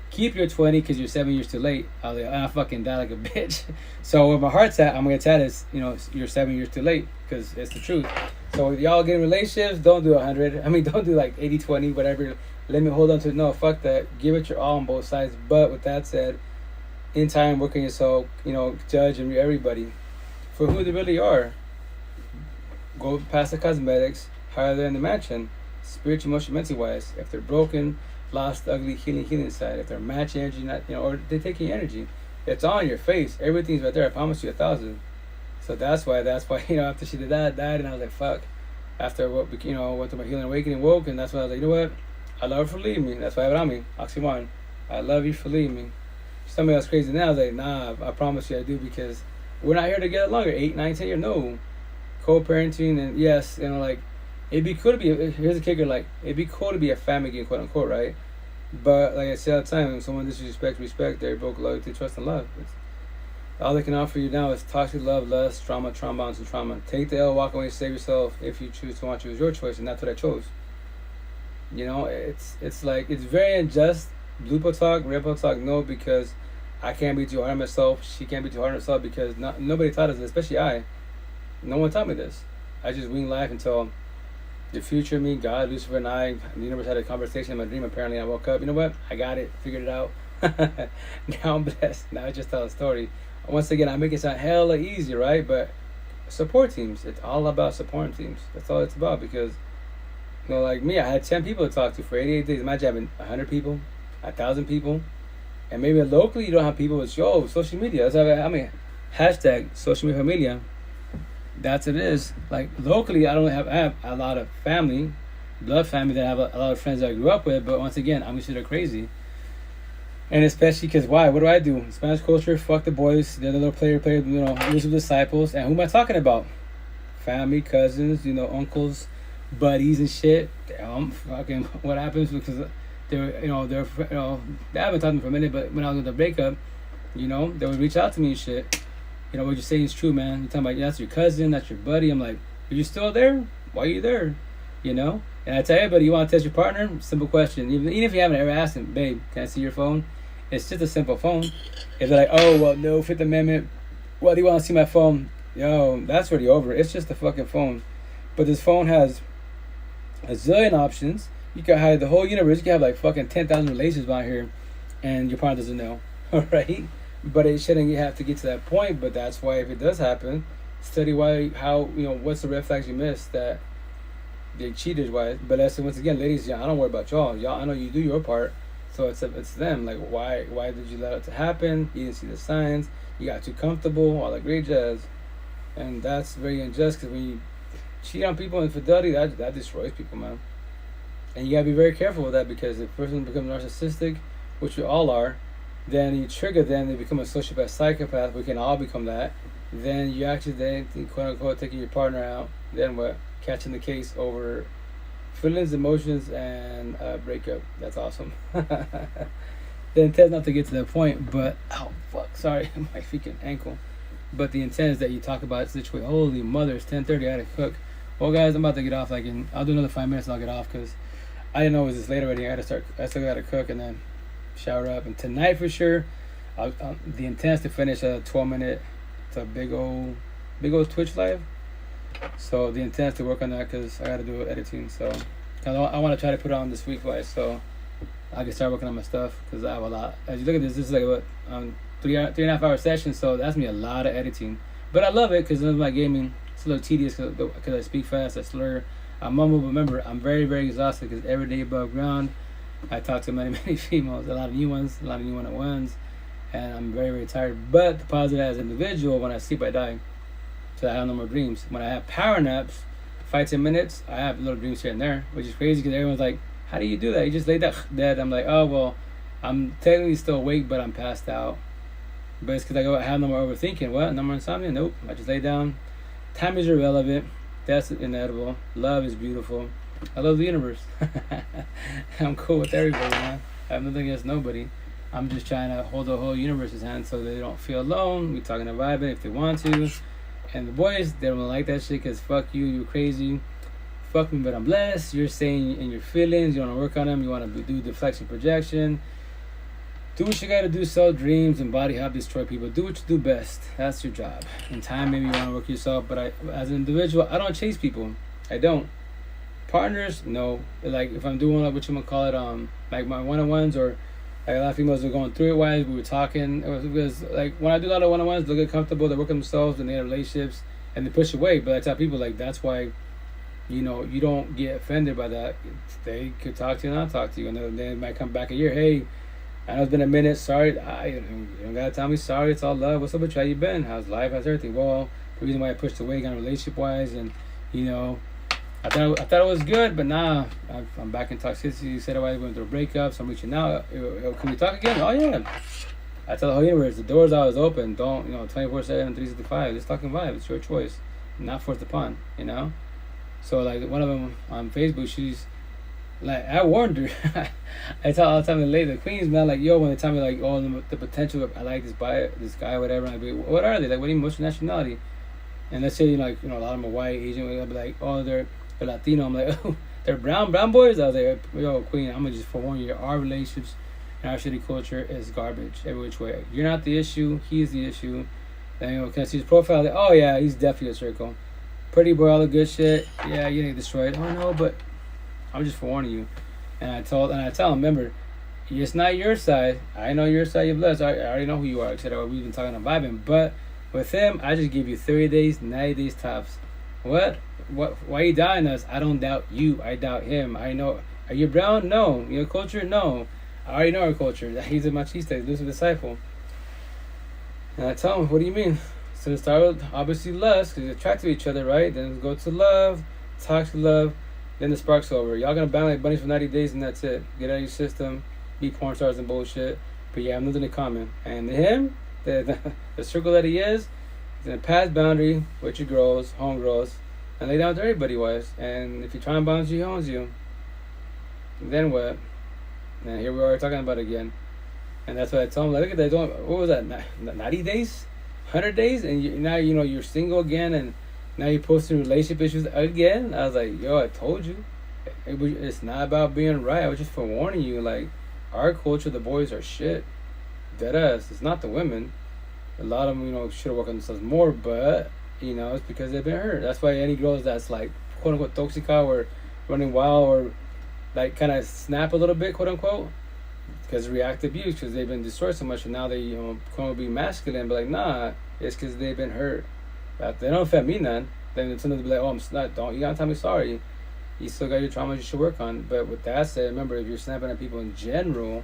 keep your 20 because you're 7 years too late. I was like, I fucking die like a bitch. So where my heart's at, I'm going to tell this, you know, you're 7 years too late because it's the truth. So if y'all get in relationships, don't do 100. I mean, don't do like 80-20, whatever. Let me hold on to it. No, fuck that. Give it your all on both sides. But with that said, in time, work on yourself, you know, judge and everybody for who they really are. Go past the cosmetics, hire them in the mansion, spiritual, emotional, mentally wise. If they're broken, lost, ugly, healing side. If they're match energy, not, you know, or they take your energy. It's on your face. Everything's right there. I promise you 1,000. So that's why, you know, after she did that, died, and I was like, fuck. After what, you know, went through my healing awakening, woke, and that's why I was like, you know what? I love her for leaving me. That's why I have it on me. Oxymoron. I love you for leaving me. She told me I was crazy. Now I was like, nah, I promise you I do, because we're not here to get longer. 8, 9, 10 years. No. Co-parenting, and yes, you know, like, it'd be cool to be, here's the kicker, like, it'd be cool to be a family again, quote unquote, right? But like I say all the time, when someone disrespects respect, they broke loyalty, trust, and love. All they can offer you now is toxic love, lust, trauma, bonds, and trauma. Take the L, walk away, save yourself. If you choose to want you, it's your choice, and that's what I chose. You know, it's like, it's very unjust. Blue pill talk, red pill talk, no, because I can't be too hard on myself. She can't be too hard on herself, because nobody taught us this, especially I. No one taught me this. I just winged life until the future me, God, Lucifer, and I, the universe had a conversation in my dream. Apparently, I woke up. You know what? I got it. Figured it out. Now I'm blessed. Now I just tell a story. Once again, I make it sound hella easy, right? But support teams. It's all about supporting teams. That's all it's about. Because, like me, I had 10 people to talk to for 88 days. Imagine having 100 people, 1,000 people. And maybe locally you don't have people with social media. Hashtag social media familia. That's what it is. Like locally, I have a lot of family, blood family that I have a lot of friends that I grew up with. But once again, I'm considered crazy. And especially because why? What do? Spanish culture, fuck the boys. They're the little player, losing disciples. And who am I talking about? Family, cousins, uncles, buddies and shit. Fucking what happens because they haven't talked to me for a minute, but when I was with the breakup, they would reach out to me and shit. What you're saying is true, man. You're talking about, that's your cousin, that's your buddy. I'm like, are you still there? Why are you there? And I tell everybody, you want to test your partner? Simple question. Even if you haven't ever asked them, babe, can I see your phone? It's just a simple phone. If they're like, oh, well, no, Fifth Amendment. Well, do you want to see my phone? Yo, that's already over. It's just a fucking phone. But this phone has a zillion options. You can hide the whole universe. You can have like fucking 10,000 relations out here, and your partner doesn't know, right? But it shouldn't have to get to that point. But that's why, if it does happen, study what's the red flags you missed that they cheaters wise. But that's once again, ladies, I don't worry about y'all. Y'all, I know you do your part, so it's them. Like, why did you let it to happen? You didn't see the signs. You got too comfortable. All that great jazz, and that's very unjust because when you cheat on people, infidelity, that destroys people, man. And you gotta be very careful with that, because if a person becomes narcissistic, which we all are, then you trigger them, they become a sociopath, psychopath. We can all become that. Then you actually quote unquote taking your partner out. Then what? Catching the case over feelings, emotions, and breakup. That's awesome. The intent not to get to that point, but sorry, my freaking ankle. But the intent is that you talk about situation. Holy mother, it's 10:30. I had to cook. Well, guys, I'm about to get off. I'll do another 5 minutes and I'll get off because I didn't know it was this late already. I still got to cook and then shower up. And tonight for sure, the intent is to finish a 12-minute. It's a big old Twitch live. So the intent is to work on that because I got to do editing. So I want to try to put it on this week wise, so I can start working on my stuff because I have a lot. As you look at this is like what 3.5 hour session. So that's me a lot of editing. But I love it because it's my gaming. It's a little tedious because I speak fast, I slur, I mumble. But remember, I'm very, very exhausted because every day above ground, I talk to many, many females, a lot of new ones, a lot of new one-on-ones, and I'm very, very tired. But the positive as an individual, when I sleep, I die. So I have no more dreams. When I have power naps, 5-10 minutes, I have little dreams here and there, which is crazy because everyone's like, how do you do that? You just lay that dead. I'm like, oh, well, I'm technically still awake, but I'm passed out. But it's because I have no more overthinking. What? No more insomnia? Nope. I just lay down. Time is irrelevant. That's inevitable. Love is beautiful. I love the universe. I'm cool with everybody, man. I have nothing against nobody. I'm just trying to hold the whole universe's hand so they don't feel alone. We talking and vibing if they want to. And the boys, they don't like that shit because fuck you, you're crazy. Fuck me, but I'm blessed. You're saying in your feelings, you want to work on them. You want to do deflection projection. Do what you got to do, sell dreams and body hop, destroy people. Do what you do best. That's your job. In time, maybe you want to work yourself, but as an individual, I don't chase people. I don't. Partners, no. Like if I'm doing what you call it, like my one-on-ones, or like a lot of females are going through it wise, we were talking. It was like when I do a lot of one-on-ones, they get comfortable, they work on themselves, and they have relationships, and they push away. But I tell people like that's why, you don't get offended by that. They could talk to you, not talk to you, and then they might come back a year. Hey, I know it's been a minute. Sorry, you don't gotta tell me sorry. It's all love. What's up with you? How you been? How's life? How's everything? Well, the reason why I pushed away, kind of relationship wise, and I thought it was good, but nah, I'm back in toxicity. You said I was going through a breakup, so I'm reaching out. Can we talk again? Oh yeah. I tell the whole universe, the door's always open. Don't 24/7, 365. It's talking vibe. It's your choice, not forced upon. So like one of them on Facebook, she's like, I warned her. I tell all the time the queens, man, like, yo, when they tell me like, oh, the potential of, I like this guy, whatever. And I'd be, what are they? Like, what do you mean, what's your nationality? And let's say a lot of them are white, Asian. I'd be like, oh, they're Latino. I'm like, oh, they're brown boys. I was like, yo, queen, I'm gonna just forewarn you. Our relationships and our shitty culture is garbage every which way. You're not the issue. He's the issue. Then can I see his profile? Like, oh yeah, he's definitely a circle. Pretty boy, all the good shit. Yeah, you didn't get destroyed. Oh no, but I'm just forewarning you. And I tell them, remember, it's not your side. I know your side, you're blessed. I already know who you are, etc. We've been talking about vibing. But with him, I just give you 30 days, 90 days tops. What? Why are you doubting us? I don't doubt you. I doubt him. I know. Are you brown? No. Your culture? No. I already know our culture. He's a machista. He's a disciple. And I tell him, what do you mean? So it start with obviously lust, because you attract to each other, right? Then go to love, talk to love, then the spark's over. Y'all gonna bang like bunnies for 90 days and that's it. Get out of your system, be porn stars and bullshit. But yeah, I'm nothing in common. And him, the circle that he is, he's gonna pass boundary with your girls, home girls, and lay down with everybody wise. And if you try and bounce you, he owns you. Then what? And here we are talking about it again. And that's what I told him. Like, look at that. What was that? 90 days? 100 days? And now, you're single again. And now you're posting relationship issues again. I was like, yo, I told you. It's not about being right. I was just forewarning you. Like, our culture, the boys are shit. Dead ass. It's not the women. A lot of them, should have worked on themselves more. But, it's because they've been hurt. That's why any girls that's like, quote unquote, toxica or running wild or like kind of snap a little bit, quote unquote. Because of reactive abuse, because they've been destroyed so much, and now they, quote, be masculine, but like, nah, it's because they've been hurt. But they don't offend me none. Then sometimes be like, oh, you gotta tell me sorry. You still got your traumas you should work on. But with that said, remember, if you're snapping at people in general,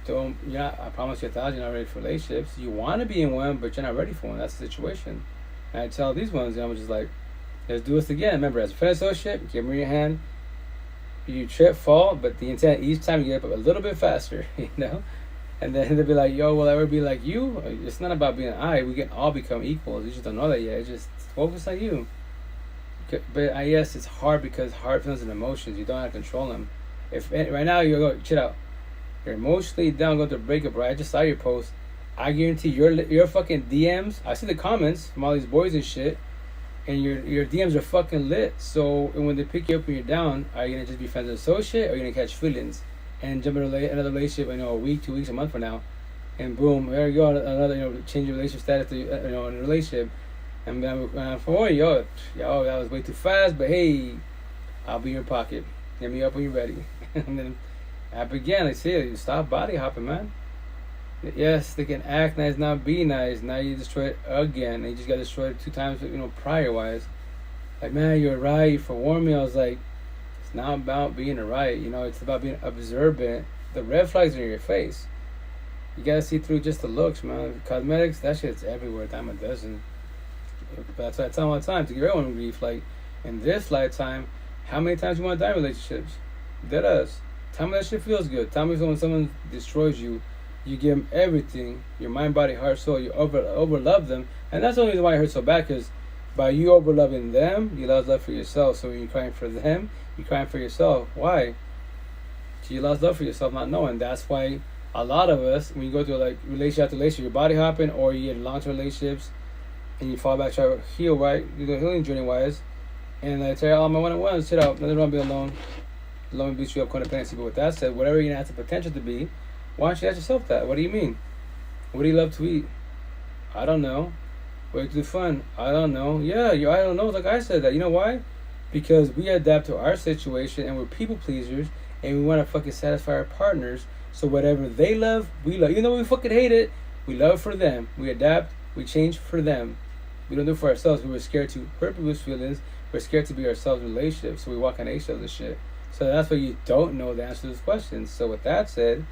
I promise you 1,000, you're not ready for relationships. You want to be in one, but you're not ready for one. That's the situation. And I tell these ones, I'm just like, let's do this again. Remember, as a friend associate, give me your hand. You trip, fall, but the intent each time you get up a little bit faster, And then they'll be like, yo, will I ever be like you? It's not about being we can all become equals. You just don't know that yet. It's just focus on you. But yes, it's hard because hard feelings and emotions, you don't have to control them. If right now you go, chill out. You're emotionally down, go through a breakup, right? I just saw your post. I guarantee your fucking DMs, I see the comments from all these boys and shit. And your DMs are fucking lit. So when they pick you up when you're down, are you gonna just be friends with associate, or are you gonna catch feelings and jump into another relationship? A week, 2 weeks, a month from now, and boom, there you go, another change your relationship status to in a relationship. And for yo, that was way too fast. But hey, I'll be in your pocket. Hit me up when you're ready. And then happen again. Like, see, stop body hopping, man. Yes, they can act nice, not be nice. Now you destroy it again. And you just got destroyed 2 times, prior wise. Like, man, you're right. You forewarned me. I was like, it's not about being right. It's about being observant. The red flags are in your face. You gotta see through just the looks, man. Cosmetics, that shit's everywhere. Dime a dozen. But that's what I tell them all the time, to give everyone grief. Like, in this lifetime, how many times you want to die in relationships? Dead us. Tell me that shit feels good. Tell me when someone destroys you. You give them everything, your mind, body, heart, soul. You over love them, and that's the only reason why it hurts so bad. Because by you over loving them, you lost love for yourself. So when you're crying for them, you're crying for yourself. Why? Because you lost love for yourself, not knowing. That's why a lot of us, when you go through like relationship after relationship, you're body hopping, or you get long-term relationships, and you fall back, try to heal, right? You go healing journey wise, and I tell you all my one-on-ones, shit out. Nothing wrong being alone. Alone beats you up, codependency. But with that said, whatever you're gonna have the potential to be. Why don't you ask yourself that? What do you mean? What do you love to eat? I don't know. What do you do fun? I don't know. Yeah, I don't know. Like I said that. You know why? Because we adapt to our situation and we're people pleasers and we want to fucking satisfy our partners. So whatever they love, we love. Even though we fucking hate it, we love it for them. We adapt. We change for them. We don't do it for ourselves. We were scared to hurt people's feelings. We're scared to be ourselves in relationships. So we walk on eggshells and shit. So that's why you don't know the answer to those questions. So with that said,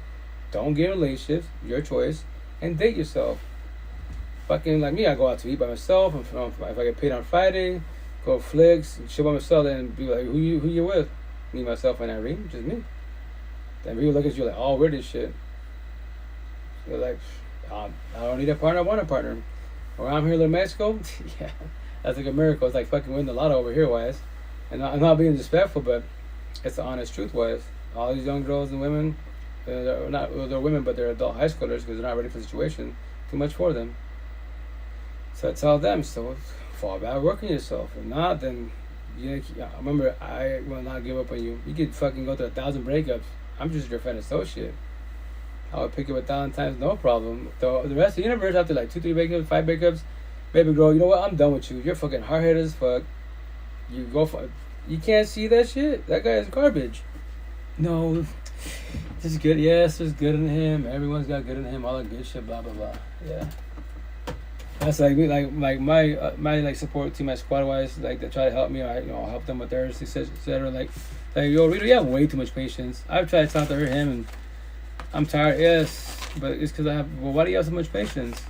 don't get in relationships, your choice, and date yourself. Fucking like me, I go out to eat by myself. If I get paid on Friday, go flicks, chill by myself, and be like, who you with? Me, myself, and Irene, just me. Then people look at you like, oh, we're this shit. You're like, I don't need a partner, I want a partner. Or I'm here in Mexico, yeah, that's like a miracle. It's like fucking winning the lotto over here, wise. And I'm not being disrespectful, but it's the honest truth, wise. All these young girls and women, they're women, but they're adult high schoolers because they're not ready for the situation. Too much for them. So I tell them, so fall back, work on yourself. If not, then remember, I will not give up on you. You could fucking go through 1,000 breakups. I'm just your friend associate. I would pick you 1,000 times, no problem. The rest of the universe, after like 2, 3 breakups, 5 breakups, baby girl, you know what? I'm done with you. You're fucking hard-headed as fuck. You can't see that shit. That guy is garbage. No, This is good. Yes, there's good in him. Everyone's got good in him. All that good shit. Blah blah blah. Yeah. That's like me, like my like support team, my squad wise, like they try to help me. I I'll help them with theirs, etc. Like yo, Rito, you have way too much patience. I've tried to talk to him, and I'm tired. Yes, but it's because I have. Well, why do you have so much patience?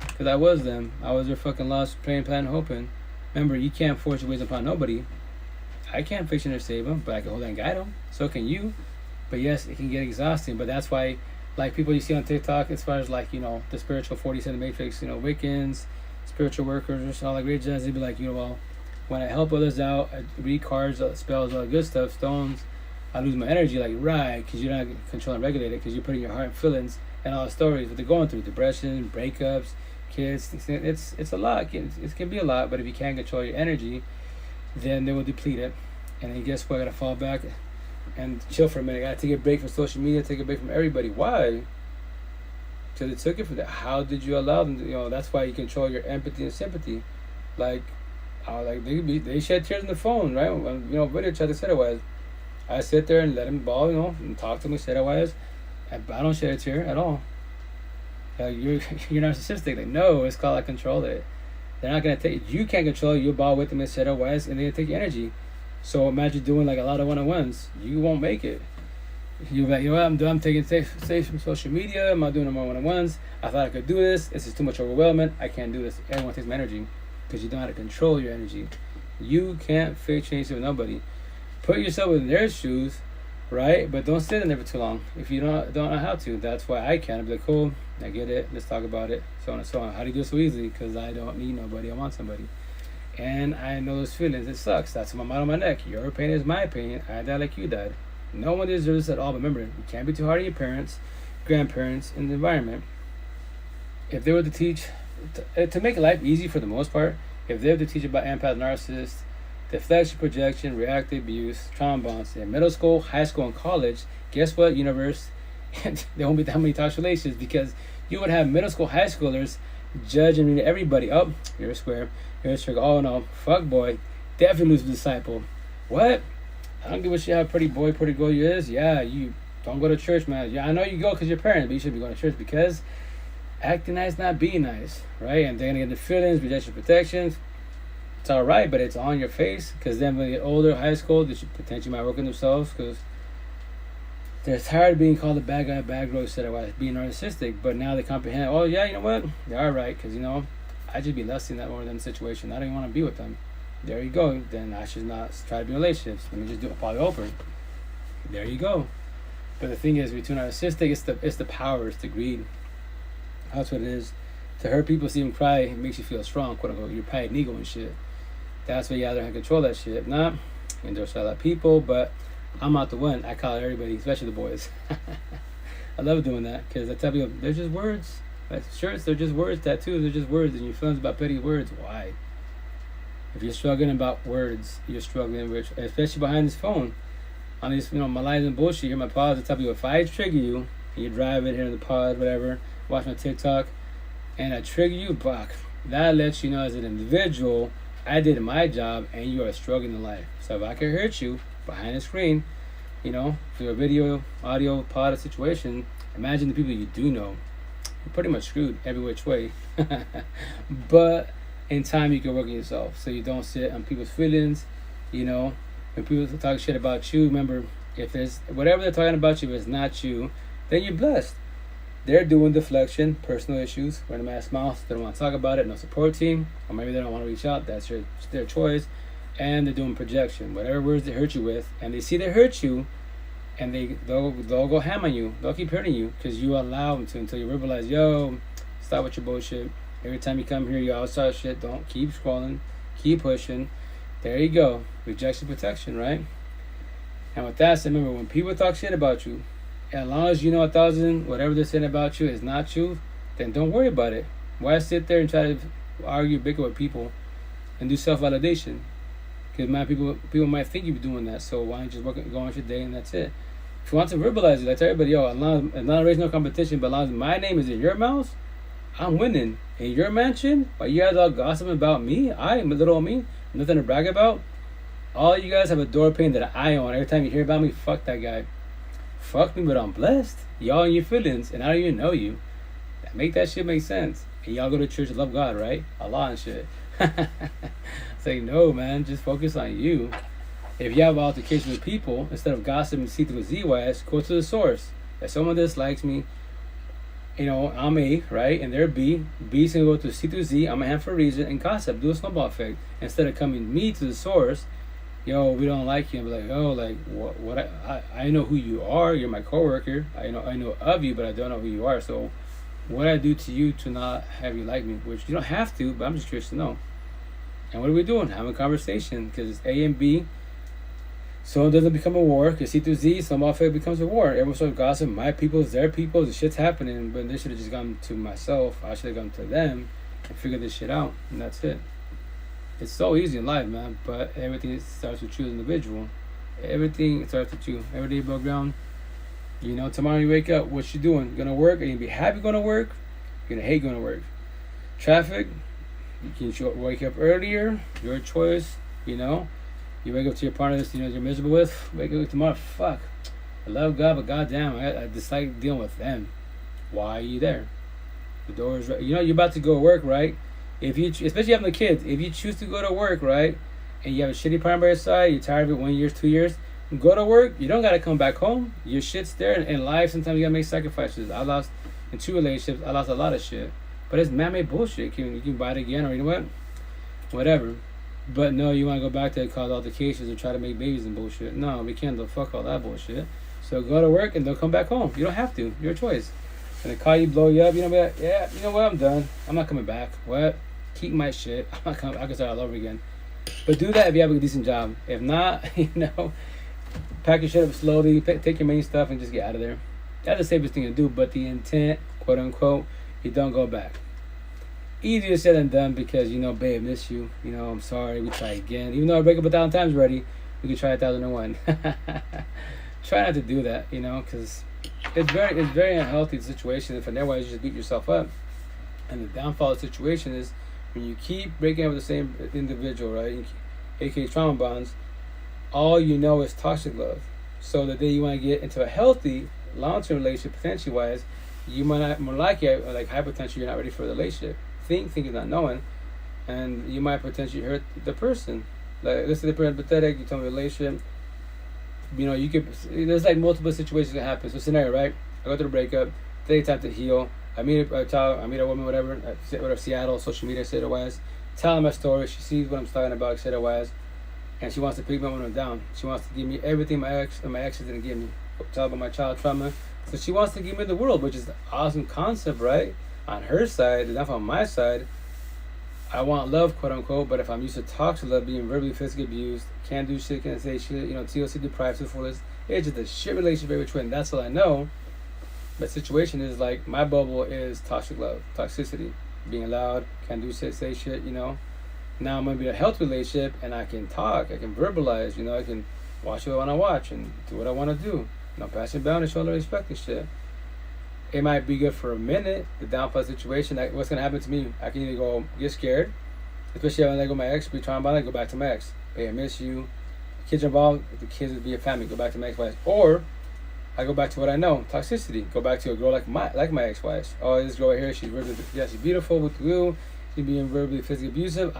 Because I was them. I was their fucking lost, praying, plan, hoping. Remember, you can't force your ways upon nobody. I can't fix and save them, but I can hold and guide them. So can you. But yes, it can get exhausting. But that's why, like people you see on TikTok, as far as like the spiritual 40 Matrix, Wiccans, spiritual workers, or just all like great judges, they'd be like, well, when I help others out, I read cards, spells, all that good stuff, stones, I lose my energy. Like right, because you're not controlling and regulating, because you're putting your heart and feelings and all the stories that they're going through, depression, breakups, kids. It's a lot. It can be a lot. But if you can't control your energy, then they will deplete it. And then guess what? I gotta fall back and chill for a minute. I gotta take a break from social media, take a break from everybody. Why? Because they took it from that. How did you allow them to, that's why you control your empathy and sympathy. Like they shed tears on the phone, right? Video chat, they said it was. I sit there and let them bawl, and talk to me, said it was. I don't shed a tear at all. You're narcissistic. Like, no, it's called I control it. They're not gonna take. You can't control it. You ball with them and said it was, and they're gonna take your energy. So imagine doing like a lot of one-on-ones. You won't make it. You're like, what? I'm taking safe from social media. I'm not doing no more one-on-ones. I thought I could do this. This is too much overwhelming. I can't do this. Everyone takes my energy because you don't know how to control your energy. You can't fake change with nobody. Put yourself in their shoes, right? But don't sit in there for too long if you don't know how to. That's why I can't. I'll be like, cool, I get it. Let's talk about it. So on and so on. How do you do it so easily? Because I don't need nobody. I want somebody. And I know those feelings. It sucks. That's my mind on my neck. Your pain is my pain. I died like you died. No one deserves this at all. But remember, you can't be too hard on your parents, grandparents, and the environment. If they were to teach, to make life easy for the most part, if they were to teach about empath, narcissist, deflection, projection, reactive abuse, trauma bonds in middle school, high school, and college, guess what, universe? There won't be that many toxic relations because you would have middle school, high schoolers judging everybody. Oh, you're a square. You're a circle. Oh no, fuck boy. Definitely lose a disciple. What? I don't give a shit how pretty boy, pretty girl you is. Yeah, you don't go to church, man. Yeah, I know you go because you're parents, but you should be going to church because acting nice, not being nice, right? And they're gonna get the feelings, rejection, protections. It's all right, but it's on your face because then when they get older, high school, they should potentially might work on themselves because they're tired of being called a bad guy, bad girl, instead of being narcissistic. But now they comprehend. Oh yeah, you know what? They are right because I just be lusting that more than the situation. I don't even want to be with them. There you go. Then I should not try to be in relationships. Let me just do it probably open. There you go. But the thing is, between narcissistic, it's the power, it's the greed. That's what it is. To hurt people, see them cry, it makes you feel strong, quote unquote. Your pride and ego and shit. That's why you either have to control that shit. If not, you can just a lot of people, but I'm not the one. I call it everybody, especially the boys. I love doing that because I tell people, they're just words. Like shirts, they're just words. Tattoos, they're just words. And your feelings about petty words, why? If you're struggling about words, you're struggling with, especially behind this phone. On these, my lies and bullshit, hear my pods, I tell people, if I trigger you, and you're driving, here in the pod, whatever, watch my TikTok, and I trigger you, fuck, that lets you know as an individual, I did my job, and you are struggling in life. So if I can hurt you behind the screen, through a video, audio, pod situation, imagine the people you do know. You're pretty much screwed every which way. But in time, you can work on yourself. So you don't sit on people's feelings, When people talk shit about you, remember, if there's whatever they're talking about you, if it's not you, then you're blessed. They're doing deflection, personal issues, wearing a mask mouth, they don't want to talk about it, no support team, or maybe they don't want to reach out, that's their choice. And they're doing projection, whatever words they hurt you with, and they see they hurt you, and they'll go ham on you, they'll keep hurting you, because you allow them to until you realize, yo, stop with your bullshit. Every time you come here, you outside shit, don't keep scrolling, keep pushing. There you go, rejection, protection, right? And with that said, remember, when people talk shit about you, as long as you know 1,000, whatever they're saying about you is not true, then don't worry about it. Why sit there and try to argue, bicker with people and do self-validation? Because people might think you're doing that, so why don't you just go on your day and that's it? If you want to verbalize it, like tell everybody, yo, I'm not raising no competition, but as long as my name is in your mouth, I'm winning. In your mansion, while you guys all gossiping about me, I'm little old me, nothing to brag about. All you guys have a door pane that I own. Every time you hear about me, fuck that guy. fuck me, but I'm blessed. Y'all in your feelings, and I don't even know you. Make that shit make sense. And y'all go to church and love God, right? Allah and shit. Say no, man. Just focus on you. If you have an altercation with people, instead of gossiping C through Z wise, go to the source. If someone dislikes me, I'm A, right? And they're B. B's gonna go to C through Z. I'm a hand for a reason and gossip. Do a snowball effect. Instead of coming me to the source, we don't like you. And be like, what? I know who you are. You're my coworker. I know of you, but I don't know who you are. So what I do to you to not have you like me, which you don't have to, but I'm just curious to know. And what are we doing? Having a conversation, because it's A and B. So it doesn't become a war, because C through Z, some off it becomes a war. Everyone starts gossip, my people, their people, the shit's happening, but they should have just gone to myself. I should have gone to them and figured this shit out, and that's it. It's so easy in life, man, but everything starts with you as an individual. Everything starts with you. Every day above ground. Tomorrow you wake up, what you doing? Gonna work? Are you gonna be happy going to work? You're gonna hate going to work. Traffic, you can wake up earlier, your choice, You wake up to your partner that you're miserable with, wake up tomorrow, fuck. I love God, but goddamn, I dislike dealing with them. Why are you there? The door is right. You're about to go to work, right? Especially having the kids, if you choose to go to work, right, and you have a shitty partner by your side, you're tired of it 1 year, 2 years, go to work. You don't gotta come back home. Your shit's there. In life, sometimes you gotta make sacrifices. I lost in 2 relationships. I lost a lot of shit, but it's man-made bullshit. You can buy it again, or whatever. But no, you want to go back to cause altercations and try to make babies and bullshit. No, we can't do fuck all that bullshit. So go to work and don't come back home. You don't have to. Your choice. When they call you, blow you up, be like, yeah, you know what, I'm done. I'm not coming back. What? Keep my shit. I'm not coming. I can start all over again. But do that if you have a decent job. If not, pack your shit up slowly, take your main stuff and just get out of there. That's the safest thing to do. But the intent, quote unquote, you don't go back. Easier said than done, because babe, miss you. I'm sorry. We try again. Even though I break up 1,000 times already, we can try 1,001. Try not to do that, because it's very unhealthy situation. If otherwise, you just beat yourself up. And the downfall of the situation is when you keep breaking up with the same individual, right? AKA trauma bonds. All you know is toxic love. So the day you want to get into a healthy long-term relationship, potentially wise, you might not, more likely, like high potential, you're not ready for the relationship. Thinking not knowing, and you might potentially hurt the person. Like, let's say the person pathetic, you tell me relationship, you could, there's like multiple situations that happen. So scenario, right? I go through the breakup, take time to heal. I meet a woman, whatever, Seattle, social media, etc. wise, tell her my story. She sees what I'm talking about, etc. wise, and she wants to pick my woman down. She wants to give me everything my exes didn't give me. Tell about my child trauma. So she wants to give me the world, which is an awesome concept, right? On her side, enough on my side, I want love, quote unquote, but if I'm used to toxic love, being verbally, physically abused, can't do shit, can't say shit, TLC deprived, so fullest, it's just a shit relationship every twin. That's all I know. But situation is like, my bubble is toxic love, toxicity, being loud, can't do shit, say shit, Now I'm gonna be a healthy relationship, and I can talk, I can verbalize, I can watch what I want to watch and do what I want to do. Passing boundaries, show respect and shit. It might be good for a minute, the downfall situation. Like, what's gonna happen to me? I can either go get scared, especially when I go with my ex, be trying to go back to my ex. Hey, I miss you. Kids are involved, the kids would be a family, go back to my ex-wife. Or I go back to what I know, toxicity. Go back to a girl like my ex-wife. Oh, this girl right here, she's beautiful with you. She's being verbally, physically abusive.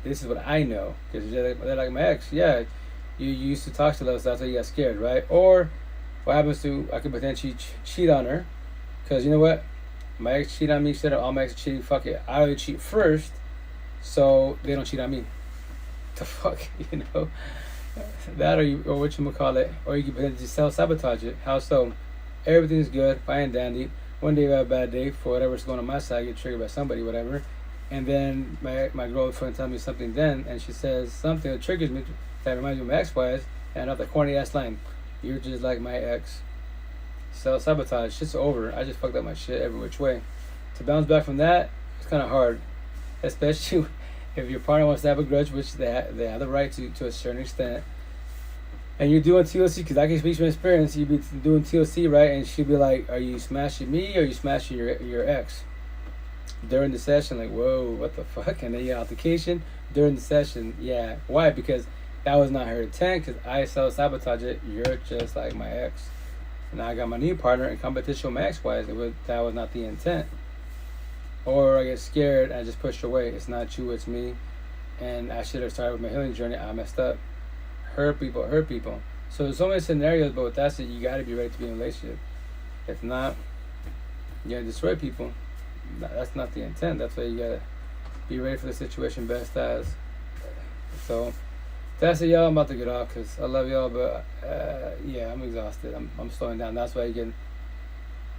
This is what I know, because they're like my ex. Yeah, you used to talk to us, that's why you got scared, right? Or what happens to, I could potentially cheat on her. Because you know what? My ex cheat on me, instead of all my ex cheating, fuck it. I already cheat first, so they don't cheat on me. The fuck, That or whatchamacallit, or you can potentially self-sabotage it. How so? Everything's good, fine and dandy. One day I have a bad day for whatever's going on my side, I get triggered by somebody, whatever. And then my girlfriend tells me something then, and she says something that triggers me, that reminds me of my ex-wife, and off the corny ass line, you're just like my ex. Self-sabotage, shit's over. I just fucked up my shit every which way. To bounce back from that, it's kind of hard, especially if your partner wants to have a grudge, which they have the right to a certain extent, and you're doing TLC, because I can speak from experience. You'd be doing TLC, right, and she'd be like, are you smashing me or are you smashing your ex? During the session, like, whoa, what the fuck? And then you get altercation during the session. Yeah, why? Because that was not her intent, because I self-sabotage it. You're just like my ex. and I got my new partner in competition with my ex-wife. That was not the intent. Or I get scared and I just push away. It's not you, it's me. And I should have started with my healing journey. I messed up. Hurt people. So there's so many scenarios, but with that said, you got to be ready to be in a relationship. If not, you're going to destroy people. That's not the intent. That's why you got to be ready for the situation best as. So that's it, y'all. I'm about to get off because I love y'all, but yeah, I'm exhausted. I'm slowing down. That's why you can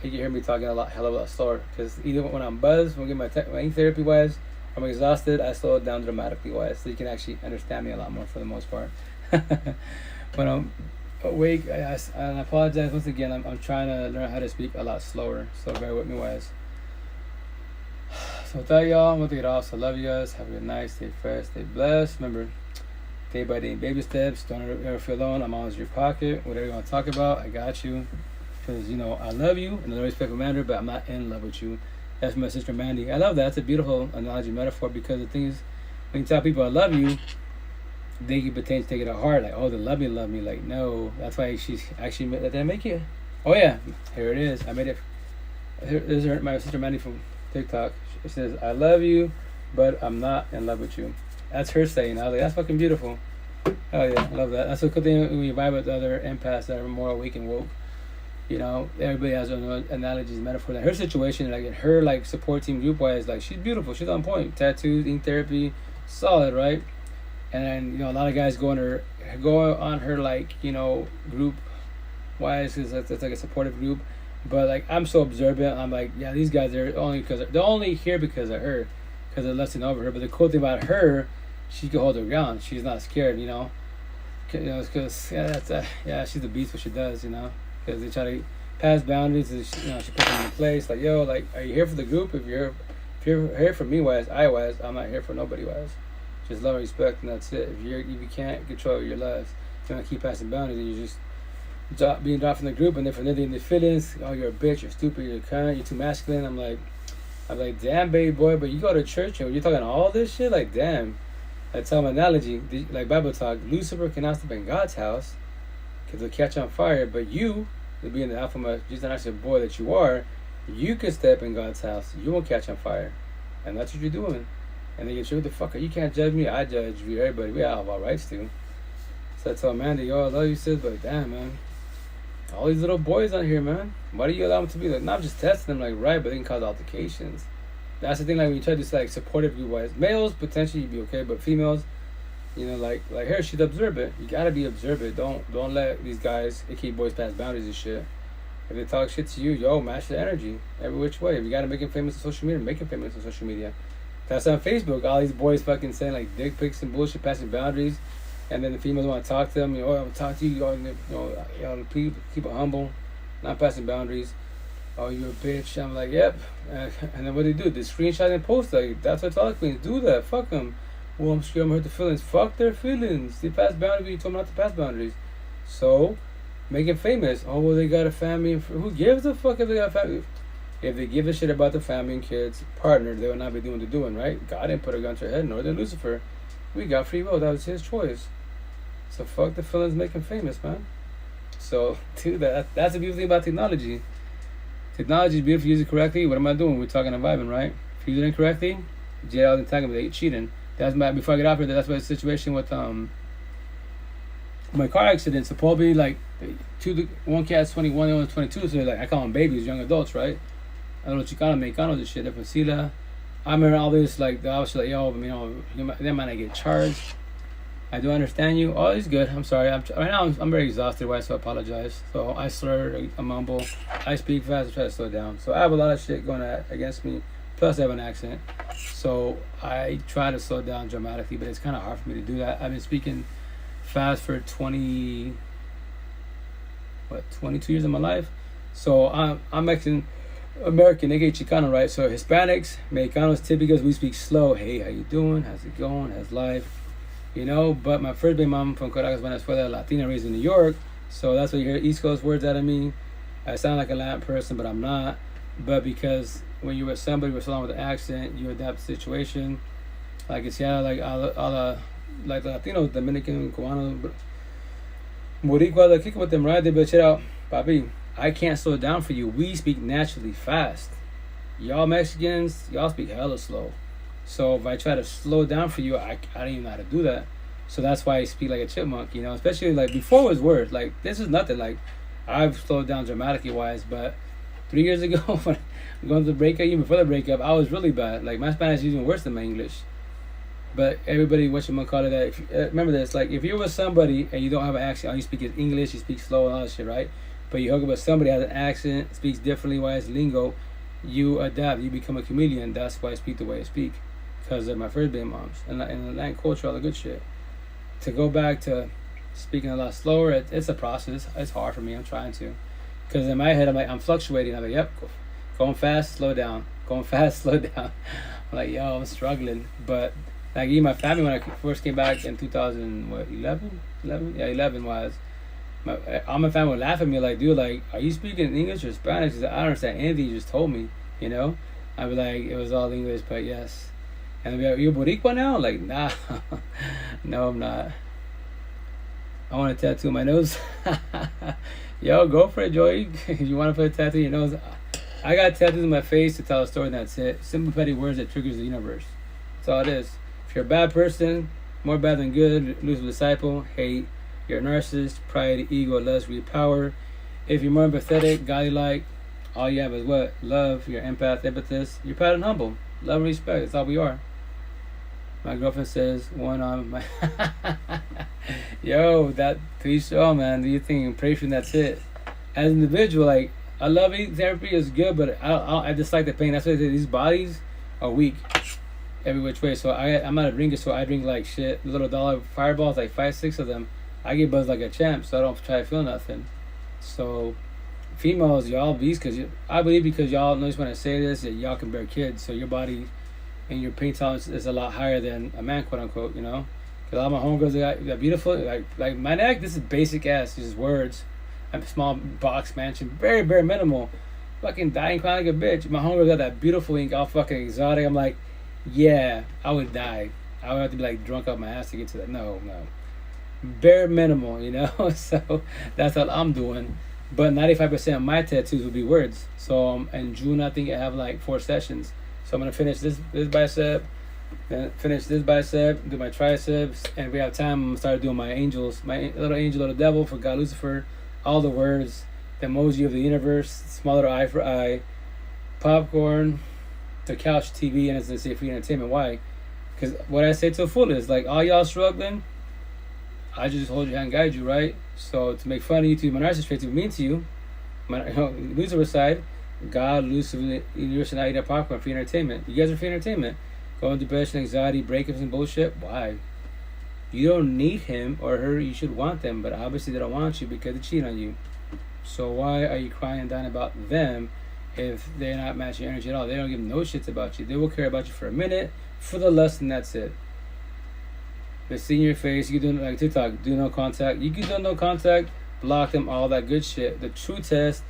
hear me talking hell of a lot slower, because even when I'm buzzed, when I get my therapy wise, I'm exhausted, I slow it down dramatically wise, so you can actually understand me a lot more for the most part. When I'm awake, I apologize once again. I'm trying to learn how to speak a lot slower, so bear with me wise. So with that, y'all, I'm going to get off. So I love you guys. Have a good night. Stay fresh. Stay blessed. Remember, day by day, baby steps. Don't ever feel alone. I'm always in your pocket. Whatever you want to talk about, I got you. Because, you know, I love you in a respectful manner, but I'm not in love with you. That's my sister Mandy. I love that. It's a beautiful analogy, metaphor, because the thing is, when you tell people I love you, they can potentially take it to heart. Like, oh, they love me. Like, no. That's why she's actually, did I make it? Oh, yeah. Here it is. I made it. This is my sister Mandy from TikTok. She says, I love you, but I'm not in love with you. That's her saying. I was like, that's fucking beautiful. Oh, yeah. I love that. That's a good thing when you vibe with other empaths that are more awake and woke. You know, everybody has their own analogies, metaphors. Like her situation, like in her like support team group wise, like she's beautiful, she's on point, tattoos, ink therapy, solid, right? And then, you know, a lot of guys go on her like, you know, group wise, because it's like a supportive group. But like I'm so observant, I'm like, yeah, these guys are they're only here because of her, because they're listening over her. But the cool thing about her, she can hold her ground. She's not scared, you know. Because she's a beast what she does, you know. Because they try to pass boundaries, you know, she puts them in place. Like, yo, like, are you here for the group? If you're here for me wise, I'm not here for nobody wise. Just love and respect, and that's it. If you can't control your lives, if you want to keep passing boundaries, and you're just being dropped from the group, and then for nothing the feelings, oh, you're a bitch, you're stupid, you're a cunt, you're too masculine. I'm like, damn, baby boy, but you go to church and you're talking all this shit, like, damn. I tell my analogy, like Bible talk, Lucifer cannot step in God's house because they'll catch on fire, but you, being the alpha male, just an actual boy that you are, you can step in God's house. You won't catch on fire, and that's what you're doing. And they get you, what the fuck? You can't judge me. I judge you. Everybody, we have our rights to. So I tell Amanda, yo, I love you, sis, but damn, man, all these little boys on here, man. Why do you allow them to be like? Not just testing them, like, right, but they can cause altercations. That's the thing. Like when you try to do like supportive view wise, males potentially you'd be okay, but females, you know, like her, she's observant. You gotta be observant. Don't let these guys, aka boys, pass boundaries and shit. If they talk shit to you, yo, match the energy every which way. If you gotta make him famous on social media, make him famous on social media. That's on Facebook. All these boys fucking saying like dick pics and bullshit, passing boundaries, and then the females want to talk to them. You know, oh, I'll talk to you. You know, keep it humble, not passing boundaries. Oh, you're a bitch. I'm like, yep. And then what do? They screenshot and post. Like, that's what all queens do. That. Fuck them. Well, I'm scared I'm hurt the feelings. Fuck their feelings. They pass boundaries. You told them not to pass boundaries. So, make it famous. Oh, well, they got a family. Who gives a fuck if they got a family? If they give a shit about the family and kids, partner, they would not be doing what they're doing, right? God didn't put a gun to their head, nor did Lucifer. We got free will. That was his choice. So, fuck the feelings. Make him famous, man. So, dude, that's the beautiful thing about technology. Technology is beautiful if you use it correctly. What am I doing? We're talking and vibing, right? If you use it incorrectly, jail and tagging, they cheating. That's my, before I get off here, that's my situation with my car accident. Supposedly, like, one cat's 21, the other one's 22, so like, I call them babies, young adults, right? I don't know, Chicano, Mexicanos and shit, they're from Sila. I remember all this, like, I was like, yo, you know, they might not get charged. I do understand you. Oh, it's good. I'm sorry. Right now, I'm very exhausted, right? So I apologize. So I slur, I mumble, I speak fast, I try to slow down. So I have a lot of shit going against me. Plus, I have an accent. So I try to slow down dramatically, but it's kind of hard for me to do that. I've been speaking fast for 22 years of my life. So I'm Mexican, American, aka Chicano, right? So Hispanics, Mexicanos, typically we speak slow. Hey, how you doing? How's it going? How's life? You know, but my first baby mom from Caracas, Venezuela, Latina, raised in New York. So that's why you hear East Coast words out of me. I sound like a Latin person, but I'm not. But because when you're with somebody with someone with an accent, you adapt the situation. Like in Seattle, like like the Latinos, Dominican, Cubano, Boricua, they kick with them, right? They bitch it out, papi. I can't slow it down for you. We speak naturally fast. Y'all Mexicans, y'all speak hella slow. So if I try to slow it down for you, I don't even know how to do that. So that's why I speak like a chipmunk, you know. Especially like before it was words. Like this is nothing. Like I've slowed down dramatically wise, but 3 years ago when going to the breakup, even before the breakup, I was really bad. Like my Spanish is even worse than my English. But everybody, whatchamacallit, that if, remember this, like if you're with somebody and you don't have an accent, all you speak is English, you speak slow and all that shit, right? But you hook up with somebody that has an accent, speaks differently, wise lingo, you adapt, you become a chameleon. That's why I speak the way I speak, because of my first baby moms and the Latin culture, all the good shit. To go back to speaking a lot slower, it's a process. It's hard for me. I'm trying to, because in my head I'm like I'm fluctuating. I'm like, yep, going fast, slow down, going fast, slow down. I'm like, yo, I'm struggling, but. Like even my family, when I first came back in 2011? 11 was. All my family would laugh at me like, dude, like, are you speaking English or Spanish? Cause I don't understand anything you just told me, you know? I'd be like, it was all English, but yes. And they'd be like, you Boricua now? Like, nah. No, I'm not. I want a tattoo on my nose. Yo, go for it, Joey. You want to put a tattoo on your nose? I got tattoos on my face to tell a story, and that's it. Simple, petty words that triggers the universe. That's all it is. If you're a bad person, more bad than good, losing disciple, hate. You're a narcissist, pride, ego, lust, greed, power. If you're more empathetic, godly-like, all you have is what? Love. You're empath, empathist. You're proud and humble. Love and respect. That's all we are. My girlfriend says, one on my... Yo, that please show, man. Do you think pray that's it? As an individual, like, I love eating therapy. It's good, but I dislike the pain. That's why these bodies are weak. Every which way. So I'm not a drinker, so I drink like shit. Little dollar fireballs, like 5-6 of them. I get buzzed like a champ, so I don't try to feel nothing. So females, y'all beast, because I believe because y'all notice when I say this that y'all can bear kids, so your body and your pain tolerance is a lot higher than a man, quote unquote, you know. Because all my homegirls got beautiful, like my neck. This is basic ass, just words. I'm a small box mansion, very very minimal. Fucking dying crying like a bitch. My homegirls got that beautiful ink, all fucking exotic. I'm like. Yeah, I would die. I would have to be like drunk up my ass to get to that. No. Bare minimal, you know? So that's what I'm doing. But 95% of my tattoos will be words. So in June, I think I have like 4 sessions. So I'm going to finish this bicep, then finish this bicep, do my triceps. And if we have time, I'm going to start doing my angels. My little angel, little devil for God, Lucifer. All the words. The emoji of the universe. Small little eye for eye. Popcorn. The couch, TV, and it's going to say free entertainment. Why? Because what I say to the full is like all y'all struggling, I just hold your hand and guide you, right? So to make fun of you, to my narcissist trait, to be mean to you, my Lucifer side, God, Lucifer, universe, and I eat popcorn, free entertainment. You guys are free entertainment. Going to depression, anxiety, breakups, and bullshit. Why? You don't need him or her. You should want them, but obviously they don't want you because they cheat on you. So why are you crying and dying about them? If they're not matching energy at all, they don't give no shits about you. They will care about you for a minute, for the lust, and that's it. They see in your face, you can do like TikTok, do no contact. You can do no contact, block them, all that good shit. The true test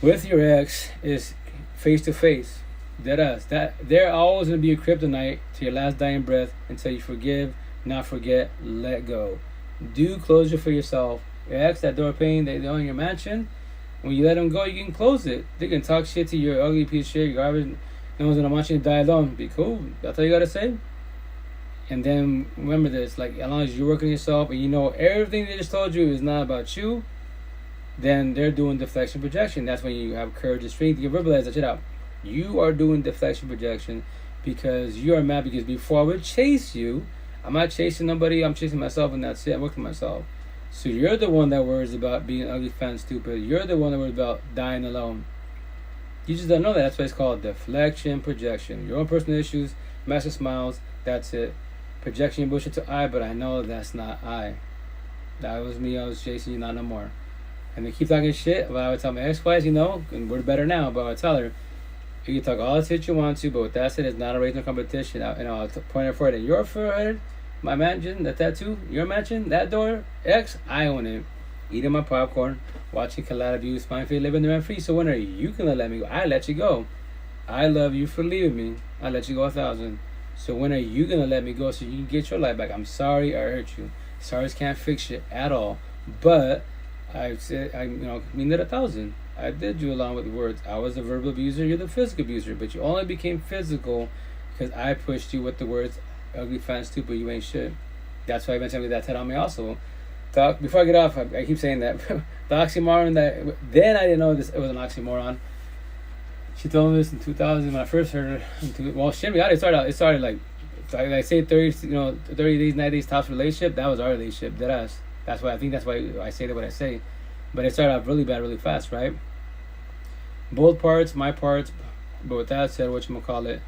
with your ex is face to face. Deadass. That they're always gonna be a kryptonite to your last dying breath until you forgive, not forget, let go. Do closure for yourself. Your ex, that door pane, they own your mansion. When you let them go, you can close it. They can talk shit to your ugly piece of shit, your garbage. No one's gonna want you to die alone. Be cool. That's all you gotta say. And then remember this: like, as long as you're working on yourself and you know everything they just told you is not about you, then they're doing deflection projection. That's when you have courage and strength. You verbalize that shit out. You are doing deflection projection because you are mad. Because before I would chase you, I'm not chasing nobody. I'm chasing myself, and that's it. I'm working myself. So you're the one that worries about being ugly, fat, and stupid. You're the one that worries about dying alone. You just don't know that. That's why it's called deflection projection. Your own personal issues, massive smiles, that's it. Projection bullshit to I, but I know that's not I. That was me. I was chasing you, not no more. And they keep talking shit. But I would tell my ex-wife, you know, and we're better now, but I would tell her, you can talk all the shit you want to, but with that said, it's not a race no competition. And I'll point it forward at your forehead. My mansion, the tattoo, your mansion, that door, X, I own it. Eating my popcorn, watching Collide abuse, fine for living the rent free. So when are you gonna let me go? I let you go. I love you for leaving me. I let you go 1,000. So when are you gonna let me go so you can get your life back? I'm sorry I hurt you. Sorry can't fix it at all. But I said, I mean it 1,000. I did you along with the words. I was the verbal abuser, you're the physical abuser, but you only became physical because I pushed you with the words, ugly, fat, and stupid, you ain't shit. That's why eventually that said on me also. Before I get off, I keep saying that. The oxymoron that, then I didn't know this, it was an oxymoron. She told me this in 2000 when I first heard her. Well, shit, it started like I say 30 days, 90 days tops relationship. That was our relationship, deadass. That's why I say that what I say. But it started off really bad, really fast, right? Both parts, my parts. But with that said, whatchamacallit,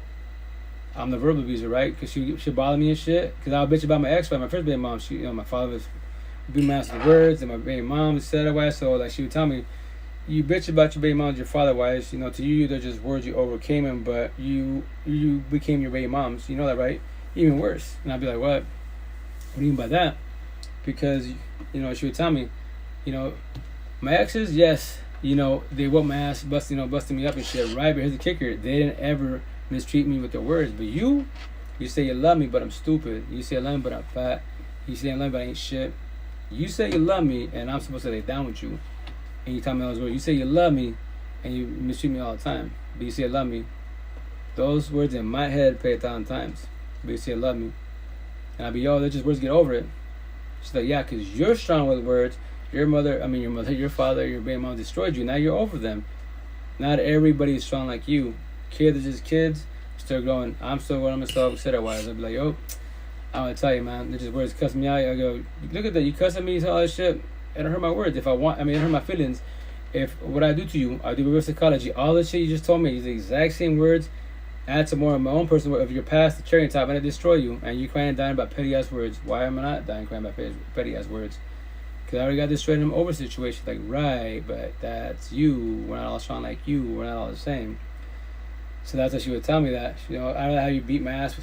I'm the verbal abuser, right? Because she bothered me and shit. Because I would bitch about my ex-wife, my first baby mom. My father was being master of words, and my baby mom said otherwise. So like she would tell me, you bitch about your baby moms, your father wise. To you they're just words you overcame him, but you became your baby moms. You know that, right? Even worse. And I'd be like, what? What do you mean by that? Because she would tell me, my exes, yes, they whooped my ass, busting me up and shit, right? But here's the kicker: they didn't ever mistreat me with their words. But you say you love me, but I'm stupid. You say you love me, but I'm fat. You say you love me, but I ain't shit. You say you love me, and I'm supposed to lay down with you. And you tell me those words. You say you love me, and you mistreat me all the time. But you say you love me. Those words in my head play 1,000 times. But you say you love me. And I'll be, they're just words, get over it. She's like, yeah, because you're strong with words. Your father, your baby mom destroyed you. Now you're over them. Not everybody is strong like you. Kids are just kids. Still growing. I'm still growing myself, etc. Wise. I'll be like, I want to tell you, man. They're just words cussing me out. I go, look at that. You cuss at me, all this shit. It don't hurt my words. It hurt my feelings. If what I do to you, I do reverse psychology. All the shit you just told me is the exact same words. Add some more of my own personal of your past, the cherry on top, and I destroy you. And you crying and dying about petty ass words. Why am I not dying crying about petty ass words? Because I already got destroyed in an over situation. Like, right, but that's you. We're not all strong like you. We're not all the same. So that's what she would tell me that. I don't know how you beat my ass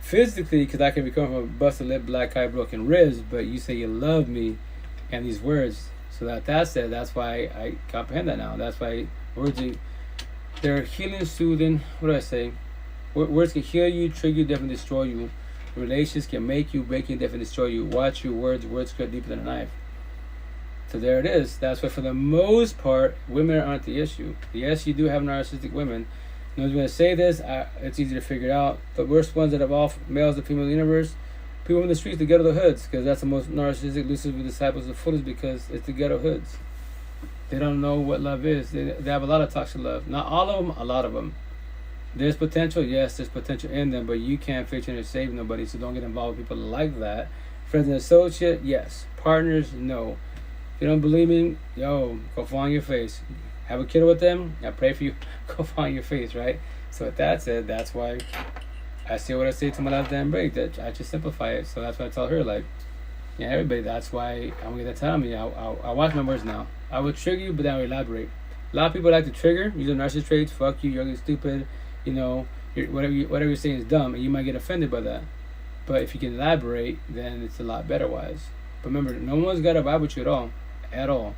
physically, because I can be coming from a busted lip, black eye, broken ribs, but you say you love me and these words. So that said, that's why I comprehend that now. That's why words they're healing, soothing. What do I say? Words can heal you, trigger you, definitely destroy you. Relations can make you, break you, definitely destroy you. Watch your words. Words cut deeper than a knife. So there it is. That's why for the most part, women aren't the issue. Yes, you do have narcissistic women. No one's going to say this. It's easy to figure out. The worst ones that have all males, the female universe, people in the streets, the ghetto the hoods, because that's the most narcissistic, elusive disciples of foolish, because it's the ghetto hoods. They don't know what love is. They have a lot of toxic love. Not all of them, a lot of them. There's potential, yes, there's potential in them, but you can't fix and save nobody, so don't get involved with people like that. Friends and associates, yes. Partners, no. If you don't believe me, go fall on your face. Have a kid with them, I pray for you, go fall on your face, right? So with that said, that's why I say what I say to my last damn break, that I just simplify it. So that's why I tell her, like, yeah, everybody, that's why I'm going to tell me. I watch my words now. I will trigger you, but then I'll elaborate. A lot of people like to trigger, use their narcissist traits, fuck you, you're ugly, stupid, whatever you're saying is dumb, and you might get offended by that. But if you can elaborate, then it's a lot better wise. But remember, no one's got to vibe with you at all. At all.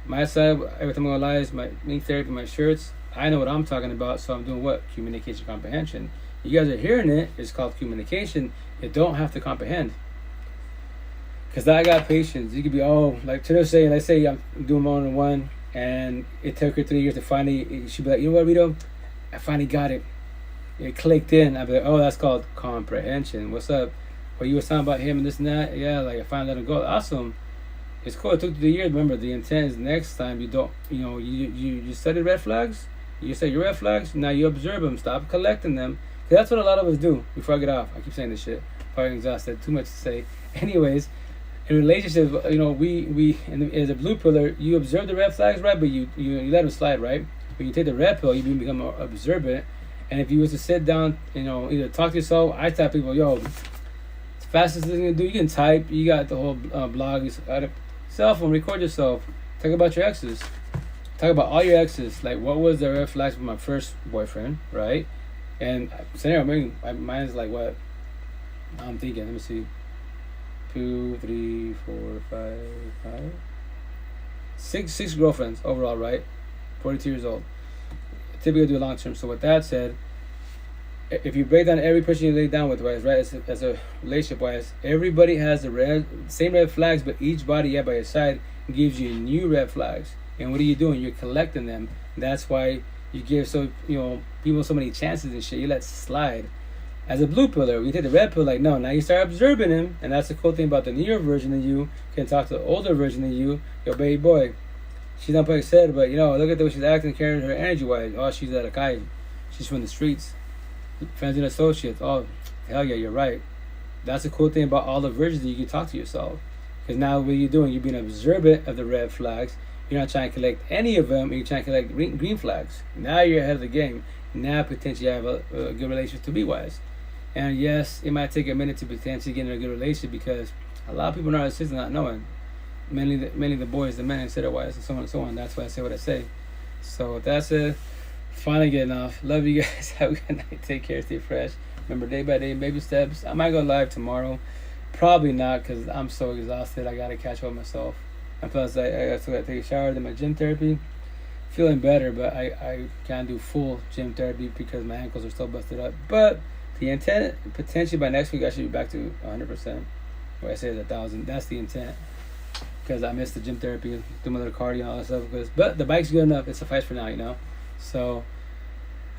My side, every time I go live, my main therapy, my shirts, I know what I'm talking about, so I'm doing what? Communication comprehension. You guys are hearing it, it's called communication. You don't have to comprehend. Because I got patience. You could be, like Twitter saying, let's say I'm doing one-on-one, and it took her 3 years to finally, she'd be like, you know what, Rito? I finally got it. It clicked in. I'd be like, that's called comprehension. What's up? Well, you were talking about him and this and that. Yeah, like I finally let him go. Awesome. It's cool. It took 3 years. Remember, the intent is next time you don't, you study red flags. You say your red flags. Now you observe them. Stop collecting them. Because that's what a lot of us do. Before I get off, I keep saying this shit. Probably exhausted. Too much to say. Anyways, in relationships, we as a blue pillar, you observe the red flags, right? But you let them slide, right? When you take the red pill, you become more observant. And if you was to sit down, either talk to yourself, I tell people, it's the fastest thing to do. You can type. You got the whole blog. Cell phone, record yourself. Talk about your exes. Talk about all your exes. Like, what was the red flags with my first boyfriend, right? And scenario, mine's like what? I'm thinking. Let me see. 2, 3, 4, 5. Six girlfriends overall, right? 42 years old. Typically do long term. So with that said, if you break down every person you lay down with, right, as a relationship wise, everybody has the same red flags, but each body you have by your side gives you new red flags. And what are you doing? You're collecting them. That's why you give people so many chances and shit. You let slide. As a blue pillar, we take the red pill, like, no, now you start observing him. And that's the cool thing about the newer version of you. Can talk to the older version of you. Yo, baby boy, she's not quite said, but look at the way she's acting, carrying her energy wise. Oh, she's at a guy. She's from the streets. Friends and associates. Oh, hell yeah, you're right. That's the cool thing about all the versions that you can talk to yourself. Because now what you're doing, you're being observant of the red flags. You're not trying to collect any of them. You're trying to collect green flags. Now you're ahead of the game. Now potentially you have a good relationship to be wise. And yes, it might take a minute to potentially get in a good relationship because a lot of people are narcissists not knowing. Many of the boys, the men, instead of wise, and so on and so on. That's why I say what I say. So that's it. Finally getting off. Love you guys. Have a good night. Take care. Stay fresh. Remember, day by day, baby steps. I might go live tomorrow. Probably not because I'm so exhausted. I got to catch up with myself. And plus, I still got to take a shower, do my gym therapy. Feeling better, but I can't do full gym therapy because my ankles are still busted up. But the intent, potentially by next week, I should be back to 100%. Where I say it's 1,000. That's the intent. Because I missed the gym therapy, do my little cardio and all that stuff. But the bike's good enough. It suffices for now, So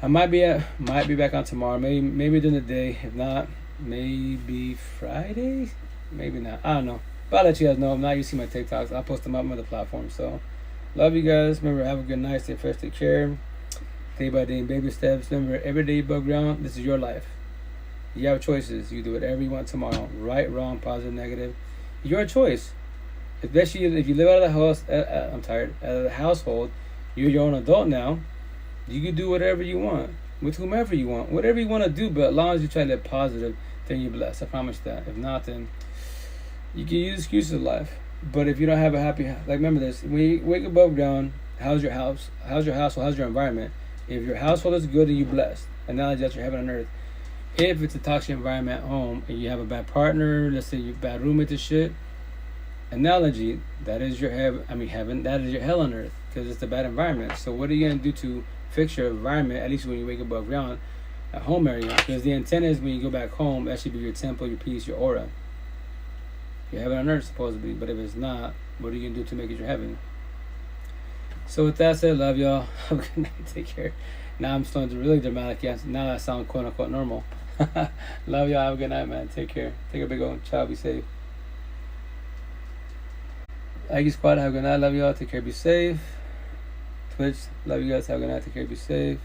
I might be back on tomorrow. Maybe during the day. If not, maybe Friday. Maybe not. I don't know. But I'll let you guys know. If not, you see my TikToks. I'll post them up on other platforms. So love you guys. Remember, have a good night. Stay fresh. Take care. Day by day, baby steps. Remember, every day above ground. This is your life. You have choices. You do whatever you want tomorrow. Right, wrong, positive, negative. Your choice. Especially if you live out of the house. Out of the household. You're your own adult now. You can do whatever you want with whomever you want, whatever you want to do. But as long as you try to live positive, then you're blessed. I promise that. If not, then you can use excuses in life. But if you don't have a happy, remember this: when you wake above ground, how's your house? How's your household? How's your environment? If your household is good, then you're blessed. Acknowledge that you're heaven on earth. If it's a toxic environment at home and you have a bad partner, let's say you're bad roommate and shit, analogy, that is your heaven, that is your hell on earth because it's a bad environment. So what are you going to do to fix your environment, at least when you wake above ground, at home area? Because the intent is when you go back home, that should be your temple, your peace, your aura. Your heaven on earth, supposedly. But if it's not, what are you going to do to make it your heaven? So with that said, love y'all. Have a good night. Take care. Now I'm starting to really dramatic. Yes, now I sound quote unquote normal. Love y'all. Have a good night, man. Take care. Take a big old child. Be safe. Aggie Squad. Have a good night. Love y'all. Take care. Be safe. Twitch. Love you guys. Have a good night. Take care. Be safe.